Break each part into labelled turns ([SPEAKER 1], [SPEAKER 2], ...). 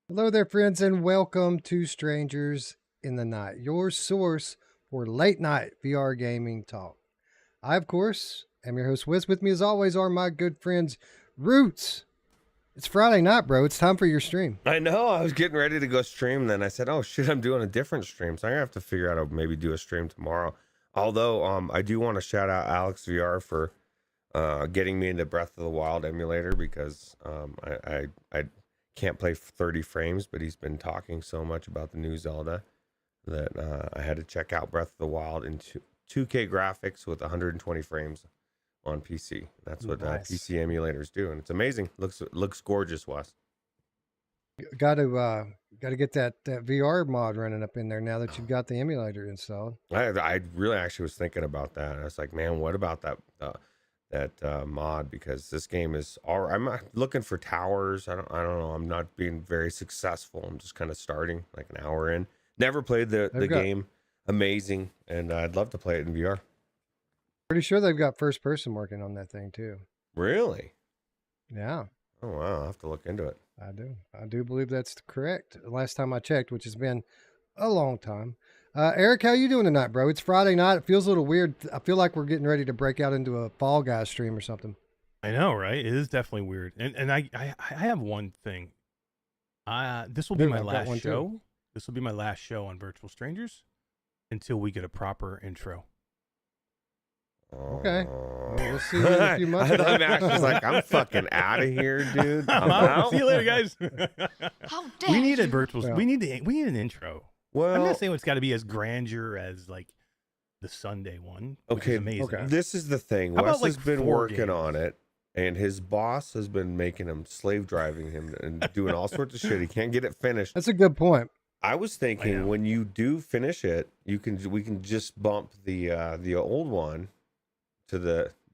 [SPEAKER 1] Hello there, friends, and welcome to Strangers in the Night, your source for late night VR gaming talk. I, of course, am your host. With me, as always, are my good friends, Roots. It's Friday night, bro. It's time for your stream.
[SPEAKER 2] I know. I was getting ready to go stream, then I said, "Oh shit, I'm doing a different stream." So I'm gonna have to figure out how to maybe do a stream tomorrow. Although, I do want to shout out Alex VR for getting me into Breath of the Wild emulator because I can't play 30 frames, but he's been talking so much about the new Zelda that I had to check out Breath of the Wild in 2K graphics with 120 frames on PC. That's what
[SPEAKER 1] Nice.
[SPEAKER 2] PC emulators do, and it's amazing. Looks gorgeous, Wes.
[SPEAKER 1] Got to get that VR mod running up in there now that you've got the emulator installed.
[SPEAKER 2] I really actually was thinking about that. I was like, man, what about that mod? Because this game is all. I'm not looking for towers. I don't know. I'm not being very successful. I'm just kind of starting like an hour in. Never played the game. Amazing, and I'd love to play it in VR.
[SPEAKER 1] Pretty sure they've got first person working on that thing too.
[SPEAKER 2] Really?
[SPEAKER 1] Yeah.
[SPEAKER 2] Oh wow, I'll have to look into it.
[SPEAKER 1] I do believe that's correct. Last time I checked, which has been a long time. Eric, how you doing tonight, bro? It's Friday night. It feels a little weird. I feel like we're getting ready to break out into a Fall Guys stream or something.
[SPEAKER 3] I know, right? It is definitely weird. And I have one thing. This will be my last show. Too. This will be my last show on Virtual Strangers until we get a proper intro.
[SPEAKER 1] Okay. Well, we'll see you in a few months.
[SPEAKER 2] I'm actually like, I'm fucking out of here, dude. I'm out.
[SPEAKER 3] See you later, guys.
[SPEAKER 4] How dare
[SPEAKER 3] we need a
[SPEAKER 4] you?
[SPEAKER 3] virtual.
[SPEAKER 1] Well,
[SPEAKER 3] we need an intro.
[SPEAKER 2] Well,
[SPEAKER 3] I'm not saying it's got to be as grandeur as like the Sunday one.
[SPEAKER 2] Okay,
[SPEAKER 3] amazing.
[SPEAKER 1] okay.
[SPEAKER 2] This is the thing.
[SPEAKER 3] How
[SPEAKER 2] Wes
[SPEAKER 3] about, like,
[SPEAKER 2] has been
[SPEAKER 3] 4
[SPEAKER 2] working
[SPEAKER 3] games?
[SPEAKER 2] on it, and his boss has been making him slave driving him and doing all sorts of shit. He can't get it finished.
[SPEAKER 1] That's a good point.
[SPEAKER 2] I was thinking when you do finish it, we can just bump the old one to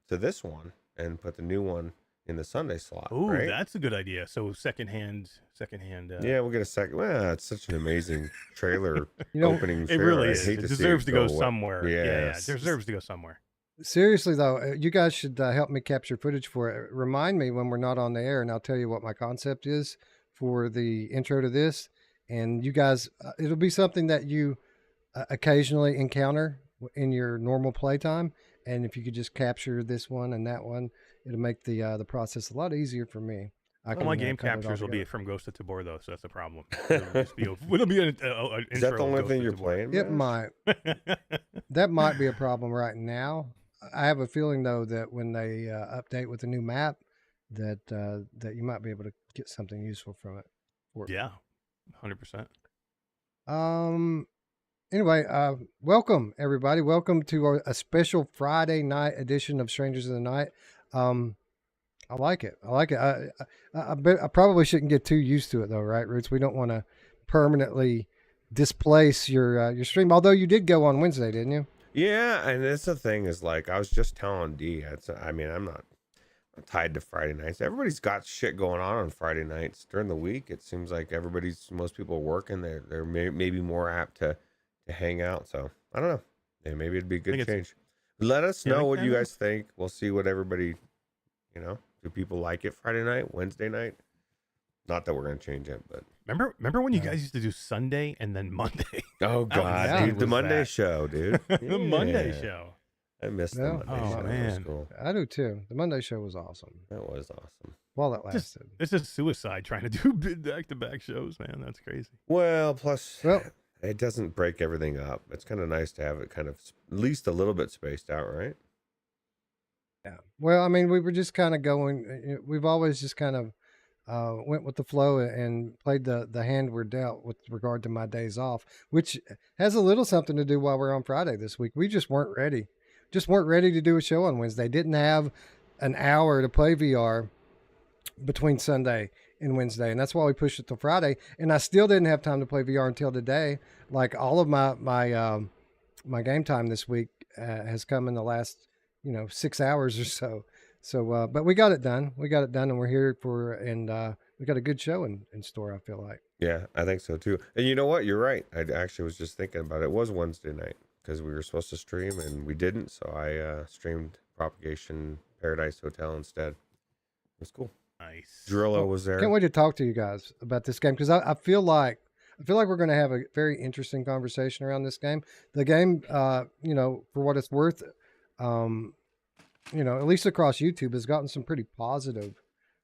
[SPEAKER 2] this one and put the new one in the Sunday slot.
[SPEAKER 3] Ooh,
[SPEAKER 2] right?
[SPEAKER 3] that's a good idea. So secondhand.
[SPEAKER 2] Yeah, we'll get a second. Well, it's such an amazing trailer
[SPEAKER 1] You know,
[SPEAKER 2] opening.
[SPEAKER 3] It
[SPEAKER 2] fair.
[SPEAKER 3] really
[SPEAKER 2] I
[SPEAKER 3] is.
[SPEAKER 2] hate
[SPEAKER 3] It
[SPEAKER 2] to see
[SPEAKER 3] deserves to go
[SPEAKER 2] away.
[SPEAKER 3] somewhere. Yeah,
[SPEAKER 2] Yes.
[SPEAKER 3] it deserves to go somewhere.
[SPEAKER 1] Seriously, though, you guys should help me capture footage for it. Remind me when we're not on the air, and I'll tell you what my concept is for the intro to this. And you guys, it'll be something that you occasionally encounter in your normal playtime. And if you could just capture this one and that one, it'll make the process a lot easier for me.
[SPEAKER 3] My game captures will be from Ghost to Tabor, though, so that's the problem. It'll be an
[SPEAKER 2] Is that the only
[SPEAKER 3] Ghost
[SPEAKER 2] thing
[SPEAKER 3] to
[SPEAKER 2] you're
[SPEAKER 3] Tabor.
[SPEAKER 2] playing?
[SPEAKER 1] It
[SPEAKER 2] Mash?
[SPEAKER 1] might. That might be a problem right now. I have a feeling though that when they update with the new map, that you might be able to get something useful from it.
[SPEAKER 3] Yeah, 100%.
[SPEAKER 1] Anyway, welcome everybody. Welcome to a special Friday night edition of Strangers in the Night. I like it. I probably shouldn't get too used to it though, right, Roots? We don't want to permanently displace your stream. Although you did go on Wednesday, didn't you?
[SPEAKER 2] Yeah, and that's the thing is like I was just telling D. I'm not tied to Friday nights. Everybody's got shit going on Friday nights during the week. It seems like most people are working. They're maybe more apt to hang out. So I don't know. Yeah, maybe it'd be a good change. Let us know what you guys think. We'll see what everybody, do people like it Friday night, Wednesday night? Not that we're gonna change it, but
[SPEAKER 3] Remember when you guys used to do Sunday and then Monday?
[SPEAKER 2] oh god, dude, the Monday show, dude.
[SPEAKER 3] The Monday
[SPEAKER 2] Yeah.
[SPEAKER 3] show.
[SPEAKER 2] I missed the
[SPEAKER 1] Yeah.
[SPEAKER 2] Monday
[SPEAKER 3] Oh,
[SPEAKER 2] show.
[SPEAKER 3] man.
[SPEAKER 2] That was cool.
[SPEAKER 1] I do too. The Monday show was awesome.
[SPEAKER 2] That was awesome.
[SPEAKER 1] While it lasted.
[SPEAKER 3] It's just suicide trying to do back-to-back shows, man. That's crazy.
[SPEAKER 2] Well, plus
[SPEAKER 1] Well,
[SPEAKER 2] it doesn't break everything up. It's kind of nice to have it kind of at least a little bit spaced out, right?
[SPEAKER 1] yeah. Well, I mean, we were just kind of going. We've always just kind of went with the flow and played the hand we're dealt with regard to my days off, which has a little something to do while we're on Friday this week. We just weren't ready. Just weren't ready to do a show on Wednesday. Didn't have an hour to play VR between Sunday and Wednesday, and that's why we pushed it to Friday. And I still didn't have time to play VR until today. Like all of my game time this week has come in the last 6 hours or so. So, but we got it done. And we're here and we got a good show in store. I feel like.
[SPEAKER 2] Yeah, I think so too. And you know what? You're right. I actually was just thinking about it. It was Wednesday night because we were supposed to stream and we didn't. So I streamed Propagation Paradise Hotel instead. It was cool.
[SPEAKER 3] Nice.
[SPEAKER 2] Drillo was there.
[SPEAKER 1] Can't wait to talk to you guys about this game because I feel like we're going to have a very interesting conversation around this game. The game, you know, for what it's worth, you know, at least across YouTube, has gotten some pretty positive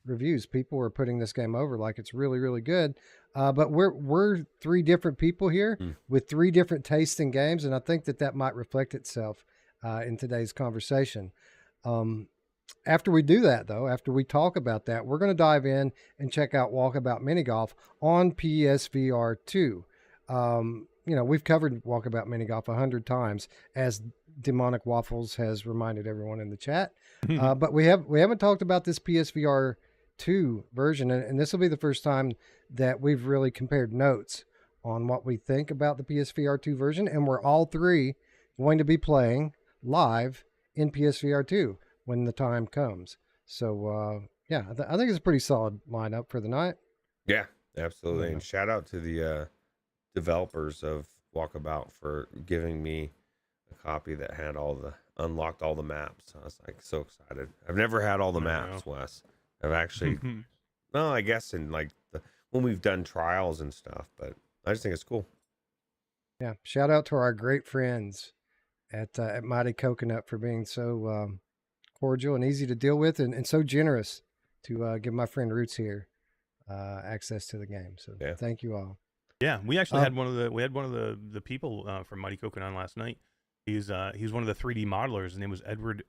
[SPEAKER 1] reviews. People are putting this game over like it's really, really good. But we're three different people here with three different tastes in games, and I think that might reflect itself in today's conversation. After we do that, though, after we talk about that, we're going to dive in and check out Walkabout Mini Golf on PSVR 2. You know, we've covered Walkabout Mini Golf 100 times, as Demonic Waffles has reminded everyone in the chat. But we haven't talked about this PSVR 2 version, and this will be the first time that we've really compared notes on what we think about the PSVR 2 version, and we're all three going to be playing live in PSVR 2 when the time comes. So, yeah, I think it's a pretty solid lineup for the night.
[SPEAKER 2] Yeah, absolutely. Yeah. And shout out to the developers of Walkabout for giving me a copy that had unlocked all the maps. I was like so excited. I've never had all the maps, Wes. I've actually, no, I guess in like when we've done trials and stuff, but I just think it's cool.
[SPEAKER 1] Yeah, shout out to our great friends at Mighty Coconut for being so cordial and easy to deal with, and so generous to give my friend Ruuts here access to the game. So thank you all.
[SPEAKER 3] Yeah, we actually had one of the people from Mighty Coconut on last night. He's one of the 3D modelers. His name was Edward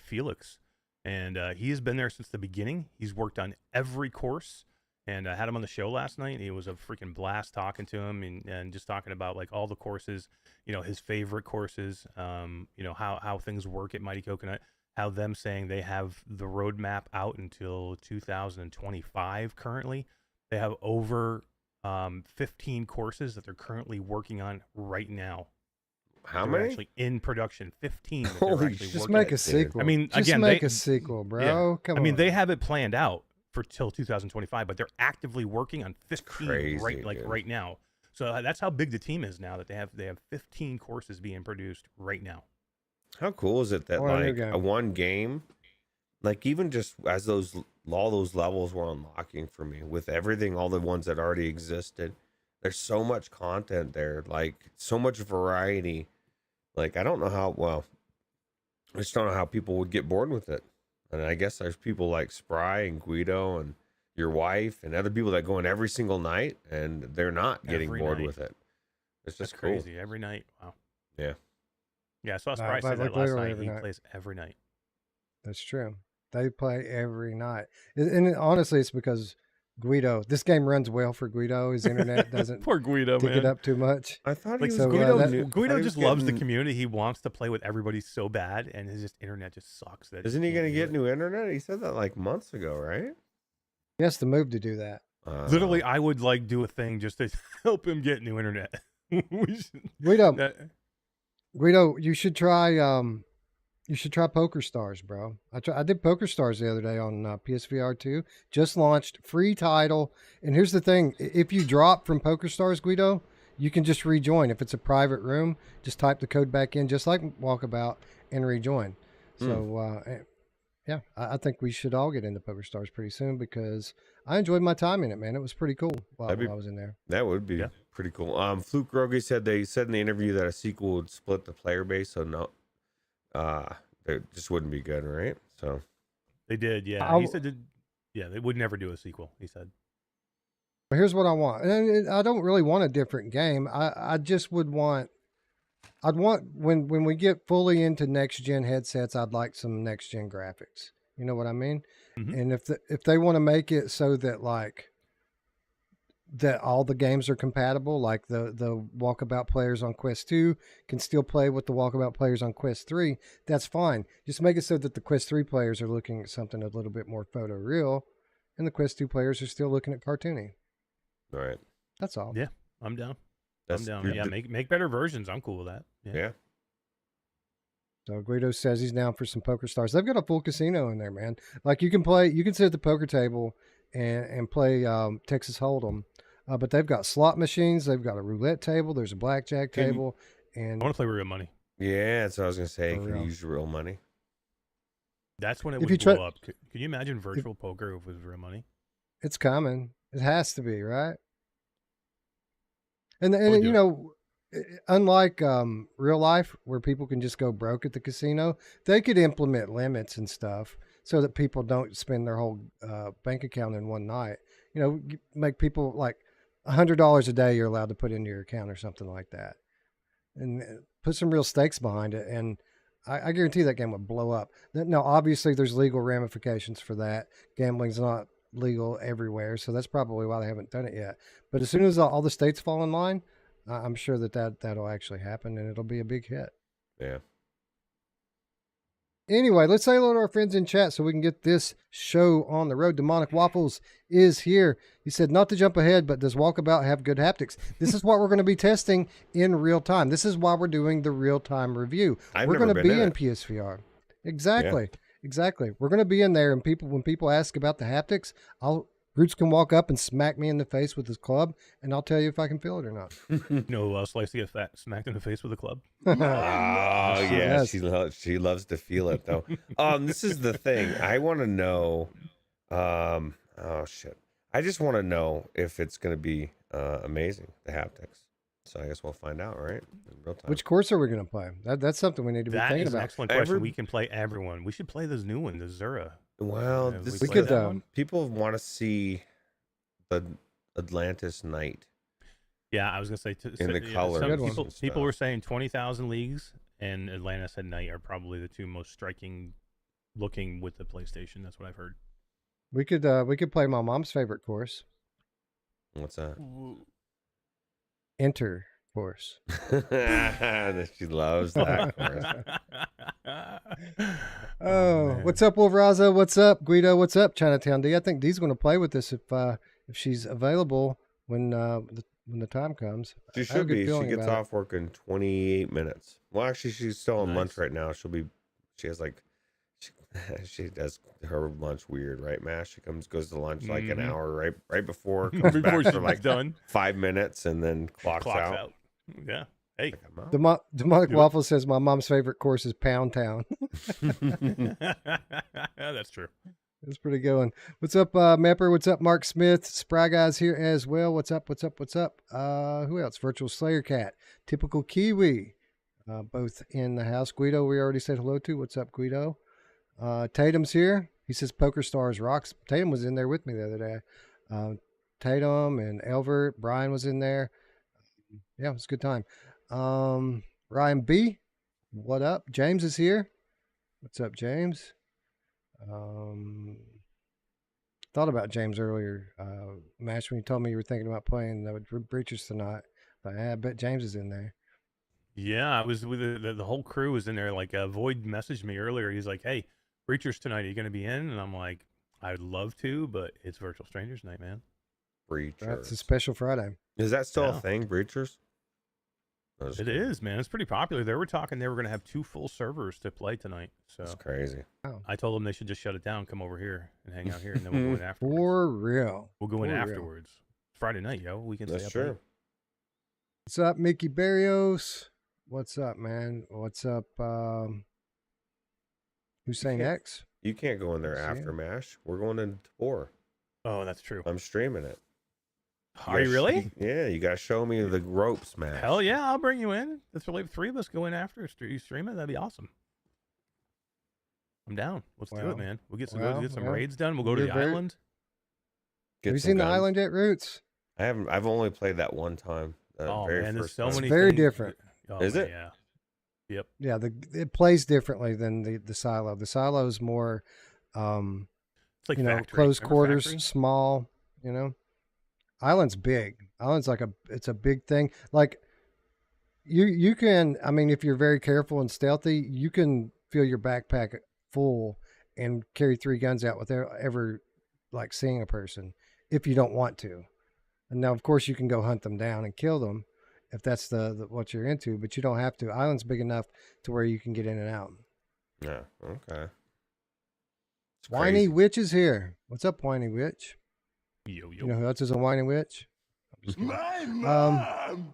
[SPEAKER 3] Felix, and he has been there since the beginning. He's worked on every course, and I had him on the show last night. It was a freaking blast talking to him and just talking about like all the courses, you know, his favorite courses, you know, how things work at Mighty Coconut. How them saying they have the roadmap out until 2025 currently. They have over 15 courses that they're currently working on right now.
[SPEAKER 2] How many?
[SPEAKER 3] Actually in production. 15.
[SPEAKER 1] Holy, just make a sequel.
[SPEAKER 3] I mean,
[SPEAKER 1] just
[SPEAKER 3] again,
[SPEAKER 1] make a sequel, bro.
[SPEAKER 3] Yeah.
[SPEAKER 1] Come on.
[SPEAKER 3] I mean, they have it planned out for till 2025, but they're actively working on 15 right now. So that's how big the team is now, that they have 15 courses being produced right now.
[SPEAKER 2] How cool is it that like a one game, like even just as all those levels were unlocking for me with everything, all the ones that already existed, there's so much content there, like so much variety. Like I don't know how, I just don't know how people would get bored with it. And I guess there's people like Spry and Guido and your wife and other people that go in every single night and they're not getting bored with it. It's just
[SPEAKER 3] crazy. Every night. Wow.
[SPEAKER 2] Yeah.
[SPEAKER 3] Yeah, I saw Spry say that last night. He plays every night.
[SPEAKER 1] That's true. They play every night. And honestly, it's because Guido, this game runs well for Guido. His internet doesn't
[SPEAKER 3] poor Guido,
[SPEAKER 1] pick it up too much.
[SPEAKER 2] I thought
[SPEAKER 3] Guido just loves the community. He wants to play with everybody so bad, and his internet just sucks.
[SPEAKER 2] Isn't he going to get new internet? He said that like months ago, right?
[SPEAKER 1] He has to move to do that.
[SPEAKER 3] Literally, I would like do a thing just to help him get new internet.
[SPEAKER 1] Guido, you should try Poker Stars, bro. I did Poker Stars the other day on PSVR 2. Just launched, free title. And here's the thing: if you drop from Poker Stars, Guido, you can just rejoin. If it's a private room, just type the code back in, just like Walkabout, and rejoin. So, yeah, I think we should all get into Poker Stars pretty soon because I enjoyed my time in it, man. It was pretty cool while I was in there.
[SPEAKER 2] That would be pretty cool. Fluke Rogi said they said in the interview that a sequel would split the player base, so no, it just wouldn't be good, right? So
[SPEAKER 3] they did, yeah. He said, they would never do a sequel. He said.
[SPEAKER 1] But here's what I want, and I don't really want a different game. I just would want. I'd want when we get fully into next gen headsets, I'd like some next gen graphics. You know what I mean? Mm-hmm. And if they want to make it so that like that all the games are compatible, like the Walkabout players on Quest 2 can still play with the Walkabout players on Quest 3, that's fine. Just make it so that the Quest 3 players are looking at something a little bit more photoreal, and the Quest 2 players are still looking at cartoony.
[SPEAKER 2] All right.
[SPEAKER 1] That's all.
[SPEAKER 3] Yeah, I'm down. Yeah, make better versions. I'm cool with that.
[SPEAKER 2] Yeah.
[SPEAKER 1] So Guido says he's down for some Poker Stars. They've got a full casino in there, man. Like you can sit at the poker table and play Texas Hold'em. But they've got slot machines. They've got a roulette table. There's a blackjack table. And
[SPEAKER 3] I want to play real money.
[SPEAKER 2] Yeah, that's what I was gonna say. You can use real money.
[SPEAKER 3] That's when it
[SPEAKER 1] If
[SPEAKER 3] would
[SPEAKER 1] you
[SPEAKER 3] blow
[SPEAKER 1] try,
[SPEAKER 3] up. Can you imagine virtual poker if it was real money?
[SPEAKER 1] it's coming. It has to be, right?
[SPEAKER 3] I would
[SPEAKER 1] And
[SPEAKER 3] do
[SPEAKER 1] you
[SPEAKER 3] it.
[SPEAKER 1] know, unlike real life where people can just go broke at the casino, they could implement limits and stuff so that people don't spend their whole bank account in one night. You know, make people like $100 a day you're allowed to put into your account or something like that, and put some real stakes behind it. And I guarantee that game would blow up. Now, obviously, there's legal ramifications for that. Gambling's not legal everywhere, so that's probably why they haven't done it yet. But as soon as all the states fall in line, I'm sure that'll actually happen, and it'll be a big hit.
[SPEAKER 2] Yeah.
[SPEAKER 1] Anyway, let's say hello to our friends in chat so we can get this show on the road. Demonic Waffles is here. He said, not to jump ahead, but does Walkabout have good haptics? This is what we're going to be testing in real time. This is why we're doing the real time review. We're going to be in PSVR. Exactly. Yeah. Exactly. We're going to be in there, and when people ask about the haptics, Ruuts can walk up and smack me in the face with his club, and I'll tell you if I can feel it or not.
[SPEAKER 3] You know who else likes to get smacked in the face with a club?
[SPEAKER 2] Oh yeah, she loves to feel it though. This is the thing. I want to know. Oh shit. I just want to know if it's going to be amazing, the haptics. So I guess we'll find out, right? In real time.
[SPEAKER 1] Which course are we going to play? That's something we need to be thinking about.
[SPEAKER 3] That is an excellent question. We can play everyone. We should play this new one, the Zura.
[SPEAKER 2] Well,
[SPEAKER 1] we could.
[SPEAKER 2] People want to see the Atlantis night.
[SPEAKER 3] Yeah, I was gonna say
[SPEAKER 2] in the color.
[SPEAKER 3] People were saying 20,000 Leagues and Atlantis at night are probably the two most striking looking with the PlayStation. That's what I've heard.
[SPEAKER 1] We could play my mom's favorite course.
[SPEAKER 2] What's that?
[SPEAKER 1] Enter course.
[SPEAKER 2] She loves that course.
[SPEAKER 1] Oh, what's up, Wolveraza? What's up, Guido? What's up, Chinatown D? I think Dee's going to play with us if she's available when the time comes.
[SPEAKER 2] She should be. She gets off work in 28 minutes. Well, actually, she's still on lunch right now. She has like, she does her lunch weird, right, Mash? She goes to lunch like an hour right before, comes
[SPEAKER 3] before
[SPEAKER 2] back for like
[SPEAKER 3] done
[SPEAKER 2] 5 minutes, and then clocks out.
[SPEAKER 3] Yeah. Hey,
[SPEAKER 1] Demonic Waffle says my mom's favorite course is Pound Town.
[SPEAKER 3] That's true.
[SPEAKER 1] That's pretty good one. What's up, Mepper? What's up, Mark Smith? Spry Guy's here as well. What's up? What's up? What's up? Who else? Virtual Slayer Cat. Typical Kiwi. Both in the house. Guido, we already said hello to. What's up, Guido? Tatum's here. He says Poker Stars rocks. Tatum was in there with me the other day. Tatum and Elvert. Brian was in there. Yeah, it was a good time. Ryan B, what up? James is here. What's up, James? Thought about James earlier. Mash, when you told me you were thinking about playing the Breachers tonight. But I bet James is in there.
[SPEAKER 3] Yeah, I was with the whole crew was in there. Like Void messaged me earlier. He's like, "Hey, Breachers tonight. Are you going to be in?" And I'm like, "I'd love to, but it's Virtual Strangers night, man."
[SPEAKER 2] Breachers.
[SPEAKER 1] That's a special Friday.
[SPEAKER 2] Is that still a thing, Breachers?
[SPEAKER 3] It is, man. It's pretty popular. They were talking they were going to have 2 full servers to play tonight. So
[SPEAKER 2] that's crazy.
[SPEAKER 3] I told them they should just shut it down, come over here and hang out here, and then we'll go in afterwards.
[SPEAKER 1] For real.
[SPEAKER 3] We'll go in afterwards. It's Friday night, yo. We can stay up late.
[SPEAKER 1] What's up, Mickey Barrios? What's up, man? What's up, Hussein X?
[SPEAKER 2] You can't go in there after Mash. We're going into 4.
[SPEAKER 3] Oh, that's true.
[SPEAKER 2] I'm streaming it.
[SPEAKER 3] Are you really?
[SPEAKER 2] Yeah, you got to show me the ropes, man.
[SPEAKER 3] Hell yeah, I'll bring you in. Let's really 3 of us go in after you stream it. That'd be awesome. I'm down. Let's do it, man. We'll get some raids done. We'll go to the island.
[SPEAKER 1] Have you seen the island yet, Ruuts?
[SPEAKER 2] I haven't. I've only played that one time.
[SPEAKER 3] Man, there's so many.
[SPEAKER 1] It's very different.
[SPEAKER 2] Is it?
[SPEAKER 3] Yeah. Yep.
[SPEAKER 1] Yeah, it plays differently than the silo. The silo is more,
[SPEAKER 3] it's like
[SPEAKER 1] close quarters, small. Island's big. Island's like it's a big thing. Like you can, I mean, if you're very careful and stealthy, you can fill your backpack full and carry 3 guns out without ever like seeing a person if you don't want to. And now, of course, you can go hunt them down and kill them if that's the what you're into, but you don't have to. Island's big enough to where you can get in and out.
[SPEAKER 2] Yeah. Okay.
[SPEAKER 1] Whiny Witch is here. What's up, Whiny Witch?
[SPEAKER 3] Yo.
[SPEAKER 1] You know who else is a whiny witch?
[SPEAKER 4] My mom.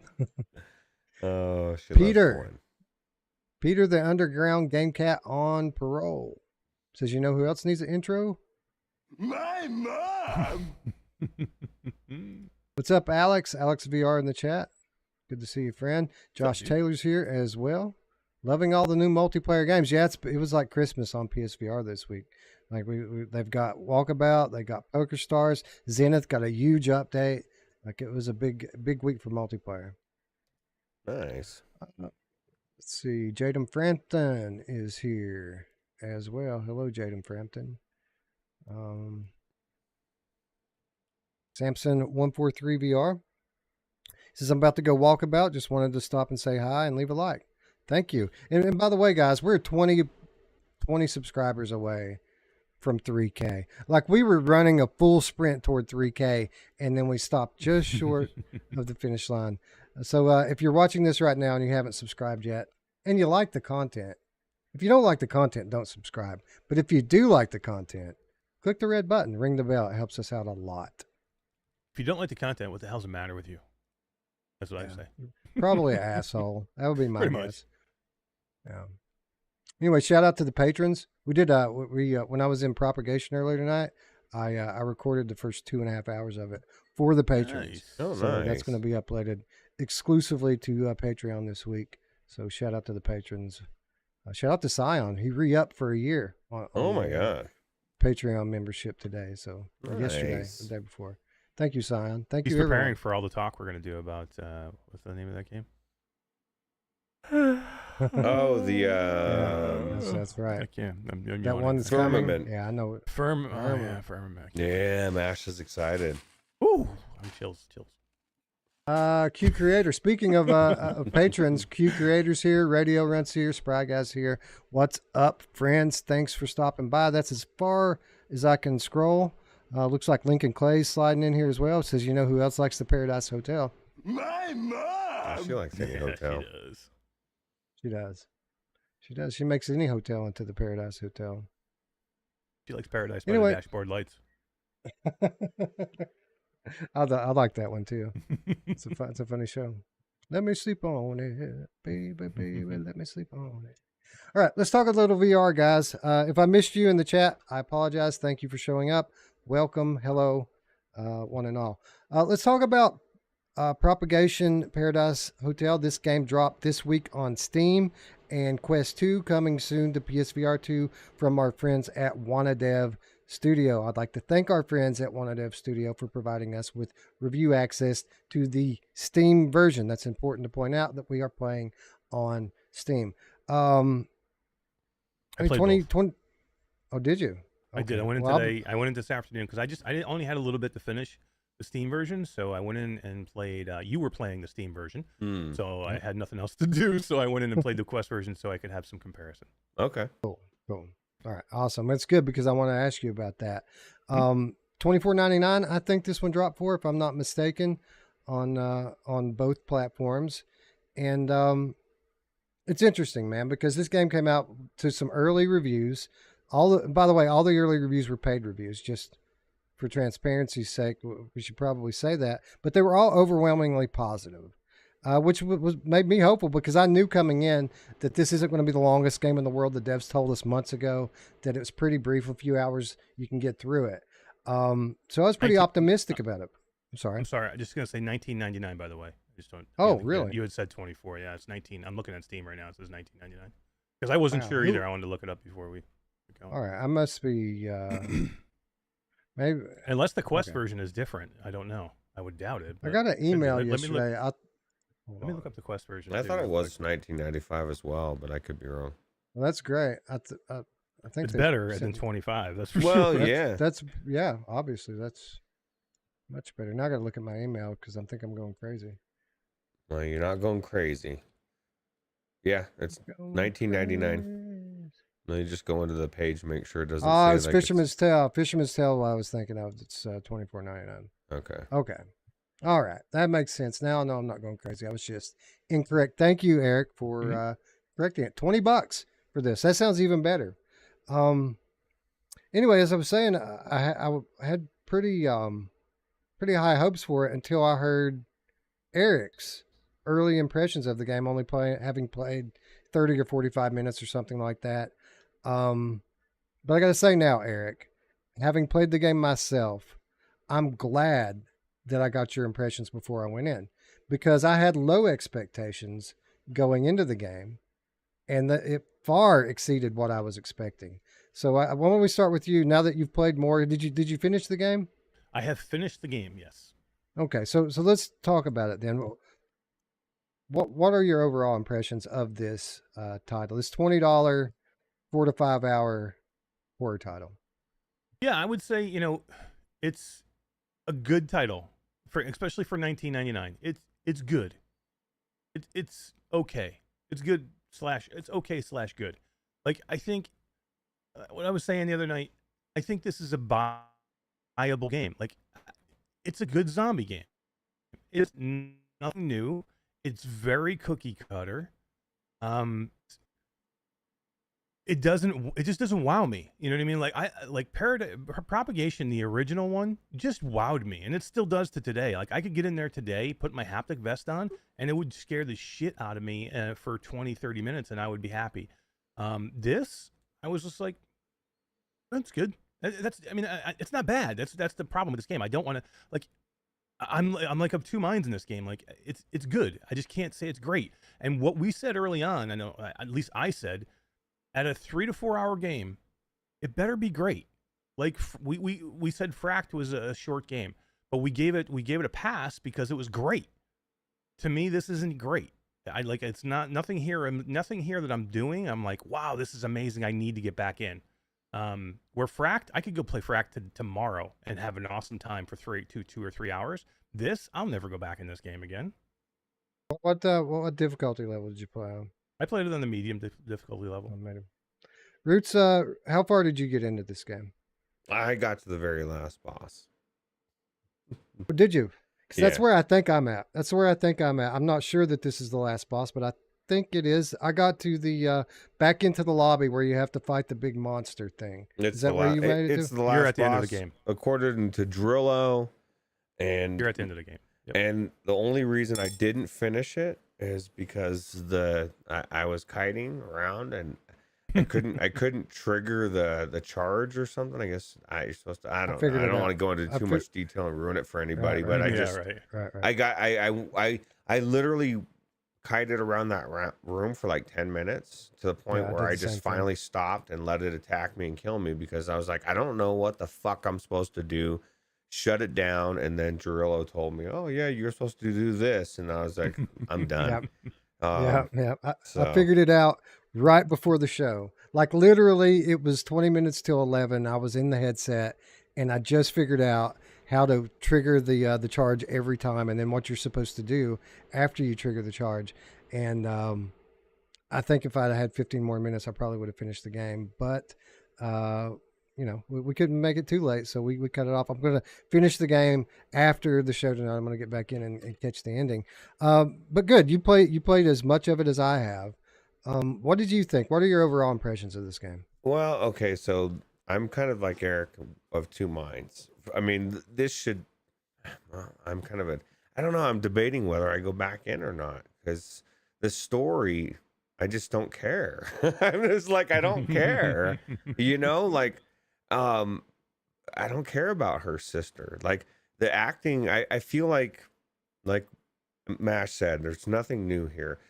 [SPEAKER 1] Peter, the underground game cat on parole. Says, you know who else needs an intro?
[SPEAKER 4] My mom.
[SPEAKER 1] What's up, Alex? Alex VR in the chat. Good to see you, friend. Josh Taylor's here as well. Loving all the new multiplayer games. Yeah, it was like Christmas on PSVR this week. Like they've got Walkabout, they got Poker Stars, Zenith got a huge update. Like it was a big week for multiplayer.
[SPEAKER 2] Nice.
[SPEAKER 1] Let's see. Jaden Frampton is here as well. Hello, Jaden Frampton. Samson143VR says, I'm about to go Walkabout. Just wanted to stop and say hi and leave a like. Thank you. And by the way, guys, we're 20 subscribers away from 3K. Like we were running a full sprint toward 3K, and then we stopped just short of the finish line. So if you're watching this right now and you haven't subscribed yet, and you like the content, if you don't like the content, don't subscribe. But if you do like the content, click the red button, ring the bell. It helps us out a lot.
[SPEAKER 3] If you don't like the content, what the hell's the matter with you? That's what I say.
[SPEAKER 1] Probably an asshole. That would be my
[SPEAKER 3] Pretty
[SPEAKER 1] guess.
[SPEAKER 3] much.
[SPEAKER 1] Yeah. Anyway, shout out to the patrons. We did when I was in Propagation earlier tonight, I recorded the first 2.5 hours of it for the patrons.
[SPEAKER 3] Nice.
[SPEAKER 2] Oh,
[SPEAKER 1] So
[SPEAKER 2] nice.
[SPEAKER 1] that's going to be uploaded exclusively to Patreon this week. So shout out to the patrons. Shout out to Scion. He re-upped for a year.
[SPEAKER 2] Oh my God.
[SPEAKER 1] Patreon membership today. So or yesterday,
[SPEAKER 2] Nice.
[SPEAKER 1] the day before. Thank you, Scion. Thank
[SPEAKER 3] He's
[SPEAKER 1] you,
[SPEAKER 3] preparing
[SPEAKER 1] everyone.
[SPEAKER 3] for all the talk we're going to do about, what's the name of that game?
[SPEAKER 2] Oh, the
[SPEAKER 1] that's right.
[SPEAKER 3] I can't. I'm
[SPEAKER 1] That
[SPEAKER 3] yawning.
[SPEAKER 1] one's coming.
[SPEAKER 2] Firmament.
[SPEAKER 1] Yeah, I know it.
[SPEAKER 3] Firmament. Firmament.
[SPEAKER 2] Yeah, Mash is excited.
[SPEAKER 3] Ooh, I'm chills.
[SPEAKER 1] Q Creator. Speaking of patrons, Q Creator's here, Radio Runt's here, Spry Guy's here. What's up, friends? Thanks for stopping by. That's as far as I can scroll. Looks like Lincoln Clay's sliding in here as well. Says, you know who else likes the Paradise Hotel?
[SPEAKER 4] My mom.
[SPEAKER 2] She likes any
[SPEAKER 3] Yeah,
[SPEAKER 2] hotel.
[SPEAKER 3] she does.
[SPEAKER 1] She does. She does. She makes any hotel into the Paradise Hotel.
[SPEAKER 3] She likes Paradise by
[SPEAKER 1] Anyway.
[SPEAKER 3] the dashboard lights.
[SPEAKER 1] I like that one too. It's a funny show. Let me sleep on it, baby, let me sleep on it. All right, let's talk a little VR, guys. If I missed you in the chat, I apologize. Thank you for showing up. Welcome, hello, one and all. Let's talk about Propagation Paradise Hotel. This game dropped this week on Steam, and Quest 2 coming soon to PSVR 2 from our friends at WannaDev Studio. I'd like to thank our friends at WannaDev Studio for providing us with review access to the Steam version. That's important to point out that we are playing on Steam.
[SPEAKER 3] I played
[SPEAKER 1] 20. Oh, did you?
[SPEAKER 3] I did. I went in today. I went in this afternoon because I only had a little bit to finish the Steam version, so I went in and played. You were playing the Steam version, so I had nothing else to do, so I went in and played the Quest version so I could have some comparison.
[SPEAKER 2] Okay.
[SPEAKER 1] Cool. All right, awesome. That's good because I want to ask you about that. $24.99. I think this one dropped for, if I'm not mistaken, on both platforms, and it's interesting, man, because this game came out to some early reviews. By the way, all the early reviews were paid reviews, just for transparency's sake. We should probably say that, but they were all overwhelmingly positive. Which made me hopeful because I knew coming in that this isn't going to be the longest game in the world. The devs told us months ago that it was pretty brief, a few hours, you can get through it. So I was pretty optimistic about it. I'm sorry.
[SPEAKER 3] I'm just gonna say $19.99. By the way, I just don't.
[SPEAKER 1] Oh, really?
[SPEAKER 3] You had said 24. Yeah, it's 19. I'm looking at Steam right now. It says $19.99 because I wasn't sure either. I wanted to look it up before we go.
[SPEAKER 1] All right, I must be maybe
[SPEAKER 3] Unless the Quest version is different, I don't know. I would doubt it.
[SPEAKER 1] I got an email
[SPEAKER 3] Let me
[SPEAKER 1] yesterday.
[SPEAKER 3] Let me look up the Quest version.
[SPEAKER 2] I
[SPEAKER 3] too,
[SPEAKER 2] thought it
[SPEAKER 3] real
[SPEAKER 2] was
[SPEAKER 3] quick.
[SPEAKER 2] $19.95 as well, but I could be wrong.
[SPEAKER 1] Well, that's great. I think
[SPEAKER 3] It's
[SPEAKER 1] they
[SPEAKER 3] better
[SPEAKER 1] sent
[SPEAKER 3] than
[SPEAKER 1] me-
[SPEAKER 3] 25. That's for
[SPEAKER 2] Well,
[SPEAKER 3] sure.
[SPEAKER 2] yeah.
[SPEAKER 1] That's yeah. Obviously, that's much better. Now I got to look at my email because I think I'm going crazy.
[SPEAKER 2] Well, you're not going crazy. Yeah, it's $19.99. Then you just go into the page, make sure it doesn't.
[SPEAKER 1] Oh,
[SPEAKER 2] say
[SPEAKER 1] it's
[SPEAKER 2] like
[SPEAKER 1] Fisherman's Tale. Fisherman's Tale. What I was thinking of. It's $24.99.
[SPEAKER 2] Okay.
[SPEAKER 1] Okay. All right, that makes sense. Now I know I'm not going crazy. I was just incorrect. Thank you, Eric, for correcting it. $20 for this. That sounds even better. Anyway, as I was saying, I had pretty high hopes for it until I heard Eric's early impressions of the game. Having played 30 or 45 minutes or something like that. But I got to say now, Eric, having played the game myself, I'm glad that I got your impressions before I went in because I had low expectations going into the game, and it far exceeded what I was expecting. So why don't we start with you? Now that you've played more, did you finish the game?
[SPEAKER 3] I have finished the game. Yes.
[SPEAKER 1] Okay, so let's talk about it then. What are your overall impressions of this title? This $20 4 to 5 hour horror title.
[SPEAKER 3] Yeah, I would say it's a good title especially for 1999. It's good. It's okay. It's good / it's okay / good. Like I think what I was saying the other night, I think this is a viable game. Like it's a good zombie game. It's nothing new. It's very cookie cutter. It just doesn't wow me. You know what I mean? Like Propagation, the original one, just wowed me, and it still does to today. Like I could get in there today, put my haptic vest on, and it would scare the shit out of me for 20-30 minutes, and I would be happy. This, I was just like, that's good. It's not bad. That's the problem with this game. I don't want to like. I'm like of two minds in this game. Like it's good. I just can't say it's great. And what we said early on, I know at least I said, at a 3 to 4 hour game, it better be great. Like we said, Fract was a short game, but we gave it a pass because it was great. To me, this isn't great. It's nothing here that I'm doing. I'm like, wow, this is amazing. I need to get back in. Where Fract, I could go play Fract tomorrow and have an awesome time for 2 or 3 hours. This, I'll never go back in this game again.
[SPEAKER 1] What difficulty level did you play on?
[SPEAKER 3] I played it on the medium difficulty level.
[SPEAKER 1] Ruuts, how far did you get into this game?
[SPEAKER 2] I got to the very last boss.
[SPEAKER 1] Did you? Because that's where I think I'm at. I'm not sure that this is the last boss, but I think it is. I got to the back into the lobby where you have to fight the big monster thing. Is that where you made it to?
[SPEAKER 2] It's the last
[SPEAKER 3] You're at the
[SPEAKER 2] boss,
[SPEAKER 3] end of the game.
[SPEAKER 2] According to Drillo, and
[SPEAKER 3] you're at the end of the game. Yep.
[SPEAKER 2] And the only reason I didn't finish it is because I was kiting around and I couldn't trigger the charge or something. I guess you're supposed to. I don't want to go into too much detail and ruin it for anybody.
[SPEAKER 1] Right.
[SPEAKER 2] But I literally kited around that room for like 10 minutes to the point where I just finally stopped and let it attack me and kill me because I was like, I don't know what the fuck I'm supposed to do. Shut it down. And then Gerillo told me, oh yeah, you're supposed to do this. And I was like, I'm done.
[SPEAKER 1] I figured it out right before the show. Like literally it was 20 minutes till 11. I was in the headset and I just figured out how to trigger the charge every time, and then what you're supposed to do after you trigger the charge. And I think if I'd had 15 more minutes, I probably would have finished the game. But we couldn't make it too late, so we cut it off. I'm going to finish the game after the show tonight. I'm going to get back in and catch the ending. But good, you played as much of it as I have. What did you think? What are your overall impressions of this game?
[SPEAKER 2] Well, okay, so I'm kind of like Eric of two minds. I mean, I'm kind of I don't know. I'm debating whether I go back in or not because the story, I just don't care. I'm just like, I don't care, I don't care about her sister. Like the acting, I feel like Mash said, there's nothing new here.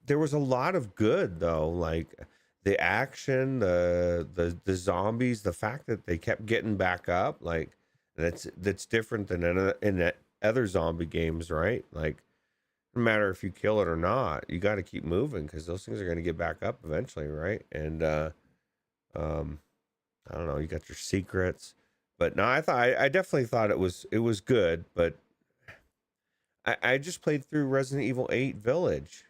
[SPEAKER 2] There was a lot of good though, like the action, the zombies, the fact that they kept getting back up, like that's different than in other zombie games, right? Like no matter if you kill it or not, you got to keep moving because those things are going to get back up eventually, right? And I don't know, you got your secrets, but no, I definitely thought it was good, but I just played through Resident Evil 8 Village,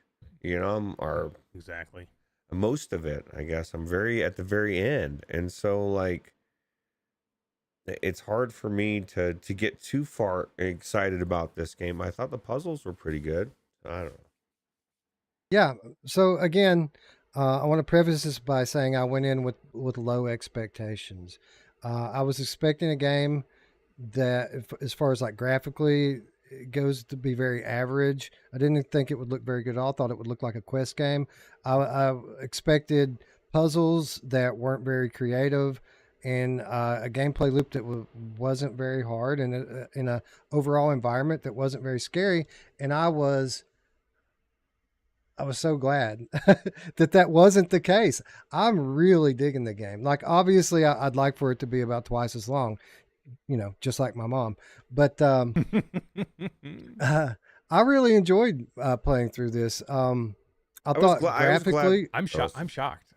[SPEAKER 2] or
[SPEAKER 3] exactly
[SPEAKER 2] most of it. I guess I'm at the very end, and so like it's hard for me to get too far excited about this game. I thought the puzzles were pretty good. I don't know.
[SPEAKER 1] Yeah. So again, I want to preface this by saying I went in with low expectations. I was expecting a game that, as far as like graphically, it goes to be very average. I didn't think it would look very good at all. I thought it would look like a quest game. I expected puzzles that weren't very creative, and a gameplay loop that wasn't very hard, and in a overall environment that wasn't very scary. And I was so glad that wasn't the case. I'm really digging the game. Like, obviously, I'd like for it to be about twice as long, just like my mom. But I really enjoyed playing through this. I thought graphically,
[SPEAKER 3] I'm shocked. I'm shocked.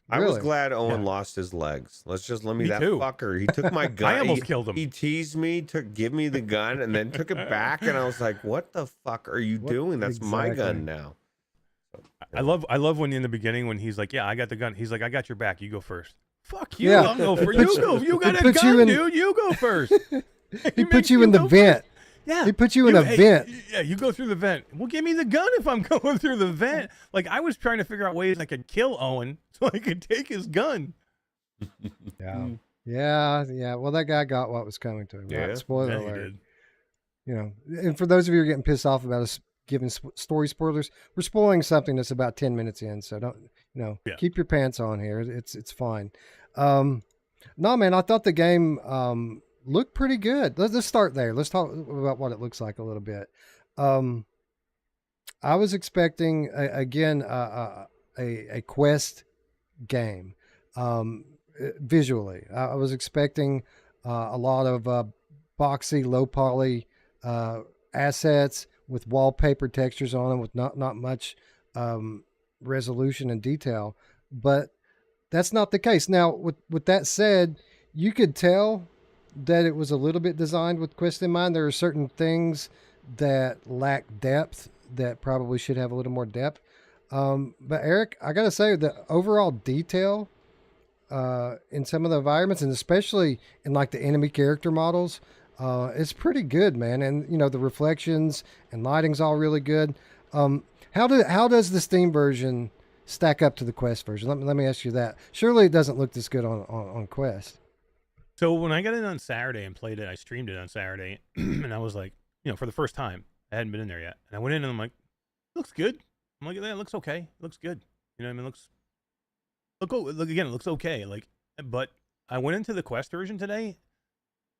[SPEAKER 2] I was
[SPEAKER 1] Really?
[SPEAKER 2] glad Owen lost his legs. Let's just let me
[SPEAKER 3] Me
[SPEAKER 2] that
[SPEAKER 3] too.
[SPEAKER 2] fucker. He took my gun.
[SPEAKER 3] I almost killed him.
[SPEAKER 2] He teased me to give me the gun and then took it back, and I was like, "What the fuck are you doing? That's my gun now."
[SPEAKER 3] I love when in the beginning when he's like, "Yeah, I got the gun." He's like, "I got your back. You go first." Fuck you!
[SPEAKER 1] Yeah.
[SPEAKER 3] I'll go for you. Go. You got a gun, dude. You go first.
[SPEAKER 1] he put you in the vent.
[SPEAKER 3] Yeah,
[SPEAKER 1] he put you in a vent.
[SPEAKER 3] Yeah, you go through the vent. Well, give me the gun if I'm going through the vent. Like, I was trying to figure out ways I could kill Owen so I could take his gun.
[SPEAKER 1] Yeah. Well, that guy got what was coming to him.
[SPEAKER 2] Yeah.
[SPEAKER 1] Right? Spoiler
[SPEAKER 3] Yeah, he
[SPEAKER 1] alert.
[SPEAKER 3] did.
[SPEAKER 1] And for those of you who are getting pissed off about us giving story spoilers, we're spoiling something that's about 10 minutes in. So don't, keep your pants on here. It's fine. No, man, I thought the game looked pretty good. Let's start there. Let's talk about what it looks like a little bit. I was expecting a quest game. Visually, I was expecting a lot of boxy, low poly assets with wallpaper textures on them, with not much resolution and detail. But that's not the case. Now, with that said, you could tell that it was a little bit designed with quest in mind. There are certain things that lack depth that probably should have a little more depth. But Eric, I gotta say, the overall detail in some of the environments, and especially in like the enemy character models, it's pretty good, man. And the reflections and lighting's all really good. How does the Steam version stack up to the Quest version? Let me ask you that. Surely it doesn't look this good on Quest.
[SPEAKER 3] So when I got in on Saturday and played it, I streamed it on Saturday, and I was like, for the first time, I hadn't been in there yet, and I went in and I'm like, looks good. I'm like, it looks okay. It looks good. You know what I mean? Look again, it looks okay. Like, but I went into the Quest version today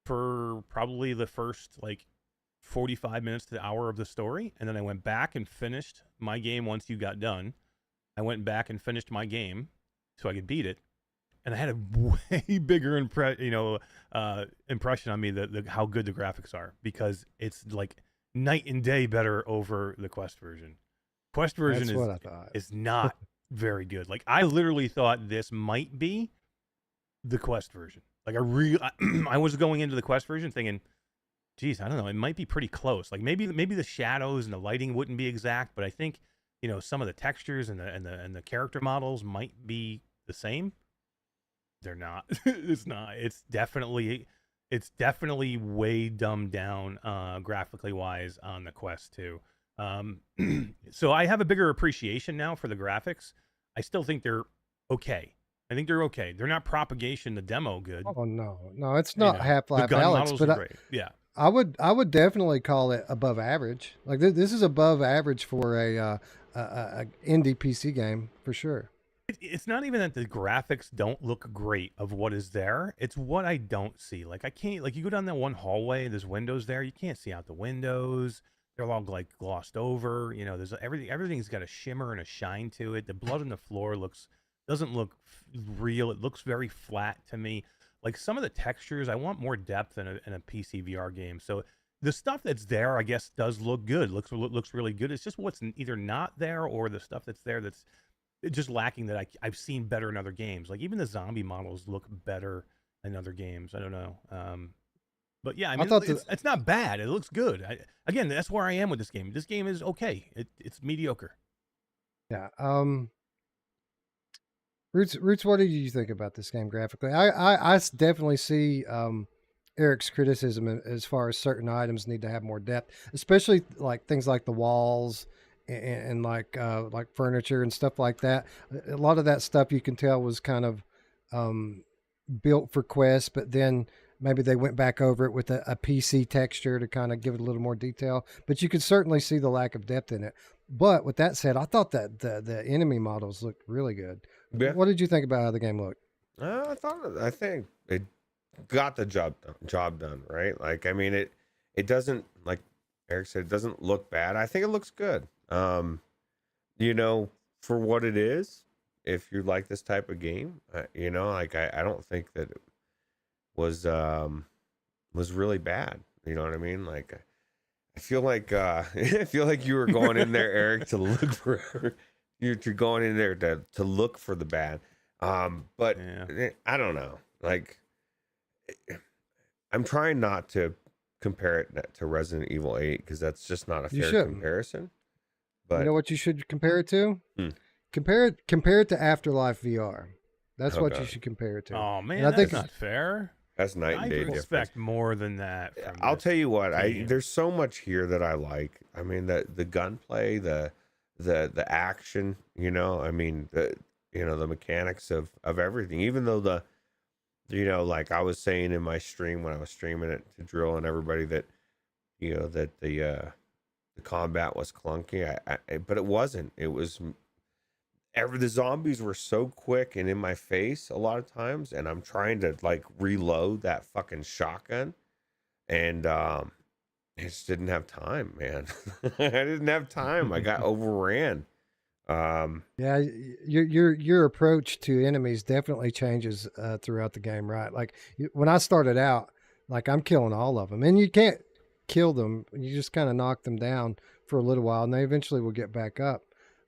[SPEAKER 3] for probably the first 45 minutes to the hour of the story, and then I went back and finished my game once you got done. I went back and finished my game so I could beat it. And I had a way bigger impression on me that how good the graphics are, because it's like night and day better over the Quest version. Quest version is not very good. Like, I literally thought this might be the Quest version. Like, I was going into the Quest version thinking, geez, I don't know, it might be pretty close. Like, maybe the shadows and the lighting wouldn't be exact, but I think some of the textures and the character models might be the same. They're not. It's not. It's definitely way dumbed down graphically wise on the Quest 2. So I have a bigger appreciation now for the graphics. I still think they're okay. I think they're okay. They're not Propagation, the demo, good.
[SPEAKER 1] Oh no, it's not Half-Life Alyx, but I would definitely call it above average. Like, this is above average for a indie PC game for sure.
[SPEAKER 3] It's not even that the graphics don't look great of what is there. It's what I don't see. Like, I can't, you go down that one hallway, there's windows there. You can't see out the windows. They're all glossed over. There's everything's got a shimmer and a shine to it. The blood on the floor doesn't look real. It looks very flat to me. Like, some of the textures, I want more depth in a PC VR game. So the stuff that's there, I guess, does look good. Looks really good. It's just what's either not there, or the stuff that's there that's just lacking that I've seen better in other games. Like, even the zombie models look better in other games. I don't know. But yeah, I mean, it's not bad. It looks good. Again, that's where I am with this game. This game is okay. It's mediocre.
[SPEAKER 1] Yeah. Ruuts, what did you think about this game graphically? I definitely see Eric's criticism as far as certain items need to have more depth, especially like things like the walls and like furniture and stuff like that. A lot of that stuff you can tell was kind of built for Quest, but then maybe they went back over it with a PC texture to kind of give it a little more detail. But you could certainly see the lack of depth in it. But with that said, I thought that the enemy models looked really good.
[SPEAKER 2] Yeah.
[SPEAKER 1] What did you think about how the game looked?
[SPEAKER 2] I think it got the job done, right? Like, I mean, it doesn't, like Eric said, it doesn't look bad. I think it looks good. You know, for what it is, if you like this type of game, you know, like I don't think that it was really bad. You know what I mean? Like, I feel like I feel like you were going in there, Eric, to look for you're going in there to look for the bad. But I don't know. Like, I'm trying not to compare it to Resident Evil 8 because that's just not a fair comparison. But
[SPEAKER 1] you know what you should compare it to? Compare it to Afterlife VR. That's what you should compare it to.
[SPEAKER 3] Oh man, that's not fair.
[SPEAKER 2] That's night and day difference. I
[SPEAKER 3] expect more than that.
[SPEAKER 2] I'll tell you what. There's so much here that I like. I mean, the gunplay, the action. You know, I mean, the mechanics of everything. Even though like I was saying in my stream when I was streaming it to Drill and everybody that, that the combat was clunky. But it wasn't. It was. The zombies were so quick and in my face a lot of times, and I'm trying to like reload that fucking shotgun, and I just didn't have time, man. I didn't have time. I got overran.
[SPEAKER 1] Yeah, your approach to enemies definitely changes throughout the game, right? Like when I started out, like I'm killing all of them, and you can't kill them. You just kind of knock them down for a little while, and they eventually will get back up.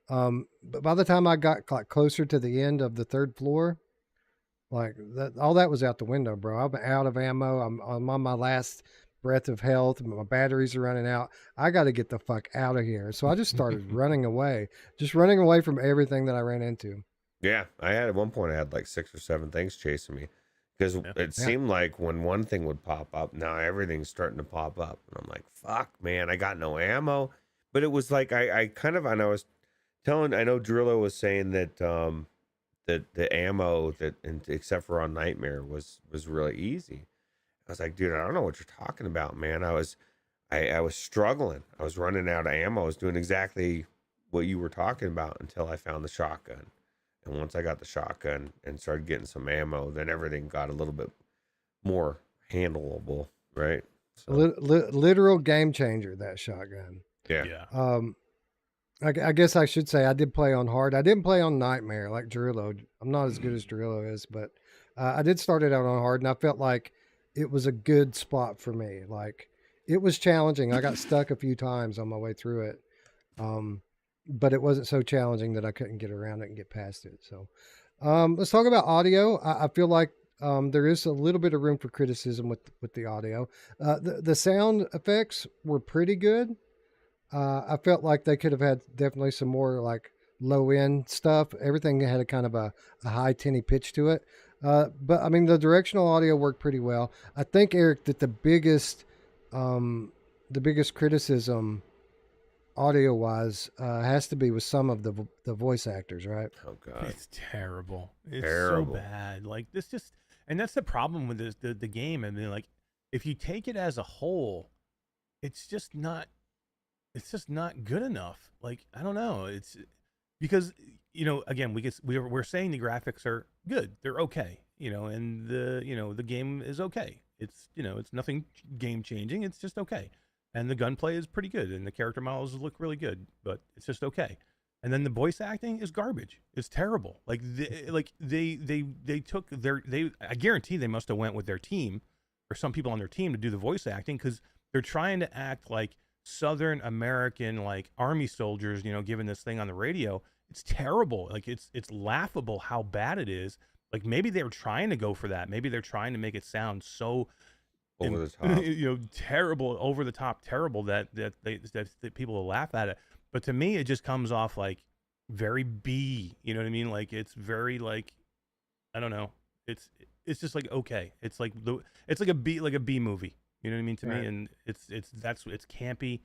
[SPEAKER 1] But by the time I got like closer to the end of the third floor, like all that was out the window, bro. I'm out of ammo. I'm on my last breath of health. My batteries are running out. I got to get the fuck out of here. So I just started running away from everything that I ran into.
[SPEAKER 2] Yeah. At one point I had like 6 or 7 things chasing me because it seemed like when one thing would pop up, now everything's starting to pop up. And I'm like, fuck, man, I got no ammo. But it was like, I know Drillo was saying that that the ammo except for on Nightmare was really easy. I was like, dude, I don't know what you're talking about, man. I was struggling. I was running out of ammo. I was doing exactly what you were talking about until I found the shotgun. And once I got the shotgun and started getting some ammo, then everything got a little bit more handleable, right? So.
[SPEAKER 1] Literal game changer, that shotgun.
[SPEAKER 2] Yeah.
[SPEAKER 1] I guess I should say I did play on hard. I didn't play on Nightmare like Drillo. I'm not as good as Drillo is, but I did start it out on hard, and I felt like it was a good spot for me. Like it was challenging. I got stuck a few times on my way through it, but it wasn't so challenging that I couldn't get around it and get past it. So let's talk about audio. I feel like there is a little bit of room for criticism with the audio. The sound effects were pretty good. I felt like they could have had definitely some more like low end stuff. Everything had a kind of a high tinny pitch to it. But I mean, the directional audio worked pretty well. I think, Eric, that the biggest criticism audio wise has to be with some of the voice actors, right?
[SPEAKER 2] Oh God,
[SPEAKER 3] it's terrible. It's so bad. Like this and that's the problem with the game. I mean, like if you take it as a whole, it's just not good enough. Like, I don't know. It's because, again, we're saying the graphics are good. They're okay, and the game is okay. It's, it's nothing game changing. It's just okay. And the gunplay is pretty good and the character models look really good, but it's just okay. And then the voice acting is garbage. It's terrible. Like they took I guarantee they must have went with their team or some people on their team to do the voice acting because they're trying to act like Southern American like army soldiers, giving this thing on the radio. It's terrible. Like it's laughable how bad it is. Like maybe they were trying to go for that. Maybe they're trying to make it sound so
[SPEAKER 2] over the top,
[SPEAKER 3] terrible, over the top, terrible that people will laugh at it. But to me, it just comes off like very B. You know what I mean? Like it's very like, I don't know. It's just like okay. It's like a B movie. You know what I mean to me, and it's campy.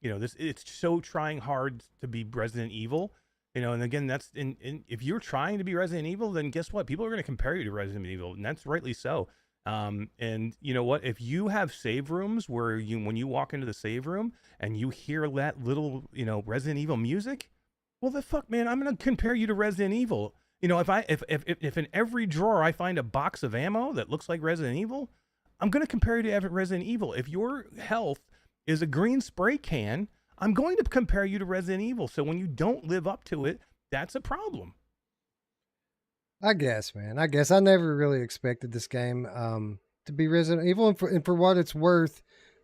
[SPEAKER 3] It's so trying hard to be Resident Evil, and again that's if you're trying to be Resident Evil, then guess what? People are going to compare you to Resident Evil, and that's rightly so. And you know what? If you have save rooms where when you walk into the save room and you hear that little Resident Evil music, well, the fuck, man, I'm going to compare you to Resident Evil. You know, if in every drawer I find a box of ammo that looks like Resident Evil, I'm going to compare you to Resident Evil. If your health is a green spray can, I'm going to compare you to Resident Evil. So when you don't live up to it, that's a problem.
[SPEAKER 1] I guess, man. I guess I never really expected this game to be Resident Evil, and for what it's worth,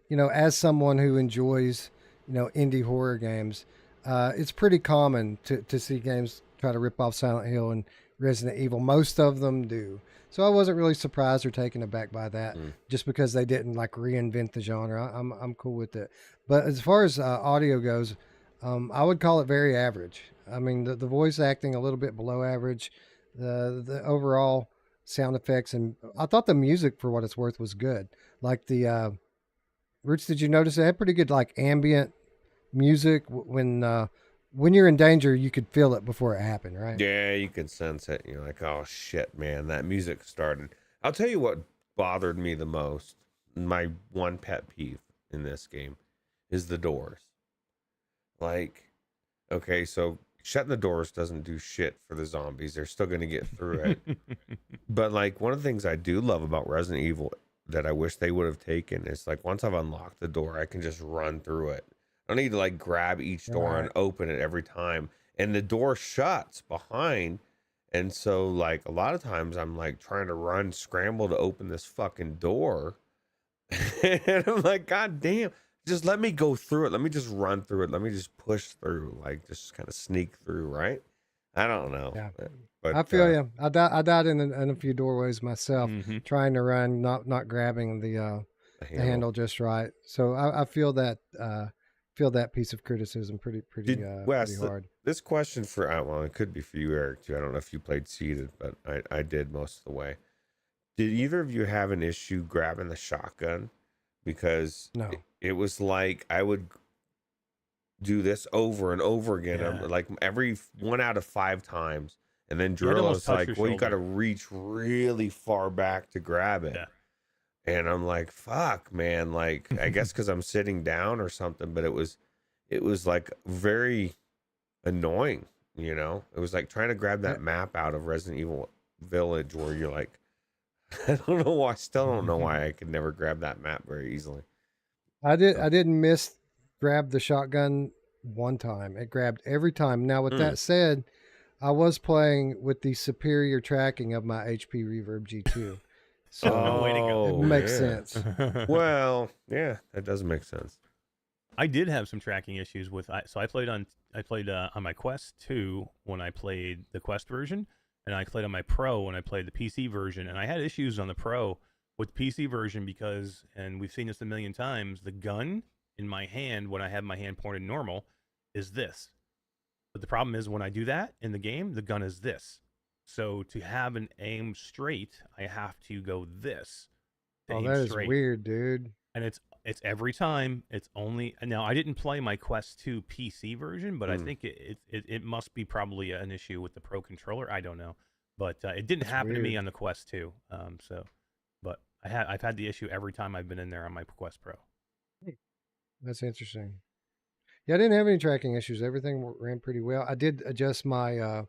[SPEAKER 1] you know, as someone who enjoys, you know, indie horror games, it's pretty common to see games try to rip off Silent Hill and Resident Evil. Most of them do. So I wasn't really surprised or taken aback by that, just because they didn't like reinvent the genre. I'm cool with it. But as far as audio goes, I would call it very average. I mean, the voice acting a little bit below average. The overall sound effects, and I thought the music, for what it's worth, was good. Like the Roots, did you notice it had pretty good like ambient music when you're in danger? You could feel it before it happened, right?
[SPEAKER 2] Yeah, you could sense it. You're like, oh shit, man, that music started. I'll tell you what bothered me the most. My one pet peeve in this game is the doors. Like, okay, so shutting the doors doesn't do shit for the zombies. They're still going to get through it. But like one of the things I do love about Resident Evil that I wish they would have taken is like once I've unlocked the door, I can just run through it. I don't need to like grab each door and open it every time. And the door shuts behind. And so like a lot of times I'm like trying to scramble to open this fucking door. And I'm like, God damn. Just let me go through it. Let me just run through it. Let me just push through, like just kind of sneak through, right? I don't know.
[SPEAKER 1] Yeah,
[SPEAKER 2] but
[SPEAKER 1] I feel you. I died in a few doorways myself, trying to run, not grabbing the handle just right. So I feel that piece of criticism pretty
[SPEAKER 2] Wes,
[SPEAKER 1] hard.
[SPEAKER 2] This question for well, it could be for you, Eric, too. I don't know if you played seated, but I did most of the way. Did either of you have an issue grabbing the shotgun? Because
[SPEAKER 1] no.
[SPEAKER 2] It was like I would do this over and over again, like every 1 out of 5 times, and then drill is like, well, you got to reach really far back to grab it.
[SPEAKER 3] Yeah.
[SPEAKER 2] And I'm like, fuck, man. Like, I guess because I'm sitting down or something, but it was like very annoying, you know? It was like trying to grab that map out of Resident Evil Village where you're like, I don't know why. I still don't know why I could never grab that map very easily.
[SPEAKER 1] I didn't grab the shotgun one time. It grabbed every time. Now, with that said, I was playing with the superior tracking of my HP Reverb G2. So
[SPEAKER 3] way to go.
[SPEAKER 1] It makes sense.
[SPEAKER 2] Well, yeah, that does make sense.
[SPEAKER 3] I did have some tracking issues with. So I played on my Quest 2 when I played the Quest version, and I played on my Pro when I played the PC version, and I had issues on the Pro with the PC version because, and we've seen this a million times, the gun in my hand when I have my hand pointed normal is this. But the problem is when I do that in the game, the gun is this. So to have an aim straight, I have to go this.
[SPEAKER 1] Oh, that is weird, dude.
[SPEAKER 3] And it's every time. It's only now. I didn't play my Quest 2 PC version, but I think it must be probably an issue with the Pro controller. I don't know, but it didn't happen to me on the Quest 2. But I've had the issue every time I've been in there on my Quest Pro.
[SPEAKER 1] That's interesting. Yeah, I didn't have any tracking issues. Everything ran pretty well. I did adjust my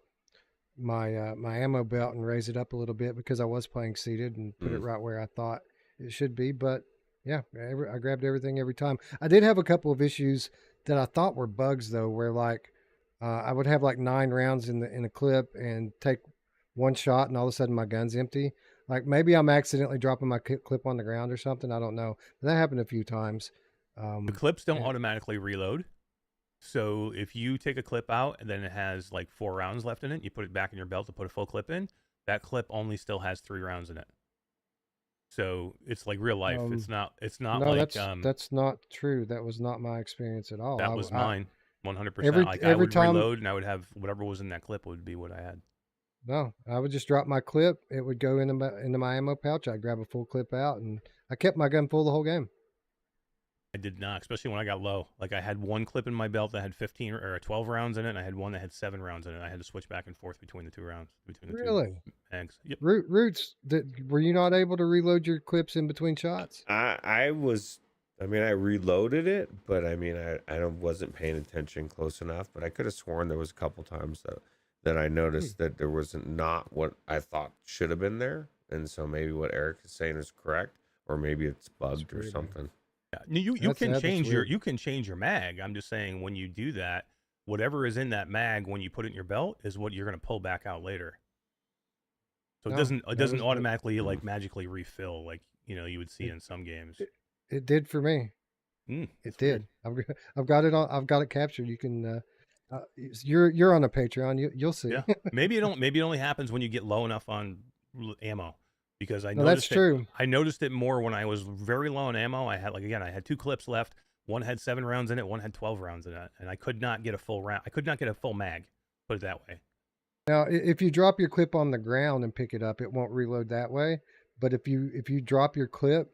[SPEAKER 1] my ammo belt and raise it up a little bit because I was playing seated and put it right where I thought it should be. But yeah, I grabbed everything every time. I did have a couple of issues that I thought were bugs though, where like I would have like 9 rounds in a clip and take one shot, and all of a sudden my gun's empty. Like maybe I'm accidentally dropping my clip on the ground or something. I don't know. But that happened a few times.
[SPEAKER 3] The clips don't automatically reload. So if you take a clip out and then it has like 4 rounds left in it, you put it back in your belt to put a full clip in, that clip only still has 3 rounds in it. So it's like real life. It's not
[SPEAKER 1] no,
[SPEAKER 3] like
[SPEAKER 1] that's not true. That was not my experience at all.
[SPEAKER 3] That was mine. 100%. Like I would reload and I would have whatever was in that clip would be what I had.
[SPEAKER 1] No, I would just drop my clip. It would go into my ammo pouch. I'd grab a full clip out, and I kept my gun full the whole game.
[SPEAKER 3] I did not, especially when I got low. Like I had one clip in my belt that had 15 or 12 rounds in it, and I had one that had 7 rounds in it. I had to switch back and forth between the 2 rounds.
[SPEAKER 1] Really?
[SPEAKER 3] Two mags. Yep.
[SPEAKER 1] Roots, were you not able to reload your clips in between shots?
[SPEAKER 2] I was. I mean, I reloaded it, but I mean, I wasn't paying attention close enough. But I could have sworn there was a couple times that that I noticed that there was not what I thought should have been there, and so maybe what Eric is saying is correct, or maybe it's bugged or something.
[SPEAKER 3] Yeah. You can change your mag. I'm just saying when you do that, whatever is in that mag when you put it in your belt is what you're going to pull back out later. So it doesn't automatically like magically refill like you would see in some games.
[SPEAKER 1] It did for me. It did. I've got it on. I've got it captured. You can. You're on a Patreon. You'll see.
[SPEAKER 3] Yeah. Maybe it only happens when you get low enough on ammo, because I noticed
[SPEAKER 1] that's true.
[SPEAKER 3] I noticed it more when I was very low on ammo. I had 2 clips left. One had 7 rounds in it. One had 12 rounds in it, and I could not get a full round. I could not get a full mag. Put it that way.
[SPEAKER 1] Now, if you drop your clip on the ground and pick it up, it won't reload that way. But if you drop your clip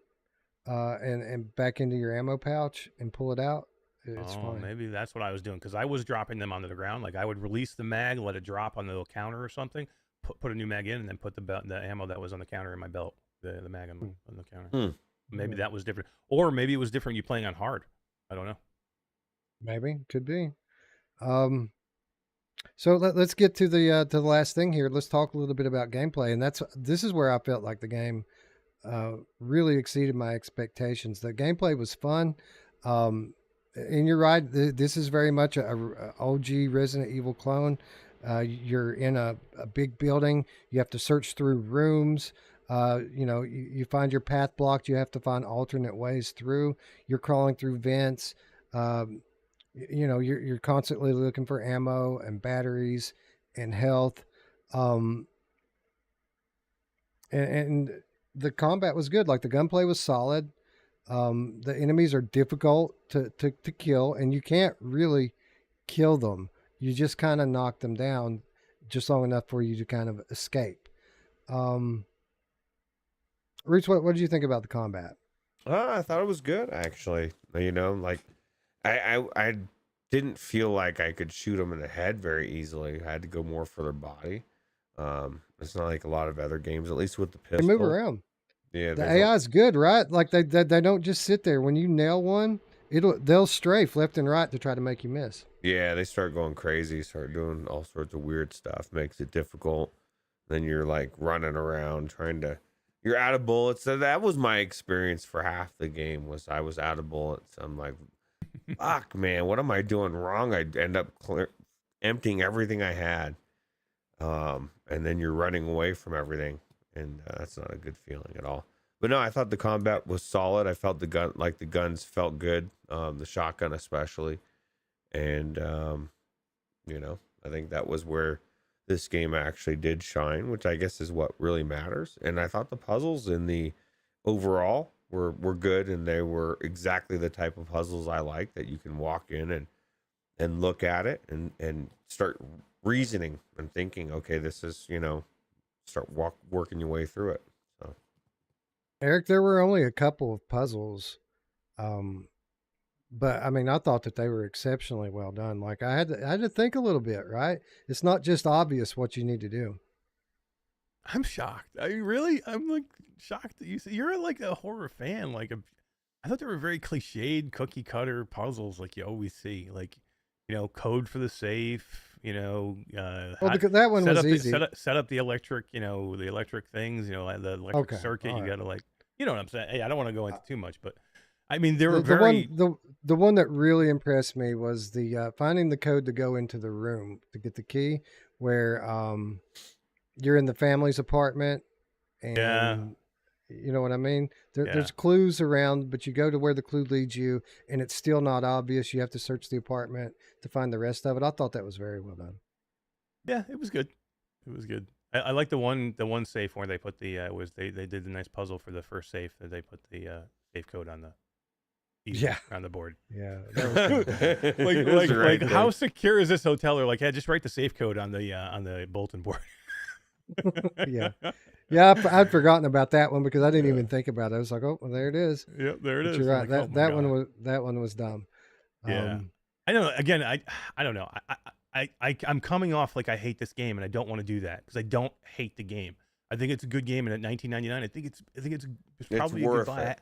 [SPEAKER 1] and back into your ammo pouch and pull it out, it's fine.
[SPEAKER 3] Maybe that's what I was doing, because I was dropping them onto the ground. Like I would release the mag, let it drop on the little counter or something, put a new mag in, and then put the ammo that was on the counter in my belt, the mag on the counter. Maybe that was different, or maybe it was different. You playing on hard. I don't know.
[SPEAKER 1] Maybe, could be. So let's get to the last thing here. Let's talk a little bit about gameplay, and this is where I felt like the game really exceeded my expectations. The gameplay was fun, and you're right. This is very much a OG Resident Evil clone. You're in a big building. You have to search through rooms. You find your path blocked. You have to find alternate ways through. You're crawling through vents. You're constantly looking for ammo and batteries and health. And the combat was good. Like the gunplay was solid. The enemies are difficult to kill, and you can't really kill them. You just kind of knock them down just long enough for you to kind of escape. Ruuts, what did you think about the combat?
[SPEAKER 2] I thought it was good, actually. I didn't feel like I could shoot them in the head very easily. I had to go more for their body. It's not like a lot of other games, at least with the pistol.
[SPEAKER 1] They move around.
[SPEAKER 2] Yeah,
[SPEAKER 1] the AI is good, right? Like they don't just sit there. When you nail one, they'll strafe left and right to try to make you miss.
[SPEAKER 2] Yeah, they start going crazy, start doing all sorts of weird stuff, makes it difficult. Then you're like running around you're out of bullets. So that was my experience for half the game. I was out of bullets. I'm like, fuck, man, what am I doing wrong? I'd end up emptying everything I had. And then you're running away from everything. And that's not a good feeling at all. But no, I thought the combat was solid. I felt the guns felt good. The shotgun especially. And, I think that was where this game actually did shine, which I guess is what really matters. And I thought the puzzles in the overall were good, and they were exactly the type of puzzles I like, that you can walk in and look at it and start reasoning and thinking, okay, this is, start working your way through it. So,
[SPEAKER 1] Eric, there were only a couple of puzzles, but I mean, I thought that they were exceptionally well done. Like I had to think a little bit, right? It's not just obvious what you need to do.
[SPEAKER 3] I'm shocked. I'm like shocked that you're like a horror fan. I thought they were very cliched, cookie cutter puzzles like you always see. Like, code for the safe.
[SPEAKER 1] Because that one was easy.
[SPEAKER 3] Set up the electric, the electric things. The electric circuit. Right. You got to you know what I'm saying. Hey, I don't want to go into too much, but I mean, they were
[SPEAKER 1] the one that really impressed me was the finding the code to go into the room to get the key, where you're in the family's apartment, and you know what I mean. There's clues around, but you go to where the clue leads you, and it's still not obvious. You have to search the apartment to find the rest of it. I thought that was very well done.
[SPEAKER 3] Yeah, it was good. It was good. I like the one safe where they put the they did the nice puzzle for the first safe, that they put the safe code on the on the board.
[SPEAKER 1] Yeah, that was
[SPEAKER 3] like how secure is this hotel? Or just write the safe code on the bulletin board.
[SPEAKER 1] Yeah, I'd forgotten about that one because I didn't even think about it. I was like, oh, well, there it is.
[SPEAKER 3] Yep, there it is.
[SPEAKER 1] You're right. That one was dumb.
[SPEAKER 3] Yeah, I don't know. Again, I don't know. I'm coming off like I hate this game, and I don't want to do that because I don't hate the game. I think it's a good game, and at $19.99, I think it's probably a good buy. It.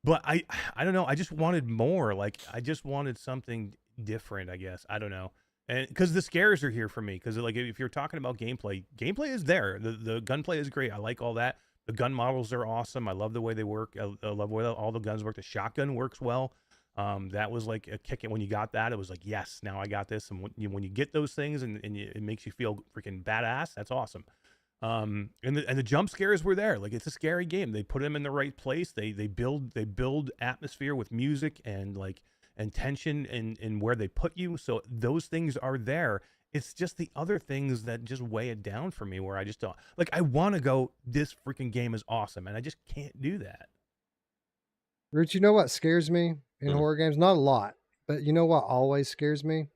[SPEAKER 3] But I don't know. I just wanted more. I just wanted something different, I guess. I don't know. And because the scares are here for me, because like if you're talking about gameplay is there. The gunplay is great. I like all that. The gun models are awesome. I love the way they work. I love the way all the guns work. The shotgun works well. That was like a kick. When you got that, it was like, yes, now I got this. And when you get those things it makes you feel freaking badass, that's awesome. And the jump scares were there. Like, it's a scary game. They put them in the right place. They build atmosphere with music and tension in where they put you. So those things are there. It's just the other things that just weigh it down for me, where I just don't like. I want to go, this freaking game is awesome, and I just can't do that.
[SPEAKER 1] Rich, you know what scares me in horror games? Not a lot, but you know what always scares me?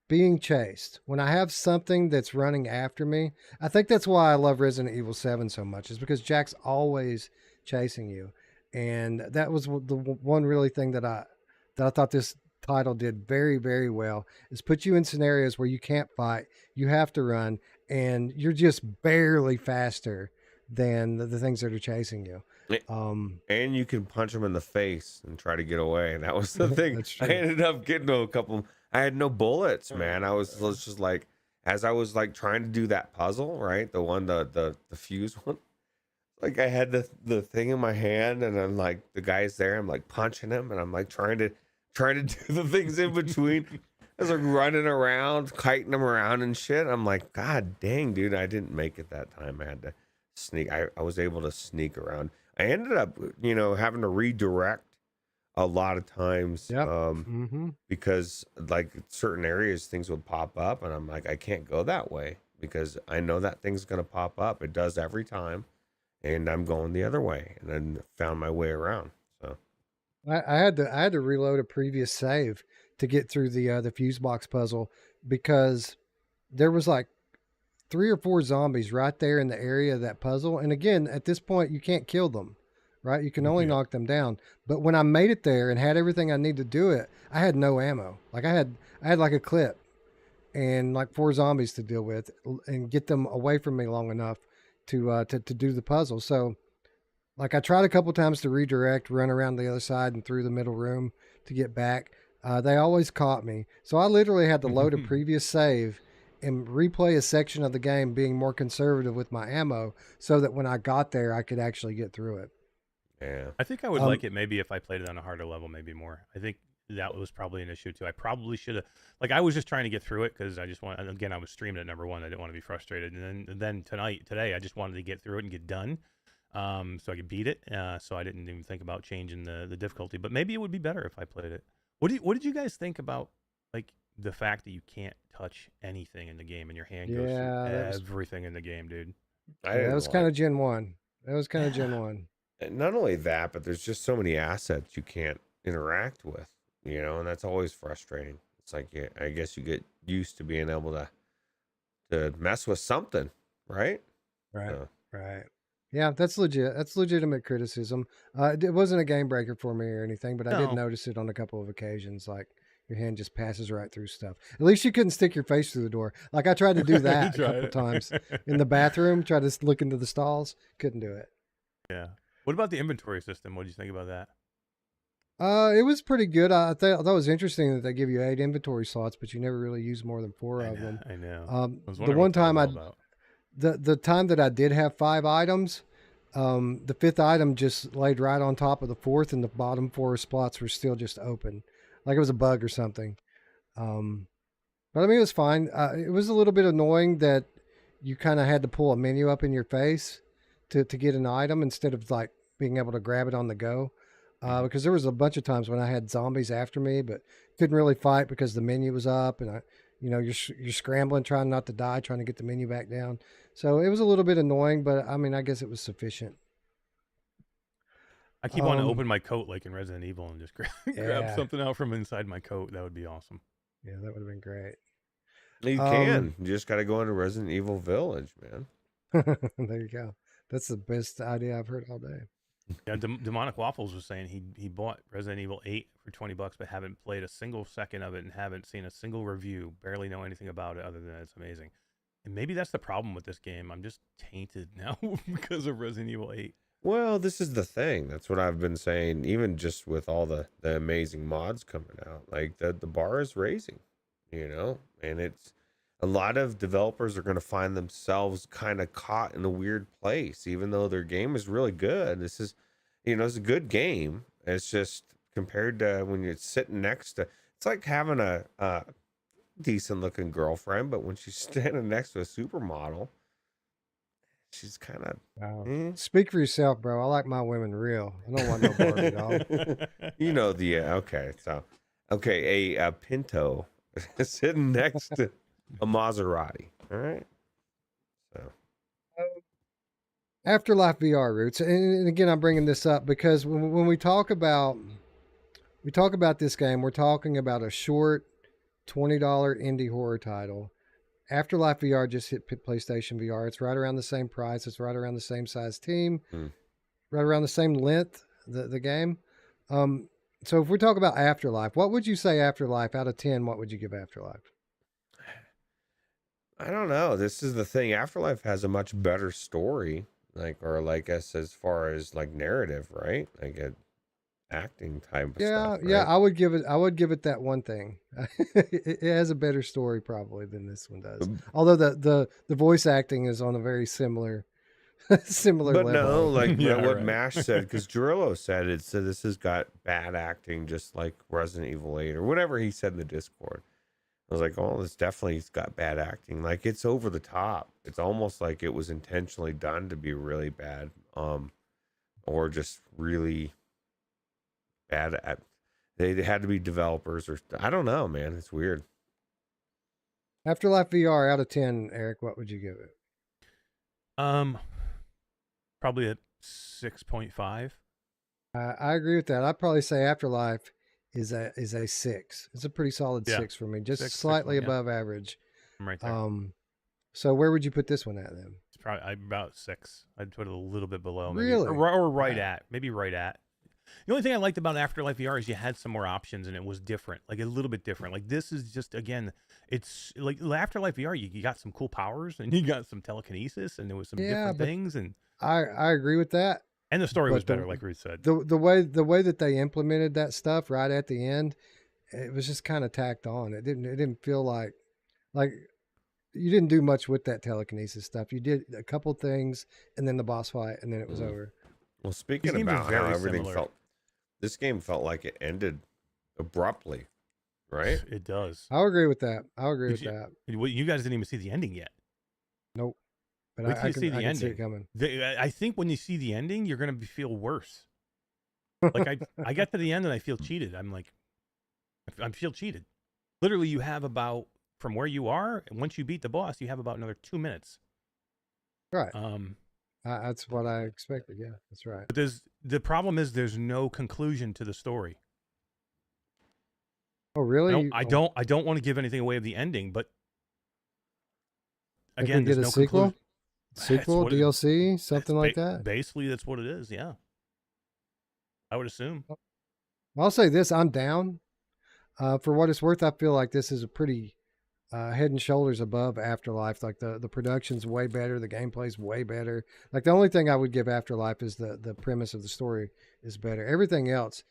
[SPEAKER 1] Being chased. When I have something that's running after me, I think that's why I love Resident Evil 7 so much, is because Jack's always chasing you. And that was the one really thing that I thought this title did very, very well, is put you in scenarios where you can't fight, you have to run, and you're just barely faster than the things that are chasing you.
[SPEAKER 2] And you can punch them in the face and try to get away. And that was the thing. I ended up getting a couple. I had no bullets, man. I was just like, as I was like trying to do that puzzle, right? The one, the fuse one. Like, I had the thing in my hand, and I'm like, the guy's there. I'm like punching him, and I'm like trying to do the things in between. I was like running around, kiting them around and shit. I'm like, God dang, dude, I didn't make it that time. I had to sneak. I was able to sneak around. I ended up, having to redirect a lot of times, because like certain areas, things would pop up, and I'm like, I can't go that way because I know that thing's gonna pop up. It does every time, and I'm going the other way, and then found my way around. So
[SPEAKER 1] I had to reload a previous save to get through the fuse box puzzle, because there was like 3 or 4 zombies right there in the area of that puzzle. And again, at this point, you can't kill them, right? You can only knock them down. But when I made it there and had everything I need to do it, I had no ammo. Like, I had like a clip and like 4 zombies to deal with and get them away from me long enough to do the puzzle. So like, I tried a couple times to redirect, run around the other side and through the middle room to get back. They always caught me. So I literally had to load a previous save and replay a section of the game being more conservative with my ammo, so that when I got there, I could actually get through it.
[SPEAKER 2] Yeah.
[SPEAKER 3] I think I would like it maybe if I played it on a harder level, maybe more. I think that was probably an issue too. I probably should have, like, I was just trying to get through it because I just want, again, I was streaming at number 1. I didn't want to be frustrated. And then today, I just wanted to get through it and get done. So I could beat it. So I didn't even think about changing the difficulty, but maybe it would be better if I played it. What did you guys think about, like, the fact that you can't touch anything in the game and your hand goes through everything in the game, dude?
[SPEAKER 1] That was kind of Gen 1. That was kind of Gen 1.
[SPEAKER 2] And not only that, but there's just so many assets you can't interact with, and that's always frustrating. It's like, I guess you get used to being able to mess with something, right?
[SPEAKER 1] Right. Right. Yeah, that's legit. That's legitimate criticism. It wasn't a game breaker for me or anything, but I did notice it on a couple of occasions. Like, your hand just passes right through stuff. At least you couldn't stick your face through the door. Like, I tried to do that a couple of times in the bathroom, tried to look into the stalls. Couldn't do it.
[SPEAKER 3] Yeah. What about the inventory system? What do you think about that?
[SPEAKER 1] It was pretty good. I thought that was interesting that they give you 8 inventory slots, but you never really use more than 4 of them.
[SPEAKER 3] I know.
[SPEAKER 1] The one time the time that I did have 5 items, the 5th item just laid right on top of the 4th, and the bottom 4 spots were still just open, like it was a bug or something. But I mean, it was fine. It was a little bit annoying that you kind of had to pull a menu up in your face to get an item instead of like being able to grab it on the go. Because there was a bunch of times when I had zombies after me, but couldn't really fight because the menu was up, and you're scrambling, trying not to die, trying to get the menu back down. So it was a little bit annoying, but I mean, I guess it was sufficient.
[SPEAKER 3] I keep wanting to open my coat like in Resident Evil and just grab something out from inside my coat. That would be awesome.
[SPEAKER 1] Yeah, that would have been great.
[SPEAKER 2] You can. You just got to go into Resident Evil Village, man.
[SPEAKER 1] There you go. That's the best idea I've heard all day.
[SPEAKER 3] Yeah, Demonic Waffles was saying he bought Resident Evil 8 for $20, but haven't played a single second of it and haven't seen a single review. Barely know anything about it other than it's amazing. And maybe that's the problem with this game. I'm just tainted now because of Resident Evil 8.
[SPEAKER 2] Well, this is the thing. That's what I've been saying. Even just with all the amazing mods coming out, like the bar is raising. and it's a lot of developers are going to find themselves kind of caught in a weird place, even though their game is really good. This is, it's a good game. It's just compared to when you're sitting next to, it's like having a decent looking girlfriend, but when she's standing next to a supermodel, she's kind of.
[SPEAKER 1] Speak for yourself, bro. I like my women real. I don't want no Barbie doll.
[SPEAKER 2] Okay. So, okay, a Pinto sitting next to a Maserati. All right. So,
[SPEAKER 1] Afterlife VR Roots, and again, I'm bringing this up because when we talk about this game, we're talking about a short $20 indie horror title. Afterlife VR just hit PlayStation VR. It's right around the same price. It's right around the same size team, right around the same length. The game. So if we talk about Afterlife, what would you say Afterlife out of 10? What would you give Afterlife?
[SPEAKER 2] I don't know. This is the thing. Afterlife has a much better story, as far as like narrative, right? Like a acting type of stuff.
[SPEAKER 1] Yeah.
[SPEAKER 2] Right?
[SPEAKER 1] I would give it that one thing. It has a better story probably than this one does. Although the voice acting is on a very similar level.
[SPEAKER 2] But no, like what Mash said, because Gerillo said this has got bad acting, just like Resident Evil 8 or whatever he said in the Discord. I was like, oh, this definitely's got bad acting. Like it's over the top. It's almost like it was intentionally done to be really bad, or just really bad at. They had to be developers, or I don't know, man. It's weird.
[SPEAKER 1] Afterlife VR out of 10, Eric, what would you give it?
[SPEAKER 3] Probably at 6.5.
[SPEAKER 1] I agree with that. I'd probably say Afterlife is a 6. It's a pretty solid 6 for me, just slightly above average.
[SPEAKER 3] I'm right there.
[SPEAKER 1] So where would you put this one at then?
[SPEAKER 3] It's probably about 6. I'd put it a little bit below, maybe,
[SPEAKER 1] really,
[SPEAKER 3] or right at, maybe right at. The only thing I liked about Afterlife VR is you had some more options and it was different, like a little bit different. Like this is just, again, it's like Afterlife VR. You got some cool powers and you got some telekinesis and there was some different things. And
[SPEAKER 1] I agree with that.
[SPEAKER 3] And the story was better, like Ruth said.
[SPEAKER 1] The way that they implemented that stuff right at the end, it was just kind of tacked on. It didn't feel like you didn't do much with that telekinesis stuff. You did a couple things and then the boss fight and then it was over.
[SPEAKER 2] Well, speaking about how everything felt, this game felt like it ended abruptly, right?
[SPEAKER 3] It does.
[SPEAKER 1] I'll agree with that.
[SPEAKER 3] You guys didn't even see the ending yet.
[SPEAKER 1] Nope. But
[SPEAKER 3] Wait till you see the ending.
[SPEAKER 1] See it coming.
[SPEAKER 3] I think when you see the ending, you're going to feel worse. Like I got to the end and I feel cheated. I'm like, I feel cheated. Literally, you have about, from where you are, and once you beat the boss, you have about another 2 minutes.
[SPEAKER 1] Right. That's what I expected. Yeah, that's right.
[SPEAKER 3] But the problem is there's no conclusion to the story.
[SPEAKER 1] Oh, really?
[SPEAKER 3] I don't want to give anything away of the ending, but again,
[SPEAKER 1] there's no sequel. Sequel, DLC, something like that.
[SPEAKER 3] Basically, that's what it is. Yeah, I would assume.
[SPEAKER 1] I'll say this: I'm down. For what it's worth, I feel like this is a pretty head and shoulders above Afterlife. Like the production's way better, the gameplay's way better. Like the only thing I would give Afterlife is the premise of the story is better. Everything else,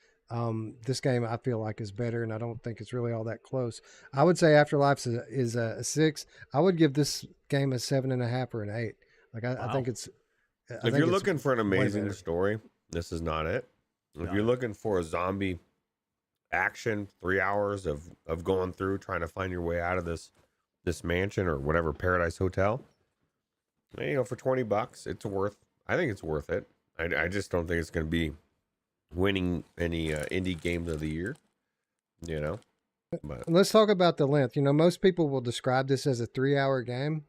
[SPEAKER 1] this game I feel like is better, and I don't think it's really all that close. I would say Afterlife is a 6. I would give this game a 7.5 or an 8. Like I think it's.
[SPEAKER 2] If you're looking for an amazing story, this is not it. If you're looking for a zombie action, 3 hours of going through trying to find your way out of this mansion or whatever Paradise Hotel, for $20, I think it's worth it. I just don't think it's going to be winning any indie game of the year. But
[SPEAKER 1] let's talk about the length. Most people will describe this as a 3-hour game.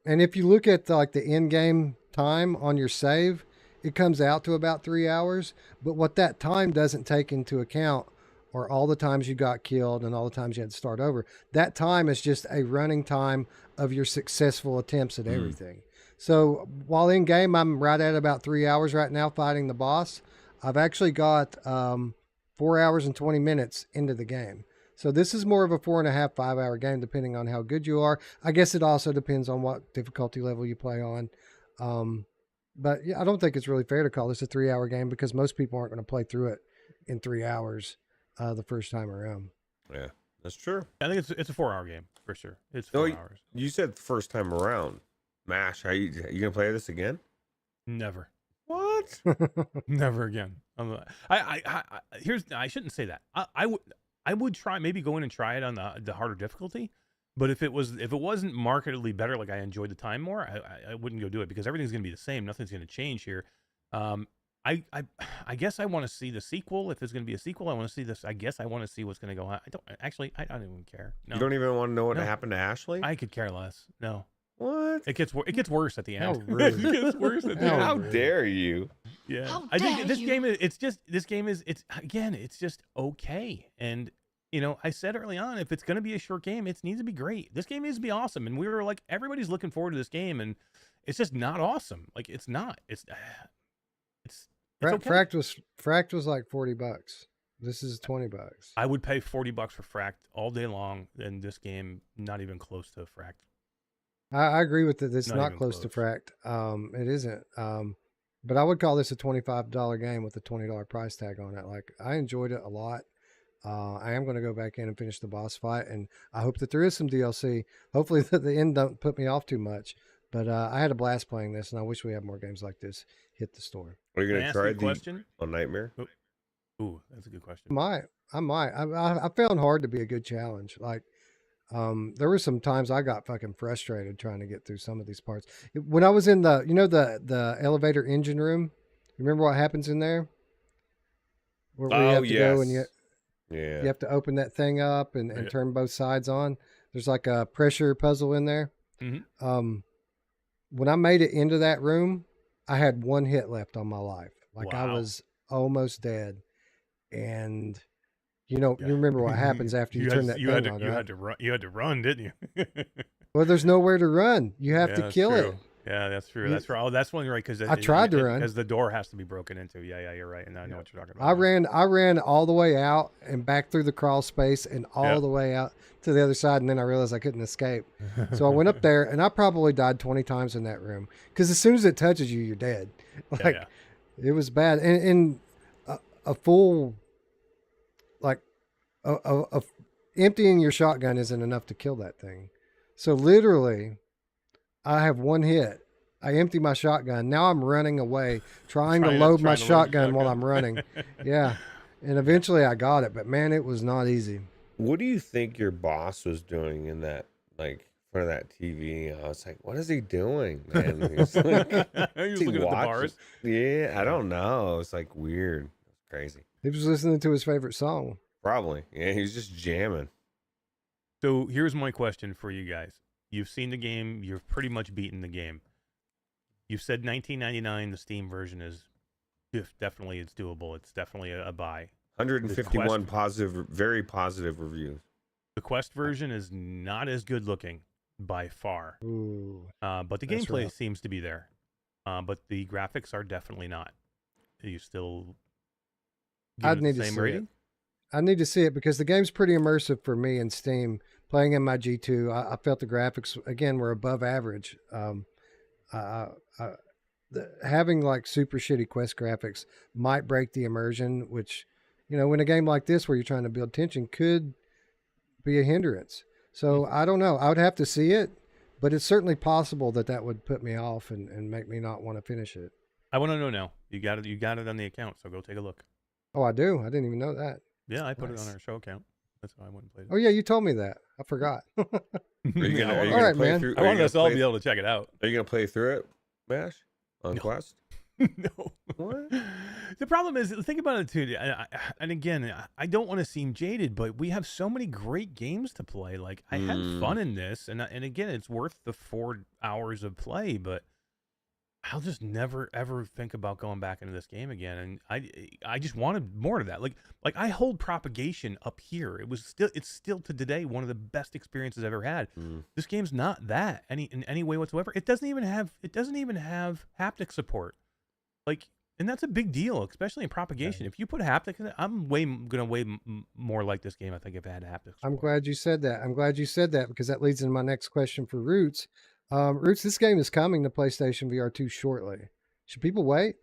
[SPEAKER 1] And if you look at the end game time on your save, it comes out to about 3 hours. But what that time doesn't take into account are all the times you got killed and all the times you had to start over. That time is just a running time of your successful attempts at everything. So while in game, I'm right at about 3 hours right now fighting the boss. I've actually got 4 hours and 20 minutes into the game. So this is more of a 4.5, 5 hour game, depending on how good you are. I guess it also depends on what difficulty level you play on. But yeah, I don't think it's really fair to call this a 3-hour game because most people aren't going to play through it in 3 hours the first time around.
[SPEAKER 2] Yeah. That's true.
[SPEAKER 3] I think it's a 4-hour game for sure. It's
[SPEAKER 2] No,
[SPEAKER 3] 4 hours.
[SPEAKER 2] You said first time around. Mash, you gonna play this again?
[SPEAKER 3] Never.
[SPEAKER 2] What?
[SPEAKER 3] Never again. I shouldn't say that. I would try, maybe go in and try it on the harder difficulty. But if it wasn't markedly better, like I enjoyed the time more, I wouldn't go do it, because everything's going to be the same. Nothing's going to change here. I guess I want to see the sequel. If there's going to be a sequel, I want to see this. I guess I want to see what's going to go on. I don't even care. No.
[SPEAKER 2] You don't even want to know what happened to Ashley?
[SPEAKER 3] I could care less. No.
[SPEAKER 2] What?
[SPEAKER 3] It gets worse at the end.
[SPEAKER 1] How rude.
[SPEAKER 3] It gets worse at the end.
[SPEAKER 2] How dare you?
[SPEAKER 3] Yeah.
[SPEAKER 5] How
[SPEAKER 3] I think
[SPEAKER 5] dare
[SPEAKER 3] this
[SPEAKER 5] you.
[SPEAKER 3] game is it's just okay. And I said early on, if it's going to be a short game, it needs to be great. This game needs to be awesome. And we were like, everybody's looking forward to this game, and it's just not awesome. Like, it's not. It's okay.
[SPEAKER 1] Fract was like $40. This is $20.
[SPEAKER 3] I would pay $40 for Fract all day long, and this game not even close to Fract.
[SPEAKER 1] I agree with it. It's
[SPEAKER 3] Not
[SPEAKER 1] not
[SPEAKER 3] even
[SPEAKER 1] close to
[SPEAKER 3] close.
[SPEAKER 1] Fract. It isn't. But I would call this a $25 game with a $20 price tag on it. Like, I enjoyed it a lot. I am going to go back in and finish the boss fight, and I hope that there is some DLC. Hopefully that the end don't put me off too much. But I had a blast playing this, and I wish we had more games like this hit the store.
[SPEAKER 2] Are you
[SPEAKER 3] Can I
[SPEAKER 2] gonna
[SPEAKER 3] ask
[SPEAKER 2] try
[SPEAKER 3] you a
[SPEAKER 2] the
[SPEAKER 3] question?
[SPEAKER 2] Nightmare?
[SPEAKER 3] Ooh, that's a good question.
[SPEAKER 1] I might. I found hard to be a good challenge. Like, there were some times I got fucking frustrated trying to get through some of these parts. When I was in the elevator engine room, remember what happens in there? Where you have to go and you have to open that thing up and turn both sides on. There's like a pressure puzzle in there.
[SPEAKER 3] Mm-hmm.
[SPEAKER 1] When I made it into that room, I had one hit left on my life. Like, I
[SPEAKER 3] Wow.
[SPEAKER 1] was almost dead. And you remember what happens after you turn that thing on, right?
[SPEAKER 3] You had to run, didn't you?
[SPEAKER 1] Well, there's nowhere to run. You have to
[SPEAKER 3] that's
[SPEAKER 1] kill
[SPEAKER 3] true.
[SPEAKER 1] it.
[SPEAKER 3] Yeah, that's true. That's right. Oh, that's one right, because
[SPEAKER 1] I tried to run.
[SPEAKER 3] because the door has to be broken into. Yeah, you're right. And I know what you're talking about.
[SPEAKER 1] I ran all the way out and back through the crawl space and all the way out to the other side, and then I realized I couldn't escape. So I went up there, and I probably died 20 times in that room, because as soon as it touches you, you're dead. Like, it was bad. And a full, like, emptying your shotgun isn't enough to kill that thing. So literally, I have one hit. I empty my shotgun. Now I'm running away, trying to load my shotgun while I'm running. Yeah. And eventually I got it, but man, it was not easy.
[SPEAKER 2] What do you think your boss was doing in that, like, front of that TV? I was like, what is he doing, man? He's like,
[SPEAKER 3] He was looking at the bars.
[SPEAKER 2] Yeah, I don't know. It's like weird. It's crazy.
[SPEAKER 1] He was listening to his favorite song.
[SPEAKER 2] Probably. Yeah, he was just jamming.
[SPEAKER 3] So here's my question for you guys. You've seen the game. You've pretty much beaten the game. You've said $19.99. The Steam version is definitely, it's doable. It's definitely a buy.
[SPEAKER 2] 151 positive, very positive reviews.
[SPEAKER 3] The Quest version is not as good looking by far.
[SPEAKER 1] Ooh.
[SPEAKER 3] But the
[SPEAKER 1] That's
[SPEAKER 3] gameplay
[SPEAKER 1] rough.
[SPEAKER 3] seems to be there. But the graphics are definitely not. You still give
[SPEAKER 1] I'd
[SPEAKER 3] it
[SPEAKER 1] need
[SPEAKER 3] the
[SPEAKER 1] to
[SPEAKER 3] same
[SPEAKER 1] see
[SPEAKER 3] rating?
[SPEAKER 1] it. I need to see it because the game's pretty immersive for me in Steam. Playing in my G2, I felt the graphics, again, were above average. Having like super shitty Quest graphics might break the immersion, which, in a game like this where you're trying to build tension, could be a hindrance. So I don't know. I would have to see it, but it's certainly possible that would put me off and make me not want to finish it.
[SPEAKER 3] I want to know now. You got it on the account, so go take a look.
[SPEAKER 1] Oh, I do? I didn't even know that.
[SPEAKER 3] Yeah, I put it
[SPEAKER 1] Nice.
[SPEAKER 3] on our show account. That's why I went and played it.
[SPEAKER 1] Oh, yeah, you told me that. I forgot.
[SPEAKER 2] Are you gonna,
[SPEAKER 3] Yeah,
[SPEAKER 2] are you
[SPEAKER 1] All
[SPEAKER 2] gonna
[SPEAKER 1] right,
[SPEAKER 2] play
[SPEAKER 1] man.
[SPEAKER 2] through?
[SPEAKER 3] I wanted us all to be able to check it out.
[SPEAKER 2] Are you gonna play through it, Mash? On
[SPEAKER 3] No.
[SPEAKER 2] Quest?
[SPEAKER 3] No.
[SPEAKER 2] What?
[SPEAKER 3] The problem is, think about it too. And again, I don't want to seem jaded, but we have so many great games to play. Like, I had fun in this, and again, it's worth the 4 hours of play. But I'll just never ever think about going back into this game again. And I just wanted more of that. Like I hold Propagation up here. It's still to today one of the best experiences I've ever had. This game's not that in any way whatsoever. It doesn't even have haptic support. Like, and that's a big deal, especially in Propagation. If you put haptic in it, I'm gonna way more like this game. I think if it had haptic support.
[SPEAKER 1] I'm glad you said that because that leads into my next question for Roots. Roots, this game is coming to PlayStation VR2 shortly. Should people wait?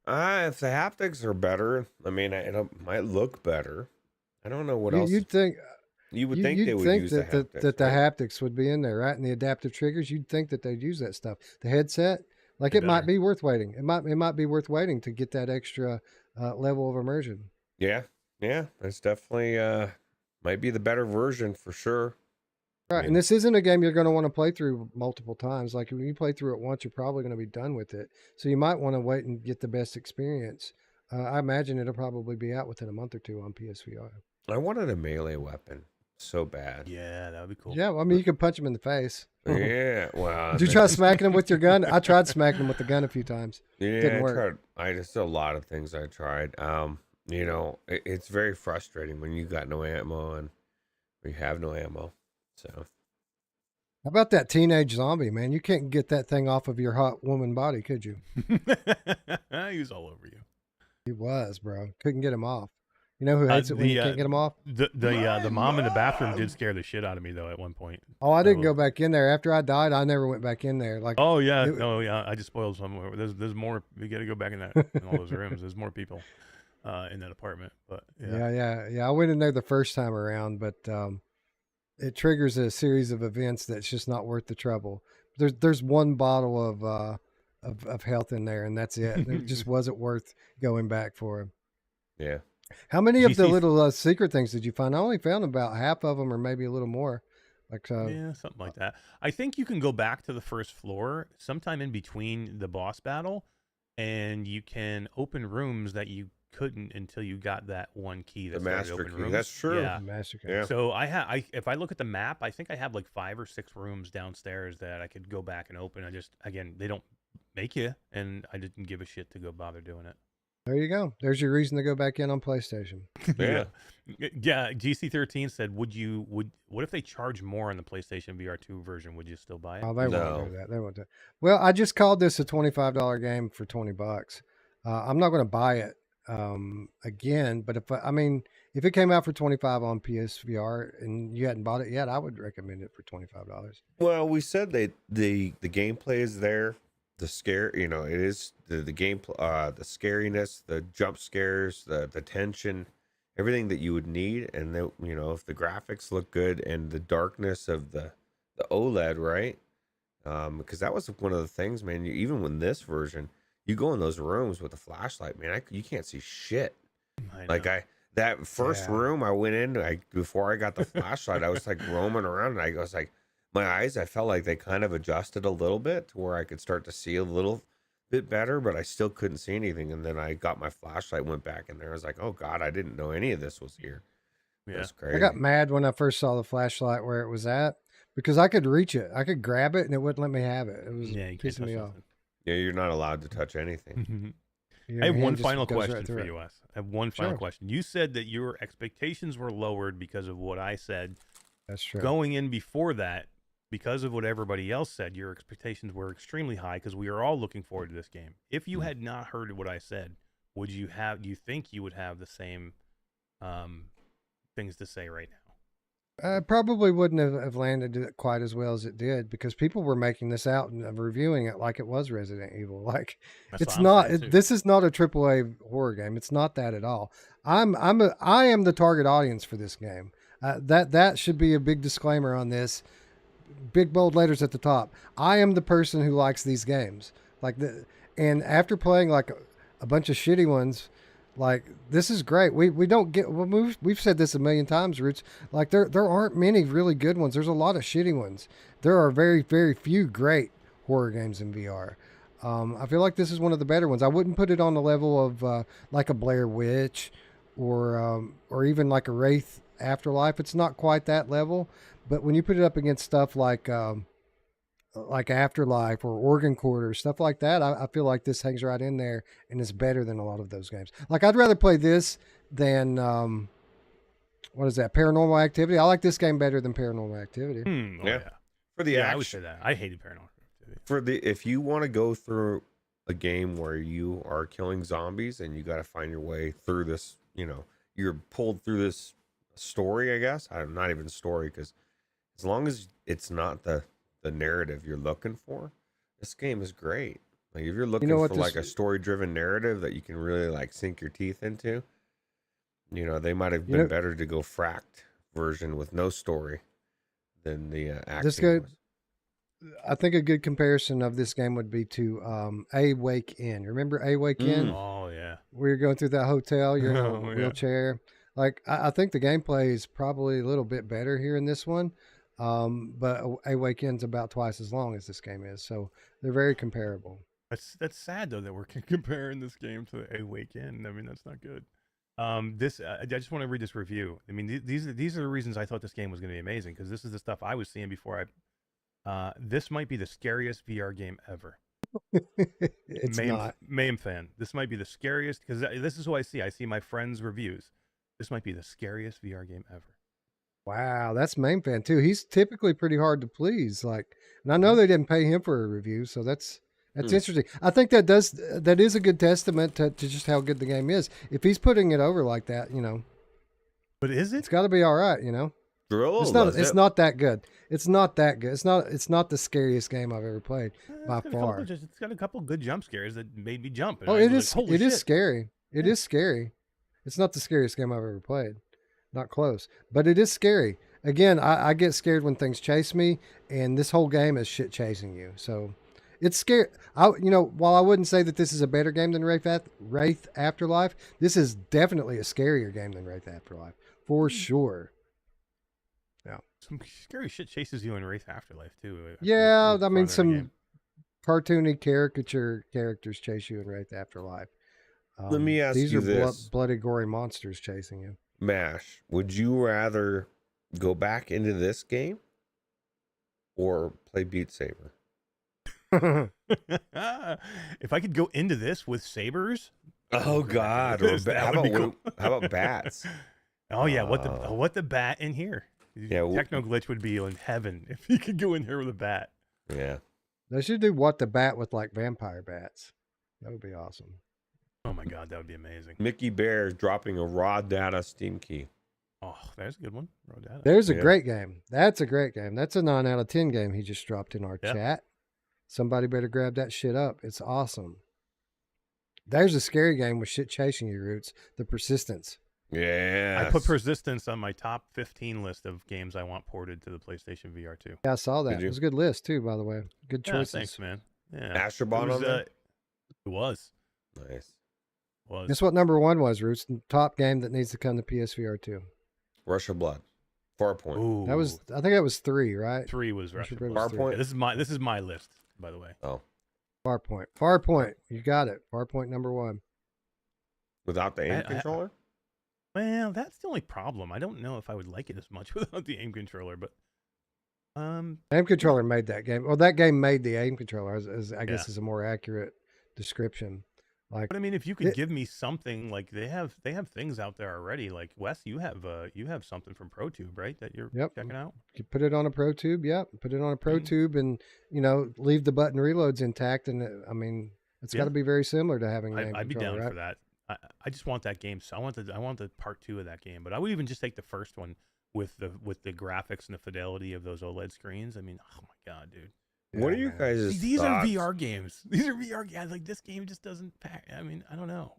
[SPEAKER 2] If the haptics are better, I mean, it might look better. I don't know what else.
[SPEAKER 1] You'd think
[SPEAKER 2] You would think they
[SPEAKER 1] You'd
[SPEAKER 2] would
[SPEAKER 1] think
[SPEAKER 2] use
[SPEAKER 1] that
[SPEAKER 2] the haptics,
[SPEAKER 1] that the
[SPEAKER 2] right?
[SPEAKER 1] haptics would be in there, right? And the adaptive triggers, you'd think that they'd use that stuff. The headset, like
[SPEAKER 3] They
[SPEAKER 1] it might
[SPEAKER 3] better.
[SPEAKER 1] be worth waiting. It might be worth waiting to get that extra level of immersion.
[SPEAKER 2] Yeah, yeah, it's definitely might be the better version for sure. I
[SPEAKER 1] Right, and
[SPEAKER 2] mean,
[SPEAKER 1] this isn't a game you're going to want to play through multiple times. Like when you play through it once, you're probably going to be done with it. So you might want to wait and get the best experience. I imagine it'll probably be out within a month or two on PSVR.
[SPEAKER 2] I wanted a melee weapon so bad.
[SPEAKER 3] Yeah, that would be cool.
[SPEAKER 1] Yeah, well, I mean, you can punch him in the face.
[SPEAKER 2] Yeah, well,
[SPEAKER 1] Did you try smacking him with your gun? I tried smacking him with the gun a few times.
[SPEAKER 2] yeah,
[SPEAKER 1] Didn't
[SPEAKER 2] I
[SPEAKER 1] work.
[SPEAKER 2] tried. I just a lot of things I tried. You know, it's very frustrating when you got no ammo and we have no ammo. So
[SPEAKER 1] How about that teenage zombie, man? You can't get that thing off of your hot woman body, could you?
[SPEAKER 3] He was all over you.
[SPEAKER 1] He was, bro. Couldn't get him off. You know who hates it when you can't get him off?
[SPEAKER 3] The mom in the bathroom did scare the shit out of me though at one point.
[SPEAKER 1] Oh, I didn't go back in there. After I died, I never went back in there. Like,
[SPEAKER 3] Oh yeah,
[SPEAKER 1] it-
[SPEAKER 3] no, yeah. I just spoiled somewhere. There's more. We got to go back in all those rooms. There's more people in that apartment. But
[SPEAKER 1] yeah. I went in there the first time around, but it triggers a series of events that's just not worth the trouble. There's one bottle of health in there, and that's it. It just wasn't worth going back for him.
[SPEAKER 2] yeah,
[SPEAKER 1] How many of the
[SPEAKER 3] GC
[SPEAKER 1] little secret things did you find? I only found about half of them, or maybe a little more. Like,
[SPEAKER 3] yeah, something like that. I think you can go back to the first floor sometime in between the boss battle, and you can open rooms that you couldn't until you got that one key.
[SPEAKER 2] the
[SPEAKER 3] That started
[SPEAKER 2] master
[SPEAKER 3] open
[SPEAKER 2] key.
[SPEAKER 3] rooms.
[SPEAKER 2] That's true.
[SPEAKER 3] Yeah.
[SPEAKER 1] Master Key.
[SPEAKER 2] Yeah.
[SPEAKER 3] So if I look at the map, I think I have like 5 or 6 rooms downstairs that I could go back and open. Again, they don't make you, and I didn't give a shit to go bother doing it.
[SPEAKER 1] There you go. There's your reason to go back in on PlayStation.
[SPEAKER 2] Yeah.
[SPEAKER 3] Yeah. GC13 said, what if they charge more on the PlayStation VR2 version? Would you still buy it?
[SPEAKER 1] Oh, they
[SPEAKER 2] No.
[SPEAKER 1] won't do that. They won't do. Well, I just called this a $25 game for $20. I'm not going to buy it again, but if it came out for 25 on PSVR and you hadn't bought it yet, I would recommend it for $25.
[SPEAKER 2] Well, we said that the gameplay is there. The scare, you know, it is the game, the scariness, the jump scares, the tension, everything that you would need. And then, you know, if the graphics look good and the darkness of the OLED, right? Because that was one of the things, man. Even with this version, you go in those rooms with a flashlight, man. You can't see shit. That first room I went in, before I got the flashlight, I was like roaming around, and I was like, my eyes, I felt like they kind of adjusted a little bit to where I could start to see a little bit better, but I still couldn't see anything. And then I got my flashlight, went back in there. I was like, oh God, I didn't know any of this was here.
[SPEAKER 3] Yeah.
[SPEAKER 2] That's crazy.
[SPEAKER 1] I got mad when I first saw the flashlight where it was at because I could reach it. I could grab it and it wouldn't let me have it. It was
[SPEAKER 3] Yeah, you can't
[SPEAKER 1] pissing
[SPEAKER 3] touch
[SPEAKER 1] me off.
[SPEAKER 3] nothing.
[SPEAKER 2] Yeah, you're not allowed to touch anything.
[SPEAKER 1] Your
[SPEAKER 3] I have
[SPEAKER 1] hand
[SPEAKER 3] one
[SPEAKER 1] just
[SPEAKER 3] final
[SPEAKER 1] goes right
[SPEAKER 3] question
[SPEAKER 1] through
[SPEAKER 3] for
[SPEAKER 1] it.
[SPEAKER 3] you, Wes. I have one final
[SPEAKER 1] Sure.
[SPEAKER 3] question. You said that your expectations were lowered because of what I said.
[SPEAKER 1] That's true.
[SPEAKER 3] Going in before that, because of what everybody else said, your expectations were extremely high because we are all looking forward to this game. If you had not heard what I said, do you think you would have the same things to say right now?
[SPEAKER 1] I probably wouldn't have landed it quite as well as it did because people were making this out and reviewing it like it was Resident Evil. Like
[SPEAKER 3] That's
[SPEAKER 1] it's
[SPEAKER 3] what I'm
[SPEAKER 1] not.
[SPEAKER 3] saying, too.
[SPEAKER 1] This is not a AAA horror game. It's not that at all. I am the target audience for this game. That should be a big disclaimer on this. Big bold letters at the top. I am the person who likes these games. And after playing like a bunch of shitty ones. Like this is great. We don't get. Well, we've said this a million times, Roots. Like there aren't many really good ones. There's a lot of shitty ones. There are very very few great horror games in VR. I feel like this is one of the better ones. I wouldn't put it on the level of like a Blair Witch, or even like a Wraith Afterlife. It's not quite that level. But when you put it up against stuff like Afterlife or Organ Quarter, stuff like that, I feel like this hangs right in there and is better than a lot of those games. Like I'd rather play this than what is that? Paranormal Activity. I like this game better than Paranormal Activity.
[SPEAKER 2] Yeah. For the
[SPEAKER 3] I would
[SPEAKER 2] action,
[SPEAKER 3] say that. I hated Paranormal Activity.
[SPEAKER 2] if you want to go through a game where you are killing zombies and you got to find your way through this, you know, you're pulled through this story, I guess. I'm not even story, because as long as it's not the narrative you're looking for, this game is great. Like if you're looking for like a story-driven narrative that you can really like sink your teeth into, you know, they might have been better to go fracked version with no story than the
[SPEAKER 1] This
[SPEAKER 2] acting
[SPEAKER 1] good.
[SPEAKER 2] was.
[SPEAKER 1] I think a good comparison of this game would be to A Wake In. Remember A Wake In?
[SPEAKER 3] Oh yeah.
[SPEAKER 1] Where you're going through that hotel, you're in a
[SPEAKER 3] Oh, yeah.
[SPEAKER 1] wheelchair. Like I think the gameplay is probably a little bit better here in this one, but A Wake In's about twice as long as this game is, so they're very comparable.
[SPEAKER 3] That's sad though that we're comparing this game to A Wake In. I mean, that's not good. This I just want to read this review. I mean, these are the reasons I thought this game was going to be amazing, because this is the stuff I was seeing before I. This might be the scariest VR game ever.
[SPEAKER 1] It's not.
[SPEAKER 3] MAME fan. This might be the scariest, because this is who I see. I see my friends' reviews. This might be the scariest VR game ever.
[SPEAKER 1] Wow, that's main fan too. He's typically pretty hard to please. Like, and I know they didn't pay him for a review, so that's interesting. I think that is a good testament to just how good the game is. If he's putting it over like that,
[SPEAKER 3] But is it?
[SPEAKER 1] it's got to be all right.
[SPEAKER 2] Gorilla
[SPEAKER 1] It's
[SPEAKER 2] loves
[SPEAKER 1] not. It's
[SPEAKER 2] it.
[SPEAKER 1] not that good. It's not that good. It's not the scariest game I've ever played by far.
[SPEAKER 3] It's got a couple good jump scares that made me jump. And
[SPEAKER 1] Oh,
[SPEAKER 3] I
[SPEAKER 1] it
[SPEAKER 3] was
[SPEAKER 1] is.
[SPEAKER 3] like, holy
[SPEAKER 1] It is
[SPEAKER 3] shit.
[SPEAKER 1] scary. It is scary. It's not the scariest game I've ever played. Not close. But it is scary. Again, I get scared when things chase me, and this whole game is shit chasing you. So it's scary. While I wouldn't say that this is a better game than Wraith Afterlife, this is definitely a scarier game than Wraith Afterlife for sure.
[SPEAKER 3] Some scary shit chases you in Wraith Afterlife too.
[SPEAKER 1] Yeah, I mean
[SPEAKER 3] Farther in the
[SPEAKER 1] some
[SPEAKER 3] game.
[SPEAKER 1] cartoony caricature characters chase you in Wraith Afterlife.
[SPEAKER 2] Let me ask
[SPEAKER 1] these
[SPEAKER 2] you
[SPEAKER 1] are
[SPEAKER 2] this.
[SPEAKER 1] bloody, gory monsters chasing you.
[SPEAKER 2] MASH, would you rather go back into this game or play Beat Saber?
[SPEAKER 3] If I could go into this with sabers.
[SPEAKER 2] Oh God! Or
[SPEAKER 3] That
[SPEAKER 2] how
[SPEAKER 3] would be
[SPEAKER 2] about
[SPEAKER 3] cool.
[SPEAKER 2] how about bats?
[SPEAKER 3] Oh yeah, what the bat in here?
[SPEAKER 2] Yeah,
[SPEAKER 3] Techno Glitch would be in heaven if he could go in here with a bat.
[SPEAKER 2] Yeah.
[SPEAKER 1] They should do What the Bat with like vampire bats. That would be awesome.
[SPEAKER 3] Oh my god, that would be amazing.
[SPEAKER 2] Mickey Bear dropping a raw data Steam key.
[SPEAKER 3] Oh, there's a good one. Rodata.
[SPEAKER 1] There's a
[SPEAKER 2] Yeah.
[SPEAKER 1] great game. That's a great game. That's a 9 out of 10 game he just dropped in our
[SPEAKER 3] Yeah.
[SPEAKER 1] chat. Somebody better grab that shit up. It's awesome. There's a scary game with shit chasing you, Roots. The Persistence.
[SPEAKER 2] Yeah.
[SPEAKER 3] I put Persistence on my top 15 list of games I want ported to the PlayStation VR2.
[SPEAKER 1] Yeah, I saw that.
[SPEAKER 2] Did you?
[SPEAKER 1] It was a good list too, by the way. Good
[SPEAKER 3] Yeah,
[SPEAKER 1] choices.
[SPEAKER 3] thanks, man. Yeah.
[SPEAKER 2] Astrobot on there?
[SPEAKER 3] It was.
[SPEAKER 2] Nice.
[SPEAKER 1] Guess what number 1 was, Roots? The top game that needs to come to PSVR 2.
[SPEAKER 2] Rush of Blood. Farpoint.
[SPEAKER 3] Ooh.
[SPEAKER 1] I think that was 3, right?
[SPEAKER 3] 3 was
[SPEAKER 1] Rush
[SPEAKER 3] Rush
[SPEAKER 1] of
[SPEAKER 3] of
[SPEAKER 1] Blood
[SPEAKER 3] Blood.
[SPEAKER 1] was
[SPEAKER 2] Farpoint.
[SPEAKER 3] Yeah, this is my list, by the way.
[SPEAKER 2] Oh,
[SPEAKER 1] Farpoint. Farpoint. You got it. Farpoint number 1.
[SPEAKER 2] without the aim
[SPEAKER 3] I-
[SPEAKER 2] controller.
[SPEAKER 3] Well, that's the only problem. I don't know if I would like it as much without the aim controller, but
[SPEAKER 1] Aim controller made that game. Well, that game made the aim controller. I guess
[SPEAKER 3] Yeah.
[SPEAKER 1] is a more accurate description. Like,
[SPEAKER 3] But I mean, if you could give me something like they have things out there already. Like Wes, you have something from ProTube, right? That you're
[SPEAKER 1] Yep.
[SPEAKER 3] checking out.
[SPEAKER 1] you put it on a Pro Tube. Yep. Put it on a Pro
[SPEAKER 3] Mhm.
[SPEAKER 1] Tube, and leave the button reloads intact. And it's got
[SPEAKER 3] Yeah.
[SPEAKER 1] to be very similar to having an aim
[SPEAKER 3] I'd be
[SPEAKER 1] controller,
[SPEAKER 3] down
[SPEAKER 1] right?
[SPEAKER 3] for that. I just want that game. So I want the part 2 of that game. But I would even just take the first one with the graphics and the fidelity of those OLED screens. I mean, oh my god, dude.
[SPEAKER 2] What are
[SPEAKER 1] Yeah,
[SPEAKER 2] you
[SPEAKER 1] man.
[SPEAKER 2] guys'
[SPEAKER 3] See, these
[SPEAKER 2] thoughts?
[SPEAKER 3] are VR games. These are VR games. Like this game just doesn't pack. I mean, I don't know.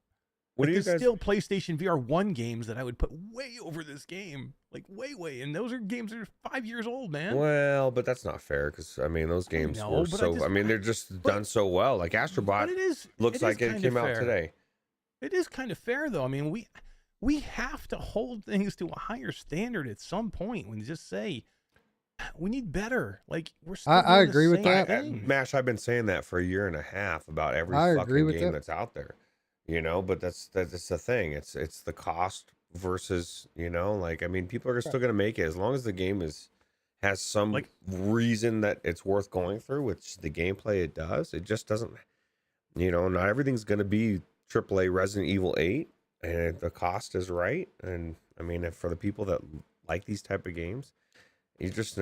[SPEAKER 2] What
[SPEAKER 3] Like,
[SPEAKER 2] are you
[SPEAKER 3] there's
[SPEAKER 2] guys?
[SPEAKER 3] still PlayStation VR 1 games that I would put way over this game. Like way. And those are games that are 5 years old, man.
[SPEAKER 2] Well, but that's not fair because I mean those games
[SPEAKER 3] know,
[SPEAKER 2] were
[SPEAKER 3] but
[SPEAKER 2] so. they're just done so well. Like
[SPEAKER 3] But
[SPEAKER 2] Astrobot
[SPEAKER 3] it is
[SPEAKER 2] looks like it
[SPEAKER 3] kinda
[SPEAKER 2] came out
[SPEAKER 3] fair.
[SPEAKER 2] today.
[SPEAKER 3] It is kind of fair though. I mean, we have to hold things to a higher standard at some point. When you just say we need better. Like we're still
[SPEAKER 1] I
[SPEAKER 3] doing the
[SPEAKER 1] agree with
[SPEAKER 3] same
[SPEAKER 1] that.
[SPEAKER 3] thing.
[SPEAKER 2] Mash, I've been saying that for a year and a half about every
[SPEAKER 1] I agree
[SPEAKER 2] fucking
[SPEAKER 1] with
[SPEAKER 2] game
[SPEAKER 1] that.
[SPEAKER 2] that's out there. But that's the thing. It's the cost versus like I mean people are still gonna make it as long as the game has some
[SPEAKER 3] Like-
[SPEAKER 2] reason that it's worth going through, which the gameplay it does. It just doesn't. Not everything's gonna be AAA Resident Evil 8, and the cost is right. And I mean, for the people that like these type of games, you're just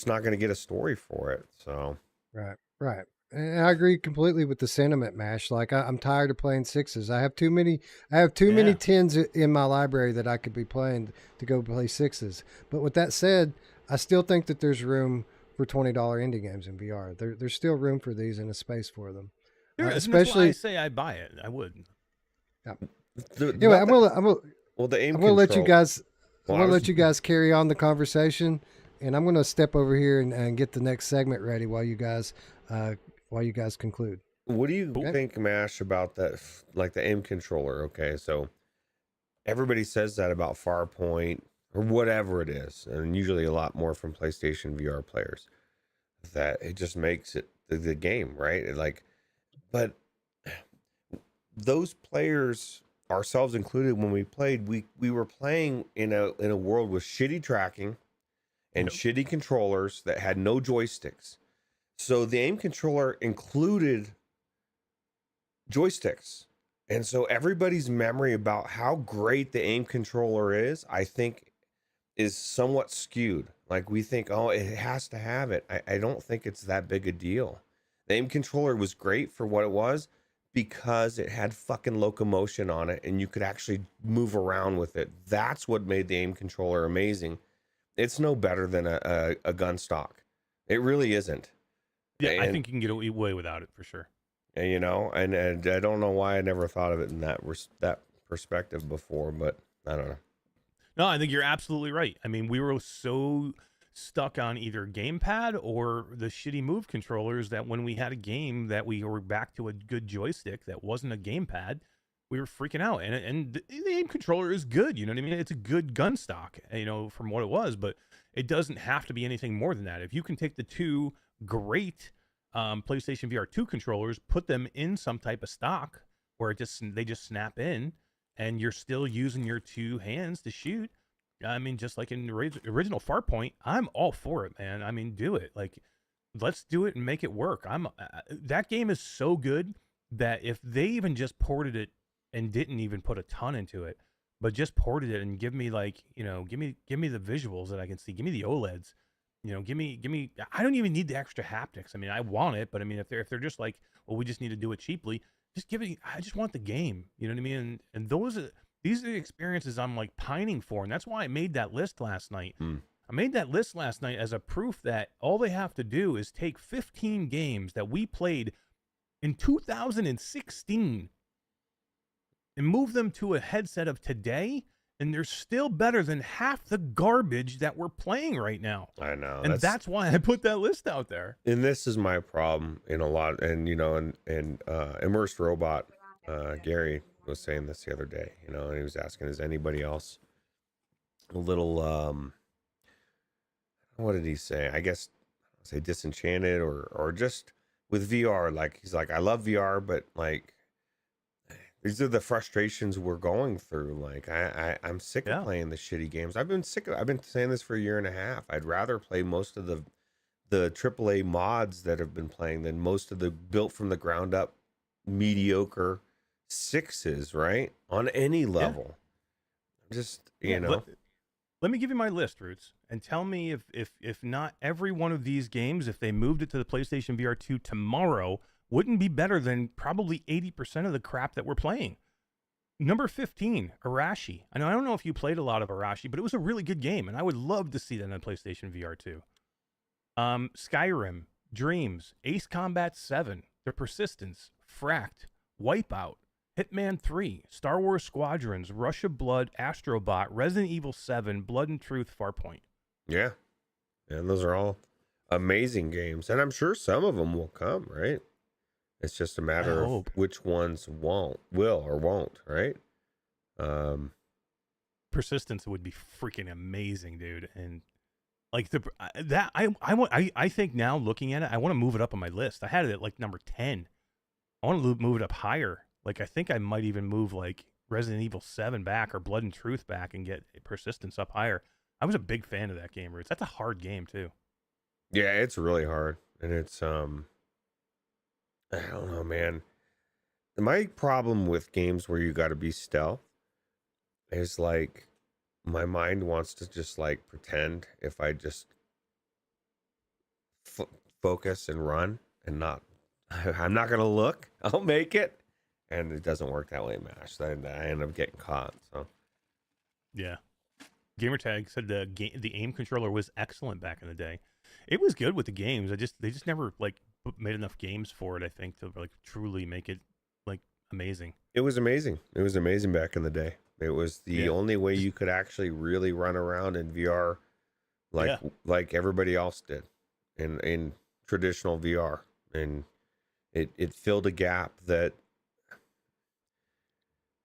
[SPEAKER 2] not going to get a story for it. So
[SPEAKER 1] Right. And I agree completely with the sentiment, Mash. Like I'm tired of playing 6s. I have too many
[SPEAKER 3] Yeah.
[SPEAKER 1] 10s in my library that I could be playing to go play 6s. But with that said, I still think that there's room for $20 indie games in VR. There's still room for these and a space for them.
[SPEAKER 3] There is, and that's why
[SPEAKER 1] especially
[SPEAKER 3] I say I'd buy it. I would.
[SPEAKER 1] anyway, I'm gonna
[SPEAKER 2] well, the aim
[SPEAKER 1] let you
[SPEAKER 2] control-
[SPEAKER 1] guys I'm going to let you guys carry on the conversation, and I'm going to step over here and get the next segment ready while you guys conclude.
[SPEAKER 2] What do you think, Mash, about that, like the aim controller? Okay, so everybody says that about Farpoint or whatever it is, and usually a lot more from PlayStation VR players, that it just makes it the game, right? But those players, ourselves included, when we played, we were playing in a world with shitty tracking and shitty controllers that had no joysticks. So the aim controller included joysticks. And so everybody's memory about how great the aim controller is, I think, is somewhat skewed. Like, we think, oh, it has to have it. I don't think it's that big a deal. The aim controller was great for what it was because it had fucking locomotion on it and you could actually move around with it. That's what made the aim controller amazing. It's no better than a gun stock. It really isn't.
[SPEAKER 3] Yeah, I think you can get away without it for sure.
[SPEAKER 2] And, you know, and I don't know why I never thought of it in that perspective before, but I don't know.
[SPEAKER 3] No, I think you're absolutely right. I mean, we were so stuck on either gamepad or the shitty move controllers that when we had a game that we were back to a good joystick that wasn't a gamepad, we were freaking out. And the aim controller is good, you know what I mean? It's a good gun stock, you know, from what it was, but it doesn't have to be anything more than that. If you can take the two great PlayStation VR2 controllers, put them in some type of stock where they just snap in, and you're still using your two hands to shoot. I mean, just like in the original Farpoint, I'm all for it, man. I mean, do it. Like, let's do it and make it work. That game is so good that if they even just ported it and didn't even put a ton into it, but just ported it and give me, like, you know, give me the visuals that I can see. Give me the OLEDs. You know, give me. I don't even need the extra haptics. I mean, I want it, but I mean, if they're just like, well, we just need to do it cheaply, just give it. I just want the game. You know what I mean? And these are the experiences I'm like pining for, and that's why I made that list last night. I made that list last night as a proof that all they have to do is take 15 games that we played in 2016 and move them to a headset of today. And they're still better than half the garbage that we're playing right now.
[SPEAKER 2] I know.
[SPEAKER 3] And that's why I put that list out there.
[SPEAKER 2] And this is my problem in a lot. And, you know, and Immersed Robot, Gary was saying this the other day, you know, and he was asking, is anybody else a little, what did he say? I guess say disenchanted or just with VR. Like, he's like, I love VR, but like, these are the frustrations we're going through. Like, I'm sick of playing the shitty games. I've been saying this for a year and a half. I'd rather play most of the AAA mods that have been playing than most of the built from the ground up mediocre sixes, right? On any level. Just, you know.
[SPEAKER 3] Let me give you my list, Ruuts, and tell me if not every one of these games, if they moved it to the PlayStation VR2 tomorrow, wouldn't be better than probably 80% of the crap that we're playing. Number 15, Arashi. I don't know if you played a lot of Arashi, but it was a really good game, and I would love to see that on PlayStation VR2. Skyrim, Dreams, Ace Combat 7, The Persistence, Fracked, Wipeout, Hitman 3, Star Wars Squadrons, Rush of Blood, Astrobot, Resident Evil 7, Blood and Truth, Farpoint.
[SPEAKER 2] Yeah. And those are all amazing games. And I'm sure some of them will come, right? It's just a matter of which ones will or won't, right?
[SPEAKER 3] Persistence would be freaking amazing, dude. And like I think now looking at it, I want to move it up on my list. I had it at like number 10. I want to move it up higher. Like, I think I might even move like Resident Evil 7 back or Blood and Truth back and get Persistence up higher. I was a big fan of that game, Ruuts. That's a hard game too.
[SPEAKER 2] Yeah, it's really hard. And it's I don't know, man. My problem with games where you got to be stealth is like my mind wants to just like pretend if I just focus and run and not, I'm not going to look, I'll make it. And it doesn't work that way, Mash. I end up getting caught. So,
[SPEAKER 3] yeah. Gamertag said the aim controller was excellent back in the day. It was good with the games. They just never like made enough games for it, I think, to like truly make it like amazing.
[SPEAKER 2] It was amazing. It was amazing back in the day. It was the only way you could actually really run around in VR like everybody else did in traditional VR. And it filled a gap that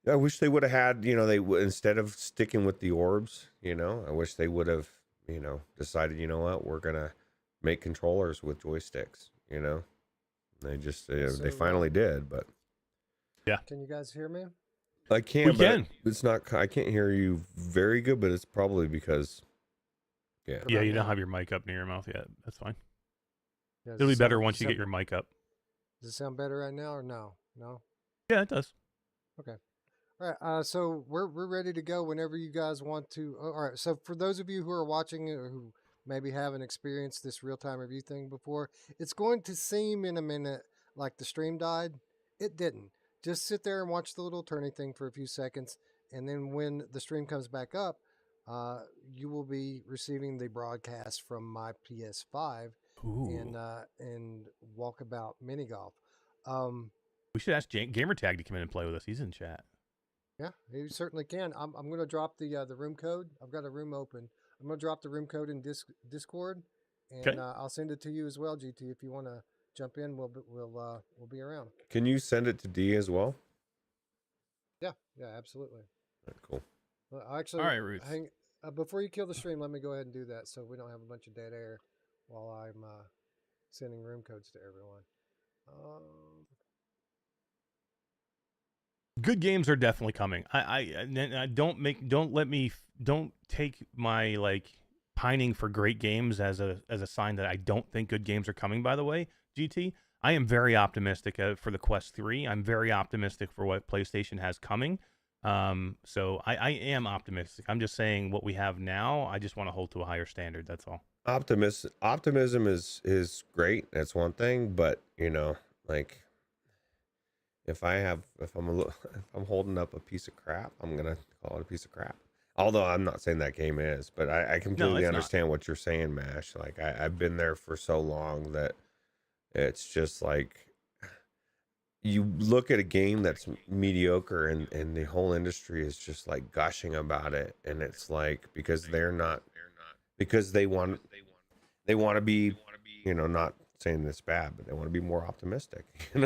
[SPEAKER 2] I wish they would have had, instead of sticking with the orbs, I wish they would have, decided, we're going to make controllers with joysticks, They just, they finally did, but.
[SPEAKER 3] Yeah.
[SPEAKER 1] Can you guys hear me?
[SPEAKER 2] I can, it's not, I can't hear you very good, but it's probably because,
[SPEAKER 3] Yeah, you don't have your mic up near your mouth yet. That's fine.
[SPEAKER 1] Yeah,
[SPEAKER 3] It'll be better once you get your mic up.
[SPEAKER 1] Does it sound better right now or no? No?
[SPEAKER 3] Yeah, it does.
[SPEAKER 1] Okay. All right. So we're ready to go whenever you guys want to. All right. So for those of you who are watching or who maybe haven't experienced this real-time review thing before, it's going to seem in a minute like the stream died. It didn't. Just sit there and watch the little turning thing for a few seconds, and then when the stream comes back up, you will be receiving the broadcast from my PS5 and Walkabout mini golf.
[SPEAKER 3] We should ask Gamertag to come in and play with us. He's in chat.
[SPEAKER 1] Yeah, you certainly can. I'm going to drop the room code. I've got a room open. I'm going to drop the room code in Discord, and I'll send it to you as well, GT. If you want to jump in, we'll be around.
[SPEAKER 2] Can you send it to D as well?
[SPEAKER 1] Yeah, absolutely.
[SPEAKER 2] Cool.
[SPEAKER 1] Well, actually,
[SPEAKER 3] all right, Ruuts.
[SPEAKER 1] Before you kill the stream, let me go ahead and do that so we don't have a bunch of dead air while I'm sending room codes to everyone.
[SPEAKER 3] Good games are definitely coming. I don't take my pining for great games as a sign that I don't think good games are coming. By the way, GT, I am very optimistic for the Quest 3. I'm very optimistic for what PlayStation has coming. So I am optimistic. I'm just saying what we have now, I just want to hold to a higher standard. That's all.
[SPEAKER 2] Optimism is great. That's one thing, but if I'm holding up a piece of crap, I'm gonna call it a piece of crap. Although I'm not saying that game is, but I completely understand what you're saying, Mash. Like I've been there for so long that it's just like you look at a game that's mediocre and the whole industry is just like gushing about it, and it's like because they want to be, not saying this bad, but they want to be more optimistic, and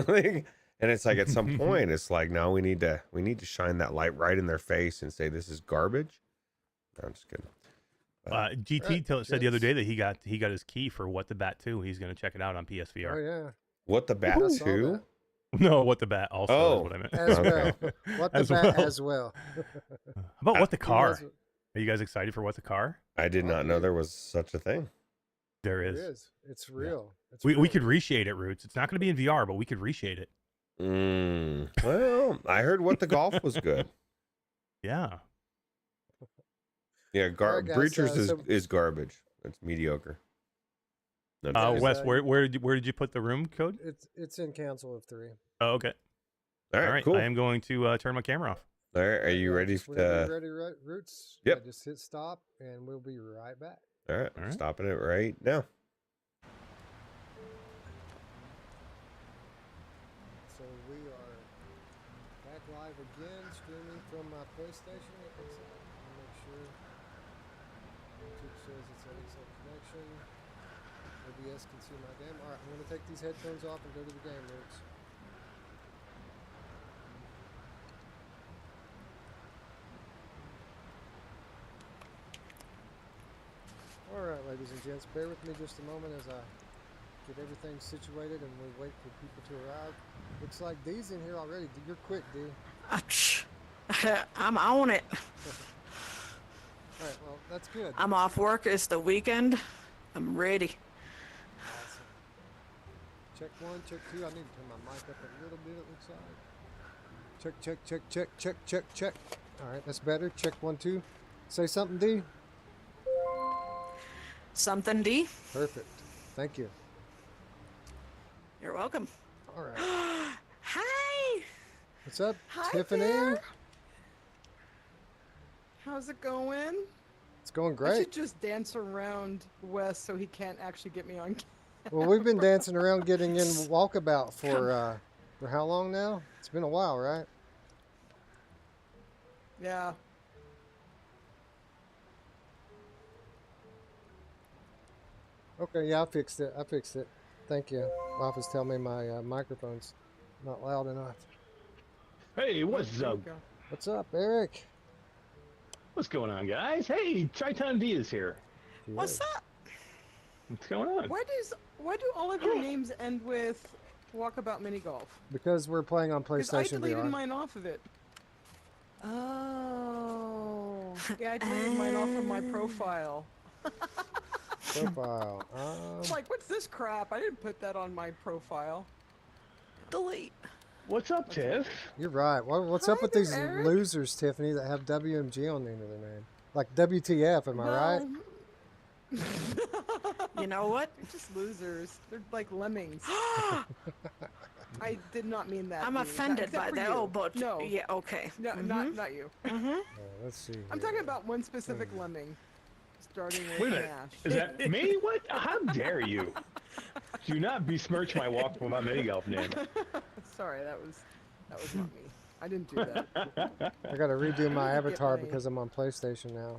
[SPEAKER 2] it's like at some point it's like, no, we need to shine that light right in their face and say this is garbage. No, I'm just kidding.
[SPEAKER 3] GT said the other day that he got his key for What the Bat 2. He's going to check it out on PSVR.
[SPEAKER 1] Oh yeah.
[SPEAKER 2] What the Bat 2?
[SPEAKER 3] No, What the Bat also is what I meant.
[SPEAKER 1] As well. What the Bat as well.
[SPEAKER 3] How about What the Car? Are you guys excited for What the Car?
[SPEAKER 2] I did not know there was such a thing.
[SPEAKER 3] There
[SPEAKER 1] It
[SPEAKER 3] is.
[SPEAKER 1] is. It's real.
[SPEAKER 3] Yeah.
[SPEAKER 1] It's real.
[SPEAKER 3] We could reshade it, Ruuts. It's not going to be in VR, but we could reshade it.
[SPEAKER 2] Well, I heard What the Golf was good.
[SPEAKER 3] Yeah.
[SPEAKER 2] Yeah,
[SPEAKER 1] Right, guys,
[SPEAKER 2] Breachers is garbage. It's mediocre. No,
[SPEAKER 3] Wes, where did you put the room code?
[SPEAKER 1] It's in Council of 3.
[SPEAKER 3] Oh, okay.
[SPEAKER 2] All right, cool.
[SPEAKER 3] I am going to turn my camera off.
[SPEAKER 2] All right, are you ready?
[SPEAKER 1] Ready, Ruuts?
[SPEAKER 2] Yep.
[SPEAKER 1] Just hit stop, and we'll be right back.
[SPEAKER 2] All right, I'm stopping it right now.
[SPEAKER 1] So we are back live again, streaming from my PlayStation. Make sure YouTube says it's an excellent connection. OBS can see my game. All right, I'm going to take these headphones off and go to the game, Ruuts. All right, ladies and gents, bear with me just a moment as I get everything situated and we wait for people to arrive. Looks like Dee's in here already. You're quick, D.
[SPEAKER 5] I'm on it.
[SPEAKER 1] All right, well, that's good.
[SPEAKER 5] I'm off work. It's the weekend. I'm ready.
[SPEAKER 1] Awesome. Check 1, check 2. I need to turn my mic up a little bit, it looks like. Check. All right, that's better. Check 1, 2. Say something, D.
[SPEAKER 5] Something, D?
[SPEAKER 1] Perfect. Thank you.
[SPEAKER 5] You're welcome.
[SPEAKER 1] All right.
[SPEAKER 5] Hi.
[SPEAKER 1] What's up,
[SPEAKER 5] Hi
[SPEAKER 1] Tiffany?
[SPEAKER 5] there. How's it going?
[SPEAKER 1] It's going
[SPEAKER 6] I
[SPEAKER 1] great.
[SPEAKER 6] should just dance around Wes so he can't actually get me on camera.
[SPEAKER 1] Well, we've been dancing around getting in Walkabout for how long now? It's been a while, right?
[SPEAKER 6] Yeah.
[SPEAKER 1] Okay, yeah, I fixed it. Thank you. Wife was telling me my microphone's not loud enough.
[SPEAKER 7] Hey, what's
[SPEAKER 6] There you
[SPEAKER 7] up?
[SPEAKER 6] go.
[SPEAKER 1] What's up, Eric?
[SPEAKER 7] What's going on, guys? Hey, Triton D is here.
[SPEAKER 5] What's up?
[SPEAKER 7] What's going on?
[SPEAKER 6] Why do all of your names end with Walkabout Mini Golf?
[SPEAKER 1] Because we're playing on
[SPEAKER 6] Because I
[SPEAKER 1] PlayStation
[SPEAKER 6] deleted
[SPEAKER 1] VR.
[SPEAKER 6] mine off of it. Oh. Yeah, I deleted mine off of my profile.
[SPEAKER 1] Profile.
[SPEAKER 6] It's like, what's this crap? I didn't put that on my profile.
[SPEAKER 5] Delete.
[SPEAKER 7] What's up, Tiff?
[SPEAKER 1] You're right. What's
[SPEAKER 6] Hi
[SPEAKER 1] up with
[SPEAKER 6] there,
[SPEAKER 1] these
[SPEAKER 6] Eric.
[SPEAKER 1] losers, Tiffany, that have WMG on the end of their name? Like WTF, am I right?
[SPEAKER 5] You know what?
[SPEAKER 6] They're just losers. They're like lemmings. I did not mean that.
[SPEAKER 5] I'm
[SPEAKER 6] dude.
[SPEAKER 5] offended
[SPEAKER 6] Except
[SPEAKER 5] by
[SPEAKER 6] for
[SPEAKER 5] that.
[SPEAKER 6] you.
[SPEAKER 5] Oh, but
[SPEAKER 6] no,
[SPEAKER 5] yeah, okay.
[SPEAKER 6] no, not you.
[SPEAKER 1] Let's see.
[SPEAKER 6] I'm
[SPEAKER 1] here.
[SPEAKER 6] talking about one specific lemming, starting with
[SPEAKER 7] Wait a minute.
[SPEAKER 6] Nash.
[SPEAKER 7] Is that me? What? How dare you? Do not besmirch my Walkabout Mini Golf name.
[SPEAKER 6] Sorry, that was not me. I didn't do that.
[SPEAKER 1] I gotta redo my
[SPEAKER 6] Get
[SPEAKER 1] avatar
[SPEAKER 6] money.
[SPEAKER 1] because I'm on PlayStation now.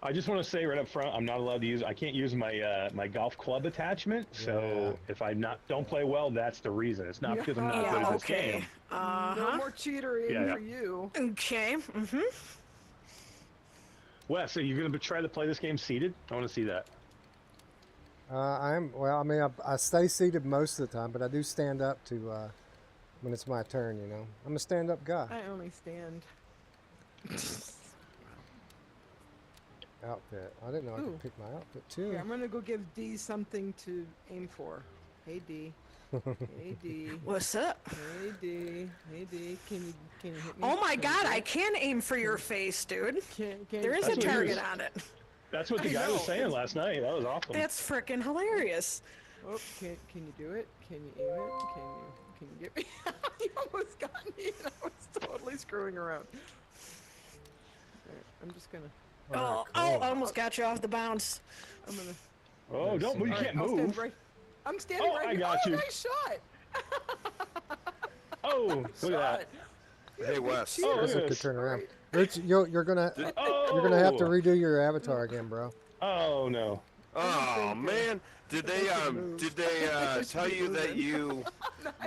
[SPEAKER 7] I just want to say right up front, I'm not allowed to use. I can't use my my golf club attachment. So if I don't play well, that's the reason. It's not because I'm not good at this
[SPEAKER 5] okay.
[SPEAKER 7] game.
[SPEAKER 6] No more cheatery
[SPEAKER 7] Yeah.
[SPEAKER 6] for you.
[SPEAKER 5] Okay. Mm-hmm.
[SPEAKER 7] Wes, are you going to try to play this game seated? I want to see that.
[SPEAKER 1] Well, I mean, I stay seated most of the time, but I do stand up to when it's my turn. You know, I'm a stand-up guy.
[SPEAKER 6] I only stand.
[SPEAKER 1] Outfit. I didn't know I
[SPEAKER 6] Ooh.
[SPEAKER 1] could pick my outfit too.
[SPEAKER 6] Here, I'm gonna go give D something to aim for. Hey D. Hey D.
[SPEAKER 5] What's up?
[SPEAKER 6] Hey D. Hey D. Can you hit me?
[SPEAKER 5] Oh my
[SPEAKER 6] Can you
[SPEAKER 5] God,
[SPEAKER 6] do
[SPEAKER 5] I
[SPEAKER 6] it?
[SPEAKER 5] can aim for your face, dude.
[SPEAKER 6] Can
[SPEAKER 5] There is a
[SPEAKER 7] That's what he
[SPEAKER 5] target
[SPEAKER 7] was-
[SPEAKER 5] on it.
[SPEAKER 7] That's what the
[SPEAKER 6] I
[SPEAKER 7] guy
[SPEAKER 6] know,
[SPEAKER 7] was saying last night. That was awesome.
[SPEAKER 5] That's freaking hilarious.
[SPEAKER 6] Oh, can you do it? Can you aim it? Can you get me? You almost got me. I was totally screwing around. Alright, I'm just gonna.
[SPEAKER 5] Oh,
[SPEAKER 1] cool.
[SPEAKER 5] I almost got you off the bounce.
[SPEAKER 6] I'm gonna.
[SPEAKER 7] Oh, don't move. You
[SPEAKER 6] Alright,
[SPEAKER 7] can't
[SPEAKER 6] I'll stand
[SPEAKER 7] move.
[SPEAKER 6] right. I'm standing
[SPEAKER 7] Oh,
[SPEAKER 6] right
[SPEAKER 7] I
[SPEAKER 6] here.
[SPEAKER 7] got
[SPEAKER 6] Oh,
[SPEAKER 7] you.
[SPEAKER 6] nice shot.
[SPEAKER 7] Oh, look at that.
[SPEAKER 2] Hey, Wes.
[SPEAKER 7] Oh,
[SPEAKER 1] Guess I
[SPEAKER 7] look at
[SPEAKER 1] could
[SPEAKER 7] this.
[SPEAKER 1] turn around.
[SPEAKER 6] Alright.
[SPEAKER 1] Rich, you're gonna have to redo your avatar again, bro.
[SPEAKER 7] Oh no.
[SPEAKER 2] Oh man, did they tell you that you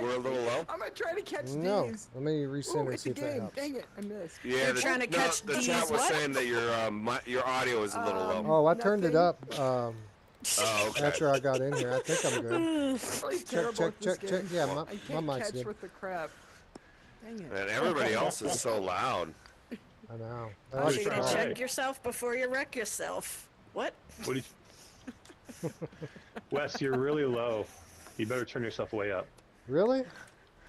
[SPEAKER 2] were a little low?
[SPEAKER 6] I'm gonna try to catch
[SPEAKER 1] No,
[SPEAKER 6] these.
[SPEAKER 1] let me
[SPEAKER 6] Ooh,
[SPEAKER 1] resend and
[SPEAKER 6] it's
[SPEAKER 1] see
[SPEAKER 6] a
[SPEAKER 1] if that
[SPEAKER 6] game.
[SPEAKER 1] helps.
[SPEAKER 6] Dang it, I missed.
[SPEAKER 2] Yeah,
[SPEAKER 5] You're trying to catch
[SPEAKER 2] the
[SPEAKER 5] these
[SPEAKER 2] chat was
[SPEAKER 5] what?
[SPEAKER 2] saying that your audio is a little low.
[SPEAKER 1] Oh, I turned it
[SPEAKER 6] Nothing.
[SPEAKER 1] up
[SPEAKER 2] Oh, okay.
[SPEAKER 1] after I got in here. I think I'm good.
[SPEAKER 6] I'm really terrible
[SPEAKER 1] check,
[SPEAKER 6] at this
[SPEAKER 1] check.
[SPEAKER 6] game.
[SPEAKER 1] Yeah,
[SPEAKER 6] I
[SPEAKER 1] my
[SPEAKER 6] can't
[SPEAKER 1] mic's
[SPEAKER 6] catch
[SPEAKER 1] good.
[SPEAKER 6] with the crap. Dang it.
[SPEAKER 2] And everybody else is so loud.
[SPEAKER 1] I know. I
[SPEAKER 5] I
[SPEAKER 1] like
[SPEAKER 5] want you
[SPEAKER 1] to
[SPEAKER 5] to
[SPEAKER 7] try.
[SPEAKER 1] try.
[SPEAKER 5] check yourself before you wreck yourself. What?
[SPEAKER 7] What did Wes, you're really low. You better turn yourself way up.
[SPEAKER 1] Really?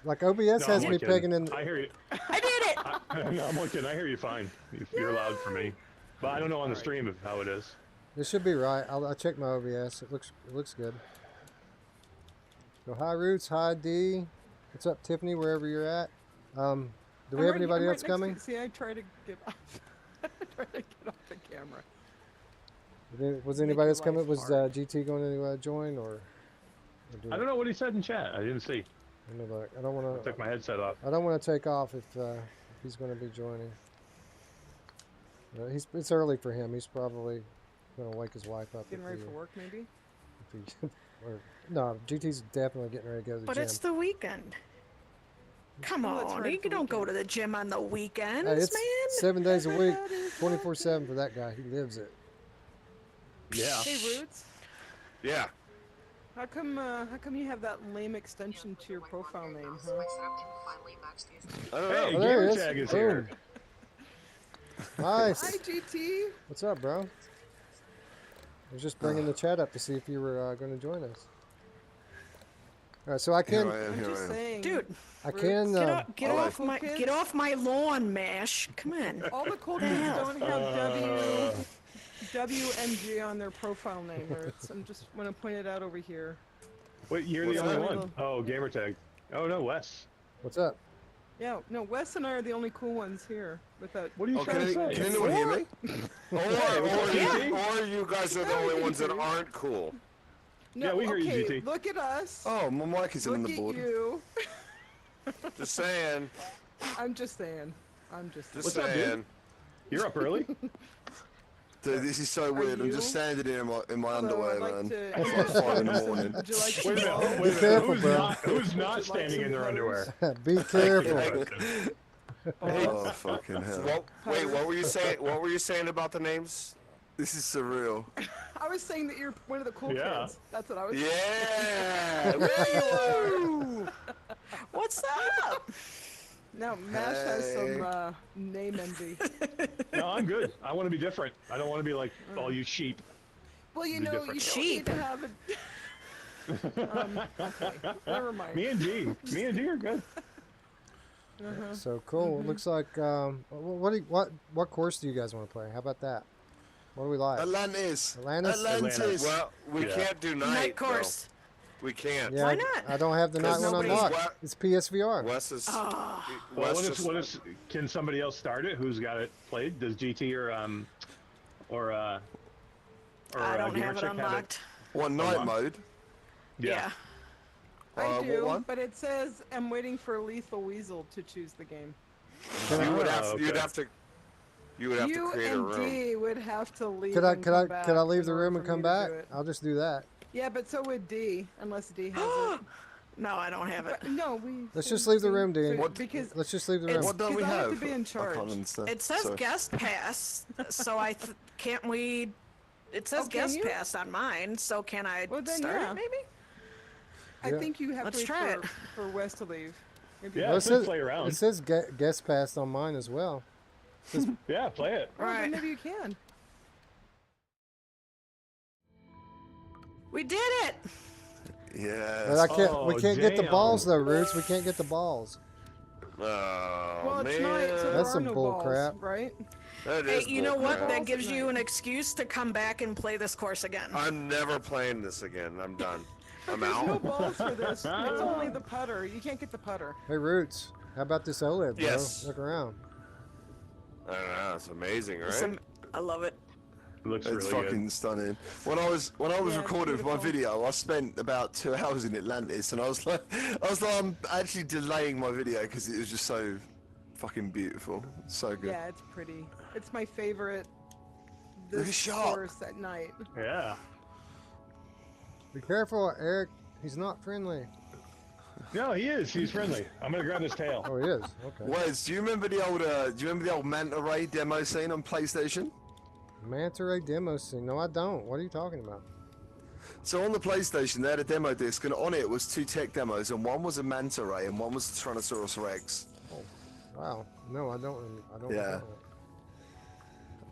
[SPEAKER 1] Like OBS
[SPEAKER 7] No,
[SPEAKER 1] has
[SPEAKER 7] I'm
[SPEAKER 1] me
[SPEAKER 7] only kidding.
[SPEAKER 1] pegging in.
[SPEAKER 7] I hear you.
[SPEAKER 5] I did it!
[SPEAKER 7] No, I'm only kidding. I hear you fine. You're loud for me. But I don't know on the stream of how it is.
[SPEAKER 1] This should be right. I'll check my OBS. It looks good. So hi Roots, hi D. What's up Tiffany? Wherever you're at. Do we have anybody else coming?
[SPEAKER 6] See, I try to get off. I try to get off the camera.
[SPEAKER 1] Was
[SPEAKER 6] Make
[SPEAKER 1] anybody
[SPEAKER 6] your
[SPEAKER 1] else coming?
[SPEAKER 6] life
[SPEAKER 1] Was
[SPEAKER 6] hard.
[SPEAKER 1] GT going to join or
[SPEAKER 7] I don't know what he said in chat. I didn't see.
[SPEAKER 1] Let me look. I don't want
[SPEAKER 7] I
[SPEAKER 1] to.
[SPEAKER 7] took my headset off.
[SPEAKER 1] I don't want to take off if he's going to be joining. It's early for him. He's probably going to wake his wife up.
[SPEAKER 6] Getting ready for work, maybe.
[SPEAKER 1] No, GT's definitely getting ready to go to the
[SPEAKER 5] But
[SPEAKER 1] gym.
[SPEAKER 5] it's the weekend. Come
[SPEAKER 6] Oh, that's
[SPEAKER 5] on,
[SPEAKER 6] right,
[SPEAKER 5] you
[SPEAKER 6] it's the
[SPEAKER 5] don't go to
[SPEAKER 6] weekend.
[SPEAKER 5] the gym on the weekends,
[SPEAKER 1] Hey, it's
[SPEAKER 5] man.
[SPEAKER 1] 7 days a week,
[SPEAKER 6] That is
[SPEAKER 1] 24/7 for that guy. He lives it.
[SPEAKER 7] Yeah.
[SPEAKER 6] Hey, Roots.
[SPEAKER 2] Yeah.
[SPEAKER 6] How come you have that lame extension to your profile name, huh?
[SPEAKER 2] I don't
[SPEAKER 7] Hey,
[SPEAKER 2] know.
[SPEAKER 1] Oh, there he
[SPEAKER 7] Gamer
[SPEAKER 1] is.
[SPEAKER 7] Tag is
[SPEAKER 1] Boom.
[SPEAKER 7] here.
[SPEAKER 1] Nice.
[SPEAKER 6] Hi, GT.
[SPEAKER 1] What's up, bro? I was just bringing the chat up to see if you were going to join us. All right, so I
[SPEAKER 2] Here
[SPEAKER 1] can,
[SPEAKER 2] I am,
[SPEAKER 6] I'm
[SPEAKER 2] here
[SPEAKER 6] just
[SPEAKER 2] I am.
[SPEAKER 6] saying.
[SPEAKER 5] Dude,
[SPEAKER 1] I can.
[SPEAKER 5] get
[SPEAKER 2] all
[SPEAKER 5] off
[SPEAKER 6] right.
[SPEAKER 5] my
[SPEAKER 6] Kids.
[SPEAKER 5] get off my lawn, Mash. Come on.
[SPEAKER 6] All the cool kids don't have WMG on their profile name. Roots. I'm just want to point it out over here.
[SPEAKER 7] Wait, you're
[SPEAKER 2] What's
[SPEAKER 7] the only
[SPEAKER 2] that?
[SPEAKER 7] one. Oh, gamer tag. Oh no, Wes.
[SPEAKER 1] What's up?
[SPEAKER 6] Yeah, no, Wes and I are the only cool ones here. Without
[SPEAKER 7] What are you
[SPEAKER 2] Oh,
[SPEAKER 7] trying to say?
[SPEAKER 2] can anyone hear me?
[SPEAKER 7] Yeah.
[SPEAKER 2] Or you guys are the only ones that aren't cool.
[SPEAKER 6] no,
[SPEAKER 7] Yeah, we hear you,
[SPEAKER 6] okay,
[SPEAKER 7] GT.
[SPEAKER 6] Look at us.
[SPEAKER 2] Oh, my mic is in
[SPEAKER 6] Look
[SPEAKER 2] the
[SPEAKER 6] at
[SPEAKER 2] board.
[SPEAKER 6] you.
[SPEAKER 2] Just saying.
[SPEAKER 6] I'm just saying. I'm just.
[SPEAKER 2] Just
[SPEAKER 7] What's up, dude?
[SPEAKER 2] saying.
[SPEAKER 7] You're up early.
[SPEAKER 8] Dude, this is so weird. I'm
[SPEAKER 6] you?
[SPEAKER 8] just standing here in my
[SPEAKER 6] Although
[SPEAKER 8] underwear,
[SPEAKER 6] I'd like
[SPEAKER 8] man.
[SPEAKER 6] to
[SPEAKER 8] It's like 5 in the morning.
[SPEAKER 6] Would you like
[SPEAKER 7] Wait a
[SPEAKER 6] some
[SPEAKER 7] minute.
[SPEAKER 6] balls?
[SPEAKER 7] Wait a
[SPEAKER 1] Be
[SPEAKER 7] minute.
[SPEAKER 1] careful,
[SPEAKER 7] Who's
[SPEAKER 1] bro.
[SPEAKER 7] Who's not
[SPEAKER 6] Would you like
[SPEAKER 7] standing
[SPEAKER 6] some
[SPEAKER 7] in their
[SPEAKER 6] butters?
[SPEAKER 7] underwear?
[SPEAKER 1] Be careful.
[SPEAKER 8] Oh, fucking hell.
[SPEAKER 2] Wait, what were you saying? What were you saying about the names?
[SPEAKER 8] This is surreal.
[SPEAKER 6] I was saying that you're one of the cool
[SPEAKER 7] Yeah.
[SPEAKER 6] kids. That's what I was.
[SPEAKER 2] Yeah. Woo!
[SPEAKER 5] What's up?
[SPEAKER 6] Now Mash has
[SPEAKER 8] Hey.
[SPEAKER 6] some name envy.
[SPEAKER 7] No, I'm good. I want to be different. I don't want to be like all you sheep.
[SPEAKER 6] Well, you
[SPEAKER 7] Be
[SPEAKER 6] know,
[SPEAKER 7] different.
[SPEAKER 6] you don't
[SPEAKER 5] Sheep.
[SPEAKER 6] need to have a. Okay, never mind.
[SPEAKER 7] Me and D are good.
[SPEAKER 1] So cool. It looks like what course do you guys want to play? How about that? What do we like?
[SPEAKER 8] Atlantis.
[SPEAKER 1] Atlantis?
[SPEAKER 8] Atlantis.
[SPEAKER 2] Well, we
[SPEAKER 7] Yeah.
[SPEAKER 2] can't do night.
[SPEAKER 5] Night course.
[SPEAKER 2] Though. We can't.
[SPEAKER 1] Yeah,
[SPEAKER 5] Why not?
[SPEAKER 1] I don't have the night
[SPEAKER 2] 'Cause
[SPEAKER 1] one
[SPEAKER 2] nobody's
[SPEAKER 1] unlocked.
[SPEAKER 2] wa-
[SPEAKER 1] It's PSVR.
[SPEAKER 2] Wes is.
[SPEAKER 5] Oh.
[SPEAKER 7] Well,
[SPEAKER 2] Wes just,
[SPEAKER 7] what if can somebody else start it? Who's got it played? Does GT or
[SPEAKER 5] I don't have it
[SPEAKER 7] Gamerchick
[SPEAKER 5] unlocked.
[SPEAKER 8] What, night
[SPEAKER 7] Unlocked?
[SPEAKER 8] mode?
[SPEAKER 5] Yeah.
[SPEAKER 6] I
[SPEAKER 8] what
[SPEAKER 6] do,
[SPEAKER 8] one?
[SPEAKER 6] but it says I'm waiting for Lethal Weasel to choose the game.
[SPEAKER 2] you would have.
[SPEAKER 7] okay.
[SPEAKER 2] You'd have to. You would have
[SPEAKER 6] You
[SPEAKER 2] to create a
[SPEAKER 6] and
[SPEAKER 2] room.
[SPEAKER 6] D would have to leave.
[SPEAKER 1] Could I
[SPEAKER 6] and
[SPEAKER 1] could
[SPEAKER 6] come
[SPEAKER 1] I
[SPEAKER 6] back
[SPEAKER 1] could I leave
[SPEAKER 6] in
[SPEAKER 1] the
[SPEAKER 6] order
[SPEAKER 1] room
[SPEAKER 6] for
[SPEAKER 1] and
[SPEAKER 6] me
[SPEAKER 1] come
[SPEAKER 6] to
[SPEAKER 1] back?
[SPEAKER 6] do it.
[SPEAKER 1] I'll just do that.
[SPEAKER 6] Yeah, but so would D, unless D has it.
[SPEAKER 5] No, I don't have it.
[SPEAKER 6] But no, we.
[SPEAKER 1] Let's
[SPEAKER 6] so
[SPEAKER 1] just leave the
[SPEAKER 6] D-
[SPEAKER 1] room, Dean.
[SPEAKER 6] so- Because
[SPEAKER 1] Let's just leave the
[SPEAKER 5] It's-
[SPEAKER 1] room.
[SPEAKER 8] What don't we
[SPEAKER 6] Because I have
[SPEAKER 8] have?
[SPEAKER 6] to be in
[SPEAKER 8] I
[SPEAKER 6] charge.
[SPEAKER 8] can't understand.
[SPEAKER 5] It says
[SPEAKER 8] Sorry.
[SPEAKER 5] guest pass, so can't we? It says
[SPEAKER 6] Oh, can
[SPEAKER 5] guest
[SPEAKER 6] you?
[SPEAKER 5] pass on mine, so can I
[SPEAKER 6] Well, then,
[SPEAKER 5] start
[SPEAKER 6] yeah.
[SPEAKER 5] it maybe?
[SPEAKER 6] I
[SPEAKER 1] Yeah.
[SPEAKER 6] think you have
[SPEAKER 5] Let's
[SPEAKER 6] to
[SPEAKER 5] try
[SPEAKER 6] wait
[SPEAKER 5] it.
[SPEAKER 6] for Wes to leave. Maybe
[SPEAKER 7] Yeah,
[SPEAKER 1] Well,
[SPEAKER 7] let's play around.
[SPEAKER 1] It says guest passed on mine as well.
[SPEAKER 7] Yeah, play it.
[SPEAKER 6] Well, then
[SPEAKER 5] Right.
[SPEAKER 6] maybe you can.
[SPEAKER 5] We did it!
[SPEAKER 8] Yes.
[SPEAKER 1] But I can't. We
[SPEAKER 7] Oh,
[SPEAKER 1] can't get the
[SPEAKER 7] damn.
[SPEAKER 1] balls though, Roots. We can't get the balls.
[SPEAKER 2] Oh
[SPEAKER 6] Well, it's
[SPEAKER 2] man.
[SPEAKER 6] night, so there
[SPEAKER 1] That's
[SPEAKER 6] are
[SPEAKER 1] some
[SPEAKER 6] no
[SPEAKER 1] bull
[SPEAKER 6] balls,
[SPEAKER 1] crap.
[SPEAKER 6] right?
[SPEAKER 2] That
[SPEAKER 5] Hey,
[SPEAKER 2] is
[SPEAKER 5] you know what?
[SPEAKER 2] bullcrap.
[SPEAKER 5] That gives you
[SPEAKER 6] Night.
[SPEAKER 5] an excuse to come back and play this course again.
[SPEAKER 2] I'm never playing this again. I'm done. I'm
[SPEAKER 6] There's no
[SPEAKER 2] out.
[SPEAKER 6] balls for this. It's only the putter. You can't get the putter.
[SPEAKER 1] Hey, Roots. How about this OLED, bro?
[SPEAKER 2] Yes.
[SPEAKER 1] Look around.
[SPEAKER 2] I don't know. It's amazing, right?
[SPEAKER 5] I love it.
[SPEAKER 7] It looks
[SPEAKER 8] It's
[SPEAKER 7] really
[SPEAKER 8] fucking
[SPEAKER 7] good.
[SPEAKER 8] stunning. When I was
[SPEAKER 6] Yeah, it's
[SPEAKER 8] recording for my
[SPEAKER 6] beautiful.
[SPEAKER 8] video, I spent about 2 hours in Atlantis, and I was like, I'm actually delaying my video because it was just so fucking beautiful, so good.
[SPEAKER 6] Yeah, it's pretty. It's my favorite.
[SPEAKER 8] Look
[SPEAKER 6] This
[SPEAKER 8] at Sharp.
[SPEAKER 6] course at night.
[SPEAKER 7] Yeah.
[SPEAKER 1] Be careful, Eric. He's not friendly.
[SPEAKER 7] No, he is. He's friendly. I'm gonna grab his tail.
[SPEAKER 1] Oh, he is. Okay.
[SPEAKER 8] Wes, do you remember the old Manta Ray demo scene on PlayStation?
[SPEAKER 1] Manta Ray demo scene. No, I don't. What are you talking about?
[SPEAKER 8] So on the PlayStation, they had a demo disc, and on it was 2 tech demos, and one was a Manta Ray, and one was the Tyrannosaurus Rex.
[SPEAKER 1] Wow. No, I don't. I don't.
[SPEAKER 8] Yeah.
[SPEAKER 1] know.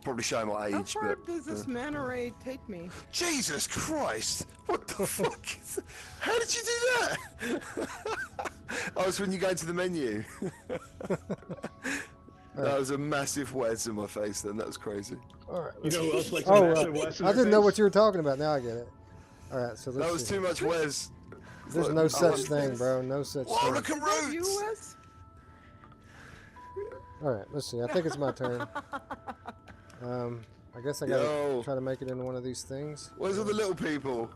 [SPEAKER 8] Probably showing my
[SPEAKER 6] How
[SPEAKER 8] age,
[SPEAKER 6] far
[SPEAKER 8] but
[SPEAKER 6] does this manta ray take me?
[SPEAKER 8] Jesus Christ! What the fuck? How did you do that? Oh, it's when you go to the menu. That was a massive Wes in my face. Then that was crazy.
[SPEAKER 1] All right.
[SPEAKER 7] You know who else likes
[SPEAKER 1] Oh,
[SPEAKER 7] a massive Wes in
[SPEAKER 1] I
[SPEAKER 7] their
[SPEAKER 1] didn't know
[SPEAKER 7] face?
[SPEAKER 1] what you were talking about. Now I get it. All right. So
[SPEAKER 8] That was
[SPEAKER 1] see.
[SPEAKER 8] too much Wes.
[SPEAKER 1] There's no such thing, bro. No such
[SPEAKER 8] Whoa,
[SPEAKER 1] thing.
[SPEAKER 8] look at
[SPEAKER 6] Is that you,
[SPEAKER 8] Ruuts!
[SPEAKER 6] Wes?
[SPEAKER 1] All right. Let's see. I think it's my turn. I guess I gotta
[SPEAKER 8] Yo.
[SPEAKER 1] try to make it into one of these things.
[SPEAKER 8] Where's all the little people?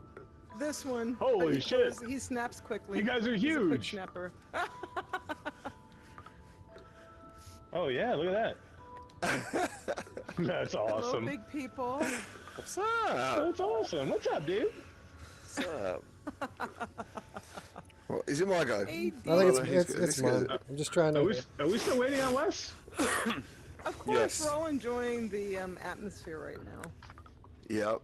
[SPEAKER 6] This one.
[SPEAKER 7] Holy
[SPEAKER 6] He
[SPEAKER 7] shit.
[SPEAKER 6] goes- He snaps quickly.
[SPEAKER 7] You guys are
[SPEAKER 6] He's a quick
[SPEAKER 7] huge.
[SPEAKER 6] snapper.
[SPEAKER 7] Oh yeah, look at that. That's
[SPEAKER 6] Hello,
[SPEAKER 7] awesome.
[SPEAKER 6] big people.
[SPEAKER 2] What's up?
[SPEAKER 7] That's awesome. What's up, dude?
[SPEAKER 2] What's up?
[SPEAKER 8] What, is it my go?
[SPEAKER 6] Hey,
[SPEAKER 1] I think
[SPEAKER 8] Oh, he's
[SPEAKER 1] it's
[SPEAKER 8] good,
[SPEAKER 1] it's
[SPEAKER 8] he's
[SPEAKER 1] mine.
[SPEAKER 8] good.
[SPEAKER 1] I'm just trying
[SPEAKER 7] Are
[SPEAKER 1] to.
[SPEAKER 7] we still waiting on Wes?
[SPEAKER 6] Of course,
[SPEAKER 2] Yes.
[SPEAKER 6] we're all enjoying the atmosphere right now.
[SPEAKER 8] Yep.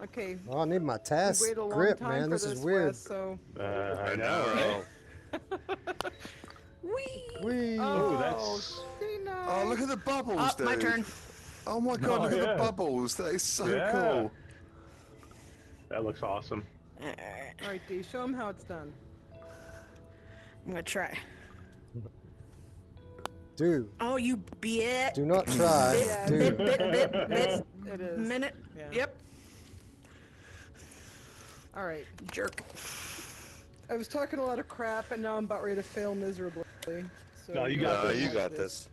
[SPEAKER 6] Okay.
[SPEAKER 1] Oh, I need my
[SPEAKER 6] We
[SPEAKER 1] task
[SPEAKER 6] waited a long
[SPEAKER 1] grip,
[SPEAKER 6] time
[SPEAKER 1] man.
[SPEAKER 6] for
[SPEAKER 1] This
[SPEAKER 6] this,
[SPEAKER 1] is weird.
[SPEAKER 6] Wes, so.
[SPEAKER 7] I know, right?
[SPEAKER 5] Whee!
[SPEAKER 1] Whee.
[SPEAKER 7] Oh, that's
[SPEAKER 6] See, nice.
[SPEAKER 8] Oh, look at the bubbles, dude.
[SPEAKER 5] My turn.
[SPEAKER 8] Oh my god,
[SPEAKER 7] Oh,
[SPEAKER 8] look at
[SPEAKER 7] yeah.
[SPEAKER 8] the bubbles. That is so
[SPEAKER 7] Yeah.
[SPEAKER 8] cool.
[SPEAKER 7] that looks awesome.
[SPEAKER 5] Alright,
[SPEAKER 6] All right, D, show him how it's done.
[SPEAKER 5] I'm gonna try.
[SPEAKER 1] Dude,
[SPEAKER 5] Oh, you bit.
[SPEAKER 1] do not try.
[SPEAKER 6] Yeah.
[SPEAKER 5] Bit,
[SPEAKER 1] Dude.
[SPEAKER 5] bit, bit, bit.
[SPEAKER 6] It is.
[SPEAKER 5] Minute.
[SPEAKER 6] Yeah.
[SPEAKER 5] Yep.
[SPEAKER 6] All right.
[SPEAKER 5] Jerk.
[SPEAKER 6] I was talking a lot of crap, and now I'm about ready to fail miserably. So
[SPEAKER 7] No, you got
[SPEAKER 2] No,
[SPEAKER 7] this.
[SPEAKER 2] you got this.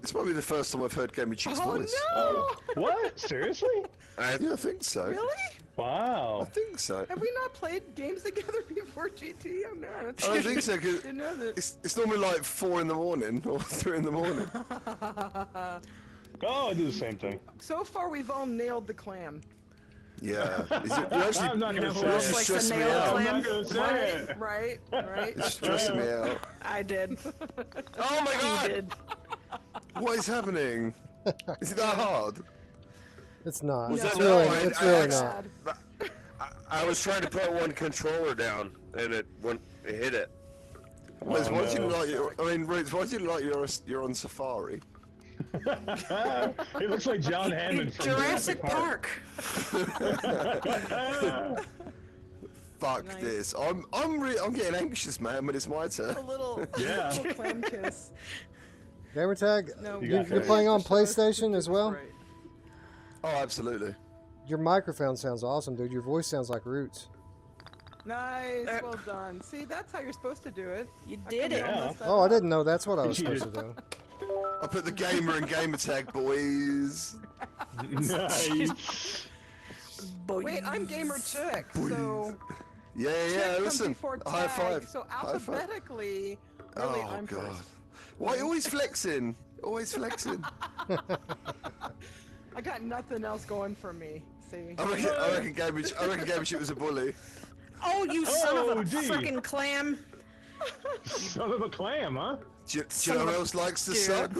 [SPEAKER 8] It's probably the first time I've heard Gammy Chick's
[SPEAKER 6] Oh
[SPEAKER 8] voice.
[SPEAKER 6] no!
[SPEAKER 7] What? Seriously?
[SPEAKER 2] I,
[SPEAKER 8] Yeah, I think so.
[SPEAKER 6] Really?
[SPEAKER 8] I
[SPEAKER 7] Wow.
[SPEAKER 8] think so.
[SPEAKER 6] Have we not played games together before, GT? Oh no,
[SPEAKER 8] I don't think so, because
[SPEAKER 6] didn't know that.
[SPEAKER 8] it's normally like 4 in the morning or 3 in the morning.
[SPEAKER 7] Oh, I do the same thing.
[SPEAKER 6] So far, we've all nailed the clam.
[SPEAKER 8] Yeah. Is it, you actually,
[SPEAKER 7] I'm not gonna
[SPEAKER 5] Who
[SPEAKER 7] say
[SPEAKER 5] else
[SPEAKER 7] it.
[SPEAKER 5] likes to
[SPEAKER 8] stressing me
[SPEAKER 5] nail a
[SPEAKER 8] out.
[SPEAKER 7] I'm
[SPEAKER 5] clam?
[SPEAKER 7] not gonna say it.
[SPEAKER 6] Right.
[SPEAKER 8] It's stressing me out.
[SPEAKER 5] I did.
[SPEAKER 8] Oh my
[SPEAKER 5] You
[SPEAKER 8] god!
[SPEAKER 5] did.
[SPEAKER 8] What is happening? Is it that hard?
[SPEAKER 1] It's not.
[SPEAKER 8] Was
[SPEAKER 1] It's
[SPEAKER 8] that
[SPEAKER 1] really,
[SPEAKER 8] no,
[SPEAKER 1] it's
[SPEAKER 8] I
[SPEAKER 1] really
[SPEAKER 8] actually-
[SPEAKER 1] not.
[SPEAKER 2] I was trying to put one controller down, and it hit it.
[SPEAKER 8] Wes, why do you
[SPEAKER 7] no.
[SPEAKER 8] look like Ruuts, why do you look like you're on safari?
[SPEAKER 7] It looks like John Hammond from
[SPEAKER 5] Jurassic Park.
[SPEAKER 8] Fuck
[SPEAKER 6] Nice.
[SPEAKER 8] this. I'm getting anxious, man, when it's my turn.
[SPEAKER 6] A little,
[SPEAKER 7] Yeah.
[SPEAKER 6] little clam kiss.
[SPEAKER 1] Gamertag,
[SPEAKER 6] No,
[SPEAKER 7] You
[SPEAKER 1] you're
[SPEAKER 7] got that.
[SPEAKER 1] playing on
[SPEAKER 6] Show us
[SPEAKER 1] PlayStation
[SPEAKER 6] what
[SPEAKER 1] as
[SPEAKER 6] you
[SPEAKER 1] well?
[SPEAKER 6] right.
[SPEAKER 8] Oh, absolutely.
[SPEAKER 1] Your microphone sounds awesome, dude. Your voice sounds like Roots.
[SPEAKER 6] Nice, well done. See, that's how you're supposed to do it.
[SPEAKER 5] You
[SPEAKER 6] How
[SPEAKER 5] did
[SPEAKER 6] come
[SPEAKER 5] it.
[SPEAKER 6] you all
[SPEAKER 7] Yeah.
[SPEAKER 6] messed that
[SPEAKER 1] Oh, I
[SPEAKER 6] up?
[SPEAKER 1] didn't know that's what I was
[SPEAKER 7] You
[SPEAKER 1] supposed to do.
[SPEAKER 8] I put the gamer and gamer tag, boys.
[SPEAKER 7] Nice.
[SPEAKER 6] Wait, I'm gamer chick, so
[SPEAKER 8] Yeah,
[SPEAKER 6] chick
[SPEAKER 8] yeah,
[SPEAKER 6] comes
[SPEAKER 8] listen.
[SPEAKER 6] before
[SPEAKER 8] High
[SPEAKER 6] tag.
[SPEAKER 8] five.
[SPEAKER 6] So
[SPEAKER 8] High five.
[SPEAKER 6] alphabetically, really,
[SPEAKER 8] Oh,
[SPEAKER 6] I'm
[SPEAKER 8] God.
[SPEAKER 6] first.
[SPEAKER 8] Why are you always flexing? Always flexing.
[SPEAKER 6] I got nothing else going for me. See.
[SPEAKER 8] I reckon gamer shit was a bully.
[SPEAKER 5] Oh, you son of
[SPEAKER 7] Oh,
[SPEAKER 5] a
[SPEAKER 7] gee.
[SPEAKER 5] freaking clam.
[SPEAKER 7] Son of a clam, huh?
[SPEAKER 8] Do you know who else likes to suck?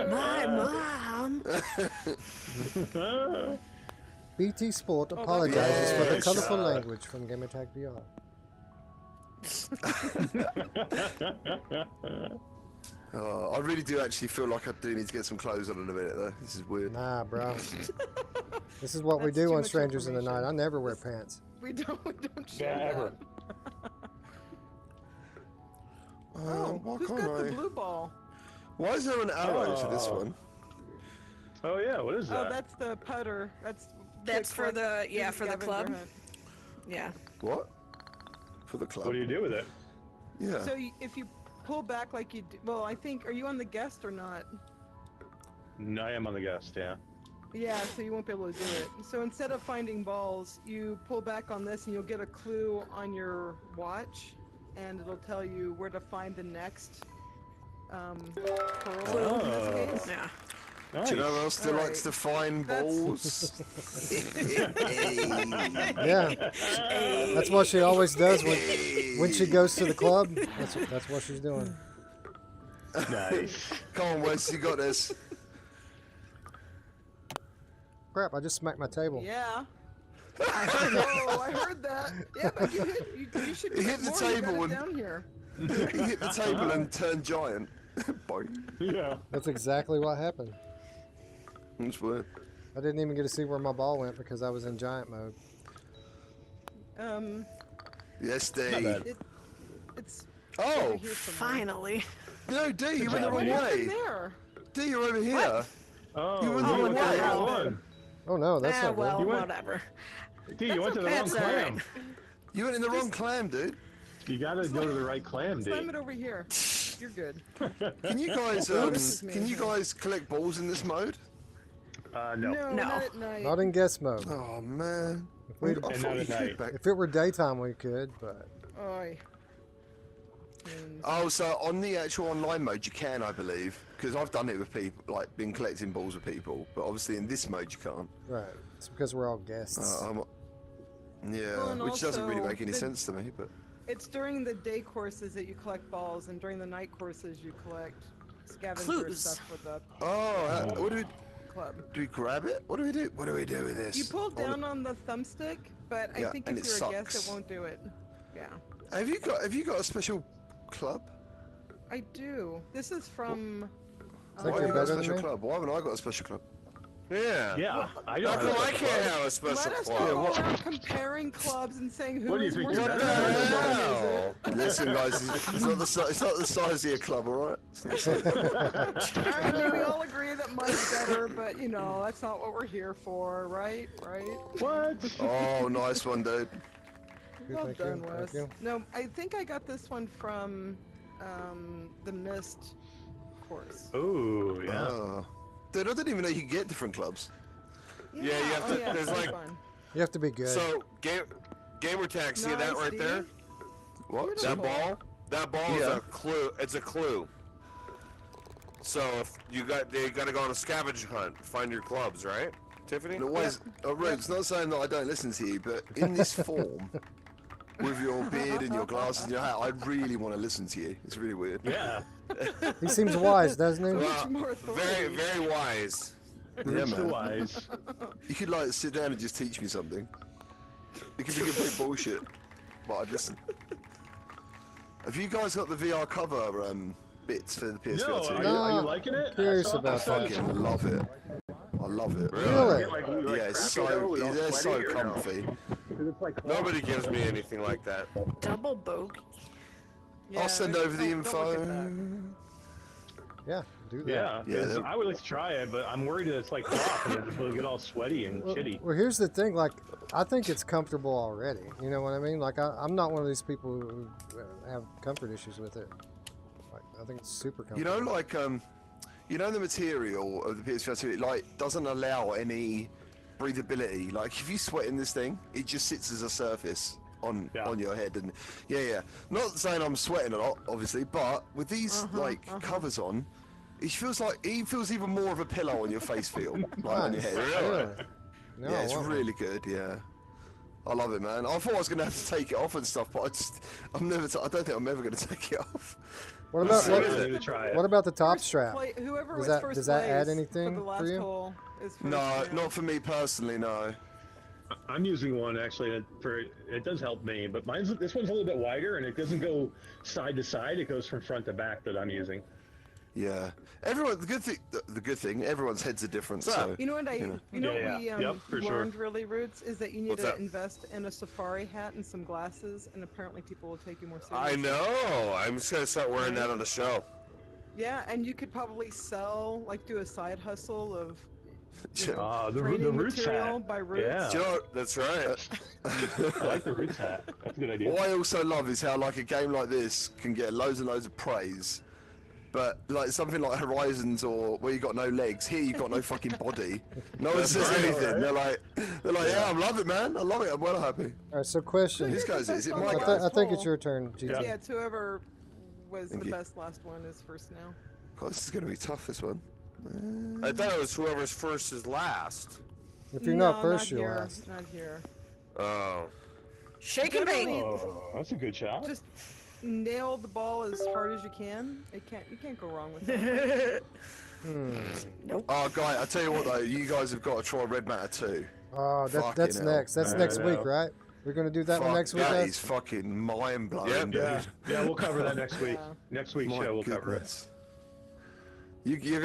[SPEAKER 5] My mom.
[SPEAKER 1] BT Sport
[SPEAKER 6] that's
[SPEAKER 1] apologizes for the
[SPEAKER 8] yes.
[SPEAKER 1] colorful language from Gamertag VR.
[SPEAKER 8] I really do actually feel like I do need to get some clothes on in a minute, though. This is weird.
[SPEAKER 1] Nah, bro. This is what we
[SPEAKER 6] That's
[SPEAKER 1] do
[SPEAKER 6] too
[SPEAKER 1] on
[SPEAKER 6] much
[SPEAKER 1] Strangers in the Night. I
[SPEAKER 6] information.
[SPEAKER 1] never wear pants.
[SPEAKER 6] We don't show
[SPEAKER 7] Yeah,
[SPEAKER 6] that.
[SPEAKER 7] ever.
[SPEAKER 6] Oh,
[SPEAKER 8] why
[SPEAKER 6] who's
[SPEAKER 8] can't
[SPEAKER 6] got
[SPEAKER 8] I?
[SPEAKER 6] the blue ball?
[SPEAKER 8] Why is there an arrow to this
[SPEAKER 7] Oh.
[SPEAKER 8] one?
[SPEAKER 7] Oh yeah, what is
[SPEAKER 6] Oh,
[SPEAKER 7] that?
[SPEAKER 6] that's the putter.
[SPEAKER 5] That's for the for the
[SPEAKER 6] scavenger
[SPEAKER 5] club.
[SPEAKER 6] hunt.
[SPEAKER 5] Yeah.
[SPEAKER 8] What? For the club?
[SPEAKER 7] What do you do with it?
[SPEAKER 8] Yeah.
[SPEAKER 6] So if you pull back like you do, well, I think, are you on the guest or not?
[SPEAKER 7] No, I am on the guest, yeah.
[SPEAKER 6] Yeah, so you won't be able to do it. So instead of finding balls, you pull back on this and you'll get a clue on your watch, and it'll tell you where to find the next pearl in this case.
[SPEAKER 5] Yeah.
[SPEAKER 7] Nice.
[SPEAKER 8] Do you know who else still
[SPEAKER 6] Alright.
[SPEAKER 8] likes to find
[SPEAKER 6] That's-
[SPEAKER 8] balls?
[SPEAKER 1] Yeah. That's what she always does when she goes to the club. That's what she's doing.
[SPEAKER 7] Nice.
[SPEAKER 8] Come on, Wes, you got this.
[SPEAKER 1] Crap, I just smacked my table.
[SPEAKER 6] Yeah. Oh, I heard that. Yeah, but you should
[SPEAKER 8] He
[SPEAKER 6] get
[SPEAKER 8] hit the
[SPEAKER 6] more. You got
[SPEAKER 8] table
[SPEAKER 6] it
[SPEAKER 8] and-
[SPEAKER 6] down here.
[SPEAKER 8] He hit the table and turned giant. Boing.
[SPEAKER 7] Yeah.
[SPEAKER 1] That's exactly what happened.
[SPEAKER 8] That's weird.
[SPEAKER 1] I didn't even get to see where my ball went because I was in giant mode.
[SPEAKER 8] Yes,
[SPEAKER 7] Not
[SPEAKER 8] D.
[SPEAKER 7] bad.
[SPEAKER 6] It's
[SPEAKER 8] Oh,
[SPEAKER 6] over here somewhere.
[SPEAKER 5] Finally.
[SPEAKER 8] no, D, you went the
[SPEAKER 7] job,
[SPEAKER 8] wrong
[SPEAKER 7] D.
[SPEAKER 6] What
[SPEAKER 8] way.
[SPEAKER 6] happened there?
[SPEAKER 8] D, you're over here.
[SPEAKER 7] Oh,
[SPEAKER 8] You went the
[SPEAKER 7] you
[SPEAKER 8] wrong
[SPEAKER 7] went to the
[SPEAKER 8] way.
[SPEAKER 7] wrong one.
[SPEAKER 1] Oh no, that's
[SPEAKER 5] Ah,
[SPEAKER 1] not
[SPEAKER 5] well,
[SPEAKER 1] good.
[SPEAKER 7] You went-
[SPEAKER 5] whatever.
[SPEAKER 7] D, you went to the wrong
[SPEAKER 5] That's all
[SPEAKER 7] clam.
[SPEAKER 5] right.
[SPEAKER 8] You went in the wrong clam, dude.
[SPEAKER 7] You gotta go to the right clam, D.
[SPEAKER 6] Slam it over here. You're good.
[SPEAKER 8] Can you guys
[SPEAKER 6] Oops.
[SPEAKER 8] can you guys collect balls in this mode?
[SPEAKER 7] No.
[SPEAKER 6] No,
[SPEAKER 5] No.
[SPEAKER 6] not at night.
[SPEAKER 1] Not in guest mode.
[SPEAKER 8] Oh man.
[SPEAKER 1] If, we,
[SPEAKER 8] I
[SPEAKER 7] And
[SPEAKER 8] thought
[SPEAKER 7] not
[SPEAKER 8] you
[SPEAKER 7] at
[SPEAKER 8] could
[SPEAKER 7] night.
[SPEAKER 8] back.
[SPEAKER 1] if it were daytime, we could, but
[SPEAKER 6] Oi.
[SPEAKER 8] Oh, so on the actual online mode you can, I believe, because I've done it with people, like been collecting balls with people, but obviously in this mode you can't.
[SPEAKER 1] right. It's because we're all guests.
[SPEAKER 8] Yeah,
[SPEAKER 6] Well, and
[SPEAKER 8] which doesn't really
[SPEAKER 6] also
[SPEAKER 8] make any
[SPEAKER 6] the-
[SPEAKER 8] sense to me, but
[SPEAKER 6] It's during the day courses that you collect balls, and during the night courses you collect scavenger
[SPEAKER 5] Clues.
[SPEAKER 6] stuff for the
[SPEAKER 8] what
[SPEAKER 6] club.
[SPEAKER 8] do we grab it? What do we do? What do we do with this?
[SPEAKER 6] You pull
[SPEAKER 8] Oh,
[SPEAKER 6] down on the thumbstick, but I
[SPEAKER 8] Yeah,
[SPEAKER 6] think
[SPEAKER 8] and
[SPEAKER 6] if
[SPEAKER 8] it
[SPEAKER 6] you're a guest,
[SPEAKER 8] sucks.
[SPEAKER 6] it won't do it. Yeah,
[SPEAKER 8] Have you got a special club?
[SPEAKER 6] I do. This is from.
[SPEAKER 1] I think
[SPEAKER 8] Why
[SPEAKER 1] you're
[SPEAKER 8] have you got a
[SPEAKER 1] better than
[SPEAKER 8] special
[SPEAKER 1] me.
[SPEAKER 8] club? Why haven't I got a special club?
[SPEAKER 2] Yeah.
[SPEAKER 7] Yeah, I
[SPEAKER 2] How
[SPEAKER 7] don't
[SPEAKER 2] come
[SPEAKER 7] know.
[SPEAKER 2] I can't have a special
[SPEAKER 6] Let us
[SPEAKER 2] club?
[SPEAKER 6] not go around comparing clubs and saying who
[SPEAKER 7] What do you
[SPEAKER 6] is
[SPEAKER 7] think
[SPEAKER 6] more
[SPEAKER 7] you're
[SPEAKER 6] better
[SPEAKER 7] doing?
[SPEAKER 6] than
[SPEAKER 2] What
[SPEAKER 6] one,
[SPEAKER 2] the
[SPEAKER 6] is
[SPEAKER 2] hell?
[SPEAKER 6] it?
[SPEAKER 8] Listen, guys, it's not the size of your club, all right?
[SPEAKER 6] I mean, we all agree that mine's better, but you know that's not what we're here for, right? Right?
[SPEAKER 7] What?
[SPEAKER 8] Oh, nice one, dude.
[SPEAKER 6] Well
[SPEAKER 1] Thank you,
[SPEAKER 6] done,
[SPEAKER 1] thank
[SPEAKER 6] Wes.
[SPEAKER 1] you.
[SPEAKER 6] No, I think I got this one from the Mist course.
[SPEAKER 7] Ooh, yeah.
[SPEAKER 8] Dude, I didn't even know you could get different clubs. Yeah, you have to. There's
[SPEAKER 6] that's
[SPEAKER 8] like.
[SPEAKER 6] fun.
[SPEAKER 1] You have to be good.
[SPEAKER 8] So, gamer tag. See that
[SPEAKER 6] Nice,
[SPEAKER 8] right there?
[SPEAKER 6] dude.
[SPEAKER 8] What?
[SPEAKER 6] Beautiful.
[SPEAKER 8] That ball? That ball is
[SPEAKER 9] Yeah.
[SPEAKER 8] a clue. It's a clue. So if they got to go on a scavenger hunt, find your clubs, right, Tiffany?
[SPEAKER 9] And always, Ruuts, not saying that I don't listen to you, but in this form, with your beard and your glasses and your hat, I really want to listen to you. It's really weird.
[SPEAKER 7] Yeah.
[SPEAKER 1] He seems wise, doesn't he?
[SPEAKER 8] Well,
[SPEAKER 6] more authority.
[SPEAKER 8] very, very wise.
[SPEAKER 9] Yeah,
[SPEAKER 7] Roots the
[SPEAKER 9] man.
[SPEAKER 7] wise.
[SPEAKER 9] You could like sit down and just teach me something. It could be complete bullshit, but I'd listen. Have you guys got the VR cover bits for the PSVR
[SPEAKER 7] No,
[SPEAKER 9] 2?
[SPEAKER 7] are you liking it?
[SPEAKER 1] Curious
[SPEAKER 7] I saw-
[SPEAKER 1] about
[SPEAKER 7] I saw
[SPEAKER 1] that.
[SPEAKER 7] this-
[SPEAKER 9] Fucking love it. I love it.
[SPEAKER 1] Really?
[SPEAKER 9] Yeah, it's so they're so comfy.
[SPEAKER 8] Nobody gives me anything like that.
[SPEAKER 5] Double bogey.
[SPEAKER 6] Yeah,
[SPEAKER 9] I'll send over the
[SPEAKER 6] don't look at that.
[SPEAKER 9] info.
[SPEAKER 1] Yeah, do that.
[SPEAKER 7] Yeah,
[SPEAKER 9] Yeah,
[SPEAKER 7] 'cause
[SPEAKER 9] they're-
[SPEAKER 7] I would like to try it, but I'm worried that it's like rough and it's going to get all sweaty and shitty.
[SPEAKER 1] Well, here's the thing. Like, I think it's comfortable already. You know what I mean? Like, I'm not one of these people who have comfort issues with it. Like, I think it's super
[SPEAKER 9] You
[SPEAKER 1] comfortable.
[SPEAKER 9] know, like you know the material of the PSVR 2, it like doesn't allow any breathability. Like if you sweat in this thing, it just sits as a surface on your head. And yeah. Not saying I'm sweating a lot, obviously, but with these covers on, it feels even more of a pillow on your face feel, like on your head.
[SPEAKER 1] Really? No,
[SPEAKER 9] Yeah, it's
[SPEAKER 1] I won't.
[SPEAKER 9] really good. Yeah, I love it, man. I thought I was gonna have to take it off and stuff, but I don't think I'm ever gonna take it off.
[SPEAKER 1] What about
[SPEAKER 7] I need to try it.
[SPEAKER 1] what about the top
[SPEAKER 6] First
[SPEAKER 1] strap?
[SPEAKER 6] whoever
[SPEAKER 1] Does
[SPEAKER 6] was
[SPEAKER 1] that-
[SPEAKER 6] first
[SPEAKER 1] does that add
[SPEAKER 6] place
[SPEAKER 1] anything
[SPEAKER 6] for the last
[SPEAKER 1] for you?
[SPEAKER 6] hole is first,
[SPEAKER 9] No,
[SPEAKER 6] yeah.
[SPEAKER 9] not for me personally. No.
[SPEAKER 7] I'm using one actually it does help me, but this one's a little bit wider and it doesn't go side to side. It goes from front to back that I'm using.
[SPEAKER 9] Yeah. The good thing, everyone's heads are different. So
[SPEAKER 6] You know what
[SPEAKER 7] Yeah,
[SPEAKER 6] we
[SPEAKER 7] yep, for sure.
[SPEAKER 6] learned really, Roots, is that you need
[SPEAKER 8] What's
[SPEAKER 6] to
[SPEAKER 8] that?
[SPEAKER 6] invest in a safari hat and some glasses, and apparently people will take you more seriously.
[SPEAKER 8] I know. I'm just gonna start wearing that on the show.
[SPEAKER 6] Yeah, and you could probably sell, like, do a side hustle of
[SPEAKER 7] The
[SPEAKER 6] training
[SPEAKER 7] Roots
[SPEAKER 6] material
[SPEAKER 7] hat.
[SPEAKER 6] by Roots.
[SPEAKER 7] Yeah.
[SPEAKER 8] Do you know what? That's right.
[SPEAKER 7] I like the Roots hat. That's a good idea.
[SPEAKER 9] what I also love is how like a game like this can get loads and loads of praise, but like something like Horizons or where you got no legs, here you got no fucking body. No one says anything. They're like, yeah, I love it, man. I love it. I'm well happy.
[SPEAKER 1] All right, so question.
[SPEAKER 9] Whose guys is it? My
[SPEAKER 1] I,
[SPEAKER 9] guys.
[SPEAKER 1] I think it's your turn, GT.
[SPEAKER 6] Yeah, it's whoever was
[SPEAKER 9] Thank
[SPEAKER 6] the
[SPEAKER 9] you.
[SPEAKER 6] best last one is first now.
[SPEAKER 9] God, this is gonna be tough. This one.
[SPEAKER 8] I thought it was whoever's first is last.
[SPEAKER 1] If you're
[SPEAKER 6] No,
[SPEAKER 1] not first,
[SPEAKER 6] not
[SPEAKER 1] you're
[SPEAKER 6] here,
[SPEAKER 1] last.
[SPEAKER 6] Not here.
[SPEAKER 8] Oh.
[SPEAKER 5] Shake and bake.
[SPEAKER 7] Oh, that's a good shot.
[SPEAKER 6] Just nail the ball as hard as you can. You can't go wrong with that.
[SPEAKER 9] Oh, guy, I tell you what though, you guys have got to try Red Matter 2.
[SPEAKER 1] Oh, that's
[SPEAKER 9] Fucking hell.
[SPEAKER 1] next. That's
[SPEAKER 7] I
[SPEAKER 1] next week,
[SPEAKER 7] know.
[SPEAKER 1] right? We're gonna do that one
[SPEAKER 9] Fuck,
[SPEAKER 1] next week.
[SPEAKER 9] that
[SPEAKER 1] guys?
[SPEAKER 9] is fucking mind blowing,
[SPEAKER 8] Yep.
[SPEAKER 9] dude.
[SPEAKER 7] Yeah, we'll cover that next week.
[SPEAKER 6] Yeah.
[SPEAKER 7] Next week's
[SPEAKER 9] My
[SPEAKER 7] show we'll cover it.
[SPEAKER 9] goodness. You're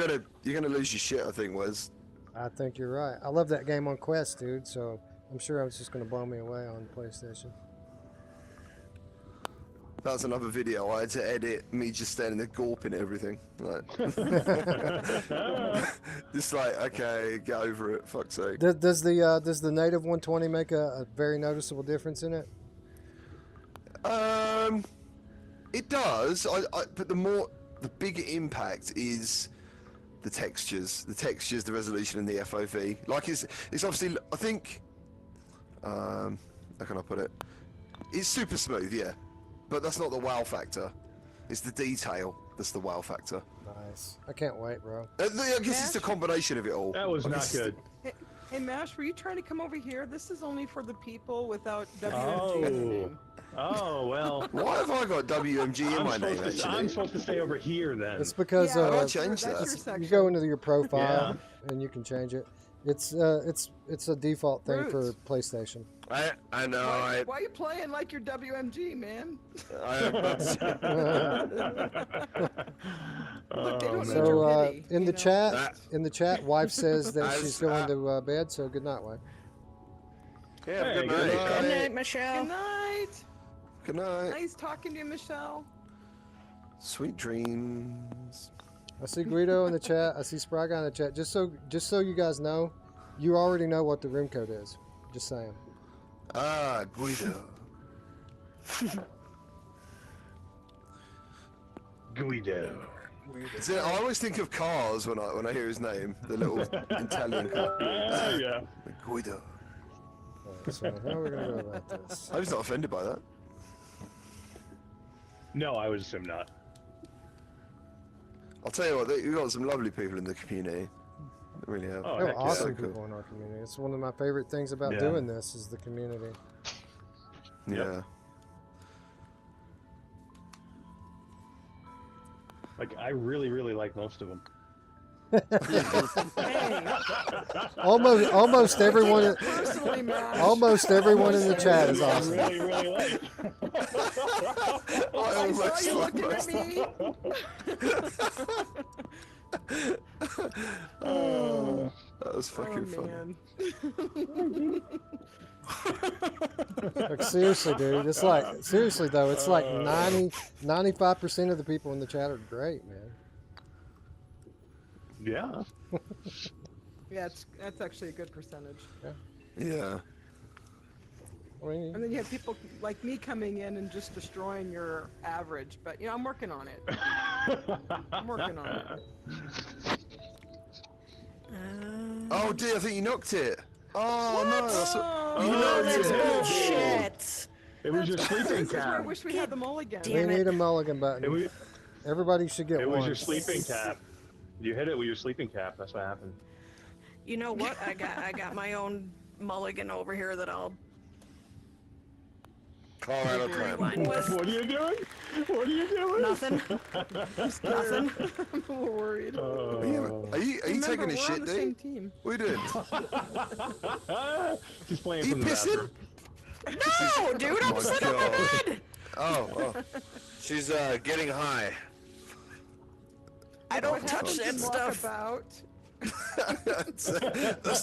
[SPEAKER 9] gonna lose your shit, I think, Wes.
[SPEAKER 1] I think you're right. I love that game on Quest, dude. So I'm sure it's just gonna blow me away on PlayStation.
[SPEAKER 9] That's another video. I had to edit me just standing there gawping at everything. Like, just like, okay, get over it. Fuck's sake.
[SPEAKER 1] Does the native 120 make a very noticeable difference in it?
[SPEAKER 9] It does. But the bigger impact is the textures, the resolution, and the FOV. Like it's obviously, I think. How can I put it? It's super smooth, yeah, but that's not the wow factor. It's the detail that's the wow factor.
[SPEAKER 1] Nice. I can't wait, bro.
[SPEAKER 9] I guess it's the combination of it all.
[SPEAKER 7] That was
[SPEAKER 9] I
[SPEAKER 7] not
[SPEAKER 9] guess
[SPEAKER 7] good.
[SPEAKER 6] Hey, Mash, were you trying to come over here? This is only for the people without WMG
[SPEAKER 7] Oh.
[SPEAKER 6] in the name.
[SPEAKER 7] Oh, well.
[SPEAKER 9] Why have I got WMG in my name,
[SPEAKER 7] I'm
[SPEAKER 9] actually?
[SPEAKER 7] supposed to stay over here then.
[SPEAKER 1] It's because
[SPEAKER 6] Yeah,
[SPEAKER 9] How do I
[SPEAKER 6] that's
[SPEAKER 9] change
[SPEAKER 6] your
[SPEAKER 9] that?
[SPEAKER 6] section.
[SPEAKER 1] you go into your profile and you can change it. It's a default thing for
[SPEAKER 6] Roots.
[SPEAKER 1] PlayStation.
[SPEAKER 8] I know.
[SPEAKER 6] Why are you playing like you're WMG, man? Look, they don't need
[SPEAKER 1] So
[SPEAKER 6] your pity,
[SPEAKER 1] in the
[SPEAKER 6] you know?
[SPEAKER 1] chat, wife says that
[SPEAKER 8] I
[SPEAKER 1] she's
[SPEAKER 8] was-
[SPEAKER 1] going to bed. So good night, wife.
[SPEAKER 8] Yeah,
[SPEAKER 7] Hey,
[SPEAKER 8] good
[SPEAKER 7] good
[SPEAKER 8] night.
[SPEAKER 7] night.
[SPEAKER 5] Good night, Michelle.
[SPEAKER 6] Good night.
[SPEAKER 9] Good night.
[SPEAKER 6] Nice talking to you, Michelle.
[SPEAKER 9] Sweet dreams.
[SPEAKER 1] I see Guido in the chat. I see Spry Guy in the chat. Just so you guys know, you already know what the room code is. Just saying.
[SPEAKER 9] Ah, Guido.
[SPEAKER 7] Guido.
[SPEAKER 9] See, I always think of Cars when I hear his name, the little Italian car.
[SPEAKER 7] Yeah.
[SPEAKER 9] Guido.
[SPEAKER 1] Alright, so how are we gonna go about this?
[SPEAKER 9] I was not offended by that.
[SPEAKER 7] No, I would assume not.
[SPEAKER 9] I'll tell you what, you've got some lovely people in the community. They really have.
[SPEAKER 7] Oh,
[SPEAKER 1] They're
[SPEAKER 7] heck yeah.
[SPEAKER 1] awesome
[SPEAKER 9] So cool.
[SPEAKER 1] people in our community. It's one of my favorite things about
[SPEAKER 7] Yeah.
[SPEAKER 1] doing this is the community.
[SPEAKER 9] Yeah.
[SPEAKER 7] Like, I really, really like most of them.
[SPEAKER 1] Almost everyone.
[SPEAKER 6] Personally, Matt.
[SPEAKER 1] Almost everyone in the chat is
[SPEAKER 7] I
[SPEAKER 1] awesome.
[SPEAKER 7] really, really like.
[SPEAKER 6] I saw you looking at me.
[SPEAKER 9] That was fucking fun.
[SPEAKER 6] Man.
[SPEAKER 1] Like seriously, dude. It's like seriously though. It's like 95% of the people in the chat are great, man.
[SPEAKER 7] Yeah.
[SPEAKER 6] Yeah, that's actually a good percentage.
[SPEAKER 9] Yeah.
[SPEAKER 1] I mean,
[SPEAKER 6] And then you have people like me coming in and just destroying your average, but I'm working on it. I'm working on it.
[SPEAKER 9] Oh dear, I think you knocked it. Oh no, that's you
[SPEAKER 5] Oh,
[SPEAKER 9] knocked
[SPEAKER 5] that's
[SPEAKER 9] it.
[SPEAKER 5] bullshit.
[SPEAKER 7] It was your sleeping
[SPEAKER 6] This is where I
[SPEAKER 7] cap.
[SPEAKER 6] wish we had the mulligan.
[SPEAKER 1] we
[SPEAKER 5] Damn it.
[SPEAKER 1] need a mulligan
[SPEAKER 7] It
[SPEAKER 1] button.
[SPEAKER 7] was,
[SPEAKER 1] Everybody should get
[SPEAKER 7] it was
[SPEAKER 1] one.
[SPEAKER 7] your sleeping cap. You hit it with your sleeping cap. That's what happened.
[SPEAKER 5] You know what? I got my own mulligan over here that I'll
[SPEAKER 9] Colorado clam.
[SPEAKER 5] rewind with.
[SPEAKER 7] What are you doing? What are you doing?
[SPEAKER 5] Nothing. Nothing.
[SPEAKER 6] I'm a little worried.
[SPEAKER 9] Are you
[SPEAKER 6] Remember,
[SPEAKER 9] taking a
[SPEAKER 6] we're on
[SPEAKER 9] shit,
[SPEAKER 6] the same
[SPEAKER 9] dude?
[SPEAKER 6] team.
[SPEAKER 9] What are you doing?
[SPEAKER 7] She's playing
[SPEAKER 9] Are you
[SPEAKER 7] from the
[SPEAKER 9] pissing?
[SPEAKER 7] bathroom.
[SPEAKER 5] No, dude, I'm
[SPEAKER 9] my
[SPEAKER 5] sitting on
[SPEAKER 9] God.
[SPEAKER 5] my bed.
[SPEAKER 9] Oh. She's getting high.
[SPEAKER 5] I don't
[SPEAKER 6] What
[SPEAKER 5] touch
[SPEAKER 6] happened
[SPEAKER 5] that
[SPEAKER 6] to
[SPEAKER 5] stuff.
[SPEAKER 6] Walkabout?
[SPEAKER 9] That's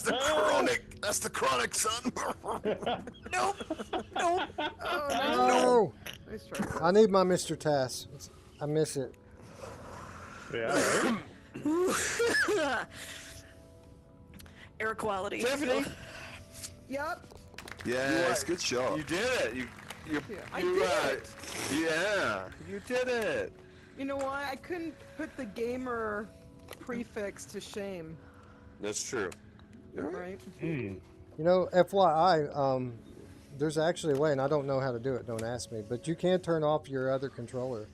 [SPEAKER 9] the chronic. That's the chronic, son.
[SPEAKER 5] Nope. Nope.
[SPEAKER 1] No,
[SPEAKER 6] Nice try.
[SPEAKER 1] I need my Mr. Tass. I miss it.
[SPEAKER 7] Yeah, right?
[SPEAKER 5] Air quality.
[SPEAKER 10] Tiffany,
[SPEAKER 6] Yep.
[SPEAKER 9] Yes, good shot.
[SPEAKER 10] you did it. You
[SPEAKER 6] I did it.
[SPEAKER 10] yeah, you did it.
[SPEAKER 6] You know why? I couldn't put the gamer prefix to shame,
[SPEAKER 10] That's true.
[SPEAKER 6] right?
[SPEAKER 1] You know, FYI, there's actually a way, and I don't know how to do it. Don't ask me, but you can turn off your other controller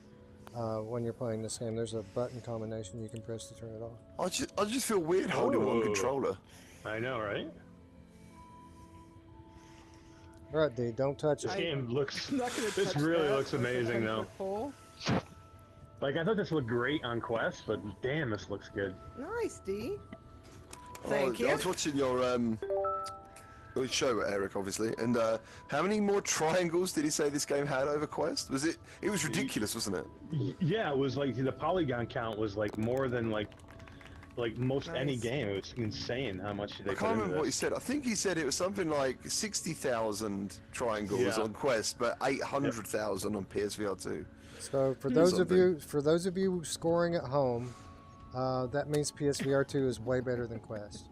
[SPEAKER 1] when you're playing this game. There's a button combination you can press to turn it off.
[SPEAKER 9] I just feel weird holding one
[SPEAKER 7] Oh.
[SPEAKER 9] controller.
[SPEAKER 7] I know, right?
[SPEAKER 1] All right, D, don't touch
[SPEAKER 7] This
[SPEAKER 1] it.
[SPEAKER 7] game looks.
[SPEAKER 6] I'm not gonna
[SPEAKER 7] This
[SPEAKER 6] touch
[SPEAKER 7] really
[SPEAKER 6] that.
[SPEAKER 7] looks amazing, though.
[SPEAKER 6] Pull.
[SPEAKER 7] Like, I thought this looked great on Quest, but damn, this looks good.
[SPEAKER 6] Nice, D.
[SPEAKER 5] Thank
[SPEAKER 9] I
[SPEAKER 5] you.
[SPEAKER 9] was watching your show, Eric, obviously, and how many more triangles did he say this game had over Quest? Was it? It was ridiculous, wasn't it?
[SPEAKER 7] Yeah, it was like the polygon count was like more than like most any
[SPEAKER 6] Nice.
[SPEAKER 7] game. It was insane how much they
[SPEAKER 9] I
[SPEAKER 7] put
[SPEAKER 9] can't
[SPEAKER 7] into
[SPEAKER 9] remember what he
[SPEAKER 7] this.
[SPEAKER 9] said. I think he said it was something like 60,000 triangles
[SPEAKER 7] Yeah.
[SPEAKER 9] on Quest, but 800,000 on PSVR 2.
[SPEAKER 1] So for those of
[SPEAKER 9] Something.
[SPEAKER 1] you scoring at home, that means PSVR 2 is way better than Quest.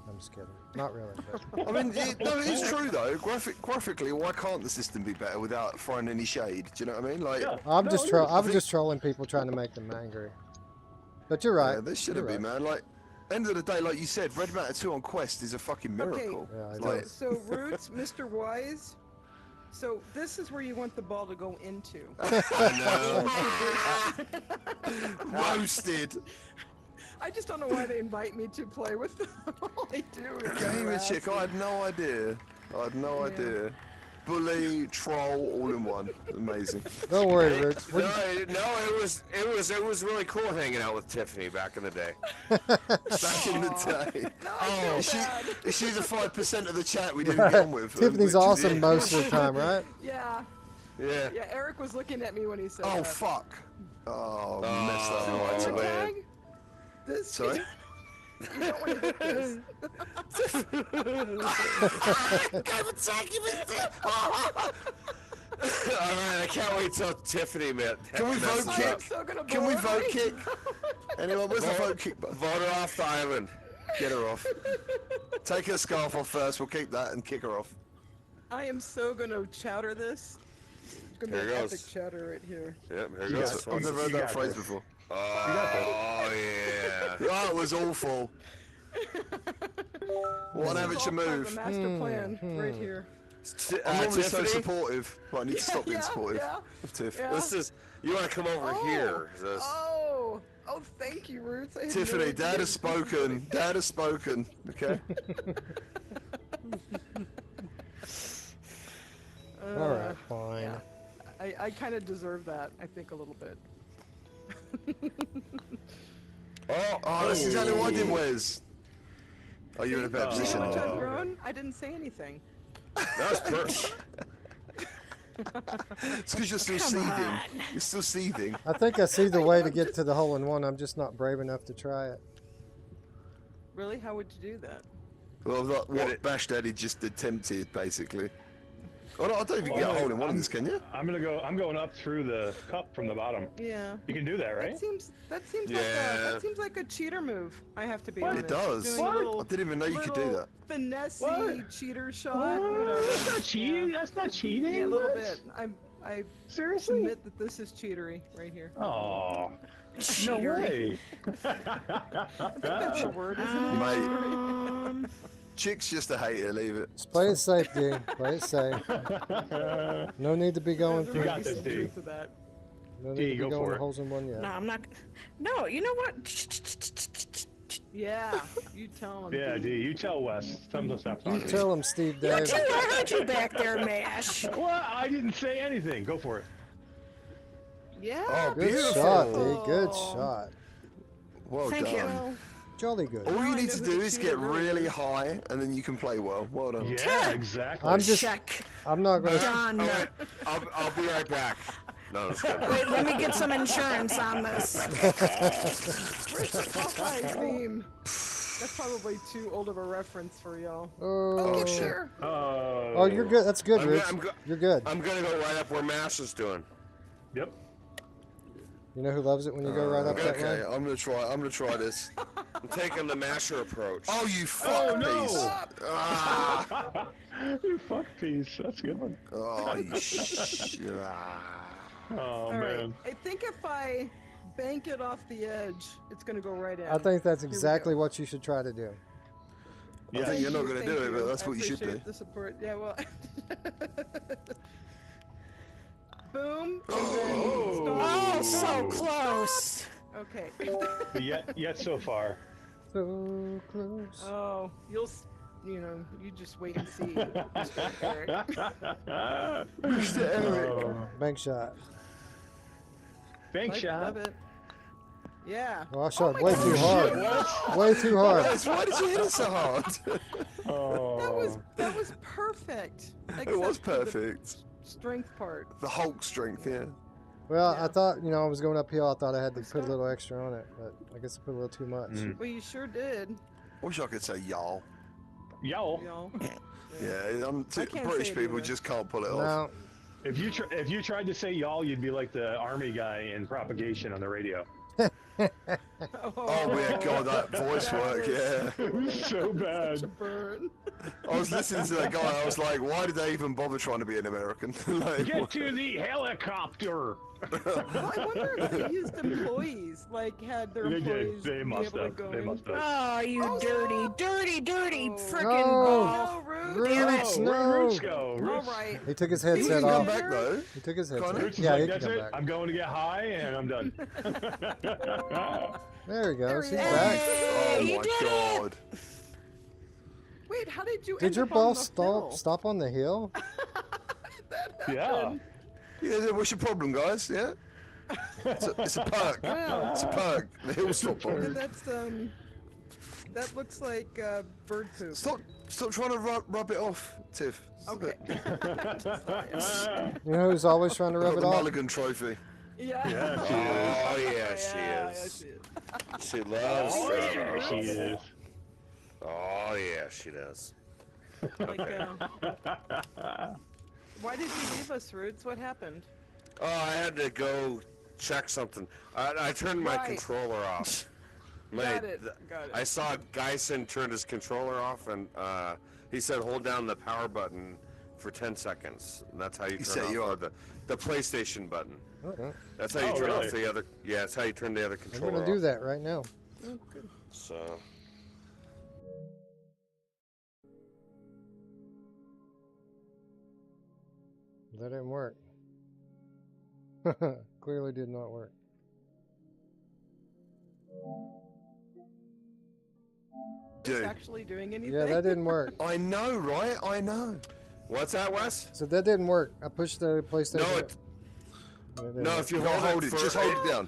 [SPEAKER 1] I'm just kidding. Not really. But.
[SPEAKER 9] I mean, it's true though. Graphically, why can't the system be better without throwing any shade? Do you know what I mean? Like,
[SPEAKER 7] Yeah.
[SPEAKER 1] I'm
[SPEAKER 7] No,
[SPEAKER 1] just
[SPEAKER 7] yeah,
[SPEAKER 1] I'm just trolling people trying to make them angry. But you're right.
[SPEAKER 9] yeah, they shouldn't
[SPEAKER 1] You're
[SPEAKER 9] be,
[SPEAKER 1] right.
[SPEAKER 9] man. Like, end of the day, like you said, Red Matter 2 on Quest is a fucking miracle.
[SPEAKER 1] Yeah, I
[SPEAKER 9] Like,
[SPEAKER 1] know.
[SPEAKER 6] So Roots, Mr. Wise. So this is where you want the ball to go into.
[SPEAKER 9] roasted.
[SPEAKER 6] I just don't know why they invite me to play with them. All they do is
[SPEAKER 9] Gamer
[SPEAKER 6] harass
[SPEAKER 9] chick,
[SPEAKER 6] me.
[SPEAKER 9] I had no idea. Idea. Bully, troll, all in one. Amazing.
[SPEAKER 1] Don't worry, Rich.
[SPEAKER 10] No, it was really cool hanging out with Tiffany back in the day.
[SPEAKER 9] Back in the day.
[SPEAKER 6] Oh,
[SPEAKER 9] Is she the 5% of the chat we didn't get on with?
[SPEAKER 1] Tiffany's
[SPEAKER 9] which is
[SPEAKER 1] awesome
[SPEAKER 9] it?
[SPEAKER 1] most of the time, right?
[SPEAKER 6] Yeah.
[SPEAKER 9] Yeah.
[SPEAKER 6] Yeah, Eric was looking at me when he said
[SPEAKER 9] Oh,
[SPEAKER 6] that.
[SPEAKER 9] fuck. Oh,
[SPEAKER 10] Oh,
[SPEAKER 9] messed up.
[SPEAKER 10] man.
[SPEAKER 9] Right.
[SPEAKER 6] Tag? This
[SPEAKER 9] Sorry?
[SPEAKER 6] You don't want to hit this.
[SPEAKER 10] Alright, I can't wait till Tiffany met.
[SPEAKER 9] Can we vote
[SPEAKER 6] I'm
[SPEAKER 9] kick?
[SPEAKER 6] so gonna
[SPEAKER 9] Can we
[SPEAKER 6] blow
[SPEAKER 9] vote
[SPEAKER 6] it.
[SPEAKER 9] kick? Anyone? Where's the vote kick button?
[SPEAKER 10] Vote her off the island.
[SPEAKER 9] Get her off. Take her scarf off first. We'll keep that and kick her off.
[SPEAKER 6] I am so gonna chowder this. It's gonna
[SPEAKER 10] Here
[SPEAKER 6] be an
[SPEAKER 10] goes.
[SPEAKER 6] epic chowder right here.
[SPEAKER 10] Yep, here
[SPEAKER 7] You
[SPEAKER 10] goes.
[SPEAKER 7] got
[SPEAKER 9] I've never heard
[SPEAKER 7] You
[SPEAKER 9] that
[SPEAKER 7] got
[SPEAKER 9] phrase
[SPEAKER 7] this.
[SPEAKER 9] before.
[SPEAKER 10] Oh yeah.
[SPEAKER 9] That was awful. What an amateur move.
[SPEAKER 6] The master plan right here.
[SPEAKER 9] I'm normally so
[SPEAKER 10] Tiffany?
[SPEAKER 9] supportive, but I need to stop being supportive of Tiff.
[SPEAKER 6] Yeah.
[SPEAKER 10] This is. You want to come over here? This.
[SPEAKER 6] Oh, thank you, Ruuts. I had
[SPEAKER 9] Tiffany,
[SPEAKER 6] no
[SPEAKER 9] Dad
[SPEAKER 6] idea.
[SPEAKER 9] has spoken. Dad has spoken. Okay.
[SPEAKER 1] All right, fine.
[SPEAKER 6] Yeah. I kind of deserve that, I think, a little bit.
[SPEAKER 9] Oh, that's exactly what I did, Wes. Oh, you're in a better
[SPEAKER 6] See
[SPEAKER 9] position.
[SPEAKER 6] how much I've grown? I didn't say anything.
[SPEAKER 10] That was perfect.
[SPEAKER 9] It's because you're still seething. You're still seething.
[SPEAKER 1] I think I see the way to get to the hole-in-one. I'm just not brave enough to try it.
[SPEAKER 6] Really? How would you do that?
[SPEAKER 9] Well, what Bash Daddy just attempted, basically. Oh, no, I don't even get a hole in one of this, can you?
[SPEAKER 7] I'm going up through the cup from the bottom.
[SPEAKER 6] Yeah.
[SPEAKER 7] You can do that, right?
[SPEAKER 6] That seems
[SPEAKER 10] Yeah.
[SPEAKER 6] like a cheater move. I have to be
[SPEAKER 9] It
[SPEAKER 6] honest.
[SPEAKER 9] does.
[SPEAKER 6] Doing a
[SPEAKER 9] What?
[SPEAKER 6] little-
[SPEAKER 9] I didn't even know you could do
[SPEAKER 6] little
[SPEAKER 9] that.
[SPEAKER 6] Finesse cheater shot.
[SPEAKER 7] What?
[SPEAKER 6] Whatever.
[SPEAKER 7] That's not cheating. That's not cheating.
[SPEAKER 6] Yeah, a little
[SPEAKER 7] What?
[SPEAKER 6] bit. I
[SPEAKER 7] Seriously?
[SPEAKER 6] admit that this is cheatery right here.
[SPEAKER 7] Oh. No way.
[SPEAKER 6] That's a word, isn't it?
[SPEAKER 9] Mate. Chick's just a hater, leave it.
[SPEAKER 1] Just play it safe, D. Play it safe. No need to be going
[SPEAKER 6] There
[SPEAKER 1] for
[SPEAKER 6] might
[SPEAKER 7] got
[SPEAKER 6] be
[SPEAKER 7] this,
[SPEAKER 6] some
[SPEAKER 7] D.
[SPEAKER 6] truth to that.
[SPEAKER 1] No
[SPEAKER 7] D,
[SPEAKER 1] need to be
[SPEAKER 7] go
[SPEAKER 1] going
[SPEAKER 7] for
[SPEAKER 1] to
[SPEAKER 7] it.
[SPEAKER 1] holes in one yet.
[SPEAKER 5] No, I'm not. No, you know what?
[SPEAKER 6] Yeah, you tell him.
[SPEAKER 7] Yeah, D, you tell Wes. Tell him to stop
[SPEAKER 1] You
[SPEAKER 7] talking.
[SPEAKER 1] tell him, Steve
[SPEAKER 5] You
[SPEAKER 1] Dave.
[SPEAKER 5] too, I heard you back there, Mash.
[SPEAKER 7] What? I didn't say anything. Go for it.
[SPEAKER 6] Yeah.
[SPEAKER 9] Oh,
[SPEAKER 1] Good
[SPEAKER 9] beautiful.
[SPEAKER 1] shot, D. Good shot.
[SPEAKER 9] Well
[SPEAKER 5] Thank you.
[SPEAKER 9] done.
[SPEAKER 1] Jolly good.
[SPEAKER 9] All
[SPEAKER 6] Now
[SPEAKER 9] you
[SPEAKER 6] I
[SPEAKER 9] need
[SPEAKER 6] know
[SPEAKER 9] to
[SPEAKER 6] who
[SPEAKER 9] do
[SPEAKER 6] the
[SPEAKER 9] is
[SPEAKER 6] cheater
[SPEAKER 9] get
[SPEAKER 6] really
[SPEAKER 9] really
[SPEAKER 6] is.
[SPEAKER 9] high, and then you can play well. Well done.
[SPEAKER 7] Yeah, exactly.
[SPEAKER 1] I'm just.
[SPEAKER 5] Check.
[SPEAKER 1] I'm not gonna.
[SPEAKER 5] Done.
[SPEAKER 10] I'll be right back. No, it's good.
[SPEAKER 5] Wait, let me get some insurance on this.
[SPEAKER 6] Where's the Popeye theme? That's probably too old of a reference for y'all.
[SPEAKER 1] Oh,
[SPEAKER 5] Sure.
[SPEAKER 1] oh, you're good. That's good,
[SPEAKER 10] I'm
[SPEAKER 1] Rich.
[SPEAKER 10] go-
[SPEAKER 1] You're good.
[SPEAKER 10] I'm gonna go right up where Mass is doing.
[SPEAKER 7] Yep.
[SPEAKER 1] You know who loves it when you go right up that
[SPEAKER 9] Okay,
[SPEAKER 1] way?
[SPEAKER 9] I'm gonna try this.
[SPEAKER 10] I'm taking the masher approach.
[SPEAKER 9] Oh, you fuck piece! Ah,
[SPEAKER 7] You fuck piece. That's a good one.
[SPEAKER 9] oh, you
[SPEAKER 7] Oh,
[SPEAKER 6] All
[SPEAKER 7] man.
[SPEAKER 6] right. I think if I bank it off the edge, it's gonna go right in.
[SPEAKER 1] I think that's
[SPEAKER 6] Here we
[SPEAKER 1] exactly
[SPEAKER 6] go.
[SPEAKER 1] what you should try to do.
[SPEAKER 9] I think you're not gonna
[SPEAKER 6] Thank
[SPEAKER 9] do it,
[SPEAKER 6] you.
[SPEAKER 9] but that's
[SPEAKER 6] I
[SPEAKER 9] what you should do.
[SPEAKER 6] appreciate the support. Yeah, well. Boom. And
[SPEAKER 5] Oh,
[SPEAKER 6] then
[SPEAKER 5] so
[SPEAKER 6] stop.
[SPEAKER 5] close.
[SPEAKER 6] Okay.
[SPEAKER 7] Yet so far.
[SPEAKER 1] So close.
[SPEAKER 6] Oh, you just wait and see. Mr. Eric.
[SPEAKER 9] Mr. Eric.
[SPEAKER 1] Bank shot.
[SPEAKER 7] Bank
[SPEAKER 6] Love
[SPEAKER 7] shot.
[SPEAKER 6] it. Yeah.
[SPEAKER 1] Oh, I shot
[SPEAKER 6] my
[SPEAKER 1] way
[SPEAKER 6] God.
[SPEAKER 1] too hard. Way too hard.
[SPEAKER 9] Wes, why did you hit it so hard?
[SPEAKER 7] Oh.
[SPEAKER 6] That was perfect.
[SPEAKER 9] It was
[SPEAKER 6] Except for the
[SPEAKER 9] perfect.
[SPEAKER 6] strength part.
[SPEAKER 9] The Hulk strength, yeah.
[SPEAKER 1] Well,
[SPEAKER 6] Yeah.
[SPEAKER 1] I thought, I was going uphill. I thought I had to put a little extra on it, but I guess I put a little too much.
[SPEAKER 6] Well, you sure did.
[SPEAKER 9] Wish I could say y'all.
[SPEAKER 7] Yo.
[SPEAKER 6] Y'all.
[SPEAKER 9] Yeah,
[SPEAKER 6] I can't
[SPEAKER 9] British
[SPEAKER 6] say it
[SPEAKER 9] people
[SPEAKER 6] either.
[SPEAKER 9] just can't pull it off.
[SPEAKER 1] No,
[SPEAKER 7] If you tried to say y'all, you'd be like the army guy in Propagation on the radio.
[SPEAKER 9] Oh yeah, God, that voice work, yeah.
[SPEAKER 7] It was so bad.
[SPEAKER 6] Burn.
[SPEAKER 9] I was listening to that guy, I was like, why did they even bother trying to be an American? Like,
[SPEAKER 7] Get to the helicopter.
[SPEAKER 6] Well, I wonder if they used employees, like had their
[SPEAKER 7] They did.
[SPEAKER 6] employees
[SPEAKER 7] They
[SPEAKER 6] be
[SPEAKER 7] must
[SPEAKER 6] able to
[SPEAKER 7] have.
[SPEAKER 6] go
[SPEAKER 7] They
[SPEAKER 6] in.
[SPEAKER 7] must have.
[SPEAKER 5] Oh, you dirty frickin'
[SPEAKER 1] No.
[SPEAKER 5] ball.
[SPEAKER 1] Roots,
[SPEAKER 7] Oh,
[SPEAKER 1] no.
[SPEAKER 7] where'd Roots go?
[SPEAKER 6] All
[SPEAKER 7] Roots.
[SPEAKER 6] right.
[SPEAKER 1] He took his
[SPEAKER 9] he
[SPEAKER 1] headset
[SPEAKER 9] can come
[SPEAKER 1] off.
[SPEAKER 9] back though.
[SPEAKER 1] He took his
[SPEAKER 9] Can't
[SPEAKER 1] headset.
[SPEAKER 9] he?
[SPEAKER 7] Roots is
[SPEAKER 1] Yeah,
[SPEAKER 7] like,
[SPEAKER 1] he can
[SPEAKER 7] that's
[SPEAKER 1] come
[SPEAKER 7] it.
[SPEAKER 1] back.
[SPEAKER 7] I'm going to get high and I'm done.
[SPEAKER 1] There he goes. He's
[SPEAKER 6] There he
[SPEAKER 1] back.
[SPEAKER 9] Oh
[SPEAKER 5] You
[SPEAKER 9] my
[SPEAKER 5] did it.
[SPEAKER 9] God.
[SPEAKER 6] Wait, how did you?
[SPEAKER 1] Did
[SPEAKER 6] end
[SPEAKER 1] your
[SPEAKER 6] up on
[SPEAKER 1] ball
[SPEAKER 6] the
[SPEAKER 1] stop
[SPEAKER 6] hill?
[SPEAKER 1] stop on the hill?
[SPEAKER 7] Yeah.
[SPEAKER 9] Yeah, what's your problem, guys? Yeah? It's a perk.
[SPEAKER 6] Wow.
[SPEAKER 9] It's a perk. The hill stop
[SPEAKER 6] And
[SPEAKER 9] on.
[SPEAKER 6] that's that looks like bird poop.
[SPEAKER 9] Stop trying to rub it off, Tiff.
[SPEAKER 6] Okay.
[SPEAKER 1] You know who's always trying to
[SPEAKER 9] Got
[SPEAKER 1] rub
[SPEAKER 9] the
[SPEAKER 1] it off?
[SPEAKER 9] Mulligan trophy.
[SPEAKER 6] Yeah.
[SPEAKER 7] Yeah, she
[SPEAKER 10] Oh yeah,
[SPEAKER 6] Yeah,
[SPEAKER 10] she is.
[SPEAKER 6] she is.
[SPEAKER 10] She loves
[SPEAKER 7] Oh,
[SPEAKER 10] that.
[SPEAKER 7] yeah, she is.
[SPEAKER 10] Oh yeah, she does.
[SPEAKER 6] Like, why did you leave us, Roots? What happened?
[SPEAKER 10] Oh, I had to go check something. I turned my
[SPEAKER 6] Right.
[SPEAKER 10] controller off.
[SPEAKER 6] Got it. Got it.
[SPEAKER 10] I saw Geisen turned his controller off, and he said hold down the power button for 10 seconds. And that's how you
[SPEAKER 9] set
[SPEAKER 10] turn
[SPEAKER 9] you
[SPEAKER 10] off
[SPEAKER 9] up.
[SPEAKER 10] the PlayStation button.
[SPEAKER 1] Okay.
[SPEAKER 10] That's how you turn
[SPEAKER 7] really?
[SPEAKER 10] off the other. Yeah, that's how you turn the other
[SPEAKER 1] I'm
[SPEAKER 10] controller
[SPEAKER 1] gonna do
[SPEAKER 10] off.
[SPEAKER 1] that right now.
[SPEAKER 10] So.
[SPEAKER 1] That didn't work. Clearly did not work.
[SPEAKER 6] It's actually doing anything?
[SPEAKER 1] Yeah, that didn't work.
[SPEAKER 9] I know, right? I know.
[SPEAKER 10] What's that, Wes?
[SPEAKER 1] So that didn't work. I pushed the PlayStation.
[SPEAKER 10] No, no. If you hold it,
[SPEAKER 9] just hold it down.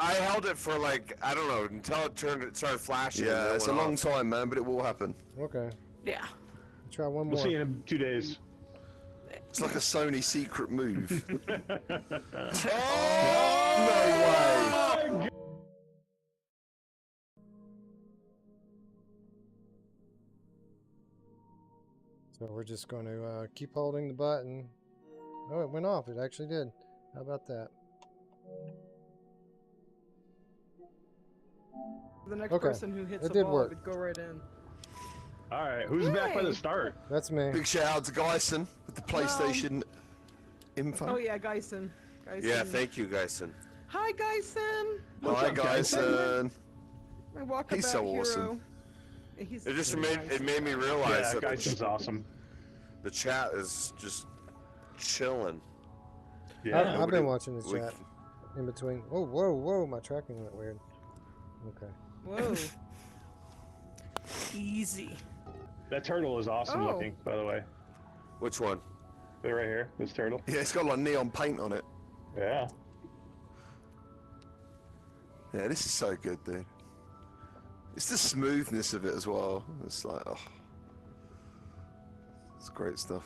[SPEAKER 10] I held it for like, I don't know, until it started flashing. and
[SPEAKER 9] Yeah,
[SPEAKER 10] then it
[SPEAKER 9] it's a
[SPEAKER 10] went
[SPEAKER 9] long
[SPEAKER 10] off.
[SPEAKER 9] time, man, but it will happen.
[SPEAKER 1] Okay.
[SPEAKER 5] Yeah.
[SPEAKER 1] Try one
[SPEAKER 7] We'll
[SPEAKER 1] more.
[SPEAKER 7] see you in 2 days.
[SPEAKER 9] It's like a Sony secret move.
[SPEAKER 7] Oh,
[SPEAKER 9] no way.
[SPEAKER 1] So we're just going to keep holding the button. Oh, it went off. It actually did. How about that?
[SPEAKER 6] The next
[SPEAKER 1] Okay.
[SPEAKER 6] person who hits
[SPEAKER 1] It
[SPEAKER 6] the
[SPEAKER 1] did
[SPEAKER 6] ball
[SPEAKER 1] work.
[SPEAKER 6] would go right in.
[SPEAKER 7] All right, who's back by the
[SPEAKER 6] Yay.
[SPEAKER 7] start?
[SPEAKER 1] That's me.
[SPEAKER 9] Big shout out to Geisen with the PlayStation info.
[SPEAKER 6] Oh yeah, Geisen.
[SPEAKER 10] Yeah, thank you, Geisen.
[SPEAKER 6] Hi, Geisen.
[SPEAKER 7] What's
[SPEAKER 9] Hi,
[SPEAKER 7] up, Geisen?
[SPEAKER 9] Geisen.
[SPEAKER 6] My Walkabout
[SPEAKER 9] He's so
[SPEAKER 6] hero.
[SPEAKER 9] awesome.
[SPEAKER 6] He's
[SPEAKER 10] It just
[SPEAKER 6] really
[SPEAKER 10] made
[SPEAKER 6] nice.
[SPEAKER 10] it made me realize
[SPEAKER 7] Yeah,
[SPEAKER 10] that
[SPEAKER 7] Geisen's awesome.
[SPEAKER 10] the chat is just chilling.
[SPEAKER 7] Yeah.
[SPEAKER 1] I've been watching this
[SPEAKER 10] we-
[SPEAKER 1] chat in between. Whoa, whoa, whoa! My tracking went weird. Okay.
[SPEAKER 6] Whoa.
[SPEAKER 5] Easy.
[SPEAKER 7] That turtle is awesome
[SPEAKER 6] Oh.
[SPEAKER 7] looking, by the way.
[SPEAKER 10] Which one?
[SPEAKER 7] They're right here, this turtle.
[SPEAKER 9] Yeah, it's got like neon paint on it.
[SPEAKER 7] Yeah.
[SPEAKER 9] Yeah, this is so good, dude. It's the smoothness of it as well. It's like, oh. It's great stuff.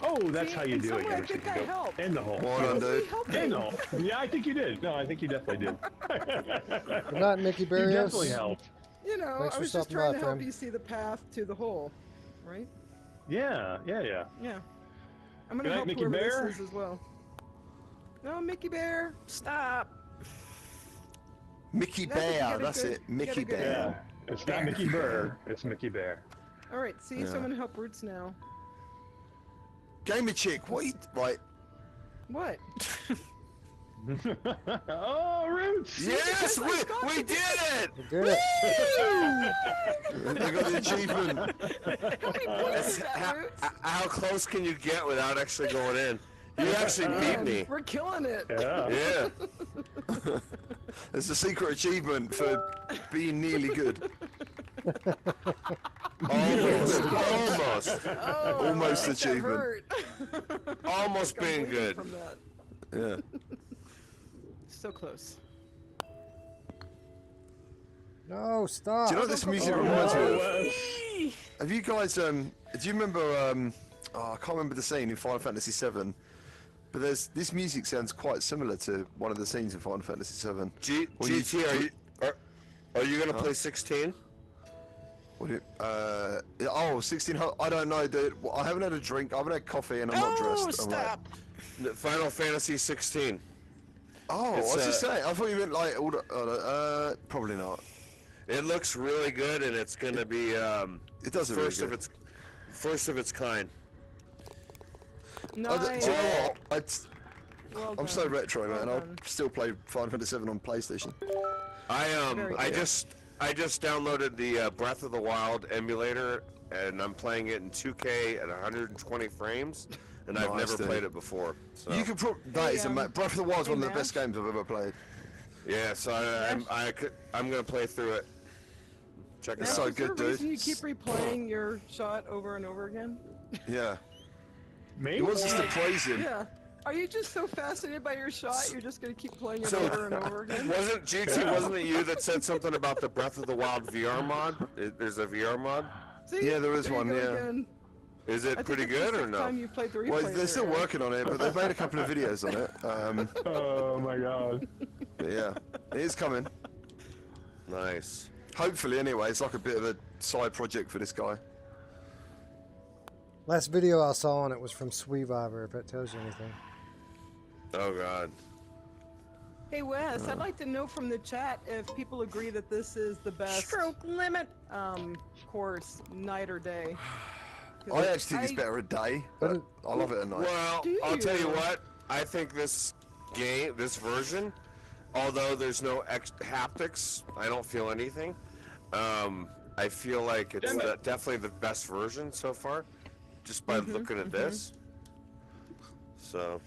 [SPEAKER 7] Oh, that's
[SPEAKER 6] See,
[SPEAKER 7] how you
[SPEAKER 6] in
[SPEAKER 7] do
[SPEAKER 6] some
[SPEAKER 7] it.
[SPEAKER 6] way I
[SPEAKER 7] Yoshi.
[SPEAKER 6] think
[SPEAKER 7] You
[SPEAKER 6] I
[SPEAKER 7] go
[SPEAKER 6] helped.
[SPEAKER 7] in the hole.
[SPEAKER 9] Well done, dude.
[SPEAKER 7] In the hole. Yeah, I think you did. No, I think you definitely did.
[SPEAKER 1] Good night, Mickey
[SPEAKER 7] You
[SPEAKER 1] Barrios.
[SPEAKER 7] definitely helped.
[SPEAKER 6] You know,
[SPEAKER 1] Thanks
[SPEAKER 6] I
[SPEAKER 1] for
[SPEAKER 6] was just
[SPEAKER 1] stopping
[SPEAKER 6] trying
[SPEAKER 1] by,
[SPEAKER 6] to help
[SPEAKER 1] friend.
[SPEAKER 6] you see the path to the hole, right?
[SPEAKER 7] Yeah.
[SPEAKER 6] Yeah. I'm gonna
[SPEAKER 7] Good night,
[SPEAKER 6] help
[SPEAKER 7] Mickey
[SPEAKER 6] whoever
[SPEAKER 7] Bear.
[SPEAKER 6] this is as well. No, Mickey Bear, stop.
[SPEAKER 9] Mickey
[SPEAKER 6] That's if you
[SPEAKER 9] Bear,
[SPEAKER 6] get a
[SPEAKER 9] that's
[SPEAKER 6] good-
[SPEAKER 9] it. Mickey
[SPEAKER 6] get a good-
[SPEAKER 9] Bear.
[SPEAKER 7] Yeah. It's not Mickey Burr. It's Mickey Bear.
[SPEAKER 6] All right, see, so
[SPEAKER 9] Yeah.
[SPEAKER 6] I'm gonna help Roots now.
[SPEAKER 9] Gamer chick, what you... Right.
[SPEAKER 6] What?
[SPEAKER 7] Oh, Roots!
[SPEAKER 9] Yes, we did it!
[SPEAKER 1] We did it.
[SPEAKER 9] We got the achievement.
[SPEAKER 6] How many points is that, Roots?
[SPEAKER 10] How close can you get without actually going in? You actually beat me.
[SPEAKER 6] We're killing it.
[SPEAKER 7] Yeah.
[SPEAKER 10] Yeah.
[SPEAKER 9] It's a secret achievement for being nearly good.
[SPEAKER 10] Almost. Almost.
[SPEAKER 6] Oh,
[SPEAKER 9] Almost
[SPEAKER 6] that
[SPEAKER 9] achievement.
[SPEAKER 6] hurt.
[SPEAKER 10] Almost
[SPEAKER 6] I'm
[SPEAKER 10] being
[SPEAKER 6] bleeding
[SPEAKER 10] good.
[SPEAKER 6] From that.
[SPEAKER 9] Yeah.
[SPEAKER 6] So close.
[SPEAKER 1] No, stop.
[SPEAKER 9] Do you know what this music
[SPEAKER 7] Oh,
[SPEAKER 9] reminds me of?
[SPEAKER 7] no.
[SPEAKER 9] Have you guys, do you remember, I can't remember the scene in Final Fantasy VII, but this music sounds quite similar to one of the scenes in Final Fantasy VII.
[SPEAKER 10] GT, are you gonna play 16?
[SPEAKER 9] What do you, 16, I don't know, dude. I haven't had a drink, I haven't had coffee, and I'm not dressed. I'm like-
[SPEAKER 5] Stop.
[SPEAKER 10] Final Fantasy 16.
[SPEAKER 9] Oh,
[SPEAKER 10] It's,
[SPEAKER 9] what's it say? I thought you meant like all the, probably not.
[SPEAKER 10] It looks really good, and it's gonna be
[SPEAKER 9] It doesn't really
[SPEAKER 10] first of its kind.
[SPEAKER 9] Do you
[SPEAKER 6] Nice.
[SPEAKER 9] know what?
[SPEAKER 6] Well
[SPEAKER 9] I'm so
[SPEAKER 6] done.
[SPEAKER 9] retro, man.
[SPEAKER 6] Well
[SPEAKER 9] I
[SPEAKER 6] done.
[SPEAKER 9] still play Final Fantasy VII on PlayStation.
[SPEAKER 6] Very
[SPEAKER 10] I
[SPEAKER 6] good.
[SPEAKER 10] just downloaded the Breath of the Wild emulator, and I'm playing it in 2K at 120 frames, and I've
[SPEAKER 9] Nice,
[SPEAKER 10] never
[SPEAKER 9] dude.
[SPEAKER 10] played it before. So.
[SPEAKER 9] You could that is Breath of the Wild is
[SPEAKER 6] hey,
[SPEAKER 9] one of the
[SPEAKER 6] Mash.
[SPEAKER 9] best games I've ever played.
[SPEAKER 10] Yeah, so I'm gonna play through it. Check it
[SPEAKER 9] It's
[SPEAKER 10] out.
[SPEAKER 9] so
[SPEAKER 6] Is there
[SPEAKER 9] good,
[SPEAKER 6] a reason
[SPEAKER 9] dude.
[SPEAKER 6] you keep replaying your shot over and over again?
[SPEAKER 9] Yeah.
[SPEAKER 7] Me?
[SPEAKER 9] He wants us to praise him.
[SPEAKER 6] Yeah. Are you just so fascinated by your shot, you're just gonna keep playing it
[SPEAKER 10] So-
[SPEAKER 6] over and over again?
[SPEAKER 10] Wasn't it you that said something about the Breath of the Wild VR mod? There's a VR mod.
[SPEAKER 6] See?
[SPEAKER 9] Yeah, there is
[SPEAKER 6] you
[SPEAKER 9] one,
[SPEAKER 6] go
[SPEAKER 9] yeah.
[SPEAKER 6] again.
[SPEAKER 10] Is
[SPEAKER 6] I
[SPEAKER 10] it
[SPEAKER 6] think
[SPEAKER 10] pretty
[SPEAKER 6] it's the
[SPEAKER 10] good or
[SPEAKER 6] sixth
[SPEAKER 10] no?
[SPEAKER 6] time you've played the replay
[SPEAKER 9] Well, they're still
[SPEAKER 6] there.
[SPEAKER 9] working on it, but they've made a couple of videos on it.
[SPEAKER 7] Oh my god.
[SPEAKER 9] But yeah, it is coming.
[SPEAKER 10] Nice.
[SPEAKER 9] Hopefully, anyway. It's like a bit of a side project for this guy.
[SPEAKER 1] Last video I saw on it was from Sweeviver, if that tells you anything.
[SPEAKER 10] Oh god.
[SPEAKER 6] Hey Wes, I'd like to know from the chat if people agree that this is the best
[SPEAKER 5] Stroke limit.
[SPEAKER 6] course, night or day.
[SPEAKER 9] I actually think it's better at day, but I love it at night.
[SPEAKER 10] Well, I'll tell you what. I think this version, although there's no haptics, I don't feel anything. I feel like it's definitely the best version so far, just by looking at this. So,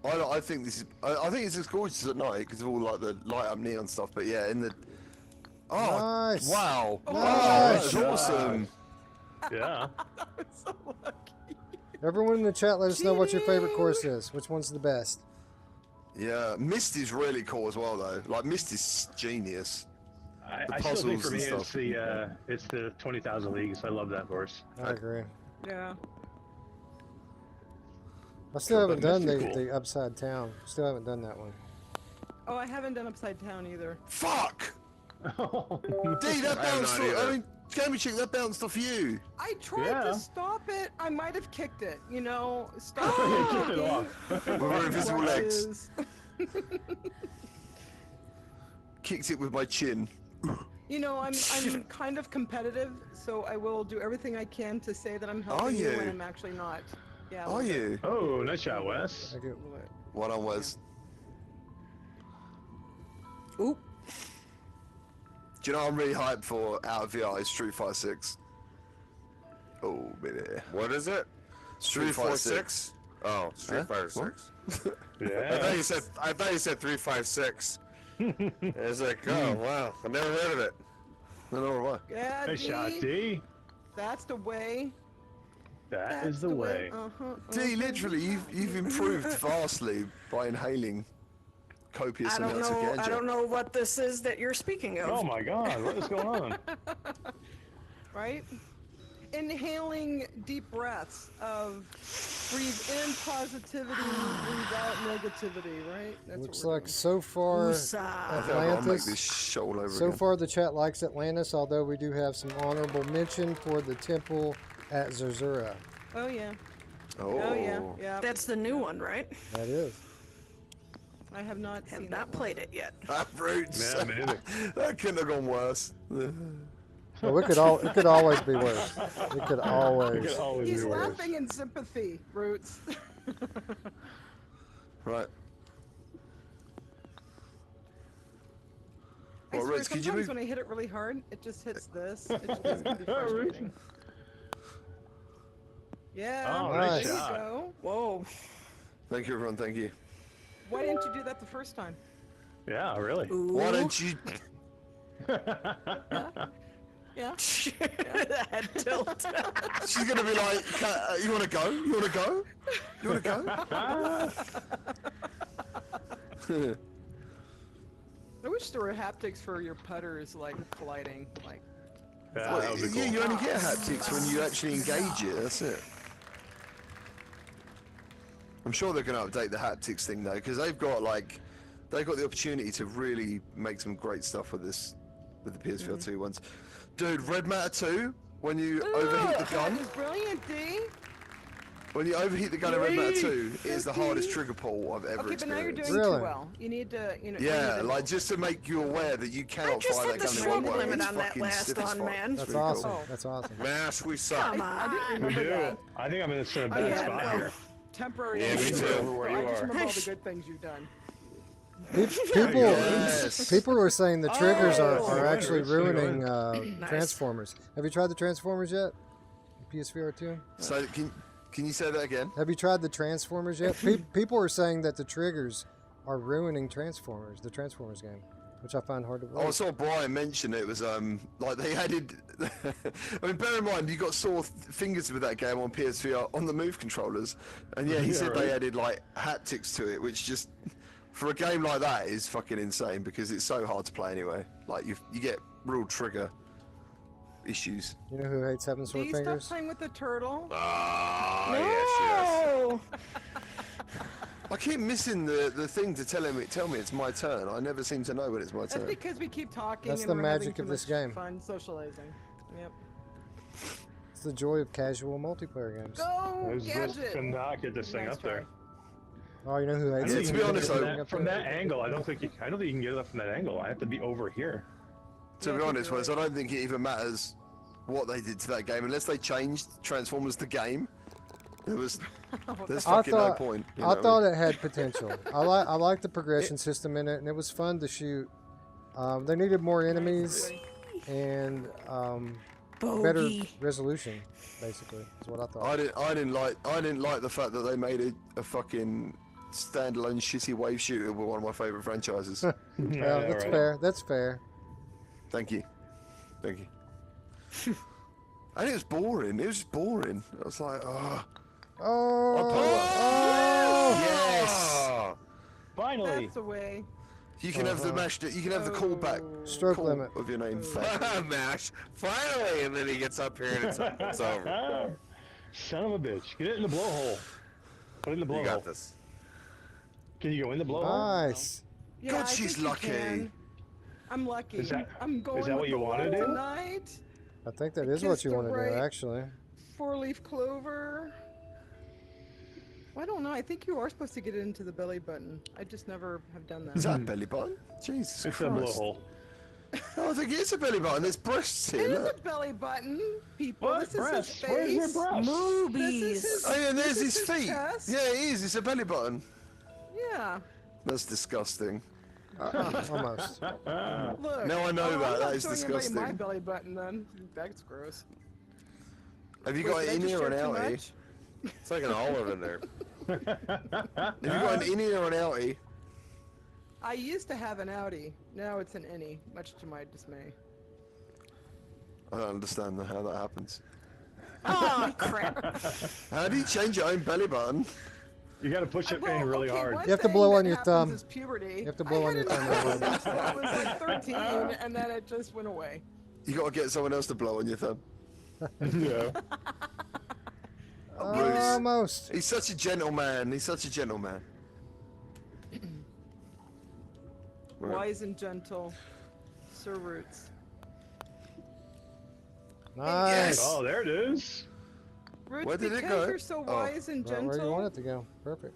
[SPEAKER 9] I think this is. I think it's as gorgeous at night because of all like the light up neon stuff. But yeah, in the. Oh
[SPEAKER 1] Nice.
[SPEAKER 9] wow!
[SPEAKER 1] Nice.
[SPEAKER 9] That's awesome.
[SPEAKER 7] Yeah.
[SPEAKER 6] So lucky.
[SPEAKER 1] Everyone in the chat, let us know what your favorite course is. Which one's the best?
[SPEAKER 9] Yeah, Mist is really cool as well though. Like Mist is genius.
[SPEAKER 7] I still think for me it's the 20,000 Leagues. I love that course.
[SPEAKER 1] I agree.
[SPEAKER 6] Yeah.
[SPEAKER 1] I still haven't done
[SPEAKER 7] Cool.
[SPEAKER 1] the Upside Town. Still haven't done that one.
[SPEAKER 6] Oh, I haven't done Upside Down either.
[SPEAKER 9] Fuck! D, that bounced off. I mean, Gaming Chick, that bounced off you.
[SPEAKER 6] I tried to stop it. I might have kicked it. You know, stop
[SPEAKER 7] Kicked it off.
[SPEAKER 9] With our invisible legs. Kicked it with my chin.
[SPEAKER 6] You know, I'm kind of competitive, so I will do everything I can to say that I'm helping you when I'm actually not. Yeah.
[SPEAKER 9] Are you?
[SPEAKER 7] Oh, nice shot, Wes.
[SPEAKER 9] One on Wes.
[SPEAKER 6] Oop.
[SPEAKER 9] Do you know what I'm really hyped for out of VR is Street Fighter 6. Oh, baby.
[SPEAKER 10] what is it?
[SPEAKER 9] Street Fighter 6.
[SPEAKER 10] Oh, Street Fighter 6.
[SPEAKER 7] Yeah.
[SPEAKER 10] I thought you said 356. It's like, oh wow, I never heard of it.
[SPEAKER 9] No.
[SPEAKER 6] Yeah,
[SPEAKER 7] Nice shot, D.
[SPEAKER 6] That's the way.
[SPEAKER 7] That is the way.
[SPEAKER 9] D, literally, you've improved vastly by inhaling copious amounts of ganja.
[SPEAKER 5] I don't know what this is that you're speaking of.
[SPEAKER 7] Oh my God, what is going on?
[SPEAKER 6] Right? Inhaling deep breaths of breathe in positivity, breathe out negativity, right? That's
[SPEAKER 1] Looks
[SPEAKER 6] what we're
[SPEAKER 1] like
[SPEAKER 6] doing.
[SPEAKER 1] so far
[SPEAKER 9] I think I'll make this show all over
[SPEAKER 1] So
[SPEAKER 9] again.
[SPEAKER 1] far the chat likes Atlantis, although we do have some honorable mention for the temple at Zerzura.
[SPEAKER 6] Oh yeah.
[SPEAKER 9] Oh
[SPEAKER 6] yeah.
[SPEAKER 5] That's the new one, right?
[SPEAKER 1] That is.
[SPEAKER 6] I have not
[SPEAKER 5] Have
[SPEAKER 6] seen
[SPEAKER 5] not
[SPEAKER 6] that
[SPEAKER 5] played it yet.
[SPEAKER 9] Ruuts.
[SPEAKER 7] Yeah, me neither.
[SPEAKER 9] That couldn't have gone worse.
[SPEAKER 1] Well, it could always be worse. It could always.
[SPEAKER 7] It could always
[SPEAKER 6] He's
[SPEAKER 7] be worse.
[SPEAKER 6] laughing in sympathy, Ruuts.
[SPEAKER 9] Right.
[SPEAKER 6] I
[SPEAKER 9] Well,
[SPEAKER 6] swear,
[SPEAKER 9] Ruuts, could you
[SPEAKER 6] sometimes
[SPEAKER 9] move?
[SPEAKER 6] when I hit it really hard, it just hits this. It just gets really frustrating. Yeah.
[SPEAKER 7] Oh,
[SPEAKER 1] nice
[SPEAKER 6] there
[SPEAKER 7] shot.
[SPEAKER 6] you go.
[SPEAKER 5] Whoa.
[SPEAKER 9] Thank you, everyone. Thank you.
[SPEAKER 6] Why didn't you do that the first time?
[SPEAKER 7] Yeah, really.
[SPEAKER 9] Why don't you?
[SPEAKER 6] Yeah.
[SPEAKER 5] That tilt.
[SPEAKER 9] She's gonna be like, "You wanna go? You wanna go? You wanna go?"
[SPEAKER 6] I wish there were haptics for your putters, like colliding, like.
[SPEAKER 7] Yeah,
[SPEAKER 9] Well,
[SPEAKER 7] that would be
[SPEAKER 9] yeah,
[SPEAKER 7] cool.
[SPEAKER 9] you only get haptics when you actually engage it. That's it. I'm sure they're going to update the haptics thing though, because they've got the opportunity to really make some great stuff with this, with the PSVR 2 ones. Dude, Red Matter 2, when you overheat the gun,
[SPEAKER 6] That is brilliant, D.
[SPEAKER 9] when you overheat the gun in Red Matter 2, it is the hardest trigger pull I've ever
[SPEAKER 6] Okay, but now you're
[SPEAKER 9] experienced.
[SPEAKER 6] doing
[SPEAKER 1] Really?
[SPEAKER 6] too well. You need to, you know.
[SPEAKER 9] Yeah,
[SPEAKER 6] you need
[SPEAKER 9] like just to make you aware that you
[SPEAKER 5] I
[SPEAKER 9] cannot
[SPEAKER 5] just
[SPEAKER 9] fire
[SPEAKER 5] hit
[SPEAKER 9] that
[SPEAKER 5] the
[SPEAKER 9] gun in
[SPEAKER 5] stroke
[SPEAKER 9] one way.
[SPEAKER 5] limit
[SPEAKER 9] It's
[SPEAKER 5] on that
[SPEAKER 9] fucking
[SPEAKER 5] last
[SPEAKER 9] stiff as
[SPEAKER 5] one,
[SPEAKER 9] fuck.
[SPEAKER 5] man.
[SPEAKER 1] That's
[SPEAKER 9] Pretty
[SPEAKER 1] awesome.
[SPEAKER 9] cool.
[SPEAKER 1] That's awesome.
[SPEAKER 10] Mash, we suck.
[SPEAKER 5] Come
[SPEAKER 6] I
[SPEAKER 5] on.
[SPEAKER 6] didn't
[SPEAKER 7] We
[SPEAKER 6] remember
[SPEAKER 7] do.
[SPEAKER 6] that.
[SPEAKER 7] I think I'm in a bad
[SPEAKER 5] yeah,
[SPEAKER 7] spot
[SPEAKER 5] well,
[SPEAKER 7] here.
[SPEAKER 6] Temporary.
[SPEAKER 10] Yeah, me
[SPEAKER 6] issue.
[SPEAKER 10] too.
[SPEAKER 7] Over where you
[SPEAKER 6] I just
[SPEAKER 7] are.
[SPEAKER 6] remember all the good things you've done.
[SPEAKER 1] People,
[SPEAKER 9] Yes.
[SPEAKER 1] people are saying the triggers
[SPEAKER 6] Oh,
[SPEAKER 1] are actually ruining
[SPEAKER 5] Nice.
[SPEAKER 1] Transformers. Have you tried the Transformers yet? PSVR 2?
[SPEAKER 9] So can you say that again?
[SPEAKER 1] Have you tried the Transformers yet? People are saying that the triggers are ruining Transformers, the Transformers game, which I find hard to believe.
[SPEAKER 9] Oh, I saw Brian mention it was like they added. I mean, bear in mind you got sore fingers with that game on PSVR on the Move controllers, and yeah, he said they added like haptics to it, which just for a game like that is fucking insane because it's so hard to play anyway. Like you get real trigger issues.
[SPEAKER 1] You know who hates having sore
[SPEAKER 6] Please stop
[SPEAKER 1] fingers?
[SPEAKER 6] playing with the turtle.
[SPEAKER 10] Ah,
[SPEAKER 5] No.
[SPEAKER 10] yes.
[SPEAKER 9] I keep missing the thing to tell me it's my turn. I never seem to know when it's my
[SPEAKER 6] That's
[SPEAKER 9] turn.
[SPEAKER 6] because we keep talking.
[SPEAKER 1] That's
[SPEAKER 6] and
[SPEAKER 1] the
[SPEAKER 6] we're having
[SPEAKER 1] magic
[SPEAKER 6] too
[SPEAKER 1] of this
[SPEAKER 6] much
[SPEAKER 1] game.
[SPEAKER 6] Fun socializing. Yep.
[SPEAKER 1] It's the joy of casual multiplayer games.
[SPEAKER 6] Go
[SPEAKER 7] I just
[SPEAKER 6] gadget.
[SPEAKER 7] cannot get this thing
[SPEAKER 6] Nice
[SPEAKER 7] up there.
[SPEAKER 1] Oh, you know who hates
[SPEAKER 9] Yeah,
[SPEAKER 1] it?
[SPEAKER 9] to be honest,
[SPEAKER 7] From that angle, I don't think you can get it up from that angle. I have to be over here.
[SPEAKER 9] To be honest, Wes, I don't think it even matters what they did to that game. Unless they changed Transformers the game, there's
[SPEAKER 1] I
[SPEAKER 9] fucking no
[SPEAKER 1] thought,
[SPEAKER 9] point.
[SPEAKER 1] I thought it had potential. I like the progression system in it, and it was fun to shoot. They needed more enemies and better resolution. Basically, is what I thought.
[SPEAKER 9] I didn't like the fact that they made a fucking standalone shitty wave shooter with one of my favorite franchises.
[SPEAKER 1] Yeah, that's fair. That's fair.
[SPEAKER 9] Thank you. And it was boring. It was just boring. I was like, yes!
[SPEAKER 7] Finally!
[SPEAKER 6] That's the way.
[SPEAKER 9] You can have the mashed. You can have the callback
[SPEAKER 1] Stroke limit
[SPEAKER 9] of your name.
[SPEAKER 10] Mash. Finally, and then he gets up here and it's over.
[SPEAKER 7] Son of a bitch! Get it in the blowhole. Put it in the blowhole.
[SPEAKER 10] You got this.
[SPEAKER 7] Can you go in the blowhole?
[SPEAKER 1] Nice.
[SPEAKER 6] Yeah,
[SPEAKER 9] God,
[SPEAKER 6] I
[SPEAKER 9] she's
[SPEAKER 6] think you
[SPEAKER 9] lucky.
[SPEAKER 6] can. I'm lucky. I'm going
[SPEAKER 7] is that
[SPEAKER 6] with
[SPEAKER 7] what you
[SPEAKER 6] the
[SPEAKER 7] want to
[SPEAKER 6] one
[SPEAKER 7] do?
[SPEAKER 6] tonight.
[SPEAKER 1] I think that is what you want to do, actually.
[SPEAKER 6] 4-leaf clover. Well, I don't know. I think you are supposed to get it into the belly button. I just never have done that.
[SPEAKER 9] Is that a belly button? Jesus
[SPEAKER 7] It's
[SPEAKER 9] Christ.
[SPEAKER 7] a blowhole.
[SPEAKER 9] Oh, I think it's a belly button. There's breasts here.
[SPEAKER 6] It is
[SPEAKER 9] Look.
[SPEAKER 6] a belly button, people.
[SPEAKER 7] What?
[SPEAKER 6] This
[SPEAKER 7] Breasts?
[SPEAKER 6] is his
[SPEAKER 7] Where's your
[SPEAKER 6] face.
[SPEAKER 7] breasts?
[SPEAKER 5] Movies.
[SPEAKER 9] Oh yeah, there's
[SPEAKER 6] this
[SPEAKER 9] his
[SPEAKER 6] is
[SPEAKER 9] feet.
[SPEAKER 6] chest.
[SPEAKER 9] Yeah, it is. It's a belly button.
[SPEAKER 6] Yeah.
[SPEAKER 9] That's disgusting.
[SPEAKER 1] Almost.
[SPEAKER 6] Look.
[SPEAKER 9] Now I know
[SPEAKER 6] I'm
[SPEAKER 9] that.
[SPEAKER 6] not
[SPEAKER 9] That is
[SPEAKER 6] showing anybody
[SPEAKER 9] disgusting.
[SPEAKER 6] my belly button then. That's gross.
[SPEAKER 9] Have you
[SPEAKER 6] Wait,
[SPEAKER 9] got
[SPEAKER 6] did I
[SPEAKER 9] an
[SPEAKER 6] just
[SPEAKER 9] innie or
[SPEAKER 6] show
[SPEAKER 9] an
[SPEAKER 6] too
[SPEAKER 9] outie?
[SPEAKER 6] much?
[SPEAKER 10] It's like an olive in there.
[SPEAKER 9] Have you got an innie or an outie?
[SPEAKER 6] I used to have an outie. Now it's an innie, much to my dismay.
[SPEAKER 9] I don't understand how that happens.
[SPEAKER 5] Oh, crap.
[SPEAKER 9] How do you change your own belly button?
[SPEAKER 7] You got to push it in really hard.
[SPEAKER 6] one
[SPEAKER 1] You have to
[SPEAKER 6] thing
[SPEAKER 1] blow on
[SPEAKER 6] that
[SPEAKER 1] your
[SPEAKER 6] happens
[SPEAKER 1] thumb.
[SPEAKER 6] is puberty.
[SPEAKER 1] You have to blow on your thumb.
[SPEAKER 6] I was like 13, and then it just went away.
[SPEAKER 9] You got to get someone else to blow on your thumb.
[SPEAKER 7] Yeah.
[SPEAKER 1] Almost.
[SPEAKER 9] He's such a gentleman. He's such a gentleman.
[SPEAKER 6] Wise and gentle, Sir Ruuts.
[SPEAKER 1] Nice.
[SPEAKER 7] Oh, there it is.
[SPEAKER 6] Ruuts,
[SPEAKER 9] Where did it
[SPEAKER 6] because
[SPEAKER 9] go?
[SPEAKER 6] you're so
[SPEAKER 9] Oh.
[SPEAKER 6] wise and
[SPEAKER 1] Right
[SPEAKER 6] gentle,
[SPEAKER 1] where you want it to go. Perfect.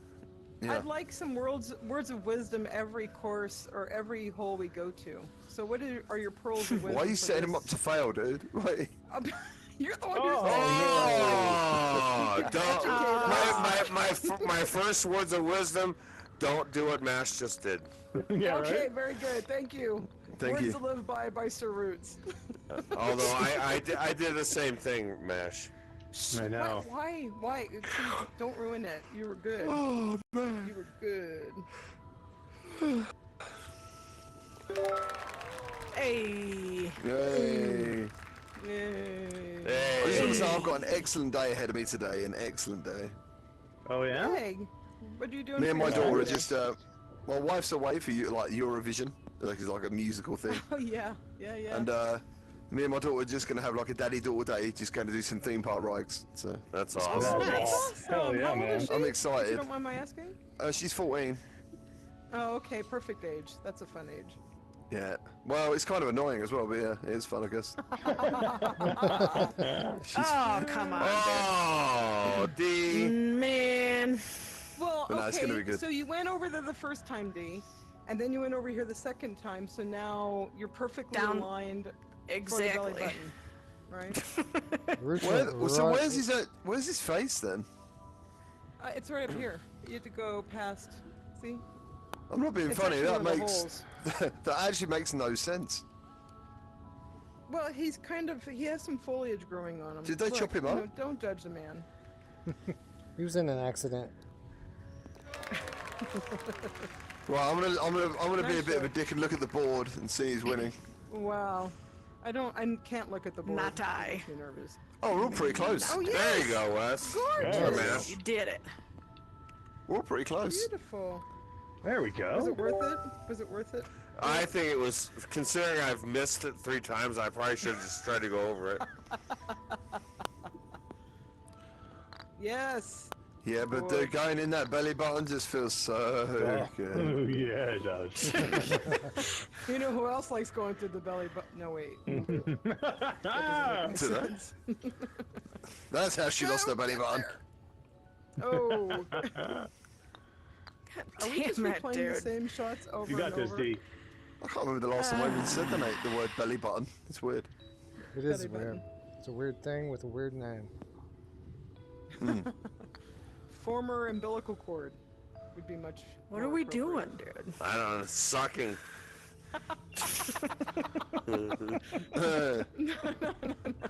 [SPEAKER 9] Yeah.
[SPEAKER 6] I'd like some words of wisdom every course or every hole we go to. So what are your pearls of wisdom?
[SPEAKER 9] Why are you
[SPEAKER 6] for
[SPEAKER 9] setting him
[SPEAKER 6] this?
[SPEAKER 9] up to fail, dude? Wait.
[SPEAKER 6] You're the one who's
[SPEAKER 10] My first words of wisdom: don't do what Mash just did.
[SPEAKER 7] Yeah,
[SPEAKER 6] okay,
[SPEAKER 7] right?
[SPEAKER 6] very good. Thank you.
[SPEAKER 9] Thank
[SPEAKER 6] Words
[SPEAKER 9] you.
[SPEAKER 6] to live by Sir Ruuts.
[SPEAKER 10] Although I did the same thing, Mash.
[SPEAKER 7] I know.
[SPEAKER 6] Why? See, don't ruin it. You were good.
[SPEAKER 9] Oh, man.
[SPEAKER 6] You were good.
[SPEAKER 5] Hey.
[SPEAKER 9] Yay.
[SPEAKER 6] Yay.
[SPEAKER 9] I just want to say I've got an excellent day ahead of me today. An excellent day.
[SPEAKER 7] Oh, yeah?
[SPEAKER 6] Hey, what are you doing?
[SPEAKER 9] Me and
[SPEAKER 6] for
[SPEAKER 9] my
[SPEAKER 6] your
[SPEAKER 9] daughter are
[SPEAKER 6] Saturday?
[SPEAKER 9] just, my wife's away for like Eurovision. Like it's like a musical thing.
[SPEAKER 6] Oh yeah.
[SPEAKER 9] And me and my daughter are just going to have like a daddy-daughter day, just going to do some theme park rides. So
[SPEAKER 10] That's
[SPEAKER 6] Oh,
[SPEAKER 10] awesome.
[SPEAKER 6] that's
[SPEAKER 7] Hell
[SPEAKER 6] awesome.
[SPEAKER 7] yeah,
[SPEAKER 6] How old
[SPEAKER 7] man.
[SPEAKER 6] is she?
[SPEAKER 9] I'm
[SPEAKER 6] If
[SPEAKER 9] excited.
[SPEAKER 6] you don't mind my asking?
[SPEAKER 9] She's 14.
[SPEAKER 6] Oh, okay, perfect age. That's a fun age.
[SPEAKER 9] Yeah. Well, it's kind of annoying as well, but yeah, it is fun, I guess.
[SPEAKER 5] Oh, come on.
[SPEAKER 10] Oh, D.
[SPEAKER 5] Man.
[SPEAKER 6] Well,
[SPEAKER 9] But no, it's
[SPEAKER 6] okay,
[SPEAKER 9] gonna be good.
[SPEAKER 6] so you went over there the first time, D, and then you went over here the second time, so now you're perfectly
[SPEAKER 5] Down.
[SPEAKER 6] aligned for the belly
[SPEAKER 5] Exactly.
[SPEAKER 6] button, right?
[SPEAKER 9] So where's his face then?
[SPEAKER 6] It's right up here. You have to go past, see?
[SPEAKER 9] I'm not being
[SPEAKER 6] It's
[SPEAKER 9] funny.
[SPEAKER 6] actually
[SPEAKER 9] That
[SPEAKER 6] one of the
[SPEAKER 9] makes
[SPEAKER 6] holes.
[SPEAKER 9] that actually makes no sense.
[SPEAKER 6] Well, he has some foliage growing on him.
[SPEAKER 9] Did they chop him
[SPEAKER 6] you
[SPEAKER 9] up?
[SPEAKER 6] know, don't judge the man.
[SPEAKER 1] He was in an accident.
[SPEAKER 9] Right, I'm gonna be a
[SPEAKER 6] Nice
[SPEAKER 9] bit of a
[SPEAKER 6] shot.
[SPEAKER 9] dick and look at the board and see who's winning.
[SPEAKER 6] Wow. I can't look at the board.
[SPEAKER 5] Not I.
[SPEAKER 6] It makes me nervous.
[SPEAKER 9] Oh, we're all pretty close.
[SPEAKER 6] Oh, yes.
[SPEAKER 10] There you go, Wes.
[SPEAKER 6] Gorgeous.
[SPEAKER 10] Sure, Mash.
[SPEAKER 5] You did it.
[SPEAKER 9] We're all pretty close.
[SPEAKER 6] Beautiful.
[SPEAKER 7] There we
[SPEAKER 6] Was it
[SPEAKER 7] go.
[SPEAKER 6] worth it? Was it worth it?
[SPEAKER 10] I think it was, considering I've missed it 3 times, I probably should have just tried to go over it.
[SPEAKER 6] Yes.
[SPEAKER 9] Yeah, but
[SPEAKER 6] Boy.
[SPEAKER 9] going in that belly button just feels so good.
[SPEAKER 7] Oh, yeah, it does.
[SPEAKER 6] You know who else likes going through the belly button? No, wait.
[SPEAKER 9] To that. That's how she lost her belly button.
[SPEAKER 6] Oh. Are we just
[SPEAKER 5] Damn it,
[SPEAKER 6] replaying the
[SPEAKER 5] dude.
[SPEAKER 6] same shots over
[SPEAKER 7] You got
[SPEAKER 6] and
[SPEAKER 7] this,
[SPEAKER 6] over?
[SPEAKER 7] D.
[SPEAKER 9] I can't remember the last time I even said the word belly button. It's weird.
[SPEAKER 1] It is
[SPEAKER 6] Belly
[SPEAKER 1] weird.
[SPEAKER 6] button.
[SPEAKER 1] It's a weird thing with a weird name.
[SPEAKER 6] Former umbilical cord would be much.
[SPEAKER 5] What are we doing, dude?
[SPEAKER 10] I don't know. Sucking.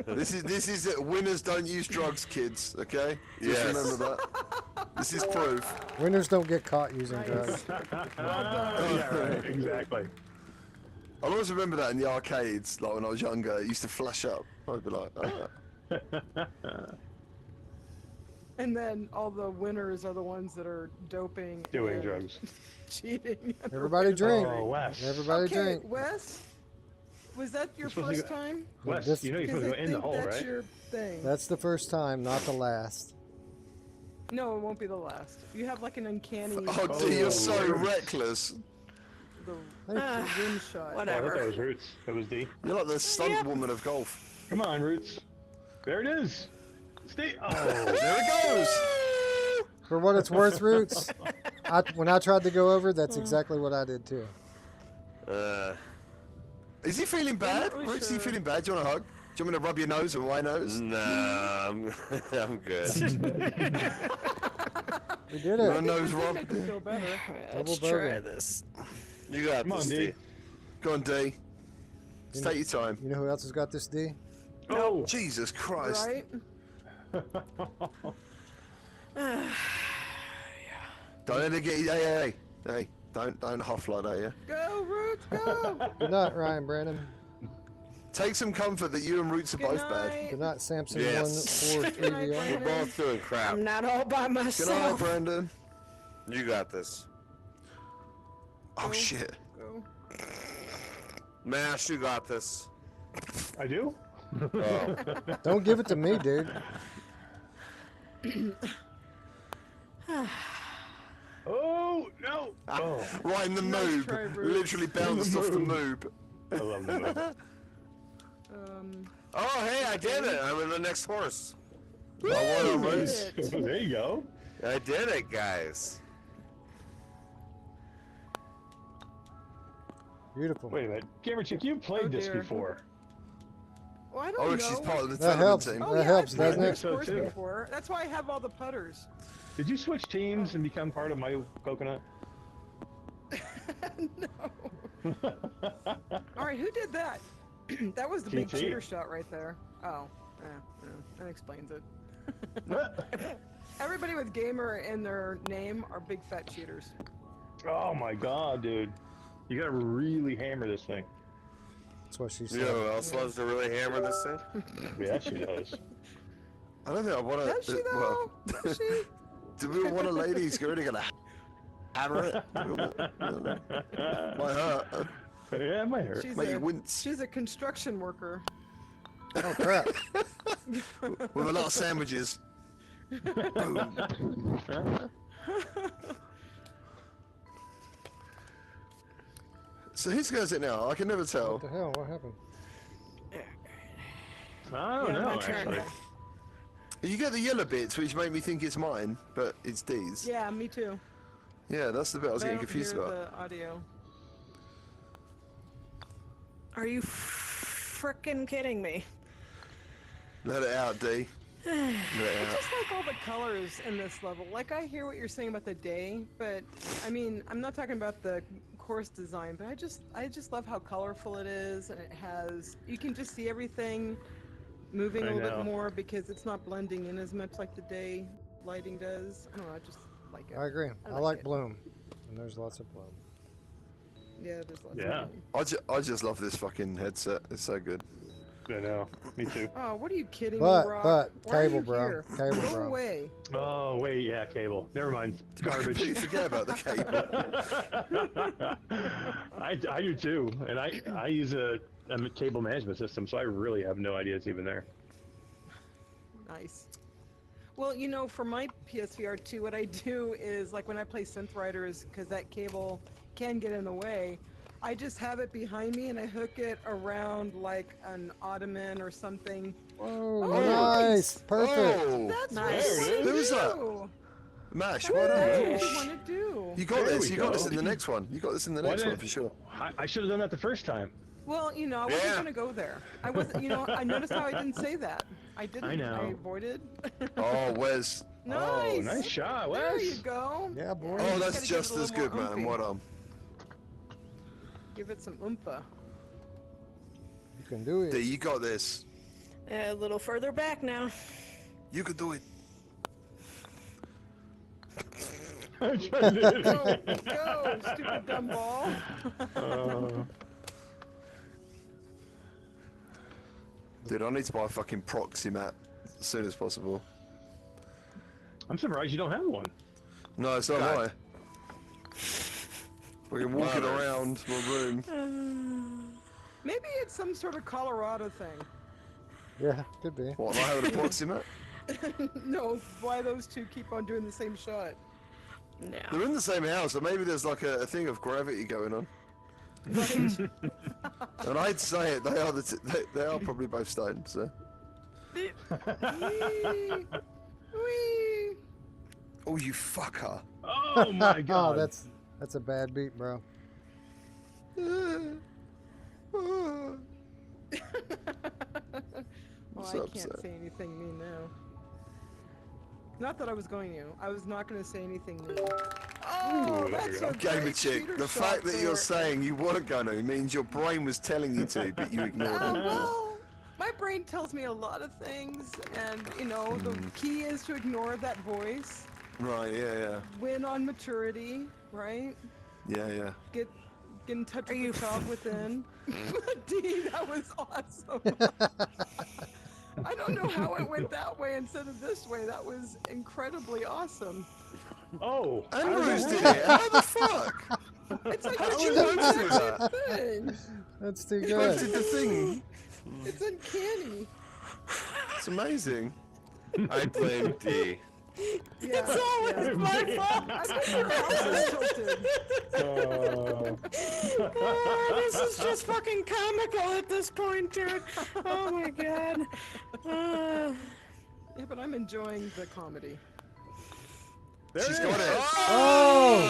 [SPEAKER 9] This is it. Winners don't use drugs, kids. Okay. Just
[SPEAKER 10] Yes.
[SPEAKER 9] remember that. This is proof.
[SPEAKER 1] Winners don't get caught using
[SPEAKER 6] Nice.
[SPEAKER 1] drugs.
[SPEAKER 7] Yeah, right. Exactly.
[SPEAKER 9] I always remember that in the arcades, like when I was younger. It used to flash up. I'd be like,
[SPEAKER 6] And then all the winners are the ones that are doping.
[SPEAKER 7] Doing
[SPEAKER 6] and
[SPEAKER 7] drugs.
[SPEAKER 6] Cheating.
[SPEAKER 1] Everybody drink.
[SPEAKER 7] Oh, Wes.
[SPEAKER 1] Everybody
[SPEAKER 6] Okay,
[SPEAKER 1] drink.
[SPEAKER 6] Wes, was that your
[SPEAKER 7] supposed to
[SPEAKER 6] first
[SPEAKER 7] go-
[SPEAKER 6] time?
[SPEAKER 7] Wes,
[SPEAKER 1] This-
[SPEAKER 7] you know you're
[SPEAKER 6] Because
[SPEAKER 7] supposed to
[SPEAKER 6] I
[SPEAKER 7] go in the
[SPEAKER 6] think
[SPEAKER 7] hole,
[SPEAKER 6] that's
[SPEAKER 7] right?
[SPEAKER 6] your thing.
[SPEAKER 1] That's the first time, not the last.
[SPEAKER 6] No, it won't be the last. You have like an uncanny.
[SPEAKER 9] oh, dude, you're so reckless.
[SPEAKER 6] The rim shot.
[SPEAKER 7] Oh, I thought
[SPEAKER 5] Whatever.
[SPEAKER 7] that was Roots. That was D.
[SPEAKER 9] You're like the stunt woman of golf.
[SPEAKER 7] Come on, Roots. There it is. Stay. Oh,
[SPEAKER 9] There it goes.
[SPEAKER 1] For what it's worth, Roots, when I tried to go over, that's exactly what I did too.
[SPEAKER 9] Is he feeling bad?
[SPEAKER 6] not really
[SPEAKER 9] Roots, is he
[SPEAKER 6] sure.
[SPEAKER 9] feeling bad? Do you want a hug? Do you want me to rub your nose with my nose?
[SPEAKER 10] Nah, I'm good.
[SPEAKER 1] We did
[SPEAKER 9] You want a
[SPEAKER 1] it.
[SPEAKER 9] nose rub?
[SPEAKER 6] Make you feel better.
[SPEAKER 5] Let's
[SPEAKER 1] Double
[SPEAKER 5] try
[SPEAKER 1] bogey.
[SPEAKER 5] this.
[SPEAKER 10] You got
[SPEAKER 7] come on,
[SPEAKER 10] this,
[SPEAKER 7] D.
[SPEAKER 10] D.
[SPEAKER 9] Go on, D. Just take your time.
[SPEAKER 1] You know who else has got this D?
[SPEAKER 7] Oh.
[SPEAKER 9] Jesus Christ.
[SPEAKER 6] Right?
[SPEAKER 9] Don't let it get you. Hey, don't huff like that, yeah?
[SPEAKER 6] Go, Roots, go!
[SPEAKER 1] Good night, Ryan Brandon.
[SPEAKER 9] Take some comfort that you and Roots are
[SPEAKER 6] Good
[SPEAKER 9] both bad.
[SPEAKER 6] night.
[SPEAKER 1] Good night, Samson
[SPEAKER 10] Yes.
[SPEAKER 1] 143
[SPEAKER 10] We're both doing crap.
[SPEAKER 5] I'm not all by
[SPEAKER 9] Good night,
[SPEAKER 5] myself.
[SPEAKER 9] Brandon.
[SPEAKER 10] You got this.
[SPEAKER 9] Oh, shit.
[SPEAKER 6] Go.
[SPEAKER 10] Mash, you got this.
[SPEAKER 7] I do?
[SPEAKER 10] Oh.
[SPEAKER 1] Don't give it to me, dude.
[SPEAKER 7] Oh, no. Oh,
[SPEAKER 9] Right in the
[SPEAKER 6] Nice
[SPEAKER 9] moob.
[SPEAKER 6] try, Bruce.
[SPEAKER 9] Literally bounced off the moob.
[SPEAKER 7] I love that.
[SPEAKER 10] Oh, hey, I did it. I'm in the next horse.
[SPEAKER 9] Oh, well done,
[SPEAKER 6] Did
[SPEAKER 9] Roots.
[SPEAKER 6] it.
[SPEAKER 7] There you go.
[SPEAKER 10] I did it, guys.
[SPEAKER 1] Beautiful.
[SPEAKER 7] Wait a minute. Gamer Chick, you played
[SPEAKER 6] Oh,
[SPEAKER 7] this
[SPEAKER 6] dear.
[SPEAKER 7] before.
[SPEAKER 6] Well, I don't
[SPEAKER 9] Oh,
[SPEAKER 6] know.
[SPEAKER 9] she's part of the
[SPEAKER 1] That
[SPEAKER 9] development
[SPEAKER 1] helps.
[SPEAKER 9] team.
[SPEAKER 6] Oh,
[SPEAKER 1] That
[SPEAKER 6] yeah,
[SPEAKER 1] helps,
[SPEAKER 6] I've played
[SPEAKER 1] doesn't it?
[SPEAKER 6] this course
[SPEAKER 7] So, too.
[SPEAKER 6] before. That's why I have all the putters.
[SPEAKER 7] Did you switch teams and become part of my coconut?
[SPEAKER 6] No. All right, who did that? That was the big
[SPEAKER 7] TT.
[SPEAKER 6] cheater shot right there. Oh, yeah, that explains it. Everybody with gamer in their name are big fat cheaters.
[SPEAKER 7] Oh my god, dude. You gotta really hammer this thing.
[SPEAKER 1] That's what she
[SPEAKER 10] You
[SPEAKER 1] said.
[SPEAKER 10] know who else loves to really hammer this thing?
[SPEAKER 7] Yeah, she does.
[SPEAKER 9] I don't think I want to.
[SPEAKER 6] Does she though? Does she?
[SPEAKER 9] Do we want a lady who's really gonna hammer it? Might hurt.
[SPEAKER 7] Yeah, it might hurt.
[SPEAKER 6] She's
[SPEAKER 9] Make
[SPEAKER 6] a,
[SPEAKER 9] you wince.
[SPEAKER 6] she's a construction worker.
[SPEAKER 1] Oh, crap.
[SPEAKER 9] With a lot of sandwiches. Boom. So whose goes it now? I can never tell.
[SPEAKER 1] What the hell? What happened?
[SPEAKER 7] I don't
[SPEAKER 5] Yeah,
[SPEAKER 7] know,
[SPEAKER 5] my turn.
[SPEAKER 7] actually.
[SPEAKER 9] You get the yellow bits, which make me think it's mine, but it's D's.
[SPEAKER 6] Yeah, me too.
[SPEAKER 9] Yeah, that's the bit I was
[SPEAKER 6] But
[SPEAKER 9] getting
[SPEAKER 6] don't
[SPEAKER 9] confused
[SPEAKER 6] hear
[SPEAKER 9] about.
[SPEAKER 6] the audio.
[SPEAKER 5] Are you frickin' kidding me?
[SPEAKER 9] Let it out, D. Let it
[SPEAKER 6] I
[SPEAKER 9] out.
[SPEAKER 6] just like all the colors in this level. Like, I hear what you're saying about the day, but I mean, I'm not talking about the course design, but I just love how colorful it is, and it has, you can just see everything moving a
[SPEAKER 7] I
[SPEAKER 6] little
[SPEAKER 7] know.
[SPEAKER 6] bit more because it's not blending in as much like the day lighting does. I don't know, I just like it.
[SPEAKER 1] I agree. I
[SPEAKER 6] like
[SPEAKER 1] like
[SPEAKER 6] it.
[SPEAKER 1] Bloom. And there's lots of Bloom.
[SPEAKER 6] Yeah, there's lots
[SPEAKER 7] Yeah.
[SPEAKER 6] of them.
[SPEAKER 9] I just love this fucking headset. It's so good.
[SPEAKER 7] I know. Me too.
[SPEAKER 6] Oh, what are you kidding
[SPEAKER 1] But-
[SPEAKER 6] me, Rock?
[SPEAKER 1] but,
[SPEAKER 6] Why are
[SPEAKER 1] cable,
[SPEAKER 6] you
[SPEAKER 1] bro.
[SPEAKER 6] here?
[SPEAKER 1] Cable,
[SPEAKER 6] Go
[SPEAKER 1] bro.
[SPEAKER 6] away.
[SPEAKER 7] Oh, wait, yeah, cable. Never mind.
[SPEAKER 9] You
[SPEAKER 7] Garbage.
[SPEAKER 9] forget about the cable.
[SPEAKER 7] I do too. And I use a cable management system, so I really have no idea it's even there.
[SPEAKER 6] Nice. Well, you know, for my PSVR 2, what I do is, like, when I play Synth Riders, because that cable can get in the way, I just have it behind me and I hook it around, like, an ottoman or something.
[SPEAKER 1] Oh,
[SPEAKER 6] Oh,
[SPEAKER 1] nice. Perfect.
[SPEAKER 9] Oh,
[SPEAKER 6] That's
[SPEAKER 5] Nice.
[SPEAKER 6] what I
[SPEAKER 9] Who was that?
[SPEAKER 6] do.
[SPEAKER 9] Mash,
[SPEAKER 6] That's
[SPEAKER 9] well
[SPEAKER 6] what
[SPEAKER 9] done.
[SPEAKER 6] I
[SPEAKER 9] man.
[SPEAKER 6] want to do.
[SPEAKER 9] You got
[SPEAKER 7] There
[SPEAKER 9] this.
[SPEAKER 7] we
[SPEAKER 9] You got
[SPEAKER 7] go.
[SPEAKER 9] this in the next one. You got this in the
[SPEAKER 7] Why
[SPEAKER 9] next one
[SPEAKER 7] didn't-
[SPEAKER 9] for sure.
[SPEAKER 7] I should have done that the first time.
[SPEAKER 6] Well, you know, I wasn't gonna go there. I wasn't. You know, I noticed how I didn't say that. I didn't.
[SPEAKER 7] I know.
[SPEAKER 6] I avoided.
[SPEAKER 9] Oh, Wes.
[SPEAKER 6] Nice.
[SPEAKER 7] Oh, nice shot, Wes.
[SPEAKER 6] There you go.
[SPEAKER 1] Yeah, boy.
[SPEAKER 9] Oh,
[SPEAKER 6] You
[SPEAKER 9] that's
[SPEAKER 6] gotta
[SPEAKER 9] just
[SPEAKER 6] give it a
[SPEAKER 9] as
[SPEAKER 6] little
[SPEAKER 9] good,
[SPEAKER 6] more
[SPEAKER 9] man.
[SPEAKER 6] oomphy.
[SPEAKER 9] Well done.
[SPEAKER 6] Give it some oompa.
[SPEAKER 1] You can do
[SPEAKER 9] D,
[SPEAKER 1] it.
[SPEAKER 9] you got this.
[SPEAKER 5] A little further back now.
[SPEAKER 9] You can do it.
[SPEAKER 6] Go, go, stupid dumb ball.
[SPEAKER 9] Dude, I need to buy a fucking proxy mat as soon as possible.
[SPEAKER 7] I'm surprised you don't have one.
[SPEAKER 9] No, so am
[SPEAKER 10] God.
[SPEAKER 9] I. We're walking around my room.
[SPEAKER 6] Maybe it's some sort of Colorado thing.
[SPEAKER 1] Yeah, could be.
[SPEAKER 9] What, am I having a proxy mat?
[SPEAKER 6] No, why those two keep on doing the same shot?
[SPEAKER 5] No.
[SPEAKER 9] They're in the same house, so maybe there's like a thing of gravity going on. And I'd say it, they are probably both stoned, so.
[SPEAKER 6] Whee!
[SPEAKER 9] Oh, you fucker.
[SPEAKER 7] Oh my god.
[SPEAKER 1] Oh, that's a bad beat, bro.
[SPEAKER 6] Well,
[SPEAKER 9] So
[SPEAKER 6] I can't
[SPEAKER 9] upset.
[SPEAKER 6] say anything mean now. Not that I was going to. I was not going to say anything mean. Oh, that's a
[SPEAKER 9] Gamer
[SPEAKER 6] great
[SPEAKER 9] chick,
[SPEAKER 6] cheater
[SPEAKER 9] the
[SPEAKER 6] shot
[SPEAKER 9] fact that you're
[SPEAKER 6] there.
[SPEAKER 9] saying you weren't going to means your brain was telling you to, but you ignored it.
[SPEAKER 6] Well, my brain tells me a lot of things, and you know, the key is to ignore that voice.
[SPEAKER 9] Right, yeah.
[SPEAKER 6] Win on maturity, right?
[SPEAKER 9] Yeah.
[SPEAKER 6] Get in touch with the child within. D, that was awesome. I don't know how it went that way instead of this way. That was incredibly awesome.
[SPEAKER 7] Oh.
[SPEAKER 9] Andrews did it. How the fuck?
[SPEAKER 6] It's like
[SPEAKER 9] How did
[SPEAKER 6] the
[SPEAKER 9] you know to do
[SPEAKER 6] exact
[SPEAKER 9] that?
[SPEAKER 6] thing.
[SPEAKER 1] That's too
[SPEAKER 9] You both
[SPEAKER 1] good.
[SPEAKER 9] did the thing.
[SPEAKER 6] It's uncanny.
[SPEAKER 9] It's amazing.
[SPEAKER 10] I blame D.
[SPEAKER 6] Yeah,
[SPEAKER 5] It's always my fault.
[SPEAKER 6] I think your house is tilted.
[SPEAKER 5] This is just fucking comical at this point, dude. Oh my god.
[SPEAKER 6] Yeah, but I'm enjoying the comedy.
[SPEAKER 9] She's got it.
[SPEAKER 1] Oh!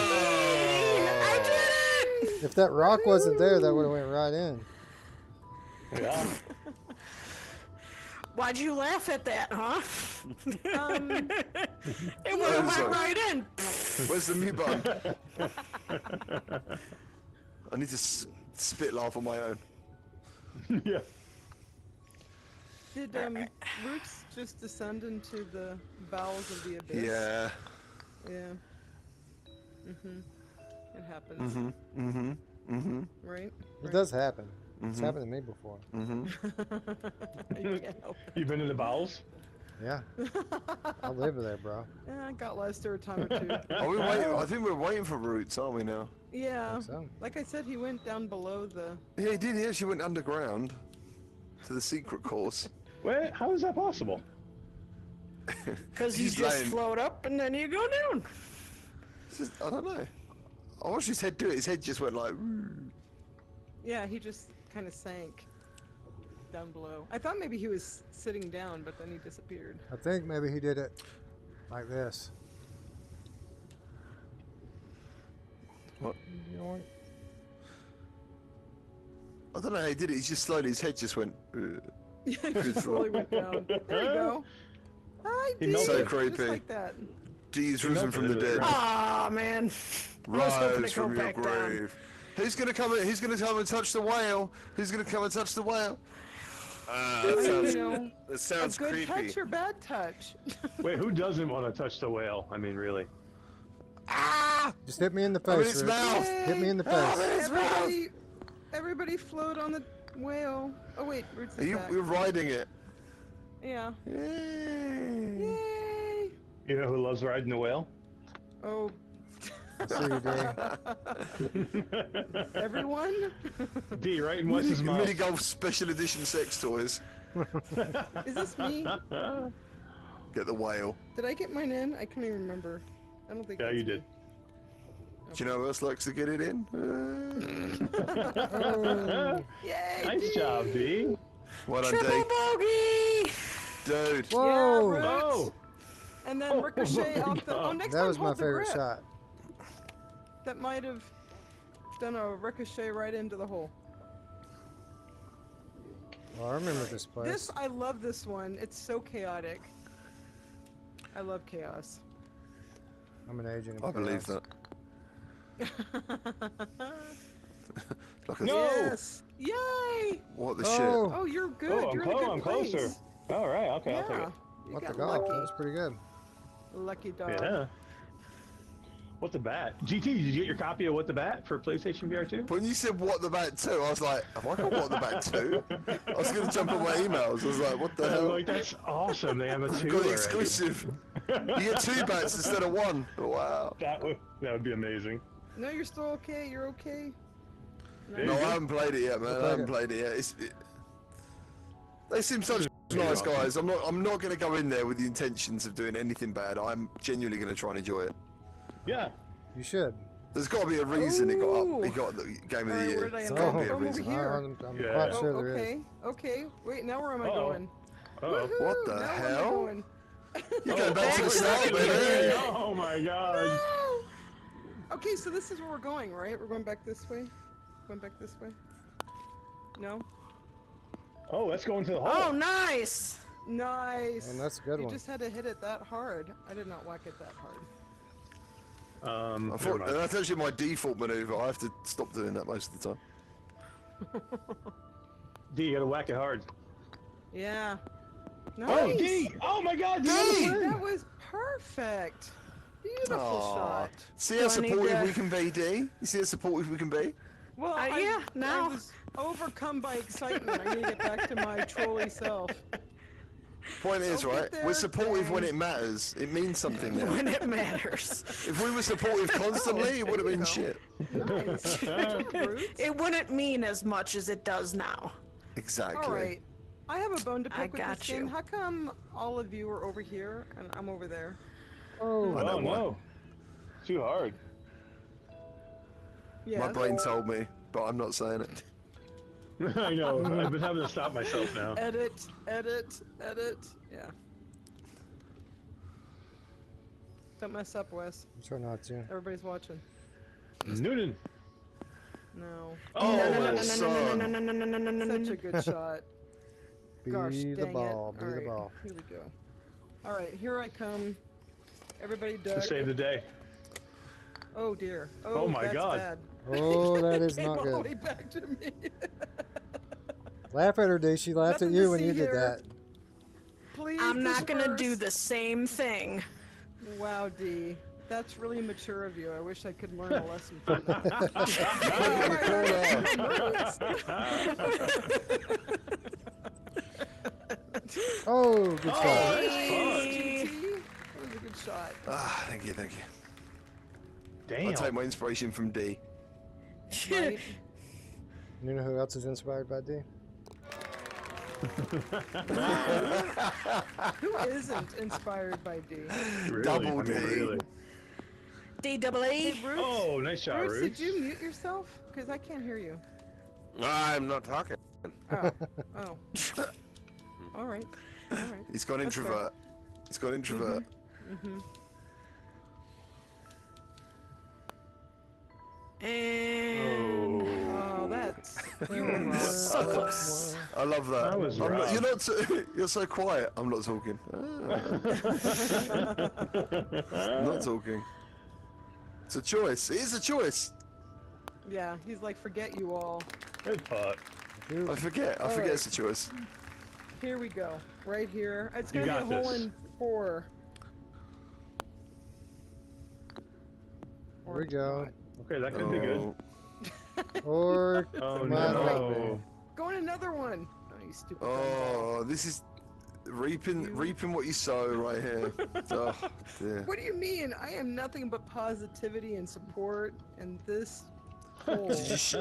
[SPEAKER 5] I did it!
[SPEAKER 1] If that rock wasn't there, that would have went right in.
[SPEAKER 7] Yeah.
[SPEAKER 5] Why'd you laugh at that, huh? It would have went right in.
[SPEAKER 9] Where's the mute button? I need to spit laugh on my own.
[SPEAKER 7] Yeah.
[SPEAKER 6] Did Ruuts just descend into the bowels of the abyss?
[SPEAKER 9] Yeah.
[SPEAKER 6] Yeah. It happens. Right?
[SPEAKER 1] It does happen. It's happened to me before.
[SPEAKER 6] I can't help it.
[SPEAKER 7] You've been in the bowels?
[SPEAKER 1] Yeah. I live there, bro.
[SPEAKER 6] Yeah, I got lost there a time or two.
[SPEAKER 9] Are we waiting? I think we're waiting for Roots, aren't we now?
[SPEAKER 6] Yeah.
[SPEAKER 1] Think so.
[SPEAKER 6] Like I said, he went down below the...
[SPEAKER 9] Yeah, he did. He actually went underground to the secret course.
[SPEAKER 7] Wait, how is that possible?
[SPEAKER 5] Because you
[SPEAKER 9] He's
[SPEAKER 5] just
[SPEAKER 9] lame.
[SPEAKER 5] float up and then you go down.
[SPEAKER 9] I don't know. I watched his head do it. His head just went like.
[SPEAKER 6] Yeah, he just kind of sank down below. I thought maybe he was sitting down, but then he disappeared.
[SPEAKER 1] I think maybe he did it like this.
[SPEAKER 9] What?
[SPEAKER 1] You know what?
[SPEAKER 9] I don't know how he did it. He just slowly. His head just went.
[SPEAKER 6] Yeah, he just slowly went down. There you go. Hi,
[SPEAKER 7] He
[SPEAKER 6] D.
[SPEAKER 7] melted.
[SPEAKER 9] So
[SPEAKER 6] Just
[SPEAKER 9] creepy.
[SPEAKER 6] like that.
[SPEAKER 9] D's risen from the dead.
[SPEAKER 5] Aw, man. I was hoping
[SPEAKER 9] Rise
[SPEAKER 5] to go
[SPEAKER 9] from your
[SPEAKER 5] back down.
[SPEAKER 9] grave. Who's gonna come? Who's gonna come and touch the whale? Who's gonna come and touch the whale?
[SPEAKER 10] That
[SPEAKER 6] You
[SPEAKER 10] sounds,
[SPEAKER 6] know,
[SPEAKER 10] that sounds
[SPEAKER 6] a good
[SPEAKER 10] creepy.
[SPEAKER 6] touch or bad touch?
[SPEAKER 7] Wait, who doesn't want to touch the whale? I mean, really?
[SPEAKER 1] Just hit me in the
[SPEAKER 9] I'm in
[SPEAKER 1] face,
[SPEAKER 9] its
[SPEAKER 1] Roots.
[SPEAKER 9] mouth.
[SPEAKER 1] Hit me in the face.
[SPEAKER 6] Everybody float on the whale. Oh wait, Roots
[SPEAKER 9] Are
[SPEAKER 6] is
[SPEAKER 9] you?
[SPEAKER 6] back.
[SPEAKER 9] We're riding it.
[SPEAKER 6] Yeah.
[SPEAKER 9] Yay.
[SPEAKER 6] Yay!
[SPEAKER 7] You know who loves riding the whale?
[SPEAKER 6] Oh,
[SPEAKER 1] I see you, D.
[SPEAKER 6] everyone?
[SPEAKER 7] D, right in Wes's mouth.
[SPEAKER 9] Mini golf special edition sex toys.
[SPEAKER 6] Is this me?
[SPEAKER 9] Get the whale.
[SPEAKER 6] Did I get mine in? I can't even remember. I don't think.
[SPEAKER 7] Yeah,
[SPEAKER 6] that's
[SPEAKER 7] you
[SPEAKER 6] me.
[SPEAKER 7] did.
[SPEAKER 9] Do you know who else likes to get it in?
[SPEAKER 6] Yay!
[SPEAKER 7] Nice
[SPEAKER 6] D!
[SPEAKER 7] job, D.
[SPEAKER 9] Well done,
[SPEAKER 5] Triple
[SPEAKER 9] D.
[SPEAKER 5] bogey!
[SPEAKER 9] Dude.
[SPEAKER 6] Yeah,
[SPEAKER 1] Whoa!
[SPEAKER 6] Roots.
[SPEAKER 7] Oh!
[SPEAKER 6] And then ricochet off the. Oh, next
[SPEAKER 1] That
[SPEAKER 6] time
[SPEAKER 1] was my
[SPEAKER 6] hold the
[SPEAKER 1] favorite
[SPEAKER 6] grip.
[SPEAKER 1] shot.
[SPEAKER 6] That might have done a ricochet right into the hole.
[SPEAKER 1] Well, I remember this place.
[SPEAKER 6] I love this one. It's so chaotic. I love chaos.
[SPEAKER 1] I'm an agent of
[SPEAKER 9] I believe
[SPEAKER 1] chaos.
[SPEAKER 9] that.
[SPEAKER 7] No!
[SPEAKER 6] Yes! Yay!
[SPEAKER 9] What the
[SPEAKER 1] Oh.
[SPEAKER 9] shit?
[SPEAKER 6] Oh, you're good.
[SPEAKER 7] Oh,
[SPEAKER 6] you're in a good
[SPEAKER 7] I'm
[SPEAKER 6] place.
[SPEAKER 7] closer. All right, okay, I'll take
[SPEAKER 6] Yeah.
[SPEAKER 7] it.
[SPEAKER 6] You
[SPEAKER 1] What the
[SPEAKER 6] got
[SPEAKER 1] golf?
[SPEAKER 6] lucky.
[SPEAKER 1] That was pretty good.
[SPEAKER 6] Lucky dog.
[SPEAKER 7] Yeah. What the bat? GT, did you get your copy of What the Bat for PlayStation VR2?
[SPEAKER 9] When you said What the Bat 2, I was like, have I got What the Bat 2? I was going to jump on my emails. I was like, what the
[SPEAKER 7] I'm
[SPEAKER 9] hell?
[SPEAKER 7] like, that's awesome. They have a 2
[SPEAKER 9] Got the
[SPEAKER 7] already.
[SPEAKER 9] exclusive. You get 2 bats instead of 1. Wow.
[SPEAKER 7] That would be amazing.
[SPEAKER 6] No, you're still okay. You're okay.
[SPEAKER 9] No, I haven't played it yet, man. I haven't played it yet. They seem such nice guys. I'm not going to go in there with the intentions of doing anything bad. I'm genuinely going to try and enjoy it.
[SPEAKER 7] Yeah.
[SPEAKER 1] You should.
[SPEAKER 9] There's got to be a reason it got the Game of the Year.
[SPEAKER 6] Where did I
[SPEAKER 9] There's
[SPEAKER 6] end
[SPEAKER 9] got
[SPEAKER 6] up?
[SPEAKER 9] to be a
[SPEAKER 6] I'm over
[SPEAKER 9] reason.
[SPEAKER 6] here.
[SPEAKER 1] I'm
[SPEAKER 7] Yeah.
[SPEAKER 1] quite sure there is.
[SPEAKER 6] Okay. Okay. Wait. Now where am I going?
[SPEAKER 7] Uh-oh.
[SPEAKER 6] Woohoo,
[SPEAKER 9] What the
[SPEAKER 6] now where am I
[SPEAKER 9] hell?
[SPEAKER 6] going?
[SPEAKER 9] You're going back to the start, baby.
[SPEAKER 7] Oh my god.
[SPEAKER 6] Okay, so this is where we're going, right? We're going back this way. Going back this way. No.
[SPEAKER 7] Oh, let's go into the hole.
[SPEAKER 5] Oh, nice!
[SPEAKER 6] Nice.
[SPEAKER 1] And that's a good
[SPEAKER 6] You
[SPEAKER 1] one.
[SPEAKER 6] just had to hit it that hard. I did not whack it that hard.
[SPEAKER 9] I thought that's actually my default maneuver. I have to stop doing that most of the time.
[SPEAKER 7] D, you gotta whack it hard.
[SPEAKER 6] Yeah. Nice.
[SPEAKER 7] Oh, D! Oh my god, D!
[SPEAKER 6] That was perfect. Beautiful shot.
[SPEAKER 9] See how supportive we can be, D? You see how supportive we can be?
[SPEAKER 6] Well,
[SPEAKER 5] yeah, now.
[SPEAKER 6] I was overcome by excitement. I need to get back to my trolley self.
[SPEAKER 9] Point is,
[SPEAKER 6] Don't get
[SPEAKER 9] right?
[SPEAKER 6] there,
[SPEAKER 9] We're supportive when
[SPEAKER 6] Jay.
[SPEAKER 9] it matters. It means something now.
[SPEAKER 5] When it matters.
[SPEAKER 9] If we were supportive constantly, it would have been shit.
[SPEAKER 6] Nice. Ruuts.
[SPEAKER 5] It wouldn't mean as much as it does now.
[SPEAKER 9] Exactly.
[SPEAKER 6] All right. I have a bone to
[SPEAKER 5] I
[SPEAKER 6] pick with
[SPEAKER 5] got
[SPEAKER 6] this game.
[SPEAKER 5] you.
[SPEAKER 6] How come all of you are over here and I'm over there?
[SPEAKER 1] Oh,
[SPEAKER 9] I know
[SPEAKER 7] Oh
[SPEAKER 9] why.
[SPEAKER 7] no. Too hard.
[SPEAKER 6] Yeah.
[SPEAKER 9] My brain told me, but I'm not saying it.
[SPEAKER 7] I know. I've been having to stop myself now.
[SPEAKER 6] Edit, edit, edit. Yeah. Don't mess up, Wes.
[SPEAKER 1] I'm trying not to.
[SPEAKER 6] Everybody's watching.
[SPEAKER 7] Noonan.
[SPEAKER 6] No.
[SPEAKER 7] Oh,
[SPEAKER 9] son.
[SPEAKER 6] Such a good shot. Gosh,
[SPEAKER 1] Be the
[SPEAKER 6] dang
[SPEAKER 1] ball.
[SPEAKER 6] it.
[SPEAKER 1] Be
[SPEAKER 6] All
[SPEAKER 1] the
[SPEAKER 6] right,
[SPEAKER 1] ball.
[SPEAKER 6] Here we go. All right, here I come. Everybody
[SPEAKER 7] To
[SPEAKER 6] duck.
[SPEAKER 7] save the day.
[SPEAKER 6] Oh dear.
[SPEAKER 7] Oh my
[SPEAKER 6] that's
[SPEAKER 7] God.
[SPEAKER 6] Bad.
[SPEAKER 1] Oh, that is
[SPEAKER 6] Came
[SPEAKER 1] not
[SPEAKER 6] all the
[SPEAKER 1] good.
[SPEAKER 6] way back to me.
[SPEAKER 1] Laugh at her, D. She laughed at
[SPEAKER 6] Nothing
[SPEAKER 1] you
[SPEAKER 6] to
[SPEAKER 1] when
[SPEAKER 6] see
[SPEAKER 1] you did
[SPEAKER 6] here.
[SPEAKER 1] that.
[SPEAKER 6] Please.
[SPEAKER 5] I'm not gonna do
[SPEAKER 6] disperse.
[SPEAKER 5] the same thing.
[SPEAKER 6] Wow, D. That's really mature of you. I wish I could learn a lesson from that.
[SPEAKER 1] Oh, good shot.
[SPEAKER 6] Hey. That was a good shot.
[SPEAKER 9] Ah, thank you, thank you.
[SPEAKER 7] Damn.
[SPEAKER 9] I take my inspiration from D.
[SPEAKER 6] Right?
[SPEAKER 1] You know who else is inspired by D?
[SPEAKER 6] Who isn't inspired by D?
[SPEAKER 7] Really?
[SPEAKER 9] Double
[SPEAKER 7] I mean,
[SPEAKER 9] D.
[SPEAKER 7] really.
[SPEAKER 5] D-double-E.
[SPEAKER 6] Hey, Ruuts,
[SPEAKER 7] Oh, nice shot,
[SPEAKER 6] Ruuts,
[SPEAKER 7] Ruuts.
[SPEAKER 6] did you mute yourself? Because I can't hear you.
[SPEAKER 10] I'm not talking.
[SPEAKER 6] Oh. Oh. All right. All right.
[SPEAKER 9] He's gone
[SPEAKER 6] That's fair.
[SPEAKER 9] introvert. He's gone introvert.
[SPEAKER 6] Mm-hmm.
[SPEAKER 5] And
[SPEAKER 6] Oh, that's you were wrong.
[SPEAKER 5] so close.
[SPEAKER 9] I love that.
[SPEAKER 7] That was
[SPEAKER 9] I'm not,
[SPEAKER 7] rough.
[SPEAKER 9] you're not. You're so quiet. I'm not talking. I'm not talking. It's a choice. It is a choice.
[SPEAKER 6] Yeah, he's like, forget you all.
[SPEAKER 7] Good putt.
[SPEAKER 9] I forget. I
[SPEAKER 6] All
[SPEAKER 9] forget
[SPEAKER 6] right.
[SPEAKER 9] it's a choice.
[SPEAKER 6] Here we go. Right here. It's
[SPEAKER 7] You
[SPEAKER 6] gonna be a
[SPEAKER 7] got
[SPEAKER 6] hole
[SPEAKER 7] this.
[SPEAKER 6] in 4.
[SPEAKER 1] There we go.
[SPEAKER 7] Okay, that could be good.
[SPEAKER 1] Or
[SPEAKER 7] Oh
[SPEAKER 1] come on,
[SPEAKER 7] no.
[SPEAKER 6] Go in another one. Oh, you stupid.
[SPEAKER 9] Oh, this is reaping what you sow right here. Oh dear.
[SPEAKER 6] What do you mean? I am nothing but positivity and support, and this hole.
[SPEAKER 9] She just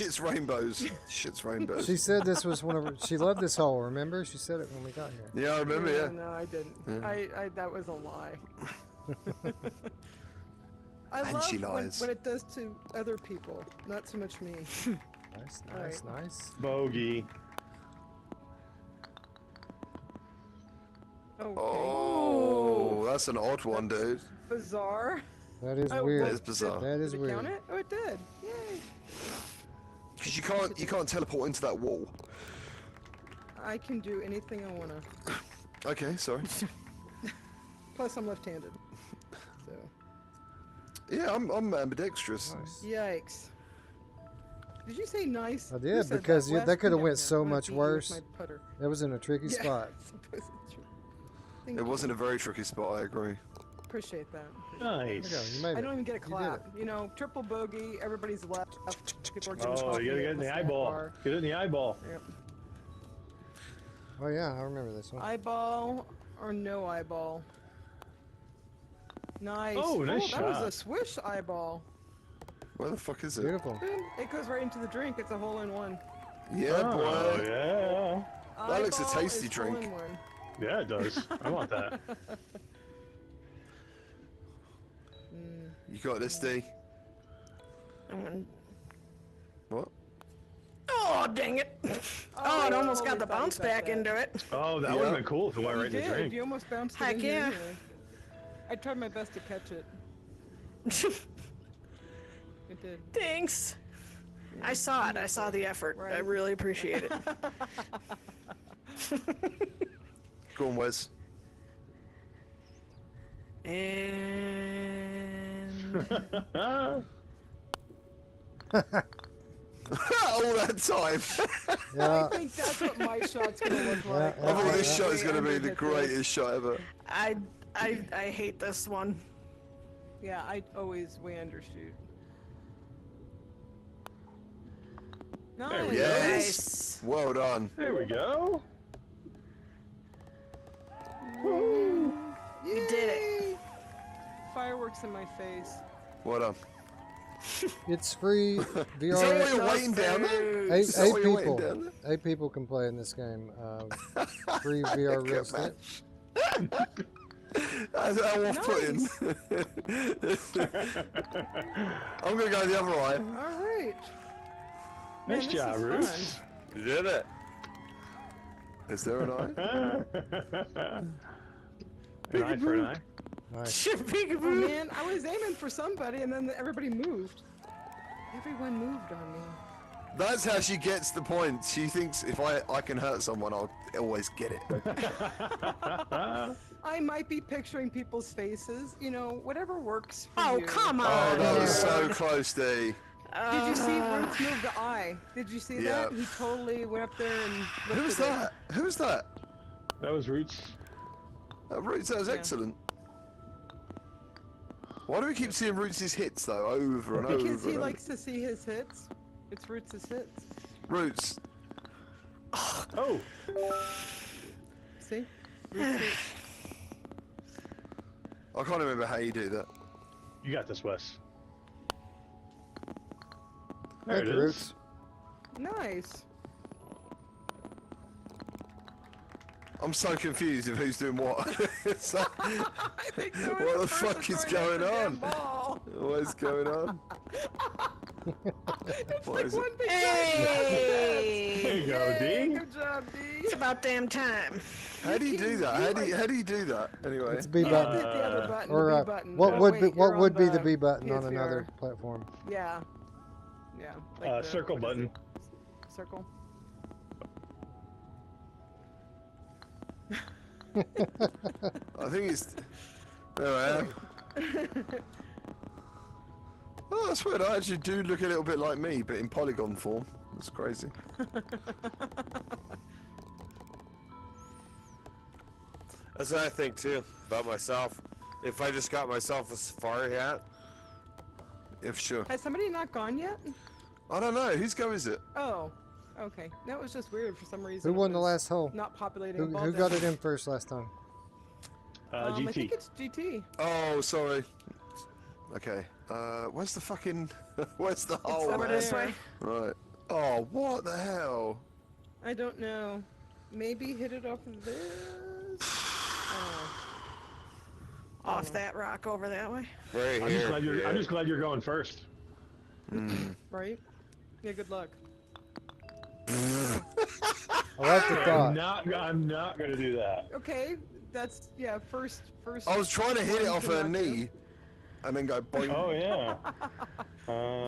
[SPEAKER 9] shits rainbows. Shits rainbows.
[SPEAKER 1] She said this was one of her. She loved this hole. Remember? She said it when we got here.
[SPEAKER 9] Yeah, I remember. Yeah.
[SPEAKER 6] No, I didn't.
[SPEAKER 9] Yeah.
[SPEAKER 6] I that was a lie. I
[SPEAKER 9] And
[SPEAKER 6] love
[SPEAKER 9] she lies.
[SPEAKER 6] when it does to other people, not so much me.
[SPEAKER 1] Nice, nice, nice.
[SPEAKER 7] Bogey.
[SPEAKER 6] Okay.
[SPEAKER 9] Oh, that's an odd one, dude.
[SPEAKER 6] Bizarre.
[SPEAKER 1] That is
[SPEAKER 6] Oh,
[SPEAKER 1] weird.
[SPEAKER 9] That is bizarre.
[SPEAKER 1] That is
[SPEAKER 6] Did it
[SPEAKER 1] weird.
[SPEAKER 6] count it? Oh, it did. Yay.
[SPEAKER 9] Because you can't teleport into that wall.
[SPEAKER 6] I can do anything I wanna.
[SPEAKER 9] Okay, sorry.
[SPEAKER 6] Plus, I'm left-handed. So.
[SPEAKER 9] Yeah, I'm ambidextrous.
[SPEAKER 1] Nice.
[SPEAKER 6] Yikes. Did you say nice?
[SPEAKER 1] I
[SPEAKER 6] Who
[SPEAKER 1] did,
[SPEAKER 6] said
[SPEAKER 1] because
[SPEAKER 6] Wes?
[SPEAKER 1] that could have
[SPEAKER 6] No,
[SPEAKER 1] went
[SPEAKER 6] no,
[SPEAKER 1] so
[SPEAKER 6] I'm gonna
[SPEAKER 1] much
[SPEAKER 6] beat you with
[SPEAKER 1] worse.
[SPEAKER 6] my putter.
[SPEAKER 1] It was in a tricky
[SPEAKER 6] Yeah.
[SPEAKER 1] spot.
[SPEAKER 6] Thank
[SPEAKER 9] It
[SPEAKER 6] you.
[SPEAKER 9] wasn't a very tricky spot, I agree.
[SPEAKER 6] Appreciate that.
[SPEAKER 7] Nice.
[SPEAKER 1] There you go, you made
[SPEAKER 6] I
[SPEAKER 1] it.
[SPEAKER 6] don't even get a
[SPEAKER 1] You did
[SPEAKER 6] clap.
[SPEAKER 1] it.
[SPEAKER 6] You know, triple bogey, everybody's left. People are getting
[SPEAKER 7] Oh,
[SPEAKER 6] coffee
[SPEAKER 7] you gotta
[SPEAKER 6] at
[SPEAKER 7] get in the
[SPEAKER 6] snack
[SPEAKER 7] eyeball.
[SPEAKER 6] bar.
[SPEAKER 7] Get it in the eyeball.
[SPEAKER 6] Yep.
[SPEAKER 1] Oh yeah, I remember this one.
[SPEAKER 6] Eyeball or no eyeball? Nice.
[SPEAKER 7] Oh, nice
[SPEAKER 6] that was
[SPEAKER 7] shot.
[SPEAKER 6] a swish eyeball.
[SPEAKER 9] Where the fuck is it?
[SPEAKER 1] Beautiful.
[SPEAKER 6] Boom. It goes right into the drink. It's a hole-in-one.
[SPEAKER 9] Yeah,
[SPEAKER 7] Oh,
[SPEAKER 9] boy.
[SPEAKER 7] yeah.
[SPEAKER 9] That looks a
[SPEAKER 6] Eyeball
[SPEAKER 9] tasty
[SPEAKER 6] is
[SPEAKER 9] drink.
[SPEAKER 6] hole-in-one.
[SPEAKER 7] Yeah, it does. I want that.
[SPEAKER 9] You got this, D.
[SPEAKER 5] I'm gonna...
[SPEAKER 9] What?
[SPEAKER 5] Oh, dang it. Oh, it almost got the
[SPEAKER 6] totally
[SPEAKER 5] bounce
[SPEAKER 6] thought you said
[SPEAKER 5] back
[SPEAKER 6] that.
[SPEAKER 5] into it.
[SPEAKER 7] Oh, that would have been cool if it went
[SPEAKER 6] You
[SPEAKER 7] right in the
[SPEAKER 6] did.
[SPEAKER 7] drink.
[SPEAKER 6] You almost bounced it
[SPEAKER 5] Heck
[SPEAKER 6] in here
[SPEAKER 5] yeah.
[SPEAKER 6] anyway. I tried my best to catch it. It did.
[SPEAKER 5] Thanks. I saw it. I saw the effort. I
[SPEAKER 6] Right.
[SPEAKER 5] really appreciate it.
[SPEAKER 9] Go on, Wes.
[SPEAKER 5] And
[SPEAKER 9] All that time.
[SPEAKER 1] Yeah.
[SPEAKER 6] I think that's what my shot's gonna look
[SPEAKER 1] Yeah,
[SPEAKER 6] like.
[SPEAKER 1] yeah,
[SPEAKER 9] I think this
[SPEAKER 1] yeah.
[SPEAKER 9] shot is going to be the
[SPEAKER 6] Hit this.
[SPEAKER 9] greatest shot ever.
[SPEAKER 5] I hate this one.
[SPEAKER 6] Yeah, I always way undershoot.
[SPEAKER 7] There
[SPEAKER 6] Nice.
[SPEAKER 7] we go.
[SPEAKER 9] Yes.
[SPEAKER 5] Nice.
[SPEAKER 9] Well done.
[SPEAKER 7] There we go.
[SPEAKER 6] You
[SPEAKER 5] did it.
[SPEAKER 6] Fireworks in my face.
[SPEAKER 9] Well done.
[SPEAKER 1] It's free
[SPEAKER 9] Is that why
[SPEAKER 1] VR.
[SPEAKER 9] you're waiting down there?
[SPEAKER 1] Eight,
[SPEAKER 9] Is that why
[SPEAKER 1] eight
[SPEAKER 9] you're waiting
[SPEAKER 1] people.
[SPEAKER 9] down there?
[SPEAKER 1] 8 people can play in this game. Free VR real
[SPEAKER 9] Good
[SPEAKER 1] estate.
[SPEAKER 9] That's off-putting. I'm going to go the other way.
[SPEAKER 6] All right.
[SPEAKER 7] Nice
[SPEAKER 6] Man,
[SPEAKER 7] job,
[SPEAKER 6] this is
[SPEAKER 7] Ruuts.
[SPEAKER 6] fun.
[SPEAKER 10] You did it.
[SPEAKER 9] Is there an eye?
[SPEAKER 7] An eye for an eye.
[SPEAKER 1] Nice.
[SPEAKER 6] Oh, man, I was aiming for somebody and then everybody moved. Everyone moved on me.
[SPEAKER 9] That's how she gets the points. She thinks if I can hurt someone, I'll always get it.
[SPEAKER 6] I might be picturing people's faces, you know, whatever works for
[SPEAKER 5] Oh,
[SPEAKER 6] you.
[SPEAKER 5] come on.
[SPEAKER 9] Oh, that was so close, D.
[SPEAKER 6] Did you see Ruuts move the eye? Did you see
[SPEAKER 9] Yeah.
[SPEAKER 6] that? He totally went up there and lifted
[SPEAKER 9] Who's
[SPEAKER 6] it.
[SPEAKER 9] that? Who's that?
[SPEAKER 7] That was Ruuts.
[SPEAKER 9] Roots, that was
[SPEAKER 6] Yeah.
[SPEAKER 9] excellent. Why do we keep seeing Roots' hits, though, over and over?
[SPEAKER 6] Because he
[SPEAKER 9] and
[SPEAKER 6] likes to see his hits. It's Roots' hits.
[SPEAKER 9] Roots.
[SPEAKER 7] Oh,
[SPEAKER 6] See? Roots' hits.
[SPEAKER 9] I can't remember how you do that.
[SPEAKER 7] you got this, Wes. There
[SPEAKER 1] Thank
[SPEAKER 7] it
[SPEAKER 1] you,
[SPEAKER 7] is.
[SPEAKER 1] Roots.
[SPEAKER 6] Nice.
[SPEAKER 9] I'm so confused of who's doing what. It's like,
[SPEAKER 6] I think so.
[SPEAKER 9] what the fuck is going on?
[SPEAKER 6] Ball.
[SPEAKER 9] What is going on?
[SPEAKER 6] It's
[SPEAKER 9] What
[SPEAKER 6] like
[SPEAKER 9] is it?
[SPEAKER 6] one big
[SPEAKER 5] Hey!
[SPEAKER 7] There you go,
[SPEAKER 6] Yay,
[SPEAKER 7] D.
[SPEAKER 6] good job, D.
[SPEAKER 5] It's about damn time.
[SPEAKER 9] How do you do that? How do you do that? Anyway.
[SPEAKER 1] It's B
[SPEAKER 6] You have to
[SPEAKER 1] button.
[SPEAKER 6] hit the other button,
[SPEAKER 1] Or
[SPEAKER 6] the B button.
[SPEAKER 1] what
[SPEAKER 6] Oh,
[SPEAKER 1] would
[SPEAKER 6] wait,
[SPEAKER 1] be
[SPEAKER 6] you're
[SPEAKER 1] what
[SPEAKER 6] on
[SPEAKER 1] would be the B button on
[SPEAKER 6] PSVR.
[SPEAKER 1] another platform?
[SPEAKER 6] Yeah. Yeah. Like the-
[SPEAKER 7] Circle
[SPEAKER 6] what is
[SPEAKER 7] button.
[SPEAKER 6] it? Circle.
[SPEAKER 9] I think it's. There I am. Oh, that's weird. I actually do look a little bit like me, but in polygon form. That's crazy.
[SPEAKER 10] That's what I think too about myself. If I just got myself a safari hat,
[SPEAKER 9] If sure.
[SPEAKER 6] Has somebody not gone yet?
[SPEAKER 9] I don't know. Whose go is it?
[SPEAKER 6] Oh. Okay. That was just weird for some reason.
[SPEAKER 1] Who
[SPEAKER 6] it
[SPEAKER 1] won the
[SPEAKER 6] was
[SPEAKER 1] last hole?
[SPEAKER 6] Not populating. a ball
[SPEAKER 1] Who got
[SPEAKER 6] down.
[SPEAKER 1] it in first last time?
[SPEAKER 6] I think
[SPEAKER 7] GT.
[SPEAKER 6] it's GT.
[SPEAKER 9] Oh, sorry. Okay. Where's the fucking? Where's the hole?
[SPEAKER 5] Over
[SPEAKER 9] man?
[SPEAKER 5] this way.
[SPEAKER 9] Right. Oh, what the hell?
[SPEAKER 6] I don't know. Maybe hit it off of this.
[SPEAKER 5] Off that rock over that way.
[SPEAKER 10] right
[SPEAKER 7] I'm
[SPEAKER 10] here.
[SPEAKER 7] just glad you're.
[SPEAKER 10] yeah.
[SPEAKER 7] I'm just glad you're going first.
[SPEAKER 6] Right? Yeah. Good luck.
[SPEAKER 1] I like the thought.
[SPEAKER 7] I'm not gonna do that.
[SPEAKER 6] Okay. That's First.
[SPEAKER 9] I was trying to hit it
[SPEAKER 6] one
[SPEAKER 9] off
[SPEAKER 6] to
[SPEAKER 9] her
[SPEAKER 6] knock
[SPEAKER 9] knee,
[SPEAKER 6] you.
[SPEAKER 9] and then go boing.
[SPEAKER 7] Oh yeah.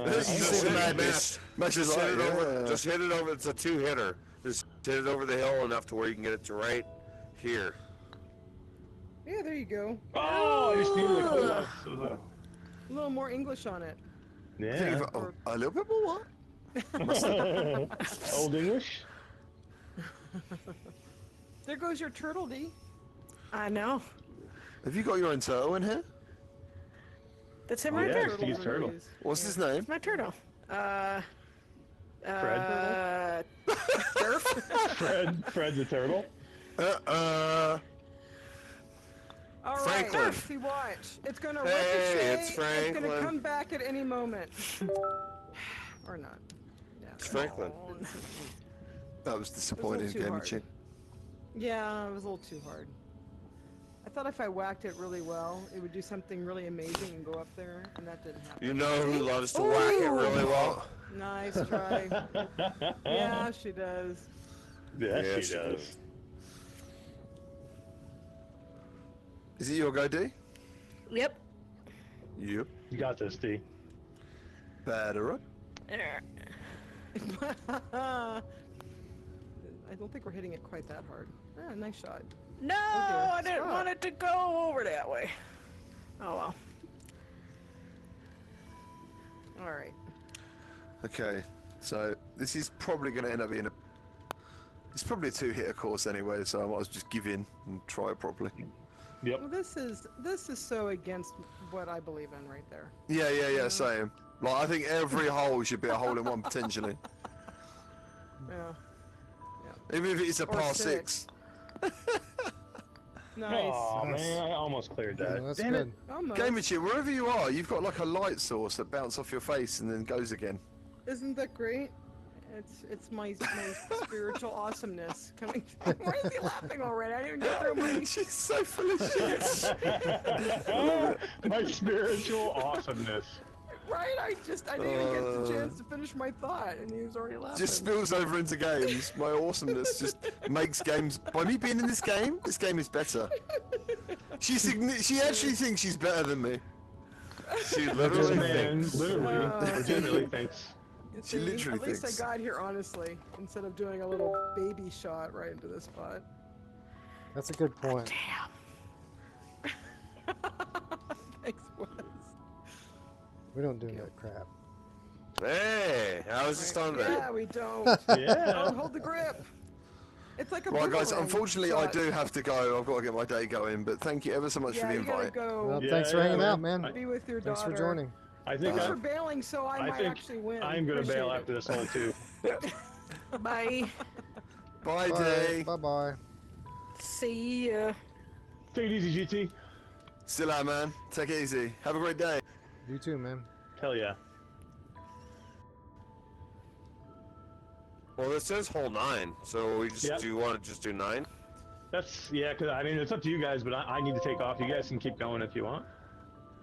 [SPEAKER 9] You
[SPEAKER 10] Just
[SPEAKER 9] see the
[SPEAKER 10] hit it,
[SPEAKER 9] madness.
[SPEAKER 10] Just
[SPEAKER 9] Just
[SPEAKER 10] hit
[SPEAKER 9] like,
[SPEAKER 10] it over.
[SPEAKER 9] yeah.
[SPEAKER 10] Just hit it over. It's a two-hitter. Just Hit it over the hill enough to where you can get it to right here.
[SPEAKER 6] Yeah, there you go.
[SPEAKER 7] Oh, I just needed to close off.
[SPEAKER 6] A little more English on it.
[SPEAKER 7] Yeah.
[SPEAKER 9] A little bit more what?
[SPEAKER 7] Old English.
[SPEAKER 6] There goes your turtle, D.
[SPEAKER 5] I know.
[SPEAKER 9] Have you got your own turtle in here?
[SPEAKER 5] That's him right there.
[SPEAKER 7] Steve's turtle.
[SPEAKER 9] What's his name?
[SPEAKER 5] It's my turtle.
[SPEAKER 7] Fred.
[SPEAKER 5] Surf.
[SPEAKER 7] Fred the turtle.
[SPEAKER 6] All
[SPEAKER 10] Franklin.
[SPEAKER 6] right, see, watch. It's gonna
[SPEAKER 10] Hey,
[SPEAKER 6] ricochet.
[SPEAKER 10] it's Franklin.
[SPEAKER 6] It's gonna come back at any moment. Or not. Yeah.
[SPEAKER 10] It's Franklin.
[SPEAKER 6] Oh,
[SPEAKER 9] That was disappointing,
[SPEAKER 6] too hard.
[SPEAKER 9] Gamecast.
[SPEAKER 6] yeah, it was a little too hard. I thought if I whacked it really well, it would do something really amazing and go up there, and that didn't happen.
[SPEAKER 10] You know who loves to whack it really well?
[SPEAKER 6] Nice try. Yeah, she does.
[SPEAKER 7] Yeah,
[SPEAKER 10] Yeah,
[SPEAKER 7] she does.
[SPEAKER 9] Is it your go, D?
[SPEAKER 5] Yep.
[SPEAKER 9] Yep.
[SPEAKER 7] You got this, D.
[SPEAKER 9] Better.
[SPEAKER 5] There.
[SPEAKER 6] I don't think we're hitting it quite that hard. Ah, nice shot.
[SPEAKER 5] No,
[SPEAKER 6] dear.
[SPEAKER 5] I didn't
[SPEAKER 6] Stop.
[SPEAKER 5] want it to go over that way. Oh well.
[SPEAKER 6] All right.
[SPEAKER 9] Okay, so this is probably going to end up being it's probably a 2-hitter course anyway, so I might as well just give in and try it properly.
[SPEAKER 7] Yep.
[SPEAKER 6] Well, this is so against what I believe in right there.
[SPEAKER 9] Yeah, same. Like, I think every hole should be a hole in one potentially.
[SPEAKER 6] Yeah.
[SPEAKER 9] Even if it's a
[SPEAKER 6] Or
[SPEAKER 9] par
[SPEAKER 6] six.
[SPEAKER 9] 6.
[SPEAKER 6] Nice.
[SPEAKER 7] Oh man, I almost cleared that.
[SPEAKER 1] Yeah, that's
[SPEAKER 7] Damn
[SPEAKER 1] good.
[SPEAKER 7] it.
[SPEAKER 6] Almost.
[SPEAKER 9] Gamecast, wherever you are, you've got like a light source that bounces off your face and then goes again.
[SPEAKER 6] Isn't that great? It's my spiritual awesomeness coming. Why is he laughing already? I didn't even get through my.
[SPEAKER 9] She's so full of shit.
[SPEAKER 7] My spiritual awesomeness.
[SPEAKER 6] Right? I didn't even get the chance to finish my thought, and he was already laughing.
[SPEAKER 9] Just spills over into games. My awesomeness just makes games. By me being in this game is better. She actually thinks she's better than me.
[SPEAKER 10] She literally
[SPEAKER 7] Man,
[SPEAKER 10] thinks.
[SPEAKER 7] literally, legitimately thinks.
[SPEAKER 9] She
[SPEAKER 6] See,
[SPEAKER 9] literally
[SPEAKER 6] at least
[SPEAKER 9] thinks.
[SPEAKER 6] I got here honestly, instead of doing a little baby shot right into this spot.
[SPEAKER 1] That's a good point.
[SPEAKER 6] Thanks, Wes.
[SPEAKER 1] We don't do that crap.
[SPEAKER 10] Hey, I was just on
[SPEAKER 6] Yeah,
[SPEAKER 10] that.
[SPEAKER 6] we don't.
[SPEAKER 7] Yeah.
[SPEAKER 6] Don't hold the grip. It's like a
[SPEAKER 9] Right, guys,
[SPEAKER 6] boomerang
[SPEAKER 9] unfortunately, I
[SPEAKER 6] shot.
[SPEAKER 9] do have to go. I've got to get my day going, but thank you ever so much for
[SPEAKER 6] Yeah,
[SPEAKER 9] the
[SPEAKER 6] you gotta
[SPEAKER 9] invite.
[SPEAKER 6] go.
[SPEAKER 1] Well,
[SPEAKER 7] Yeah,
[SPEAKER 1] thanks for
[SPEAKER 7] yeah,
[SPEAKER 1] hanging
[SPEAKER 7] man.
[SPEAKER 1] out, man.
[SPEAKER 6] Be with your
[SPEAKER 1] Thanks
[SPEAKER 6] daughter.
[SPEAKER 1] for joining.
[SPEAKER 7] I think
[SPEAKER 6] Thanks for bailing, so I might
[SPEAKER 7] think
[SPEAKER 6] actually win.
[SPEAKER 7] I'm gonna bail
[SPEAKER 6] Appreciate
[SPEAKER 7] after this hole too.
[SPEAKER 5] Bye.
[SPEAKER 9] Bye,
[SPEAKER 1] Bye.
[SPEAKER 9] D.
[SPEAKER 1] Bye-bye.
[SPEAKER 5] See ya.
[SPEAKER 7] Take it easy, GT.
[SPEAKER 9] Still out, man. Take it easy. Have a great day.
[SPEAKER 1] You too, man.
[SPEAKER 7] Hell yeah.
[SPEAKER 10] Well, this says hole 9, so we just
[SPEAKER 7] Yep.
[SPEAKER 10] do you want to just do 9?
[SPEAKER 7] Yeah, because I mean it's up to you guys, but I need to take off. You guys can keep going if you want.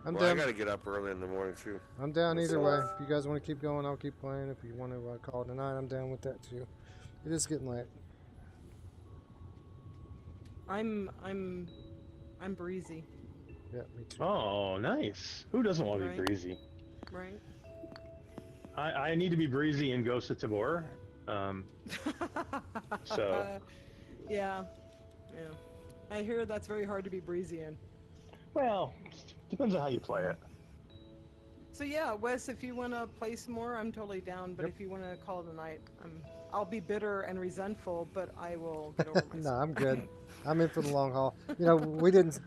[SPEAKER 1] I'm
[SPEAKER 10] Well, I
[SPEAKER 1] down.
[SPEAKER 10] gotta get up early in the morning too.
[SPEAKER 1] I'm down either way. If you guys want to keep going, I'll keep playing. If you want to call it a night, I'm down with that too. It is getting late.
[SPEAKER 6] I'm breezy,
[SPEAKER 1] Yeah, me too.
[SPEAKER 7] Oh, nice. Who doesn't want to be
[SPEAKER 6] Right.
[SPEAKER 7] breezy?
[SPEAKER 6] right?
[SPEAKER 7] I need to be breezy in Ghost of Tabor. So.
[SPEAKER 6] Yeah. I hear that's very hard to be breezy in.
[SPEAKER 7] Well, depends on how you play it.
[SPEAKER 6] So yeah, Wes, if you want to play some more, I'm totally down. But if you want to call it a night, I'll be bitter and resentful, but I will get over myself.
[SPEAKER 1] No, I'm good. I'm in for the long haul. You know, we didn't.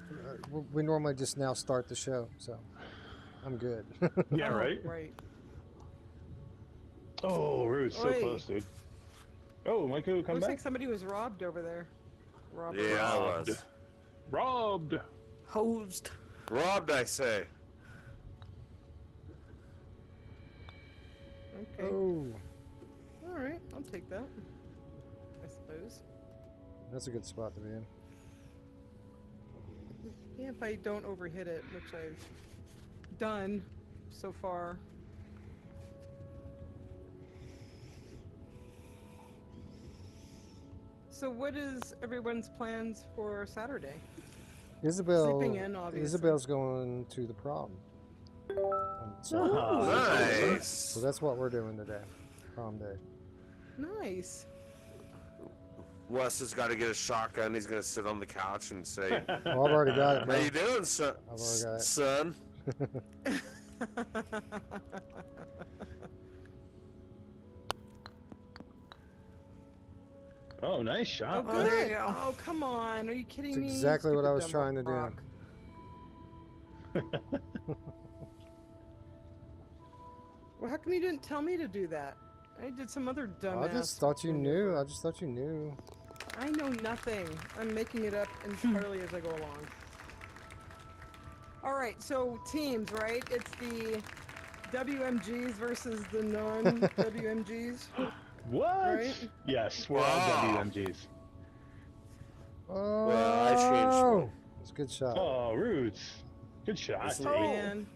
[SPEAKER 1] We normally just now start the show, so I'm good.
[SPEAKER 7] Yeah, right?
[SPEAKER 6] Right.
[SPEAKER 7] Oh, Ruuts, so
[SPEAKER 6] Oi.
[SPEAKER 7] close, dude. Oh, Waco, come
[SPEAKER 6] Looks
[SPEAKER 7] back.
[SPEAKER 6] like somebody was robbed over there. Robbed.
[SPEAKER 10] Yeah, I was.
[SPEAKER 7] Robbed.
[SPEAKER 5] Hosed.
[SPEAKER 10] Robbed, I say.
[SPEAKER 6] Okay.
[SPEAKER 1] Oh,
[SPEAKER 6] All right, I'll take that. I suppose.
[SPEAKER 1] that's a good spot to be in.
[SPEAKER 6] Yeah, if I don't overhit it, which I've done so far. So what is everyone's plans for Saturday?
[SPEAKER 1] Isabel.
[SPEAKER 6] Sleeping in, obviously.
[SPEAKER 1] Isabel's going to the prom. So,
[SPEAKER 10] Nice.
[SPEAKER 1] so that's what we're doing today. Prom day.
[SPEAKER 6] Nice.
[SPEAKER 10] Wes has got to get a shotgun. He's gonna sit on the couch and say,
[SPEAKER 1] Oh, I've already got it,
[SPEAKER 10] "How
[SPEAKER 1] bro.
[SPEAKER 10] you doing, son?
[SPEAKER 1] I've already got it.
[SPEAKER 10] Son?"
[SPEAKER 7] Oh, nice shot.
[SPEAKER 6] Oh,
[SPEAKER 5] Oh, there you
[SPEAKER 6] good.
[SPEAKER 5] go.
[SPEAKER 6] Oh, come on. Are you kidding
[SPEAKER 1] It's
[SPEAKER 6] me?
[SPEAKER 1] exactly what I
[SPEAKER 6] Stupid
[SPEAKER 1] was trying to do.
[SPEAKER 6] rock. Well, how come you didn't tell me to do that? I did some other dumbass.
[SPEAKER 1] I just thought you knew.
[SPEAKER 6] maneuver.
[SPEAKER 1] I just thought you knew.
[SPEAKER 6] I know nothing. I'm making it up entirely as I go along. All right, so teams, right? It's the WMGs versus the non-WMGs.
[SPEAKER 7] What?
[SPEAKER 6] Right?
[SPEAKER 7] Yes, we're all
[SPEAKER 10] Wow.
[SPEAKER 7] WMGs.
[SPEAKER 1] Oh,
[SPEAKER 10] Well, I changed
[SPEAKER 1] it's a good shot.
[SPEAKER 7] Oh, Ruuts. Good shot.
[SPEAKER 10] Listen,
[SPEAKER 7] Dave.
[SPEAKER 6] Man,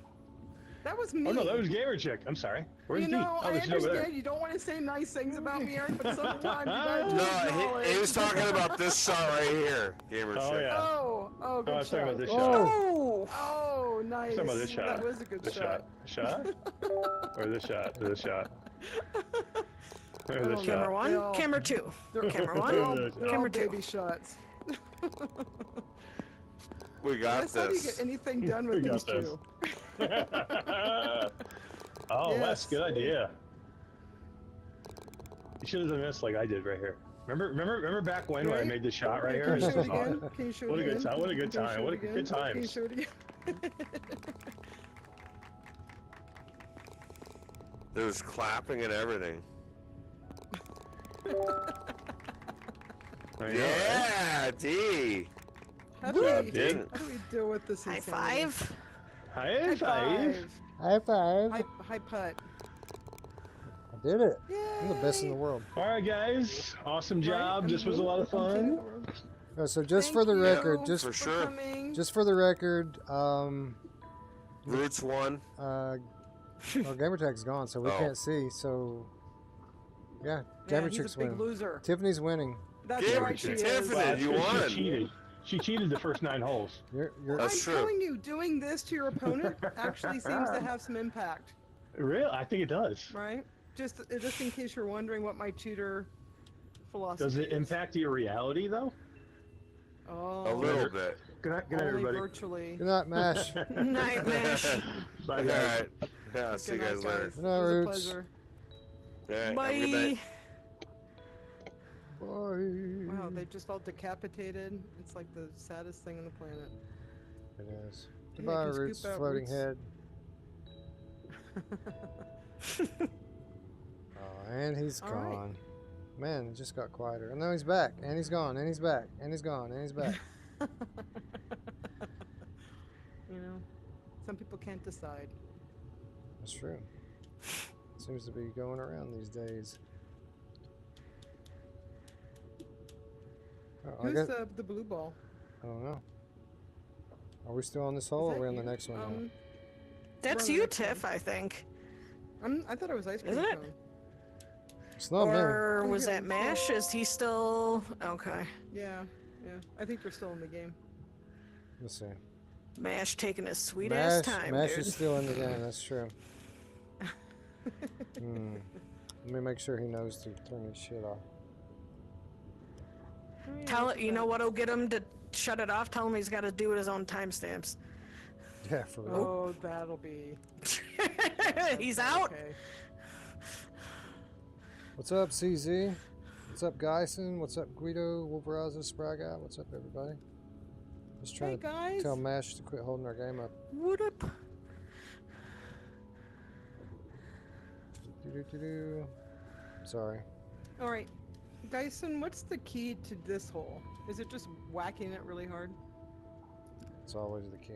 [SPEAKER 6] that was me.
[SPEAKER 7] Oh no, that was Gamer Chick. I'm sorry. Where's
[SPEAKER 6] You
[SPEAKER 7] D?
[SPEAKER 6] know,
[SPEAKER 7] Oh,
[SPEAKER 6] I
[SPEAKER 7] this is over there.
[SPEAKER 6] understand you don't want to say nice things about me, Eric, but sometimes you gotta
[SPEAKER 10] No,
[SPEAKER 6] acknowledge.
[SPEAKER 10] he was talking about this shot right here, gamer
[SPEAKER 7] Oh,
[SPEAKER 10] chick.
[SPEAKER 7] yeah.
[SPEAKER 6] Oh, good
[SPEAKER 7] I was
[SPEAKER 6] shot.
[SPEAKER 7] talking about this
[SPEAKER 1] Oh.
[SPEAKER 7] shot.
[SPEAKER 5] Oh,
[SPEAKER 6] Oh, nice.
[SPEAKER 7] Talking about this shot.
[SPEAKER 6] That was a good
[SPEAKER 7] This
[SPEAKER 6] shot.
[SPEAKER 7] shot. Or this shot. This shot. Or
[SPEAKER 6] Oh,
[SPEAKER 7] this
[SPEAKER 5] camera
[SPEAKER 7] shot.
[SPEAKER 5] one,
[SPEAKER 6] No.
[SPEAKER 5] camera two,
[SPEAKER 6] They're,
[SPEAKER 5] camera
[SPEAKER 6] they're
[SPEAKER 5] one,
[SPEAKER 6] all, they're all
[SPEAKER 5] camera two.
[SPEAKER 6] baby shots.
[SPEAKER 10] We got
[SPEAKER 6] That's how do you
[SPEAKER 10] this.
[SPEAKER 6] get anything done with
[SPEAKER 7] We
[SPEAKER 6] these
[SPEAKER 7] got this.
[SPEAKER 6] two.
[SPEAKER 7] Oh, Wes,
[SPEAKER 6] Yes.
[SPEAKER 7] good idea. You should have done this like I did right here. Remember back when I
[SPEAKER 6] Right?
[SPEAKER 7] made this shot right
[SPEAKER 6] Can
[SPEAKER 7] here?
[SPEAKER 6] you show
[SPEAKER 7] This
[SPEAKER 6] it
[SPEAKER 7] was
[SPEAKER 6] again?
[SPEAKER 7] awesome.
[SPEAKER 6] Can you show
[SPEAKER 7] What
[SPEAKER 6] it
[SPEAKER 7] a good
[SPEAKER 6] again?
[SPEAKER 7] time! What a good
[SPEAKER 6] Can you
[SPEAKER 7] time!
[SPEAKER 6] show
[SPEAKER 7] What
[SPEAKER 6] it
[SPEAKER 7] a good
[SPEAKER 6] again? Can you
[SPEAKER 7] times!
[SPEAKER 6] show it again?
[SPEAKER 10] There was clapping and everything.
[SPEAKER 7] I know, right?
[SPEAKER 10] Yeah, D.
[SPEAKER 6] How do
[SPEAKER 7] Good
[SPEAKER 6] we
[SPEAKER 7] job,
[SPEAKER 6] how do we deal with this
[SPEAKER 5] High
[SPEAKER 6] insanity?
[SPEAKER 5] five.
[SPEAKER 7] High five!
[SPEAKER 1] High five.
[SPEAKER 6] High putt.
[SPEAKER 1] I did it.
[SPEAKER 6] Yay!
[SPEAKER 1] I'm the best in the world.
[SPEAKER 7] All right, guys. Awesome
[SPEAKER 6] Right?
[SPEAKER 7] job. This was a lot of
[SPEAKER 6] I'm king
[SPEAKER 7] fun.
[SPEAKER 6] the world.
[SPEAKER 1] So just
[SPEAKER 6] Thank
[SPEAKER 1] for the
[SPEAKER 6] you
[SPEAKER 1] record, just
[SPEAKER 10] for
[SPEAKER 6] for
[SPEAKER 10] sure.
[SPEAKER 6] coming.
[SPEAKER 1] just for the record,
[SPEAKER 10] Ruuts won.
[SPEAKER 1] our gamertag's gone, so we
[SPEAKER 10] Oh.
[SPEAKER 1] can't see. So yeah,
[SPEAKER 6] Yeah,
[SPEAKER 1] gamer
[SPEAKER 6] he's a
[SPEAKER 1] chick's
[SPEAKER 6] big
[SPEAKER 1] winning.
[SPEAKER 6] loser.
[SPEAKER 1] Tiffany's winning.
[SPEAKER 6] That's
[SPEAKER 10] Gamer
[SPEAKER 6] right, she
[SPEAKER 10] chick.
[SPEAKER 6] is.
[SPEAKER 10] Tiffany.
[SPEAKER 7] Well, that's
[SPEAKER 10] You
[SPEAKER 7] 'cause
[SPEAKER 10] won.
[SPEAKER 7] She cheated. She cheated the first 9 holes.
[SPEAKER 1] You're
[SPEAKER 6] I'm
[SPEAKER 10] That's true.
[SPEAKER 6] telling you, doing this to your opponent actually seems to have some impact,
[SPEAKER 7] Really? I think it does.
[SPEAKER 6] right? Just in case you're wondering what my tutor philosophy
[SPEAKER 7] Does it
[SPEAKER 6] is.
[SPEAKER 7] impact your reality though?
[SPEAKER 6] Oh,
[SPEAKER 10] A little bit.
[SPEAKER 7] Good night,
[SPEAKER 6] only
[SPEAKER 7] everybody.
[SPEAKER 6] virtually.
[SPEAKER 1] good night, Mash.
[SPEAKER 5] Night mash.
[SPEAKER 7] Bye,
[SPEAKER 10] All
[SPEAKER 7] guys.
[SPEAKER 10] right. Yeah, see you
[SPEAKER 6] Good night,
[SPEAKER 10] guys later.
[SPEAKER 6] guys.
[SPEAKER 1] Good night,
[SPEAKER 6] It was a
[SPEAKER 1] Ruuts.
[SPEAKER 6] pleasure.
[SPEAKER 10] All right, have a good
[SPEAKER 5] Bye.
[SPEAKER 10] night.
[SPEAKER 1] Bye.
[SPEAKER 6] Wow, they just all decapitated. It's like the saddest thing on the planet.
[SPEAKER 1] It is.
[SPEAKER 6] I
[SPEAKER 1] Goodbye,
[SPEAKER 6] can scoop
[SPEAKER 1] Roots,
[SPEAKER 6] out
[SPEAKER 1] floating
[SPEAKER 6] Roots.
[SPEAKER 1] head. Oh, and he's
[SPEAKER 6] All right.
[SPEAKER 1] gone. Man, it just got quieter. And now he's back. And he's gone. And he's back. And he's gone. And he's back.
[SPEAKER 6] You know, some people can't decide.
[SPEAKER 1] That's true. Seems to be going around these days. Oh, I
[SPEAKER 6] Who's
[SPEAKER 1] guess,
[SPEAKER 6] the blue ball?
[SPEAKER 1] I don't know. Are we still on this hole, or
[SPEAKER 6] Is
[SPEAKER 1] are we
[SPEAKER 6] that
[SPEAKER 1] on the
[SPEAKER 6] you?
[SPEAKER 1] next one now?
[SPEAKER 5] That's
[SPEAKER 6] We're on the
[SPEAKER 5] you,
[SPEAKER 6] next one.
[SPEAKER 5] Tiff. I think.
[SPEAKER 6] I thought it was ice cream
[SPEAKER 5] Isn't it?
[SPEAKER 6] cone.
[SPEAKER 1] It's not me.
[SPEAKER 5] Or was
[SPEAKER 6] Yeah.
[SPEAKER 5] that Mash? Is he still okay?
[SPEAKER 6] Yeah. I think they're still in the game.
[SPEAKER 1] Let's see.
[SPEAKER 5] Mash taking his sweet ass
[SPEAKER 1] Mash,
[SPEAKER 5] time,
[SPEAKER 1] Mash
[SPEAKER 5] dude.
[SPEAKER 1] is still in the game. That's true. Let me make sure he knows to turn his shit off.
[SPEAKER 6] Oh, yeah,
[SPEAKER 5] Tell
[SPEAKER 6] look
[SPEAKER 5] it.
[SPEAKER 6] at
[SPEAKER 5] You know
[SPEAKER 6] that.
[SPEAKER 5] what'll get him to shut it off? Tell him he's got to do his own timestamps.
[SPEAKER 1] Yeah, for real.
[SPEAKER 6] Oh, that'll be.
[SPEAKER 5] He's out.
[SPEAKER 6] Okay.
[SPEAKER 1] What's up, CZ? What's up, Geisen? What's up, Guido, Wolveraza, Spraga? What's up, everybody? Just
[SPEAKER 6] Hey
[SPEAKER 1] trying to
[SPEAKER 6] guys.
[SPEAKER 1] tell Mash to quit holding our game up.
[SPEAKER 5] What up?
[SPEAKER 1] Do-do-do-do. Sorry.
[SPEAKER 6] All right, Dyson. What's the key to this hole? Is it just whacking it really hard?
[SPEAKER 1] It's always the key.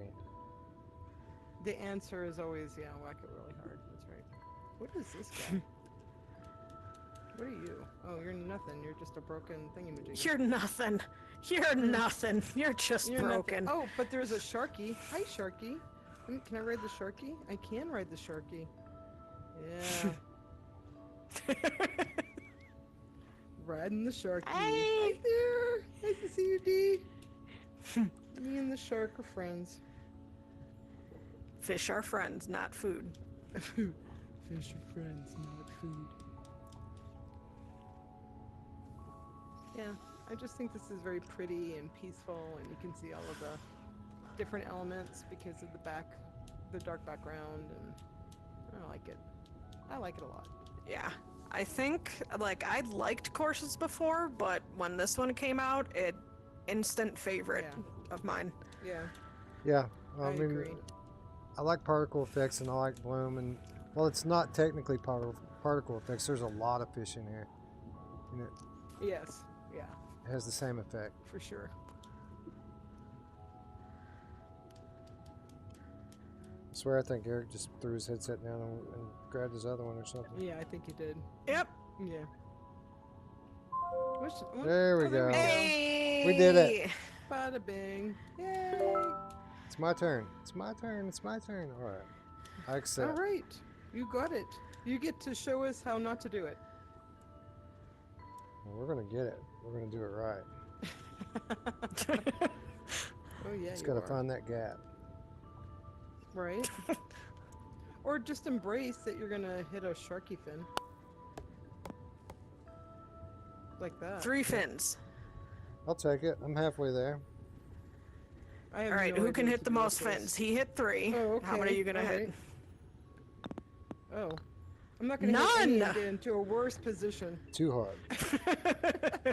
[SPEAKER 6] The answer is always whack it really hard. That's right. What is this guy? What are you? Oh, you're nothing. You're just a broken thingamajig.
[SPEAKER 5] You're nothing. You're nothing. You're just
[SPEAKER 6] You're nothing.
[SPEAKER 5] broken.
[SPEAKER 6] Oh, but there's a Sharky. Hi, Sharky. Can I ride the Sharky? I can ride the Sharky. Yeah. Riding the Sharky.
[SPEAKER 5] Hey.
[SPEAKER 6] Hi there. Nice to see you, D. Me and the shark are friends.
[SPEAKER 5] Fish are friends, not food.
[SPEAKER 6] Fish are friends, not food. Yeah. I just think this is very pretty and peaceful, and you can see all of the different elements because of the dark background, and I like it. I like it a lot.
[SPEAKER 5] Yeah. I think, like, I liked courses before, but when this one came out, instant favorite of mine.
[SPEAKER 6] Yeah.
[SPEAKER 1] Yeah.
[SPEAKER 6] I agree.
[SPEAKER 1] I like particle effects and I like bloom, and well, it's not technically particle effects. There's a lot of fish in here. And it
[SPEAKER 6] Yes. Yeah.
[SPEAKER 1] has the same effect.
[SPEAKER 6] For sure.
[SPEAKER 1] I swear I think Eric just threw his headset down and grabbed his other one or something.
[SPEAKER 6] Yeah, I think he did.
[SPEAKER 5] Yep.
[SPEAKER 6] Yeah.
[SPEAKER 1] There we go.
[SPEAKER 5] Hey!
[SPEAKER 1] We did it.
[SPEAKER 6] Bada bing. Yay!
[SPEAKER 1] It's my turn. It's my turn. It's my turn. All right. I accept.
[SPEAKER 6] All right. You got it. You get to show us how not to do it.
[SPEAKER 1] Well, we're going to get it. We're going to do it right.
[SPEAKER 6] Oh, yeah.
[SPEAKER 1] Just got to find that gap.
[SPEAKER 6] Right. Or just embrace that you're going to hit a sharky fin. Like that.
[SPEAKER 5] 3 fins.
[SPEAKER 1] I'll take it. I'm halfway there.
[SPEAKER 6] I have
[SPEAKER 5] All right,
[SPEAKER 6] no
[SPEAKER 5] who can
[SPEAKER 6] idea
[SPEAKER 5] hit
[SPEAKER 6] what
[SPEAKER 5] the
[SPEAKER 6] to do
[SPEAKER 5] most
[SPEAKER 6] with this.
[SPEAKER 5] fins? He hit 3.
[SPEAKER 6] Oh, okay.
[SPEAKER 5] How many are you going to hit?
[SPEAKER 6] Oh. I'm not going to hit any and get into a worse position.
[SPEAKER 1] Too hard.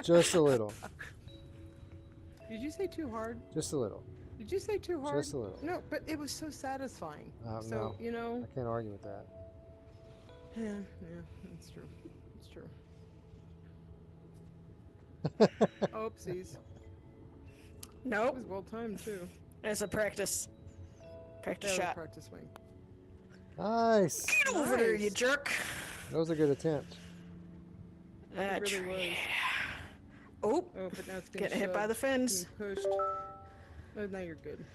[SPEAKER 1] Just a little.
[SPEAKER 6] Did you say too hard?
[SPEAKER 1] Just a little.
[SPEAKER 6] Did you say too hard?
[SPEAKER 1] Just a little.
[SPEAKER 6] No, but it was so satisfying. So,
[SPEAKER 1] no.
[SPEAKER 6] you know.
[SPEAKER 1] I can't argue with that.
[SPEAKER 6] Yeah, that's true. It's true. Oopsies.
[SPEAKER 5] Nope.
[SPEAKER 6] It was well timed too.
[SPEAKER 5] It's a practice. Practice shot.
[SPEAKER 6] Practice swing.
[SPEAKER 1] Nice.
[SPEAKER 5] Get over there, you jerk.
[SPEAKER 1] That was a good attempt.
[SPEAKER 6] It really was.
[SPEAKER 5] Oh,
[SPEAKER 6] but now it's
[SPEAKER 5] getting hit by the fins.
[SPEAKER 6] Pushed. Oh, now you're good.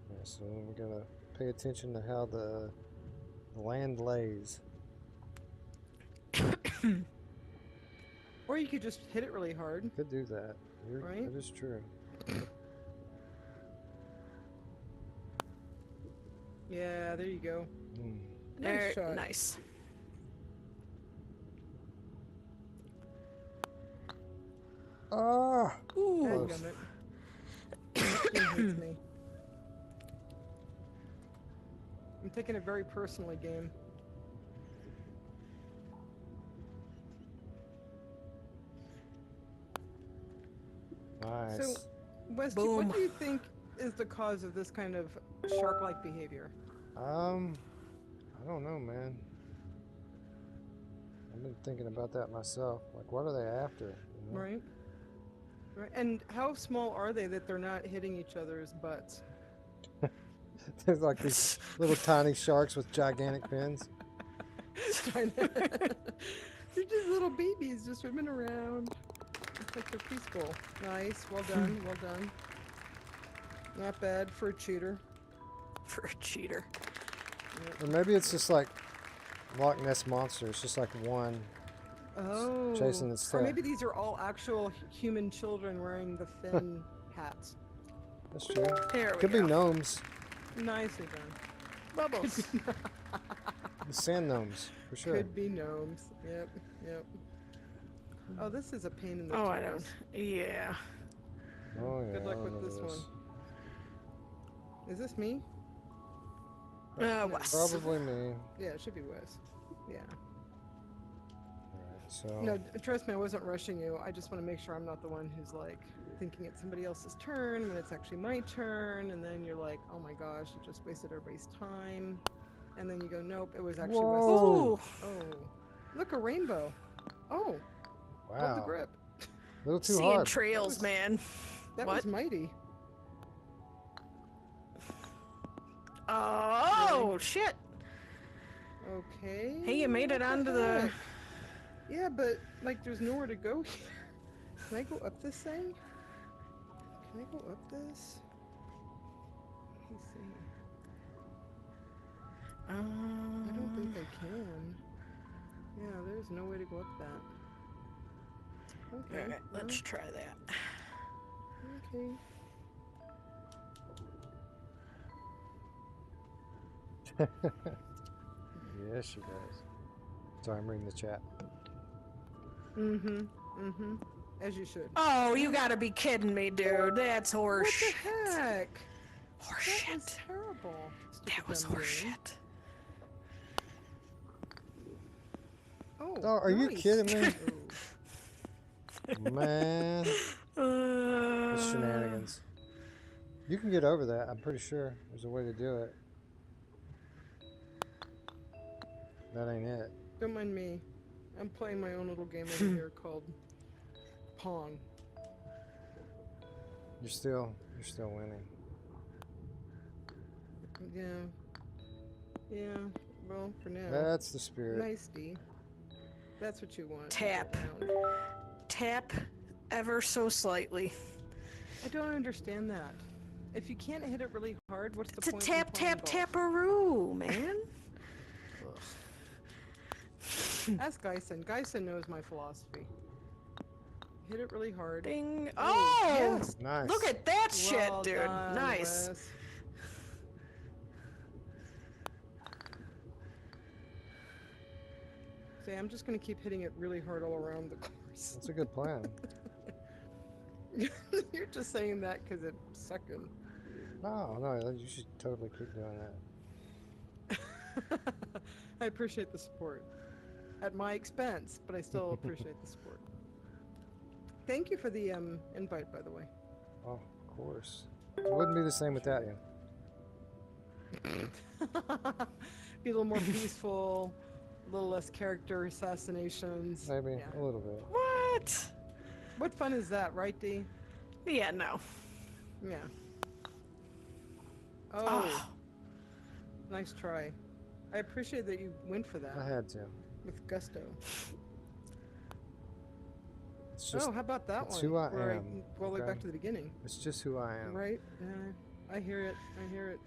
[SPEAKER 1] Yeah, so we're gonna pay attention to how the land lays.
[SPEAKER 6] Or you could just hit it really hard.
[SPEAKER 1] You could do that.
[SPEAKER 6] Right?
[SPEAKER 1] That is true.
[SPEAKER 6] Yeah, there you go.
[SPEAKER 5] Nice
[SPEAKER 6] shot.
[SPEAKER 5] Nice.
[SPEAKER 1] Ah!
[SPEAKER 6] Ooh. Hits me. I'm taking it very personally, game.
[SPEAKER 1] Nice.
[SPEAKER 6] So, Westy, what do you think is the cause of this kind of shark-like behavior?
[SPEAKER 1] I don't know, man. I've been thinking about that myself. Like, what are they after? You know?
[SPEAKER 6] Right. Right. And how small are they that they're not hitting each other's butts?
[SPEAKER 1] There's like these little tiny sharks with gigantic fins.
[SPEAKER 6] They're just little babies just swimming around. It's like they're preschool. Nice. Well done. Well done. Not bad for a cheater.
[SPEAKER 5] For a cheater.
[SPEAKER 1] Or maybe it's just like Loch Ness Monster. It's just like one chasing its tail.
[SPEAKER 6] Or maybe these are all actual human children wearing the fin hats.
[SPEAKER 1] That's true.
[SPEAKER 5] Here we
[SPEAKER 1] Could
[SPEAKER 5] go.
[SPEAKER 1] be gnomes.
[SPEAKER 6] Nicely done.
[SPEAKER 5] Bubbles.
[SPEAKER 1] The sand gnomes, for sure.
[SPEAKER 6] Could be gnomes. Yep. Yep. Oh, this is a pain in the
[SPEAKER 5] Oh,
[SPEAKER 6] toes.
[SPEAKER 5] I don't. Yeah.
[SPEAKER 1] Oh, yeah.
[SPEAKER 6] Good luck
[SPEAKER 1] I
[SPEAKER 6] with
[SPEAKER 1] remember
[SPEAKER 6] this one. Is this me?
[SPEAKER 5] Wes.
[SPEAKER 1] Probably me.
[SPEAKER 6] Yeah, it should be Wes. Yeah.
[SPEAKER 1] Alright, so.
[SPEAKER 6] No, trust me, I wasn't rushing you. I just want to make sure I'm not the one who's like thinking it's somebody else's turn when it's actually my turn, and then you're like, oh my gosh, you just wasted everybody's time. And then you go, nope, it was actually
[SPEAKER 1] Whoa.
[SPEAKER 6] Wes's turn. Oh. Look, a rainbow. Oh. Love the
[SPEAKER 1] Wow.
[SPEAKER 6] grip.
[SPEAKER 1] A little too
[SPEAKER 5] Seeing
[SPEAKER 1] hard.
[SPEAKER 5] trails, man.
[SPEAKER 6] That
[SPEAKER 5] What?
[SPEAKER 6] was mighty.
[SPEAKER 5] Oh, shit.
[SPEAKER 6] Okay.
[SPEAKER 5] Hey, you made it
[SPEAKER 6] what
[SPEAKER 5] onto the...
[SPEAKER 6] heck? Yeah, but, like, there's nowhere to go here. Can I go up this thing? Can I go up this? Let me see. I don't think I can. Yeah, there's no way to go up that. Okay.
[SPEAKER 5] Alright, let's try that.
[SPEAKER 6] Okay.
[SPEAKER 1] Yes, she does. Sorry, I'm reading the chat.
[SPEAKER 6] As you should.
[SPEAKER 5] Oh, you gotta be kidding me, dude. That's horse
[SPEAKER 6] What
[SPEAKER 5] shit.
[SPEAKER 6] the heck?
[SPEAKER 5] Horse
[SPEAKER 6] That
[SPEAKER 5] shit.
[SPEAKER 6] was terrible.
[SPEAKER 5] That was
[SPEAKER 6] Stupid
[SPEAKER 5] horse
[SPEAKER 6] dumb
[SPEAKER 5] shit.
[SPEAKER 6] game.
[SPEAKER 1] Oh, are you
[SPEAKER 6] nice.
[SPEAKER 1] kidding me? Man. It's shenanigans. You can get over that, I'm pretty sure. There's a way to do it. That ain't it.
[SPEAKER 6] Don't mind me. I'm playing my own little game over here called Pong.
[SPEAKER 1] You're still winning.
[SPEAKER 6] Yeah. Yeah. Well, for now.
[SPEAKER 1] That's the spirit.
[SPEAKER 6] Nice, D. That's what you want.
[SPEAKER 5] Tap. Tap ever so slightly.
[SPEAKER 6] I don't understand that. If you can't hit it really hard, what's the
[SPEAKER 5] It's a
[SPEAKER 6] point?
[SPEAKER 5] tap, tap, taparoo, man.
[SPEAKER 6] Ask Geisen. Geisen knows my philosophy. Hit it really hard.
[SPEAKER 5] Ding. Oh!
[SPEAKER 6] Yes.
[SPEAKER 1] Nice.
[SPEAKER 5] Look at that shit,
[SPEAKER 6] Well
[SPEAKER 5] dude.
[SPEAKER 6] done,
[SPEAKER 5] Nice.
[SPEAKER 6] Wes. See, I'm just gonna keep hitting it really hard all around the course.
[SPEAKER 1] That's a good plan.
[SPEAKER 6] You're just saying that because it's second.
[SPEAKER 1] No, you should totally keep doing that.
[SPEAKER 6] I appreciate the support. At my expense, but I still appreciate the support. Thank you for the invite, by the way.
[SPEAKER 1] Oh, of course. It wouldn't be the same without you.
[SPEAKER 6] Be a little more peaceful, a little less character assassinations.
[SPEAKER 1] Maybe
[SPEAKER 6] Yeah.
[SPEAKER 1] a little bit.
[SPEAKER 5] What?
[SPEAKER 6] What fun is that, right, D?
[SPEAKER 5] Yeah, no.
[SPEAKER 6] Yeah. Oh. Nice try. I appreciate that you went for that.
[SPEAKER 1] I had to.
[SPEAKER 6] With gusto.
[SPEAKER 1] It's just,
[SPEAKER 6] how about that
[SPEAKER 1] it's
[SPEAKER 6] one?
[SPEAKER 1] who I
[SPEAKER 6] Where
[SPEAKER 1] am.
[SPEAKER 6] Go all the way
[SPEAKER 1] okay?
[SPEAKER 6] back to the beginning.
[SPEAKER 1] It's just who I am.
[SPEAKER 6] Right? Yeah. I hear it. I hear it.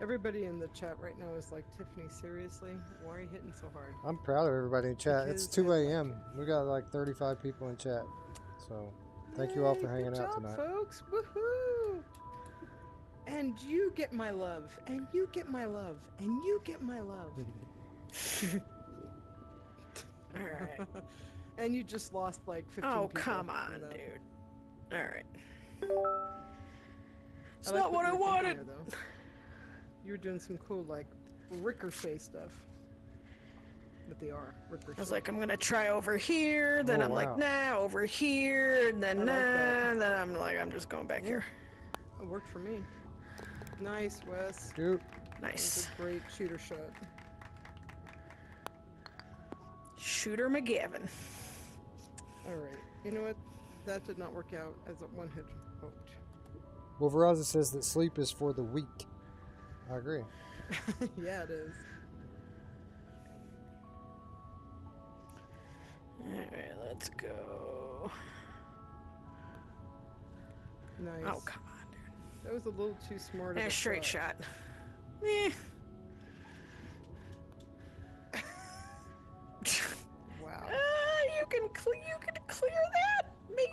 [SPEAKER 6] Everybody in the chat right now is like, Tiffany, seriously? Why are you hitting so hard?
[SPEAKER 1] I'm proud of everybody in chat. It's
[SPEAKER 6] Because
[SPEAKER 1] 2 a.m. We got like 35 people in chat. So thank you all for hanging
[SPEAKER 6] good
[SPEAKER 1] out
[SPEAKER 6] job,
[SPEAKER 1] tonight.
[SPEAKER 6] Folks. Woohoo! And you get my love. And you get my love. And you get my love.
[SPEAKER 5] Alright.
[SPEAKER 6] And you just lost like 15
[SPEAKER 5] Oh,
[SPEAKER 6] people.
[SPEAKER 5] come on,
[SPEAKER 6] from that.
[SPEAKER 5] dude. Alright. It's
[SPEAKER 6] I like
[SPEAKER 5] not what I
[SPEAKER 6] you were thinking
[SPEAKER 5] wanted.
[SPEAKER 6] there, though. You were doing some cool, like, ricochet stuff. But they are ricochet.
[SPEAKER 5] I was like, I'm gonna try over here, then
[SPEAKER 1] Oh,
[SPEAKER 5] I'm
[SPEAKER 1] wow.
[SPEAKER 5] like, nah, over here, and then
[SPEAKER 6] I like that.
[SPEAKER 5] and then I'm like, I'm just going back here.
[SPEAKER 6] It worked for me. Nice, Wes.
[SPEAKER 1] Dude,
[SPEAKER 6] That
[SPEAKER 5] Nice.
[SPEAKER 6] was a great shooter shot.
[SPEAKER 5] Shooter McGavin.
[SPEAKER 6] Alright. You know what? That did not work out as one had hoped.
[SPEAKER 1] well, Verizon says that sleep is for the weak. I agree.
[SPEAKER 6] Yeah, it is.
[SPEAKER 5] Alright, let's go.
[SPEAKER 6] Nice.
[SPEAKER 5] Oh, come on, dude.
[SPEAKER 6] That was a little too smart. of
[SPEAKER 5] Yeah,
[SPEAKER 6] a
[SPEAKER 5] straight shot. Eh.
[SPEAKER 6] Wow.
[SPEAKER 5] You can clear that. Me.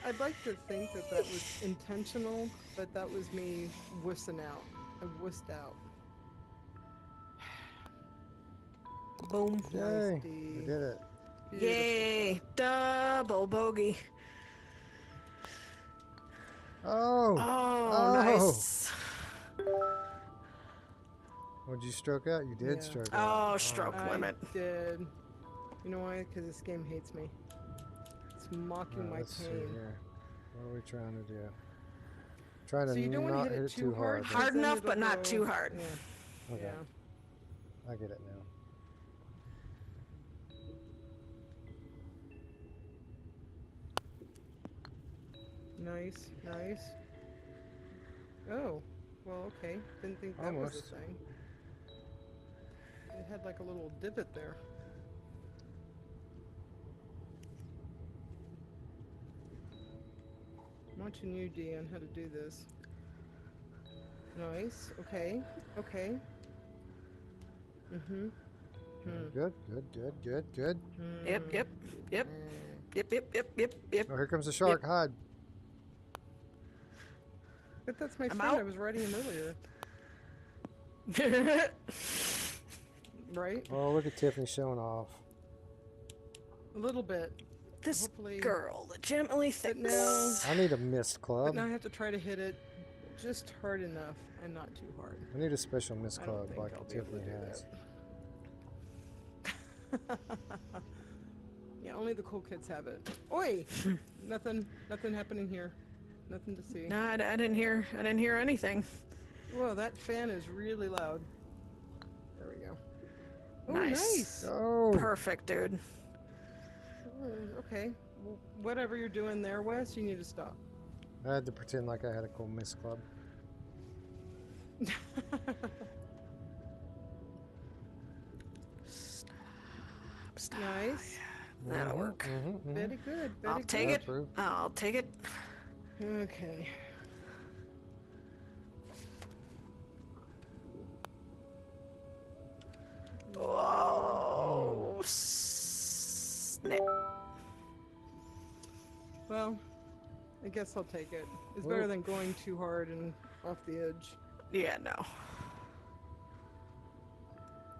[SPEAKER 6] I'd like to think that that was intentional, but that was me wussing out. I wussed out.
[SPEAKER 5] Boom.
[SPEAKER 1] Yay.
[SPEAKER 6] Nice,
[SPEAKER 1] We
[SPEAKER 6] D.
[SPEAKER 1] did it.
[SPEAKER 6] Beautiful.
[SPEAKER 5] Yay! Double bogey.
[SPEAKER 1] Oh.
[SPEAKER 5] Oh, nice.
[SPEAKER 1] Would you stroke out? You did
[SPEAKER 6] Yeah.
[SPEAKER 1] stroke out.
[SPEAKER 5] Oh, stroke
[SPEAKER 6] I
[SPEAKER 5] limit.
[SPEAKER 6] did. You know why? Because this game hates me. It's mocking my
[SPEAKER 1] Let's see
[SPEAKER 6] pain.
[SPEAKER 1] here. What are we trying to do? Trying to
[SPEAKER 6] So you don't want
[SPEAKER 1] not
[SPEAKER 6] to hit it too hard.
[SPEAKER 1] hard.
[SPEAKER 5] Hard
[SPEAKER 6] then
[SPEAKER 5] enough,
[SPEAKER 6] it'll
[SPEAKER 5] but not
[SPEAKER 6] go-
[SPEAKER 5] too hard.
[SPEAKER 6] Yeah.
[SPEAKER 1] Okay.
[SPEAKER 6] Yeah.
[SPEAKER 1] I get it now.
[SPEAKER 6] Nice, nice. Oh, well, okay. Didn't think that was
[SPEAKER 1] Almost.
[SPEAKER 6] a thing. It had like a little divot there. I'm watching you, D, on how to do this. Nice. Okay. Okay. Mm-hmm.
[SPEAKER 1] Good, good, good, good, good.
[SPEAKER 5] Yep, yep, yep, yep, yep, yep, yep, yep.
[SPEAKER 1] Oh, here comes the shark. Hide.
[SPEAKER 6] But that's my
[SPEAKER 5] I'm
[SPEAKER 6] friend. I
[SPEAKER 5] out.
[SPEAKER 6] was writing him earlier. Right?
[SPEAKER 1] Oh, look at Tiffany showing off.
[SPEAKER 6] A little bit.
[SPEAKER 5] This
[SPEAKER 6] Hopefully.
[SPEAKER 5] girl legitimately thinks.
[SPEAKER 6] now-
[SPEAKER 1] I need a mist
[SPEAKER 6] But
[SPEAKER 1] club.
[SPEAKER 6] now I have to try to hit it just hard enough and not too hard.
[SPEAKER 1] I need a special mist
[SPEAKER 6] I don't
[SPEAKER 1] club
[SPEAKER 6] think
[SPEAKER 1] like
[SPEAKER 6] I'll be able to
[SPEAKER 1] Tiffany
[SPEAKER 6] do
[SPEAKER 1] has.
[SPEAKER 6] Yeah, only the cool kids have it. Oi! nothing happening here. Nothing to see.
[SPEAKER 5] No, I didn't hear anything.
[SPEAKER 6] Whoa, that fan is really loud. There we go. Oh,
[SPEAKER 5] Nice.
[SPEAKER 1] Oh,
[SPEAKER 5] Perfect, dude.
[SPEAKER 6] Okay. Well, whatever you're doing there, Wes, you need to stop.
[SPEAKER 1] I had to pretend like I had a cool mist club.
[SPEAKER 5] Stop.
[SPEAKER 6] Nice.
[SPEAKER 5] That'll work.
[SPEAKER 6] Very good. Very
[SPEAKER 5] I'll
[SPEAKER 6] good.
[SPEAKER 5] take it.
[SPEAKER 1] Approved.
[SPEAKER 5] I'll take it.
[SPEAKER 6] Okay.
[SPEAKER 5] Oh, snap.
[SPEAKER 6] Well, I guess I'll take it. It's better than going too hard and off the edge.
[SPEAKER 5] Yeah, no.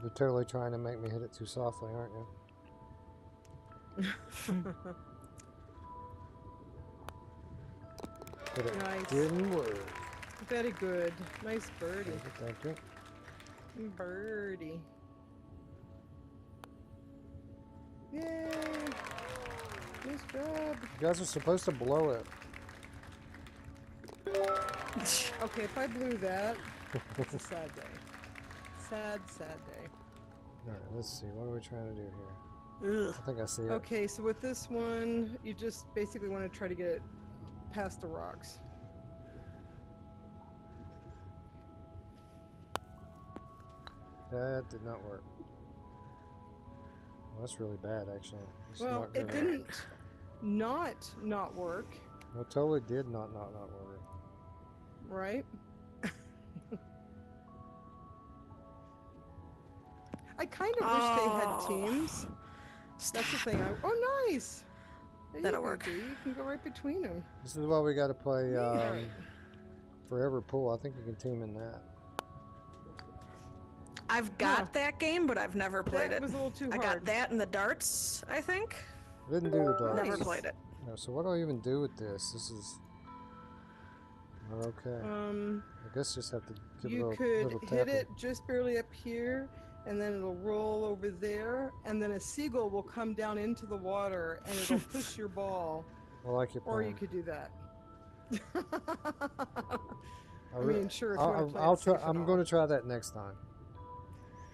[SPEAKER 1] You're totally trying to make me hit it too softly, aren't you? But it
[SPEAKER 6] Nice.
[SPEAKER 1] didn't work.
[SPEAKER 6] Very good. Nice birdie.
[SPEAKER 1] Thank you.
[SPEAKER 6] Birdie. Yay! Nice job.
[SPEAKER 1] You guys are supposed to blow it.
[SPEAKER 6] Okay, if I blew that, it's a sad day. Sad day.
[SPEAKER 1] Alright, let's see. What are we trying to do here?
[SPEAKER 5] Ugh.
[SPEAKER 1] I think I see it.
[SPEAKER 6] Okay, so with this one, you just basically want to try to get it past the rocks.
[SPEAKER 1] That did not work. Well, that's really bad, actually. It's
[SPEAKER 6] Well,
[SPEAKER 1] not
[SPEAKER 6] it
[SPEAKER 1] gonna-
[SPEAKER 6] didn't not work,
[SPEAKER 1] No, it totally did not work.
[SPEAKER 6] right? I kind of wish they had teams. That's the thing. Oh, nice! There
[SPEAKER 5] That'll
[SPEAKER 6] you go,
[SPEAKER 5] work.
[SPEAKER 6] D. You can go right between them.
[SPEAKER 1] This is why we got to play
[SPEAKER 6] Yeah.
[SPEAKER 1] Forever Pool. I think you can team in that.
[SPEAKER 5] I've got that game, but I've never played
[SPEAKER 6] That
[SPEAKER 5] it.
[SPEAKER 6] was a little too
[SPEAKER 5] I
[SPEAKER 6] hard.
[SPEAKER 5] got that and the darts, I think.
[SPEAKER 1] I didn't do the darts.
[SPEAKER 5] Never played it.
[SPEAKER 1] No, so what do I even do with this? This is not okay. I guess just have to give
[SPEAKER 6] You
[SPEAKER 1] it a
[SPEAKER 6] could
[SPEAKER 1] little
[SPEAKER 6] hit
[SPEAKER 1] tapping.
[SPEAKER 6] it just barely up here, and then it'll roll over there, and then a seagull will come down into the water, and it'll push your ball.
[SPEAKER 1] I like your
[SPEAKER 6] Or
[SPEAKER 1] plan.
[SPEAKER 6] you could do that.
[SPEAKER 1] I
[SPEAKER 6] mean, sure, if you wanna play
[SPEAKER 1] I'll
[SPEAKER 6] it
[SPEAKER 1] try.
[SPEAKER 6] safe and
[SPEAKER 1] I'm
[SPEAKER 6] all.
[SPEAKER 1] going to try that next time.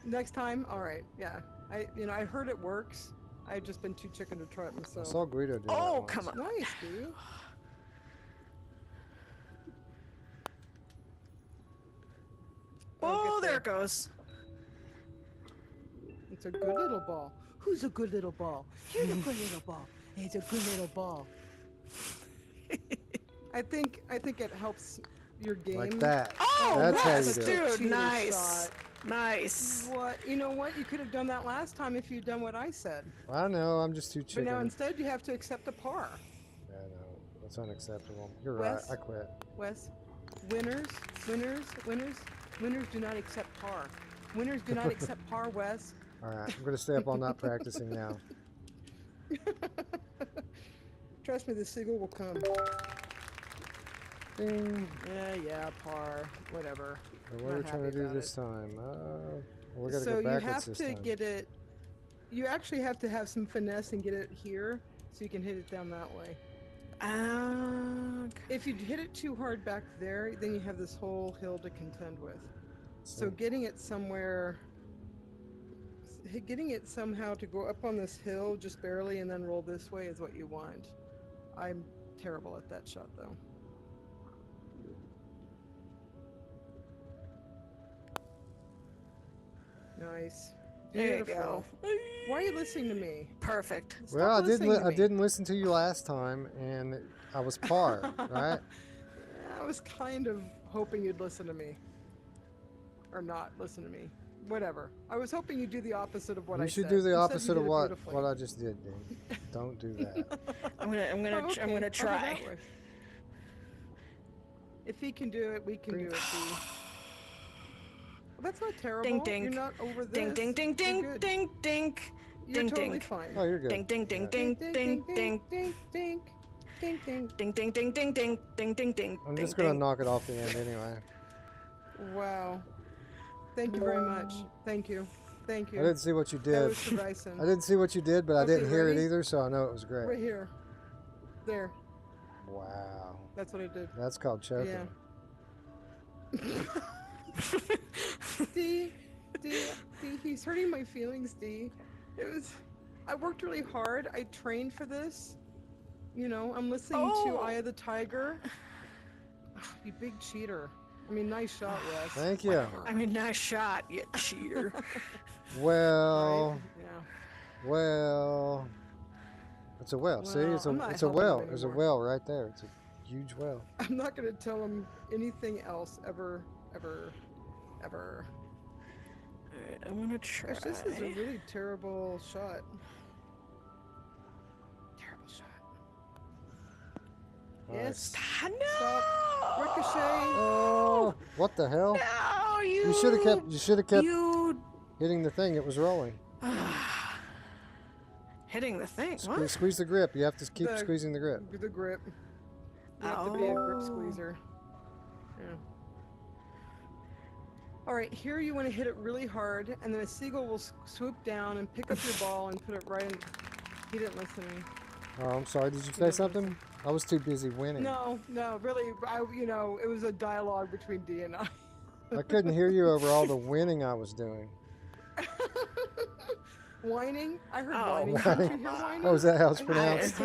[SPEAKER 6] Next time, all right, yeah. I heard it works. I've just been too chicken to try it
[SPEAKER 1] I
[SPEAKER 6] myself.
[SPEAKER 1] saw Guido do that
[SPEAKER 5] Oh,
[SPEAKER 1] once.
[SPEAKER 5] come on.
[SPEAKER 6] Nice, dude.
[SPEAKER 5] Oh, there it goes.
[SPEAKER 6] It's a good little ball. Who's a good little ball? You're a good little ball. It's a good little ball. I think it helps your game.
[SPEAKER 1] Like that.
[SPEAKER 5] Oh,
[SPEAKER 1] That's how you
[SPEAKER 5] yes,
[SPEAKER 1] do it.
[SPEAKER 5] dude,
[SPEAKER 6] Cheater
[SPEAKER 5] nice.
[SPEAKER 6] shot.
[SPEAKER 5] Nice.
[SPEAKER 6] What? You know what? You could have done that last time if you'd done what I said.
[SPEAKER 1] I know. I'm just too
[SPEAKER 6] But
[SPEAKER 1] chicken.
[SPEAKER 6] now instead you have to accept a par.
[SPEAKER 1] Yeah, no, that's unacceptable. You're
[SPEAKER 6] Wes?
[SPEAKER 1] right. I quit.
[SPEAKER 6] Wes, winners do not accept par. Winners do not accept par, Wes.
[SPEAKER 1] All right, I'm going to stay up all night practicing now.
[SPEAKER 6] Trust me, the seagull will come.
[SPEAKER 1] Ding.
[SPEAKER 6] Yeah, par, whatever.
[SPEAKER 1] So what are we
[SPEAKER 6] Not
[SPEAKER 1] trying to
[SPEAKER 6] happy
[SPEAKER 1] do
[SPEAKER 6] about
[SPEAKER 1] this
[SPEAKER 6] it.
[SPEAKER 1] time? We got to
[SPEAKER 6] So
[SPEAKER 1] go
[SPEAKER 6] you
[SPEAKER 1] backwards
[SPEAKER 6] have
[SPEAKER 1] this
[SPEAKER 6] to
[SPEAKER 1] time.
[SPEAKER 6] get it. You actually have to have some finesse and get it here, so you can hit it down that way. If you hit it too hard back there, then you have this whole hill to contend with. So getting it somewhere, getting it somehow to go up on this hill just barely and then roll this way is what you want. I'm terrible at that shot though. Nice.
[SPEAKER 5] There you
[SPEAKER 6] Beautiful.
[SPEAKER 5] go.
[SPEAKER 6] Why are you listening to me?
[SPEAKER 5] Perfect.
[SPEAKER 6] Stop
[SPEAKER 1] Well, I
[SPEAKER 6] listening to
[SPEAKER 1] I
[SPEAKER 6] me.
[SPEAKER 1] didn't listen to you last time, and I was par, right?
[SPEAKER 6] I was kind of hoping you'd listen to me. Or not listen to me. Whatever. I was hoping you'd do the opposite of what I
[SPEAKER 1] You
[SPEAKER 6] said.
[SPEAKER 1] should do the
[SPEAKER 6] You said you
[SPEAKER 1] opposite
[SPEAKER 6] did
[SPEAKER 1] of
[SPEAKER 6] it
[SPEAKER 1] what
[SPEAKER 6] beautifully.
[SPEAKER 1] I just did, dude. Don't do that.
[SPEAKER 5] I'm
[SPEAKER 6] Oh,
[SPEAKER 5] gonna
[SPEAKER 6] okay. I'll go
[SPEAKER 5] try.
[SPEAKER 6] that way. If he can do it, we can do it too. That's not terrible.
[SPEAKER 5] Ding ding.
[SPEAKER 6] You're not over this.
[SPEAKER 5] Ding ding ding ding
[SPEAKER 6] You're good.
[SPEAKER 5] ding ding.
[SPEAKER 6] You're
[SPEAKER 5] Ding
[SPEAKER 6] totally
[SPEAKER 5] ding.
[SPEAKER 6] fine.
[SPEAKER 1] Oh, you're good.
[SPEAKER 5] Ding ding ding
[SPEAKER 1] Yeah.
[SPEAKER 5] ding ding ding.
[SPEAKER 6] ding ding ding ding
[SPEAKER 5] Ding ding ding ding ding ding ding ding.
[SPEAKER 1] I'm
[SPEAKER 5] ding,
[SPEAKER 1] just gonna
[SPEAKER 5] ding.
[SPEAKER 1] knock it off the end anyway.
[SPEAKER 6] Wow. Thank you very much. Thank you. Thank you.
[SPEAKER 1] I didn't see what you
[SPEAKER 6] That
[SPEAKER 1] did.
[SPEAKER 6] was for Dyson.
[SPEAKER 1] I didn't see what you did, but I
[SPEAKER 6] Okay,
[SPEAKER 1] didn't hear it
[SPEAKER 6] ready?
[SPEAKER 1] either, so I know it was great.
[SPEAKER 6] Right here. There.
[SPEAKER 1] Wow.
[SPEAKER 6] That's what I did.
[SPEAKER 1] That's called choking.
[SPEAKER 6] Yeah. D, he's hurting my feelings, D. I worked really hard. I trained for this. You know, I'm listening to Eye of the Tiger. You big cheater. I mean, nice shot, Wes.
[SPEAKER 1] Thank you.
[SPEAKER 5] I mean, nice shot, you cheater.
[SPEAKER 1] Well,
[SPEAKER 6] Right? Yeah.
[SPEAKER 1] well. It's a well. See,
[SPEAKER 6] Well,
[SPEAKER 1] it's
[SPEAKER 6] I'm
[SPEAKER 1] a
[SPEAKER 6] not
[SPEAKER 1] it's a
[SPEAKER 6] helping
[SPEAKER 1] well.
[SPEAKER 6] him
[SPEAKER 1] There's a
[SPEAKER 6] anymore.
[SPEAKER 1] well right there. It's a huge well.
[SPEAKER 6] I'm not gonna tell him anything else ever.
[SPEAKER 5] Alright, I'm gonna try.
[SPEAKER 6] Gosh, this is a really terrible shot. Terrible shot. Yes.
[SPEAKER 5] No!
[SPEAKER 6] Stop. Ricochet.
[SPEAKER 1] Oh, what the hell?
[SPEAKER 5] No,
[SPEAKER 1] You should have kept. You should have kept
[SPEAKER 5] You
[SPEAKER 1] hitting the thing. It was rolling.
[SPEAKER 5] hitting the thing. What?
[SPEAKER 1] Squeeze the grip. You have to keep
[SPEAKER 6] The-
[SPEAKER 1] squeezing the grip.
[SPEAKER 6] The grip. You have to be a grip squeezer. Yeah. All right, here you want to hit it really hard, and then a seagull will swoop down and pick up your ball and put it right in. He didn't listen to me.
[SPEAKER 1] Oh, I'm sorry. Did you say something? I was too busy winning.
[SPEAKER 6] No, really, it was a dialogue between D and I.
[SPEAKER 1] I couldn't hear you over all the winning I was doing.
[SPEAKER 6] Whining? I heard
[SPEAKER 5] Oh.
[SPEAKER 6] whining. Did you hear whining?
[SPEAKER 1] Oh, is that how it's pronounced?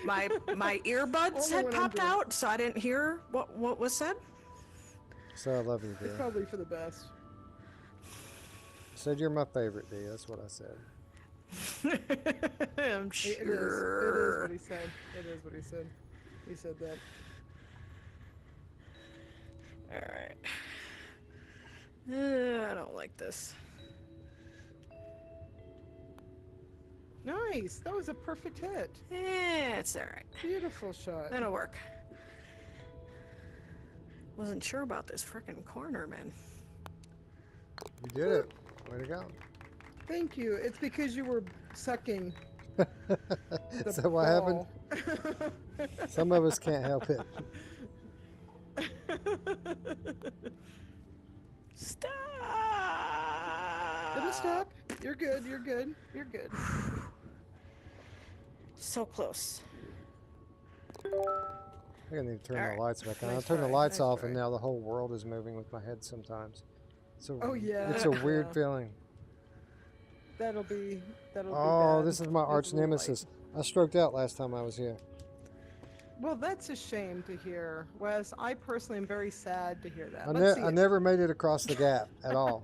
[SPEAKER 5] my earbuds
[SPEAKER 6] Only
[SPEAKER 5] had
[SPEAKER 6] when I'm
[SPEAKER 5] popped
[SPEAKER 6] doing-
[SPEAKER 5] out, so I didn't hear what was said.
[SPEAKER 1] So I love you,
[SPEAKER 6] It's
[SPEAKER 1] dear.
[SPEAKER 6] probably for the best.
[SPEAKER 1] Said you're my favorite, D. That's what I said.
[SPEAKER 5] I'm
[SPEAKER 6] It
[SPEAKER 5] sure.
[SPEAKER 6] is what he said. It is what he said. He said that.
[SPEAKER 5] Alright. I don't like this.
[SPEAKER 6] Nice. That was a perfect hit.
[SPEAKER 5] It's alright.
[SPEAKER 6] Beautiful shot.
[SPEAKER 5] That'll work. Wasn't sure about this frickin' corner, man.
[SPEAKER 1] You did it. Way to go.
[SPEAKER 6] Thank you. It's because you were sucking.
[SPEAKER 1] Is that what happened? Some of us can't help it.
[SPEAKER 5] Stop!
[SPEAKER 6] It'll stop. You're good. You're good. You're good.
[SPEAKER 5] So close.
[SPEAKER 1] I need to turn
[SPEAKER 5] Alright.
[SPEAKER 1] the lights back on.
[SPEAKER 6] Nice
[SPEAKER 1] I turn the
[SPEAKER 6] try,
[SPEAKER 1] lights
[SPEAKER 6] nice
[SPEAKER 1] off,
[SPEAKER 6] try.
[SPEAKER 1] and now the whole world is moving with my head sometimes.
[SPEAKER 6] Oh, yeah.
[SPEAKER 1] It's a weird
[SPEAKER 6] Yeah.
[SPEAKER 1] feeling.
[SPEAKER 6] That'll be
[SPEAKER 1] Oh,
[SPEAKER 6] bad.
[SPEAKER 1] this is my
[SPEAKER 6] It's
[SPEAKER 1] arch
[SPEAKER 6] a little
[SPEAKER 1] nemesis. I stroked out last time I was here.
[SPEAKER 6] light. Well, that's a shame to hear, Wes. I personally am very sad to hear that. Let's see
[SPEAKER 1] I
[SPEAKER 6] it.
[SPEAKER 1] never made it across the gap at all.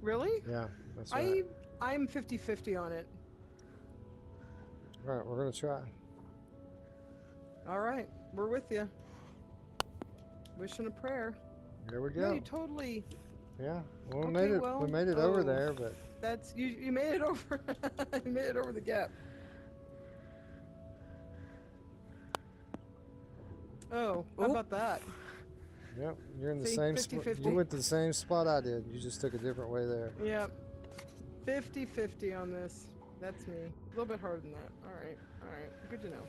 [SPEAKER 6] Really?
[SPEAKER 1] Yeah, that's right.
[SPEAKER 6] I'm 50-50 on it.
[SPEAKER 1] All right, we're gonna try.
[SPEAKER 6] All right, we're with you. Wishing a prayer.
[SPEAKER 1] Here we
[SPEAKER 6] No,
[SPEAKER 1] go.
[SPEAKER 6] you totally.
[SPEAKER 1] Yeah, well, we
[SPEAKER 6] Okay,
[SPEAKER 1] made it.
[SPEAKER 6] well,
[SPEAKER 1] we made it over
[SPEAKER 6] oh.
[SPEAKER 1] there, but
[SPEAKER 6] That's you. You made it over. You made it over the gap. Oh, how
[SPEAKER 5] Oop.
[SPEAKER 6] about that?
[SPEAKER 1] yep, you're in the
[SPEAKER 6] See,
[SPEAKER 1] same spot.
[SPEAKER 6] 50-50.
[SPEAKER 1] You went to the same spot I did. You just took a different way there.
[SPEAKER 6] Yep. 50-50 on this. That's me. A little bit harder than that. All right. All right. Good to know.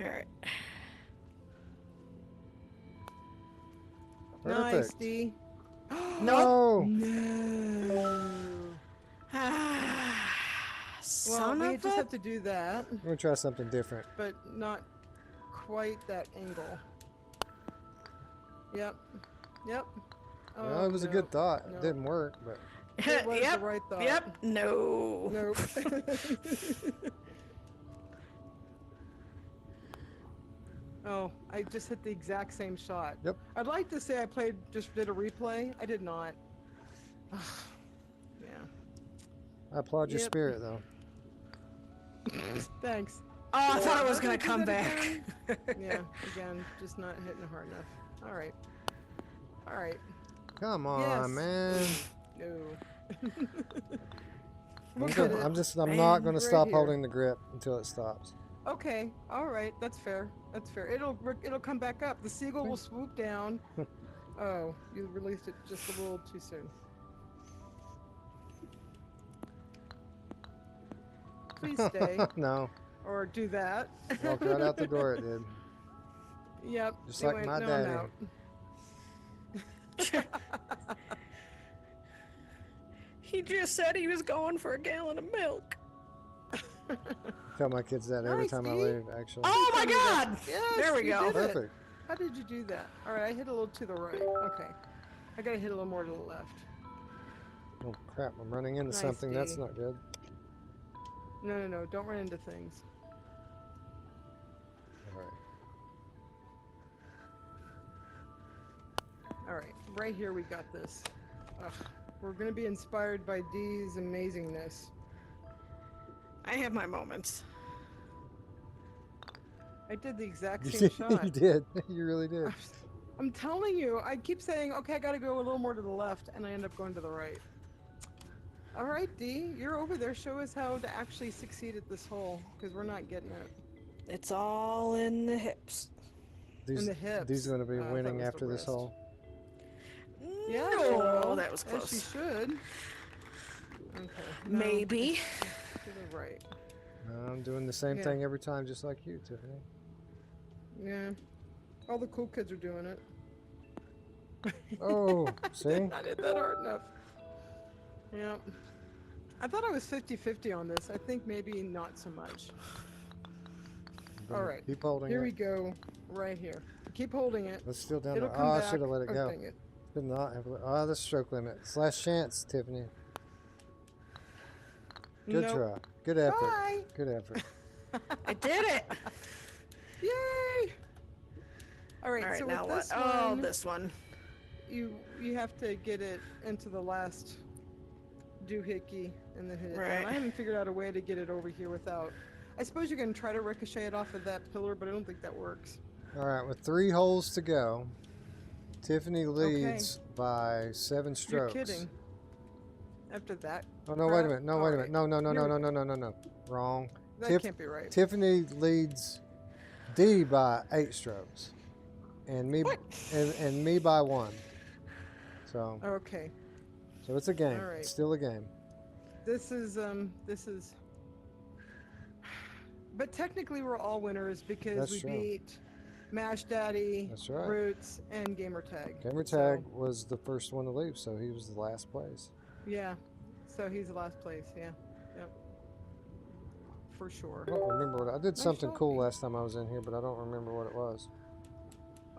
[SPEAKER 5] Alright.
[SPEAKER 6] Nice,
[SPEAKER 1] Perfect.
[SPEAKER 6] D.
[SPEAKER 1] No.
[SPEAKER 6] No. Well,
[SPEAKER 5] Son
[SPEAKER 6] we
[SPEAKER 5] of
[SPEAKER 6] just
[SPEAKER 5] a...
[SPEAKER 6] have to do that,
[SPEAKER 1] We're gonna try something different.
[SPEAKER 6] but not quite that angle. Yep. Yep.
[SPEAKER 1] Well, it was a
[SPEAKER 6] no.
[SPEAKER 1] good thought.
[SPEAKER 6] No.
[SPEAKER 1] It didn't work, but
[SPEAKER 6] It was
[SPEAKER 5] yep.
[SPEAKER 6] the right thought.
[SPEAKER 5] Yep. No.
[SPEAKER 6] Nope. Oh, I just hit the exact same shot.
[SPEAKER 1] Yep.
[SPEAKER 6] I'd like to say I did a replay. I did not. Yeah.
[SPEAKER 1] I applaud your
[SPEAKER 6] Yep.
[SPEAKER 1] spirit, though.
[SPEAKER 6] Thanks.
[SPEAKER 5] Oh, I thought it
[SPEAKER 6] We're
[SPEAKER 5] was gonna
[SPEAKER 6] do
[SPEAKER 5] come
[SPEAKER 6] that
[SPEAKER 5] back.
[SPEAKER 6] again. Yeah, again, just not hitting it hard enough. All right. All right.
[SPEAKER 1] Come on,
[SPEAKER 6] Yes.
[SPEAKER 1] man.
[SPEAKER 6] No. We'll
[SPEAKER 1] I'm,
[SPEAKER 6] get
[SPEAKER 1] gonna,
[SPEAKER 6] it.
[SPEAKER 1] I'm not gonna
[SPEAKER 6] Right
[SPEAKER 1] stop
[SPEAKER 6] here.
[SPEAKER 1] holding the grip until it stops.
[SPEAKER 6] Okay. All right. That's fair. That's fair. It'll come back up. The seagull will swoop down. Oh, you released it just a little too soon. Please stay.
[SPEAKER 1] No.
[SPEAKER 6] Or do that.
[SPEAKER 1] Walked right out the door, it did.
[SPEAKER 6] Yep.
[SPEAKER 1] Just like my
[SPEAKER 6] no,
[SPEAKER 1] daddy.
[SPEAKER 6] I'm out.
[SPEAKER 5] He just said he was going for a gallon of milk.
[SPEAKER 1] Tell my kids that every time I leave, actually.
[SPEAKER 5] Oh my God!
[SPEAKER 6] Yes,
[SPEAKER 5] There we go.
[SPEAKER 1] Perfect.
[SPEAKER 6] How did you do that? All right, I hit a little to the right. Okay. I gotta hit a little more to the left.
[SPEAKER 1] Oh crap, I'm running into
[SPEAKER 6] Nice,
[SPEAKER 1] something. That's
[SPEAKER 6] D.
[SPEAKER 1] not good.
[SPEAKER 6] No. Don't run into things.
[SPEAKER 1] Alright.
[SPEAKER 6] All right. Right here we got this. Ugh. We're gonna be inspired by D's amazingness.
[SPEAKER 5] I have my moments.
[SPEAKER 6] I did the exact same shot.
[SPEAKER 1] You did. You really did.
[SPEAKER 6] I'm telling you, I keep saying, okay, I gotta go a little more to the left, and I end up going to the right. All right, D, you're over there. Show us how to actually succeed at this hole, because we're not getting it.
[SPEAKER 5] It's all in the hips.
[SPEAKER 6] In the hips.
[SPEAKER 1] These are going to be
[SPEAKER 6] I thought it
[SPEAKER 1] winning
[SPEAKER 6] was the
[SPEAKER 1] after this
[SPEAKER 6] wrist.
[SPEAKER 1] hole.
[SPEAKER 6] Yeah,
[SPEAKER 5] No,
[SPEAKER 6] she will,
[SPEAKER 5] that was
[SPEAKER 6] as
[SPEAKER 5] close.
[SPEAKER 6] she should. Okay. no,
[SPEAKER 5] Maybe.
[SPEAKER 6] To the right.
[SPEAKER 1] I'm doing the same
[SPEAKER 6] Yeah.
[SPEAKER 1] thing every time, just like you, Tiffany.
[SPEAKER 6] Yeah. All the cool kids are doing it.
[SPEAKER 1] Oh, see?
[SPEAKER 6] I did that hard enough. Yeah. I thought I was 50-50 on this. I think maybe not so much. All right.
[SPEAKER 1] Keep holding
[SPEAKER 6] Here
[SPEAKER 1] it.
[SPEAKER 6] we go. Right here. Keep holding it.
[SPEAKER 1] It's still down
[SPEAKER 6] It'll
[SPEAKER 1] there.
[SPEAKER 6] come
[SPEAKER 1] Oh, I
[SPEAKER 6] back.
[SPEAKER 1] should have let it
[SPEAKER 6] Oh,
[SPEAKER 1] go.
[SPEAKER 6] dang it.
[SPEAKER 1] Did not have. Oh, the stroke limit. It's last chance, Tiffany. Good
[SPEAKER 6] Nope.
[SPEAKER 1] try. Good effort.
[SPEAKER 6] Bye.
[SPEAKER 1] Good effort.
[SPEAKER 5] I did it.
[SPEAKER 6] Yay! All right.
[SPEAKER 5] All right,
[SPEAKER 6] so
[SPEAKER 5] now
[SPEAKER 6] with
[SPEAKER 5] what?
[SPEAKER 6] this
[SPEAKER 5] Oh,
[SPEAKER 6] one,
[SPEAKER 5] this one.
[SPEAKER 6] you have to get it into the last doohickey and then hit it
[SPEAKER 5] Right.
[SPEAKER 6] down. I haven't figured out a way to get it over here without. I suppose you can try to ricochet it off of that pillar, but I don't think that works.
[SPEAKER 1] All right, with 3 holes to go, Tiffany leads by 7 strokes.
[SPEAKER 6] You're kidding. After that.
[SPEAKER 1] Oh no! Wait a
[SPEAKER 6] crap?
[SPEAKER 1] minute! No!
[SPEAKER 6] All
[SPEAKER 1] Wait a
[SPEAKER 6] right.
[SPEAKER 1] minute! No! No! No!
[SPEAKER 6] Here
[SPEAKER 1] No!
[SPEAKER 6] we
[SPEAKER 1] No!
[SPEAKER 6] go.
[SPEAKER 1] No! No! No! Wrong.
[SPEAKER 6] That can't be right.
[SPEAKER 1] Tiffany leads D by 8 strokes, and me and me by 1. So
[SPEAKER 6] Okay.
[SPEAKER 1] so it's a game.
[SPEAKER 6] All right.
[SPEAKER 1] It's still a game.
[SPEAKER 6] This is. But technically, we're all winners because
[SPEAKER 1] That's
[SPEAKER 6] we
[SPEAKER 1] true.
[SPEAKER 6] beat Mash Daddy,
[SPEAKER 1] That's right.
[SPEAKER 6] Roots, and Gamertag.
[SPEAKER 1] Gamer Tag was the first one to leave, so he was the last place.
[SPEAKER 6] Yeah. So he's the last place. Yeah. Yep. For sure.
[SPEAKER 1] I don't remember what I did.
[SPEAKER 6] Nice
[SPEAKER 1] Something
[SPEAKER 6] shot,
[SPEAKER 1] cool
[SPEAKER 6] Pete.
[SPEAKER 1] last time I was in here, but I don't remember what it was.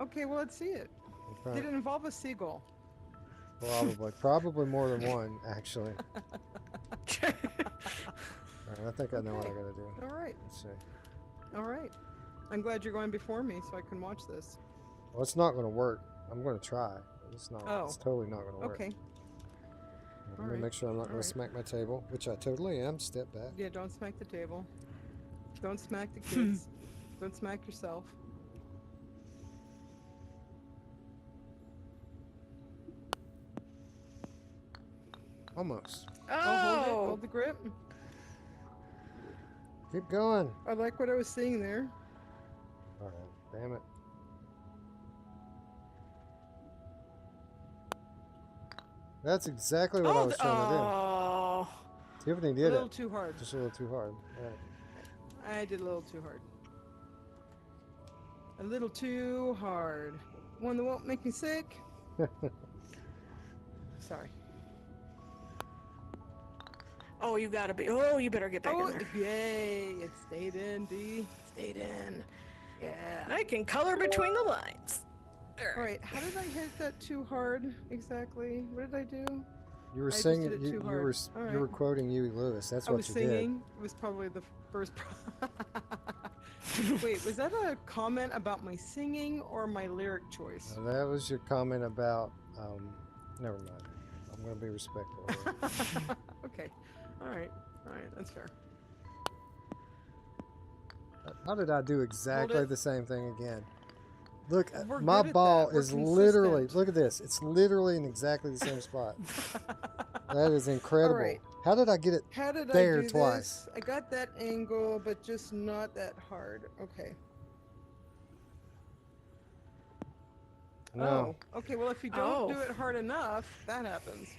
[SPEAKER 6] Okay, well, let's see it.
[SPEAKER 1] Okay.
[SPEAKER 6] Did it involve a seagull?
[SPEAKER 1] Probably more than one, actually. All right, I think I know what I
[SPEAKER 6] Okay.
[SPEAKER 1] gotta do.
[SPEAKER 6] All right.
[SPEAKER 1] Let's see.
[SPEAKER 6] All right. I'm glad you're going before me so I can watch this.
[SPEAKER 1] Well, it's not gonna work. I'm gonna try. It's not.
[SPEAKER 6] Oh.
[SPEAKER 1] It's totally not gonna work.
[SPEAKER 6] Okay.
[SPEAKER 1] Let me
[SPEAKER 6] Alright,
[SPEAKER 1] make sure I'm not gonna
[SPEAKER 6] alright.
[SPEAKER 1] smack my table, which I totally am. Step back.
[SPEAKER 6] Yeah, don't smack the table. Don't smack the kids. Don't smack yourself.
[SPEAKER 1] Almost.
[SPEAKER 6] Oh, hold it.
[SPEAKER 5] Oh,
[SPEAKER 6] Hold the grip.
[SPEAKER 1] Keep going.
[SPEAKER 6] I like what I was seeing there.
[SPEAKER 1] All right. Damn it. That's exactly what I was trying
[SPEAKER 5] oh.
[SPEAKER 1] to do. Tiffany
[SPEAKER 6] A
[SPEAKER 1] did
[SPEAKER 6] little
[SPEAKER 1] it.
[SPEAKER 6] too hard.
[SPEAKER 1] Just a little too hard. All right.
[SPEAKER 6] I did a little too hard. A little too hard. One that won't make me sick. Sorry.
[SPEAKER 5] Oh, you gotta be. Oh, you better get back
[SPEAKER 6] Oh,
[SPEAKER 5] in there.
[SPEAKER 6] yay! It stayed in, D.
[SPEAKER 5] Stayed in.
[SPEAKER 6] Yeah.
[SPEAKER 5] I can color between the lines.
[SPEAKER 6] All right. How did I hit that too hard exactly? What did I do?
[SPEAKER 1] You were
[SPEAKER 6] I just
[SPEAKER 1] singing.
[SPEAKER 6] did it
[SPEAKER 1] You
[SPEAKER 6] too
[SPEAKER 1] were
[SPEAKER 6] hard. All
[SPEAKER 1] you were
[SPEAKER 6] right.
[SPEAKER 1] quoting Huey Lewis. That's
[SPEAKER 6] I
[SPEAKER 1] what
[SPEAKER 6] was
[SPEAKER 1] you
[SPEAKER 6] singing. It was probably the first. Wait, was that a comment about my singing or my lyric choice?
[SPEAKER 1] did. That was your comment about. Never mind. I'm gonna be respectful. Here.
[SPEAKER 6] Okay. All right. That's fair.
[SPEAKER 1] How did I do exactly
[SPEAKER 6] it.
[SPEAKER 1] the same thing again? Look,
[SPEAKER 6] We're
[SPEAKER 1] my
[SPEAKER 6] good at
[SPEAKER 1] ball
[SPEAKER 6] that. We're
[SPEAKER 1] is literally.
[SPEAKER 6] consistent.
[SPEAKER 1] Look at this. It's literally in exactly the same spot. That is incredible.
[SPEAKER 6] right.
[SPEAKER 1] How did I get it
[SPEAKER 6] How did
[SPEAKER 1] there
[SPEAKER 6] I do
[SPEAKER 1] twice?
[SPEAKER 6] this? I got that angle, but just not that hard. Okay.
[SPEAKER 1] No.
[SPEAKER 6] Oh, okay. Well, if you don't do it hard enough, that happens.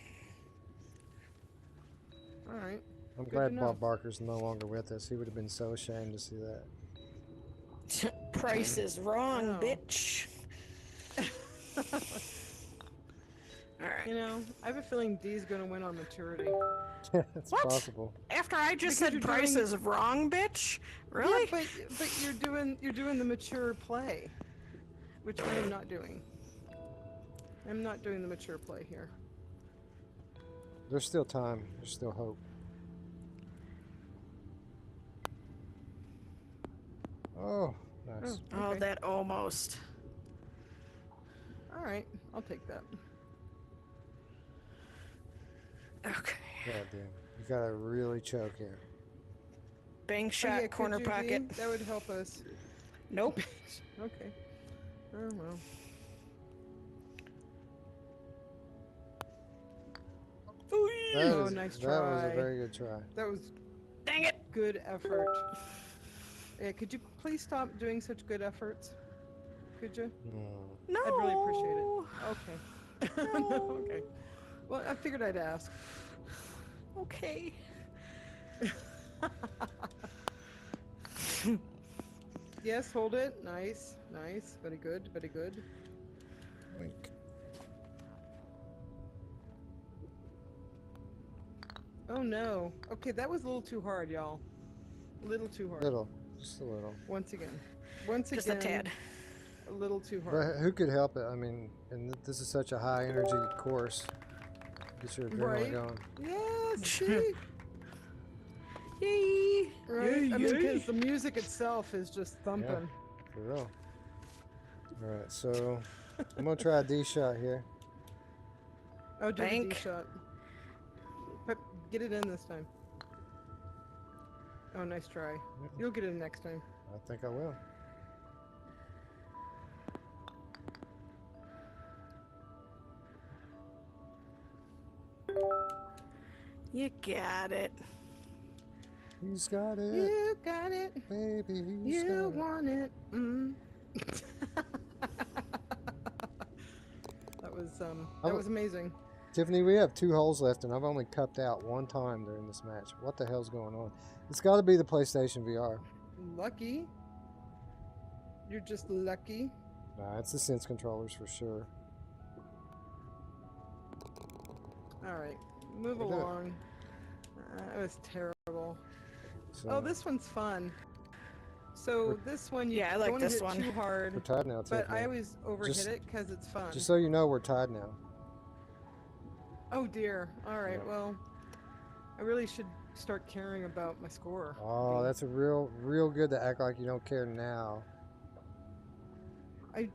[SPEAKER 6] All right.
[SPEAKER 1] I'm
[SPEAKER 6] Good
[SPEAKER 1] glad
[SPEAKER 6] to know.
[SPEAKER 1] Bob Barker's no longer with us. He would have been so ashamed to see that.
[SPEAKER 5] Price is wrong,
[SPEAKER 6] Oh.
[SPEAKER 5] bitch. All right.
[SPEAKER 6] You know, I have a feeling D's gonna win on maturity.
[SPEAKER 1] Yeah, it's
[SPEAKER 5] What?
[SPEAKER 1] possible.
[SPEAKER 5] After I just
[SPEAKER 6] Because
[SPEAKER 5] said
[SPEAKER 6] you're
[SPEAKER 5] price
[SPEAKER 6] doing-
[SPEAKER 5] is wrong, bitch? Really?
[SPEAKER 6] Yeah, but you're doing the mature play, which I am not doing. I'm not doing the mature play here.
[SPEAKER 1] There's still time. There's still hope. Oh, nice.
[SPEAKER 5] Oh,
[SPEAKER 6] Okay.
[SPEAKER 5] that almost.
[SPEAKER 6] All right, I'll take that.
[SPEAKER 5] Okay.
[SPEAKER 1] God damn. You gotta really choke here.
[SPEAKER 5] Bank
[SPEAKER 6] Oh,
[SPEAKER 5] shot,
[SPEAKER 6] yeah, could
[SPEAKER 5] corner
[SPEAKER 6] you
[SPEAKER 5] pocket.
[SPEAKER 6] be? That would help us.
[SPEAKER 5] Nope.
[SPEAKER 6] Okay. Oh well. Oh, nice
[SPEAKER 1] That was a
[SPEAKER 6] try.
[SPEAKER 1] very good try.
[SPEAKER 6] That was
[SPEAKER 5] Dang it.
[SPEAKER 6] good effort. Yeah, could you please stop doing such good efforts? Could you?
[SPEAKER 5] No.
[SPEAKER 6] I'd really appreciate it. Okay. No, okay. Well, I figured I'd ask.
[SPEAKER 5] Okay.
[SPEAKER 6] Yes, hold it. Nice, nice. Very good, very good.
[SPEAKER 1] Wink.
[SPEAKER 6] Oh no. Okay, that was a little too hard, y'all. A little too hard.
[SPEAKER 1] Little. Just a little.
[SPEAKER 6] Once again. Once
[SPEAKER 5] Just
[SPEAKER 6] again.
[SPEAKER 5] a tad.
[SPEAKER 6] A little too hard.
[SPEAKER 1] But who could help it? I mean, and this is such a high energy course. Get your adrenaline
[SPEAKER 6] Right.
[SPEAKER 1] going.
[SPEAKER 6] Yes, see?
[SPEAKER 5] Yay.
[SPEAKER 6] Right?
[SPEAKER 5] Yay,
[SPEAKER 6] I mean,
[SPEAKER 5] yay.
[SPEAKER 6] because the music itself is just thumping.
[SPEAKER 1] For real. Alright, so I'm gonna try a D shot here.
[SPEAKER 6] Oh, do the D
[SPEAKER 5] Bank.
[SPEAKER 6] shot. But get it in this time. Oh, nice try. You'll get it next time.
[SPEAKER 1] I think I will.
[SPEAKER 5] You got it.
[SPEAKER 1] He's got it.
[SPEAKER 6] You got it.
[SPEAKER 1] Baby, he's got
[SPEAKER 6] You
[SPEAKER 1] it.
[SPEAKER 6] want it. Mm. That was amazing.
[SPEAKER 1] Tiffany, we have 2 holes left, and I've only cupped out 1 time during this match. What the hell's going on? It's got to be the PlayStation VR.
[SPEAKER 6] Lucky. You're just lucky.
[SPEAKER 1] Nah, it's the Sense controllers for sure.
[SPEAKER 6] All right, move
[SPEAKER 1] You did it.
[SPEAKER 6] along. That was terrible.
[SPEAKER 1] So,
[SPEAKER 6] Oh, this one's fun. So this one, you
[SPEAKER 5] Yeah, I
[SPEAKER 6] don't
[SPEAKER 5] like
[SPEAKER 6] want to
[SPEAKER 5] this
[SPEAKER 6] hit
[SPEAKER 5] one.
[SPEAKER 6] too hard.
[SPEAKER 1] we're tied now,
[SPEAKER 6] But
[SPEAKER 1] Tiffany.
[SPEAKER 6] I always overhit
[SPEAKER 1] Just-
[SPEAKER 6] it because it's fun.
[SPEAKER 1] Just so you know, we're tied now.
[SPEAKER 6] Oh dear. All right.
[SPEAKER 1] Yeah.
[SPEAKER 6] Well, I really should start caring about my score.
[SPEAKER 1] Oh, that's a real good to act like you don't care now.
[SPEAKER 6] I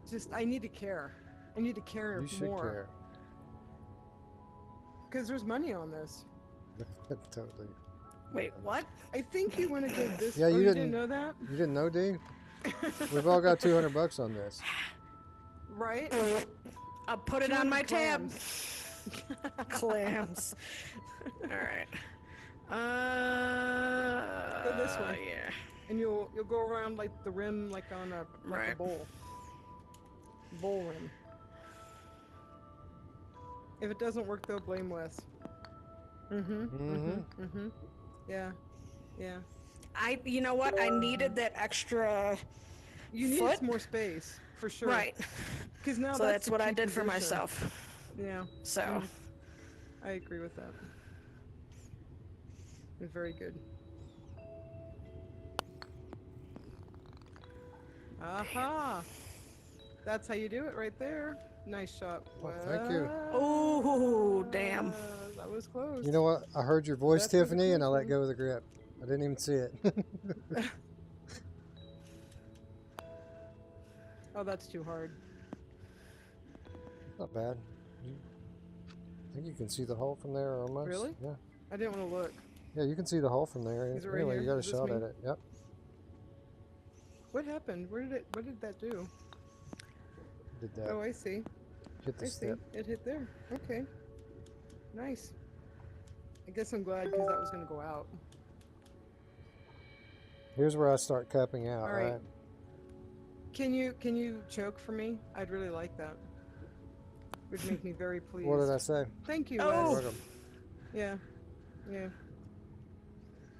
[SPEAKER 6] need to care. I need to care
[SPEAKER 1] You should
[SPEAKER 6] more. Because there's money on this.
[SPEAKER 1] care. Totally.
[SPEAKER 5] Wait, what?
[SPEAKER 6] I think you want to give this.
[SPEAKER 1] Yeah,
[SPEAKER 6] oh,
[SPEAKER 1] you
[SPEAKER 6] you
[SPEAKER 1] didn't-
[SPEAKER 6] didn't know that,
[SPEAKER 1] You didn't know, D? We've all got $200 on this.
[SPEAKER 6] right?
[SPEAKER 5] I'll put it on my
[SPEAKER 6] 200
[SPEAKER 5] tab.
[SPEAKER 6] clams.
[SPEAKER 5] Clams. All right.
[SPEAKER 6] Go this way.
[SPEAKER 5] Yeah.
[SPEAKER 6] And you'll go around like the rim, like on a
[SPEAKER 5] Right.
[SPEAKER 6] bowl rim. If it doesn't work though, blame Wes. Yeah.
[SPEAKER 5] You know what? I needed that extra.
[SPEAKER 6] You need
[SPEAKER 5] Foot?
[SPEAKER 6] more space for sure.
[SPEAKER 5] Right.
[SPEAKER 6] Because now
[SPEAKER 5] So that's
[SPEAKER 6] the
[SPEAKER 5] what I
[SPEAKER 6] key
[SPEAKER 5] did for
[SPEAKER 6] position.
[SPEAKER 5] myself.
[SPEAKER 6] Yeah.
[SPEAKER 5] So.
[SPEAKER 6] I agree with that. Very good. Aha! That's how you do it right there. Nice shot.
[SPEAKER 1] Oh, thank you.
[SPEAKER 5] Oh, damn.
[SPEAKER 6] That was close.
[SPEAKER 1] You know what? I heard your voice,
[SPEAKER 6] That's where the
[SPEAKER 1] Tiffany, and I
[SPEAKER 6] close
[SPEAKER 1] let
[SPEAKER 6] one.
[SPEAKER 1] go of the grip. I didn't even see it.
[SPEAKER 6] Oh, that's too hard.
[SPEAKER 1] Not bad. I think you can see the hole from there almost.
[SPEAKER 6] Really?
[SPEAKER 1] Yeah.
[SPEAKER 6] I didn't want to look.
[SPEAKER 1] Yeah, you can see the hole from there.
[SPEAKER 6] Is it right
[SPEAKER 1] Anyway,
[SPEAKER 6] here?
[SPEAKER 1] you got a
[SPEAKER 6] Is this
[SPEAKER 1] shot
[SPEAKER 6] me?
[SPEAKER 1] at it. Yep.
[SPEAKER 6] What happened? What did that do?
[SPEAKER 1] Did that.
[SPEAKER 6] Oh, I see.
[SPEAKER 1] Hit the
[SPEAKER 6] I see.
[SPEAKER 1] step.
[SPEAKER 6] It hit there. Okay. Nice. I guess I'm glad because that was going to go out.
[SPEAKER 1] Here's where I start cupping out,
[SPEAKER 6] All right.
[SPEAKER 1] right?
[SPEAKER 6] Can you choke for me? I'd really like that. would make me very pleased.
[SPEAKER 1] What did I say?
[SPEAKER 6] Thank you,
[SPEAKER 5] Oh.
[SPEAKER 6] Wes. Yeah. Yeah.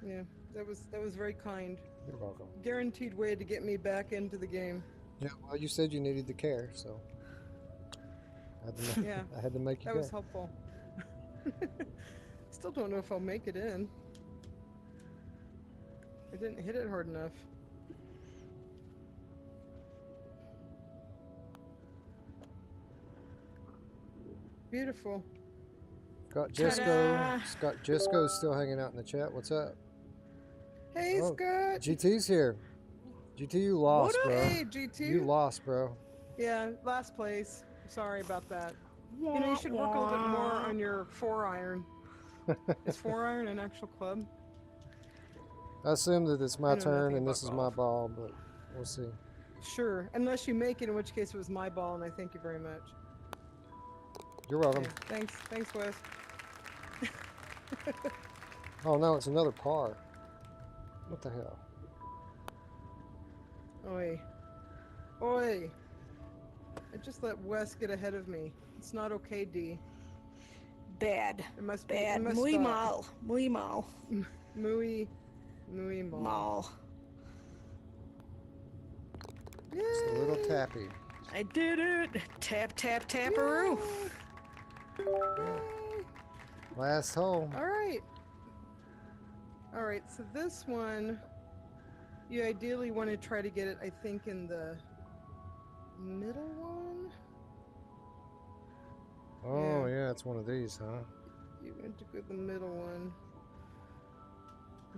[SPEAKER 6] Yeah. That was very kind.
[SPEAKER 1] You're welcome.
[SPEAKER 6] Guaranteed way to get me back into the game.
[SPEAKER 1] Yeah, well, you said you needed the care, so
[SPEAKER 6] Yeah.
[SPEAKER 1] I had to make you
[SPEAKER 6] That
[SPEAKER 1] care.
[SPEAKER 6] was helpful. Still don't know if I'll make it in. I didn't hit it hard enough. Beautiful.
[SPEAKER 1] Scott
[SPEAKER 5] Ta-da!
[SPEAKER 1] Jesco's still hanging out in the chat. What's up?
[SPEAKER 6] Hey,
[SPEAKER 1] Oh,
[SPEAKER 6] Scott.
[SPEAKER 1] GT's here. GT, you lost,
[SPEAKER 6] What up?
[SPEAKER 1] bro.
[SPEAKER 6] Hey, GT.
[SPEAKER 1] You lost, bro.
[SPEAKER 6] Yeah, last place. Sorry about that. You know, you should work a little bit more on your 4-iron. Is 4-iron an actual club?
[SPEAKER 1] I assume that it's
[SPEAKER 6] I
[SPEAKER 1] my
[SPEAKER 6] know
[SPEAKER 1] turn
[SPEAKER 6] nothing
[SPEAKER 1] and
[SPEAKER 6] about
[SPEAKER 1] this is my
[SPEAKER 6] golf.
[SPEAKER 1] ball, but we'll see.
[SPEAKER 6] Sure, unless you make it, in which case it was my ball, and I thank you very much.
[SPEAKER 1] You're welcome.
[SPEAKER 6] Okay, thanks, Wes.
[SPEAKER 1] Oh no, it's another par. What the hell?
[SPEAKER 6] Oi. Oi. I just let Wes get ahead of me. It's not okay, D.
[SPEAKER 5] Bad.
[SPEAKER 6] It must be.
[SPEAKER 5] Bad.
[SPEAKER 6] It must
[SPEAKER 5] Muy
[SPEAKER 6] stop.
[SPEAKER 5] mal. Muy mal.
[SPEAKER 6] Muy mal.
[SPEAKER 5] Mal.
[SPEAKER 1] Just a little tappy.
[SPEAKER 5] I did it. Tap, tap, taparoo.
[SPEAKER 1] Last hole.
[SPEAKER 6] Alright. Alright, so this one, you ideally want to try to get it, I think, in the middle one?
[SPEAKER 1] Oh yeah, it's one of these, huh?
[SPEAKER 6] You want to go the middle one.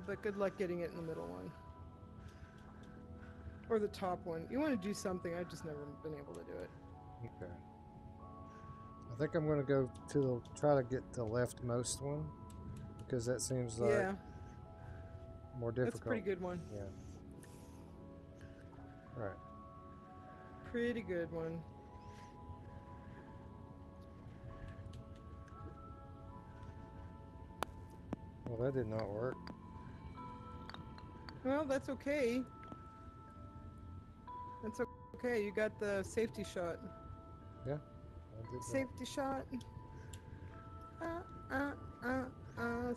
[SPEAKER 6] But good luck getting it in the middle one. Or the top one. You want to do something, I've just never been able to do it.
[SPEAKER 1] Okay. I think I'm gonna go to try to get the leftmost one because that seems like
[SPEAKER 6] Yeah,
[SPEAKER 1] more difficult.
[SPEAKER 6] that's a pretty good one.
[SPEAKER 1] Yeah. All right.
[SPEAKER 6] Pretty good one.
[SPEAKER 1] Well, that did not work.
[SPEAKER 6] Well, that's okay. That's okay, you got the safety shot.
[SPEAKER 1] Yeah. I did that.
[SPEAKER 6] Safety shot.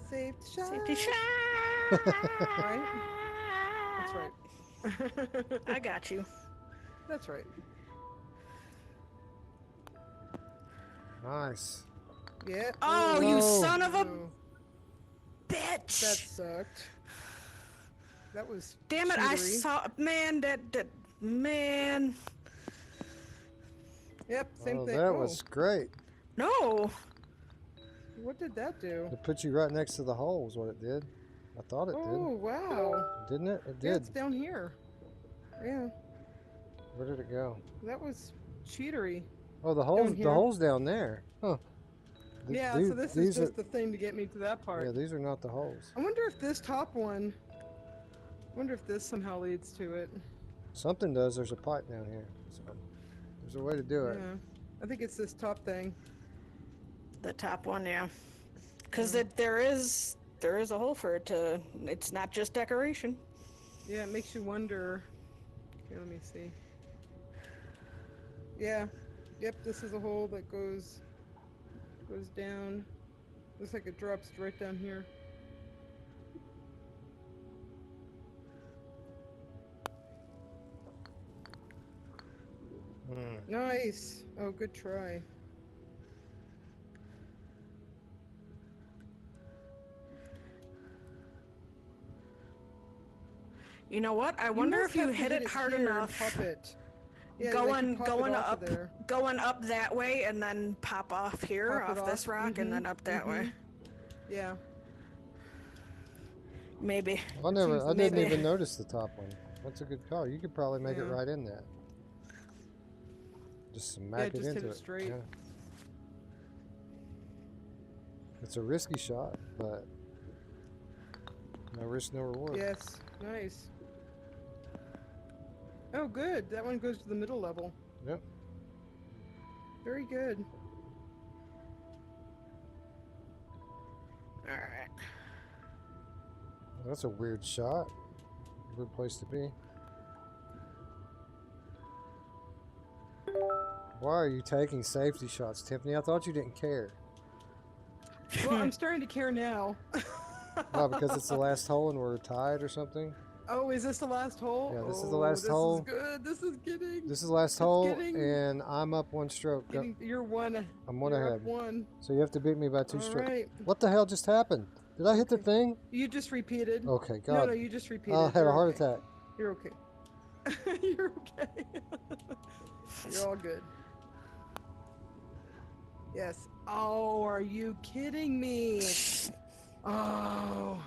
[SPEAKER 6] Safety shot.
[SPEAKER 5] Safety shot.
[SPEAKER 6] Right? That's right.
[SPEAKER 5] I got you.
[SPEAKER 6] That's right.
[SPEAKER 1] Nice.
[SPEAKER 6] Yeah.
[SPEAKER 5] Oh, you
[SPEAKER 1] No.
[SPEAKER 5] son of a
[SPEAKER 6] Oh, that
[SPEAKER 5] bitch.
[SPEAKER 6] sucked. That was
[SPEAKER 5] Damn it, I
[SPEAKER 6] cheatery.
[SPEAKER 5] saw. Man, man.
[SPEAKER 6] Yep, same
[SPEAKER 1] Oh,
[SPEAKER 6] thing.
[SPEAKER 1] that was great.
[SPEAKER 5] No.
[SPEAKER 6] What did that do?
[SPEAKER 1] It put you right next to the hole is what it did. I thought it
[SPEAKER 6] Oh, wow.
[SPEAKER 1] did. Didn't it? It
[SPEAKER 6] Yeah,
[SPEAKER 1] did.
[SPEAKER 6] it's down here. Yeah,
[SPEAKER 1] Where did it go?
[SPEAKER 6] that was cheatery.
[SPEAKER 1] Oh, the
[SPEAKER 6] here.
[SPEAKER 1] hole's down there. Huh.
[SPEAKER 6] Yeah, so this is
[SPEAKER 1] these
[SPEAKER 6] just the thing to get me to that part.
[SPEAKER 1] Yeah, these are not the holes.
[SPEAKER 6] I wonder if this top one, I wonder if this somehow leads to it.
[SPEAKER 1] Something does. There's a pipe down here. So there's a way to do it.
[SPEAKER 6] Yeah, I think it's this top thing.
[SPEAKER 5] The top one, yeah. Because there is a hole for it to. It's not just decoration.
[SPEAKER 6] Yeah, it makes you wonder. Okay, let me see. Yeah, yep, this is a hole that goes down. Looks like it drops right down here. Nice. Oh, good try.
[SPEAKER 5] You know what? I wonder
[SPEAKER 6] must
[SPEAKER 5] if you
[SPEAKER 6] have to
[SPEAKER 5] hit it hard
[SPEAKER 6] here and
[SPEAKER 5] enough.
[SPEAKER 6] pop it. Yeah, like you pop it off of there.
[SPEAKER 5] going up that way, and then pop off here
[SPEAKER 6] Pop it
[SPEAKER 5] off this rock, and then up that way.
[SPEAKER 6] Yeah.
[SPEAKER 5] Maybe.
[SPEAKER 1] I didn't
[SPEAKER 5] maybe.
[SPEAKER 1] even notice the top one. That's a good call. You could probably make it
[SPEAKER 6] Yeah.
[SPEAKER 1] right in that. Just smack it
[SPEAKER 6] just hit
[SPEAKER 1] into
[SPEAKER 6] it straight.
[SPEAKER 1] Yeah. It's a risky shot, but no risk, no reward.
[SPEAKER 6] Yes. Nice. Oh, good. That one goes to the middle level.
[SPEAKER 1] Yep.
[SPEAKER 6] Very good.
[SPEAKER 5] All right.
[SPEAKER 1] That's a weird shot. Weird place to be. Why are you taking safety shots, Tiffany? I thought you didn't care.
[SPEAKER 6] Well, I'm starting to care now.
[SPEAKER 1] Why, because it's the last hole and we're tied or something?
[SPEAKER 6] Oh, is this the last hole?
[SPEAKER 1] Yeah, this is the last hole.
[SPEAKER 6] This is good. This is getting.
[SPEAKER 1] This is the last hole, and I'm up 1 stroke.
[SPEAKER 6] You're one.
[SPEAKER 1] I'm 1
[SPEAKER 6] you're
[SPEAKER 1] ahead.
[SPEAKER 6] Up 1.
[SPEAKER 1] So you have to beat me by 2
[SPEAKER 6] All
[SPEAKER 1] strokes.
[SPEAKER 6] right.
[SPEAKER 1] What the hell just happened? Did I hit the thing?
[SPEAKER 6] You just repeated.
[SPEAKER 1] Okay, God.
[SPEAKER 6] No, you just repeated.
[SPEAKER 1] I had a heart attack.
[SPEAKER 6] You're okay. You're okay. You're all good. Yes. Oh, are you kidding me? Oh.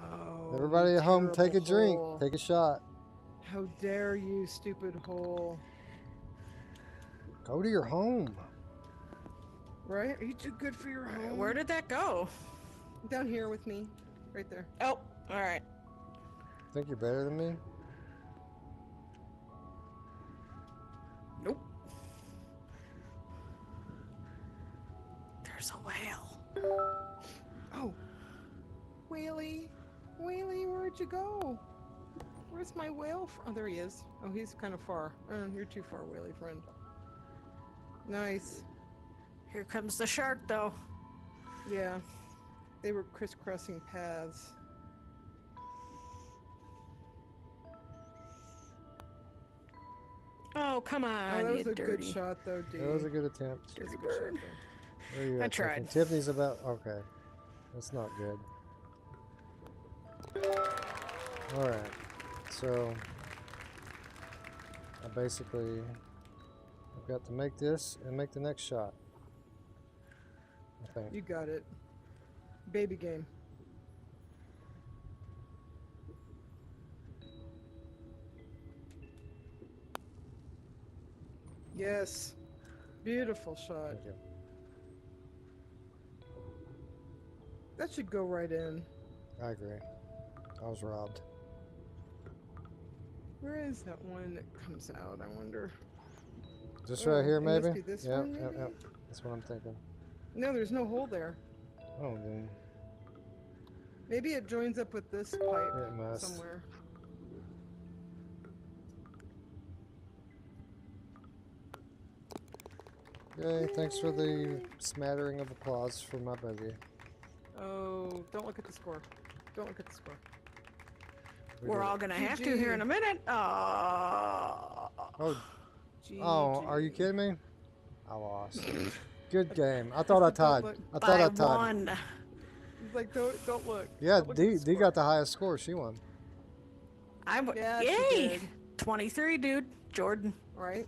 [SPEAKER 6] Oh.
[SPEAKER 1] Everybody at home, take a drink.
[SPEAKER 6] Hole.
[SPEAKER 1] Take a shot.
[SPEAKER 6] How dare you, stupid hole.
[SPEAKER 1] Go to your home.
[SPEAKER 6] Right? Are you too good for your home?
[SPEAKER 5] Where did that go?
[SPEAKER 6] Down here with me. Right there.
[SPEAKER 5] Oh, alright.
[SPEAKER 1] Think you're better than me?
[SPEAKER 5] Nope. There's a whale.
[SPEAKER 6] Oh. Whaley. Whaley, where'd you go? Where's my whale? Oh, there he is. Oh, he's kind of far. You're too far, Whaley friend. Nice.
[SPEAKER 5] Here comes the shark, though.
[SPEAKER 6] Yeah. They were crisscrossing paths.
[SPEAKER 5] Oh, come on,
[SPEAKER 6] Oh, that was
[SPEAKER 5] you
[SPEAKER 6] a
[SPEAKER 5] dirty.
[SPEAKER 6] good shot, though, dude.
[SPEAKER 1] That was a good attempt.
[SPEAKER 6] That was a good shot, though.
[SPEAKER 1] Where are you at,
[SPEAKER 5] I tried.
[SPEAKER 1] Tiffany? Tiffany's about... Okay. That's not good. Alright. So... I basically... I've got to make this and make the next shot. I think.
[SPEAKER 6] You got it. Baby game. Yes. Beautiful shot.
[SPEAKER 1] Thank you.
[SPEAKER 6] That should go right in.
[SPEAKER 1] I agree. I was robbed.
[SPEAKER 6] Where is that one that comes out, I wonder?
[SPEAKER 1] Just right here,
[SPEAKER 6] it must
[SPEAKER 1] maybe?
[SPEAKER 6] be this
[SPEAKER 1] Yep,
[SPEAKER 6] one,
[SPEAKER 1] yep,
[SPEAKER 6] maybe?
[SPEAKER 1] yep. That's what I'm thinking.
[SPEAKER 6] No, there's no hole there.
[SPEAKER 1] Oh, then...
[SPEAKER 6] Maybe it joins up with this pipe
[SPEAKER 1] It must.
[SPEAKER 6] somewhere.
[SPEAKER 1] Yay, thanks for the smattering of applause for my baby.
[SPEAKER 6] Oh, don't look at the score. Don't look at the score.
[SPEAKER 5] We're all gonna have to here in a minute. Oh.
[SPEAKER 1] Oh,
[SPEAKER 6] GG.
[SPEAKER 1] oh, are you kidding me? I lost. Good game. I thought I tied.
[SPEAKER 6] look.
[SPEAKER 1] I thought I
[SPEAKER 5] By
[SPEAKER 1] tied.
[SPEAKER 5] one.
[SPEAKER 6] He's like, don't look.
[SPEAKER 1] Yeah,
[SPEAKER 6] Don't look at the
[SPEAKER 1] D
[SPEAKER 6] score.
[SPEAKER 1] got the highest score. She won.
[SPEAKER 6] Yeah, she
[SPEAKER 5] Yay!
[SPEAKER 6] did.
[SPEAKER 5] 23, dude. Jordan.
[SPEAKER 6] Right?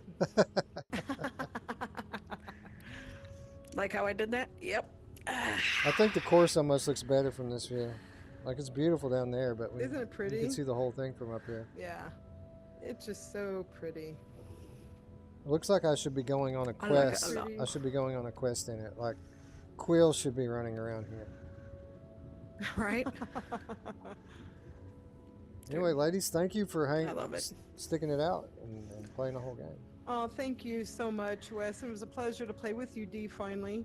[SPEAKER 5] Like how I did that? Yep.
[SPEAKER 1] I think the course almost looks better from this view. Like, it's beautiful down there, but
[SPEAKER 6] Isn't it pretty?
[SPEAKER 1] you can see the whole thing from up here.
[SPEAKER 6] Yeah. It's just so pretty.
[SPEAKER 1] It looks like I should be going on a
[SPEAKER 5] I like it
[SPEAKER 1] quest.
[SPEAKER 5] a lot.
[SPEAKER 1] I should be going on a quest in it. Like, Quill should be running around here.
[SPEAKER 5] Right?
[SPEAKER 1] Anyway, ladies, thank you for
[SPEAKER 5] I love it.
[SPEAKER 1] sticking it out and playing the whole game.
[SPEAKER 6] Oh, thank you so much, Wes. It was a pleasure to play with you, Dee, finally.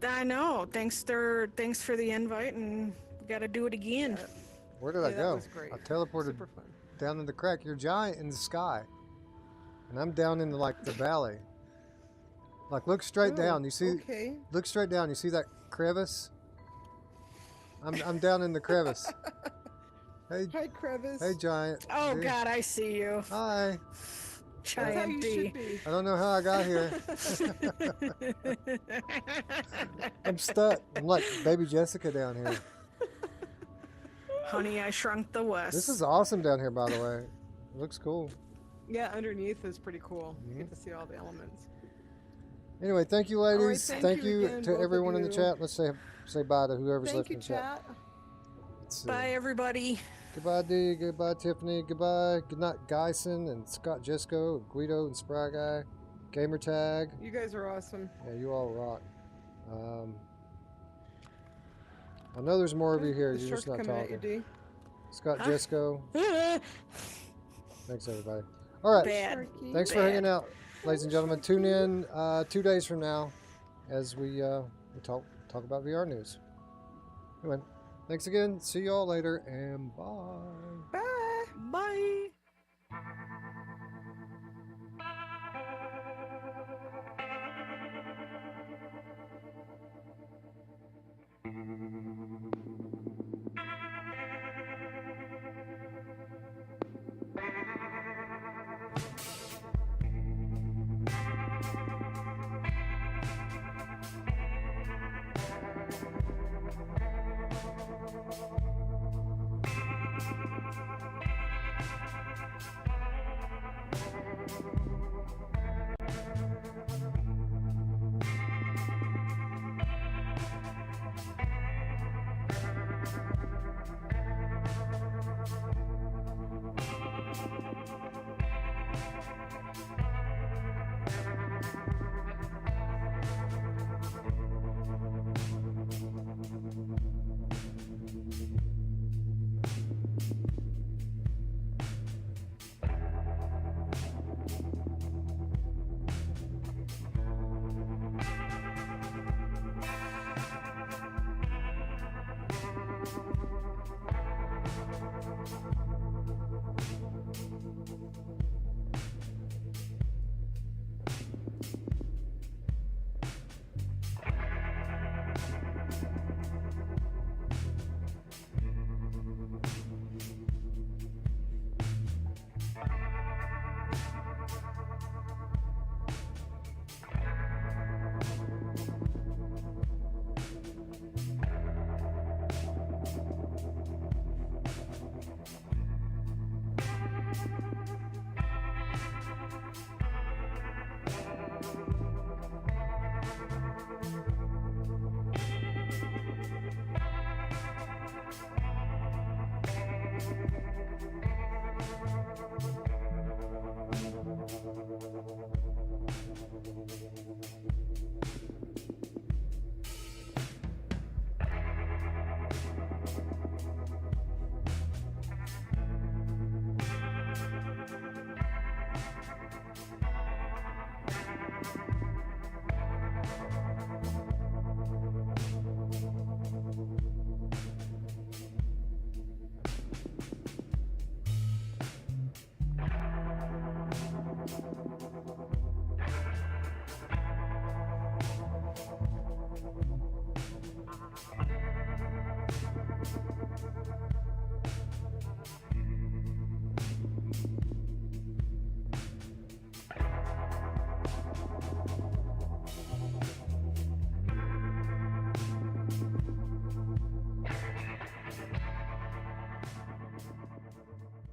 [SPEAKER 5] I know. Thanks for the invite, and we gotta do it again.
[SPEAKER 6] Yeah.
[SPEAKER 1] Where did I
[SPEAKER 6] that
[SPEAKER 1] go?
[SPEAKER 6] was great.
[SPEAKER 1] I teleported
[SPEAKER 6] Super fun.
[SPEAKER 1] down in the crack. You're giant in the sky, and I'm down in like the valley. Like, look straight
[SPEAKER 6] Oh,
[SPEAKER 1] down. You see?
[SPEAKER 6] Okay.
[SPEAKER 1] Look straight down. You see that crevice? I'm down in the crevice. Hey,
[SPEAKER 6] Hi, Crevice.
[SPEAKER 1] hey, giant.
[SPEAKER 5] Oh
[SPEAKER 1] dude.
[SPEAKER 5] God, I see you.
[SPEAKER 1] Hi.
[SPEAKER 6] That's how
[SPEAKER 5] Giant
[SPEAKER 6] you
[SPEAKER 5] D.
[SPEAKER 6] should be.
[SPEAKER 1] I don't know how I got here. I'm stuck. I'm like baby Jessica down here.
[SPEAKER 5] Honey, I Shrunk the West.
[SPEAKER 1] This is awesome down here, by the way. It looks cool.
[SPEAKER 6] Yeah, underneath is pretty cool. You
[SPEAKER 1] Mm-hmm.
[SPEAKER 6] get to see all the elements.
[SPEAKER 1] Anyway, thank you,
[SPEAKER 6] right,
[SPEAKER 1] ladies.
[SPEAKER 6] thank you again,
[SPEAKER 1] to
[SPEAKER 6] both of
[SPEAKER 1] everyone in the
[SPEAKER 6] you.
[SPEAKER 1] chat. Let's say bye to whoever's
[SPEAKER 6] Thank
[SPEAKER 1] left
[SPEAKER 6] you,
[SPEAKER 1] in the chat.
[SPEAKER 6] chat.
[SPEAKER 1] Let's see.
[SPEAKER 5] Bye, everybody.
[SPEAKER 1] Goodbye, Dee. Goodbye, Tiffany. Goodbye. Good night, Geisen and Scott Jesco, Guido and Spry Guy, Gamer Tag.
[SPEAKER 6] You guys are awesome.
[SPEAKER 1] Yeah, you all rock. I know there's more of you here.
[SPEAKER 6] The
[SPEAKER 1] You're
[SPEAKER 6] shark's
[SPEAKER 1] just not
[SPEAKER 6] coming at you,
[SPEAKER 1] talking.
[SPEAKER 6] D.
[SPEAKER 1] Scott
[SPEAKER 5] Huh?
[SPEAKER 1] Jesco. Thanks, everybody. All right.
[SPEAKER 5] Bad.
[SPEAKER 6] Sharky.
[SPEAKER 1] Thanks for hanging out, ladies and gentlemen. Tune in 2 days from now as we talk about VR news. Anyway, thanks again. See you all later, and bye.
[SPEAKER 6] Bye.
[SPEAKER 5] Bye.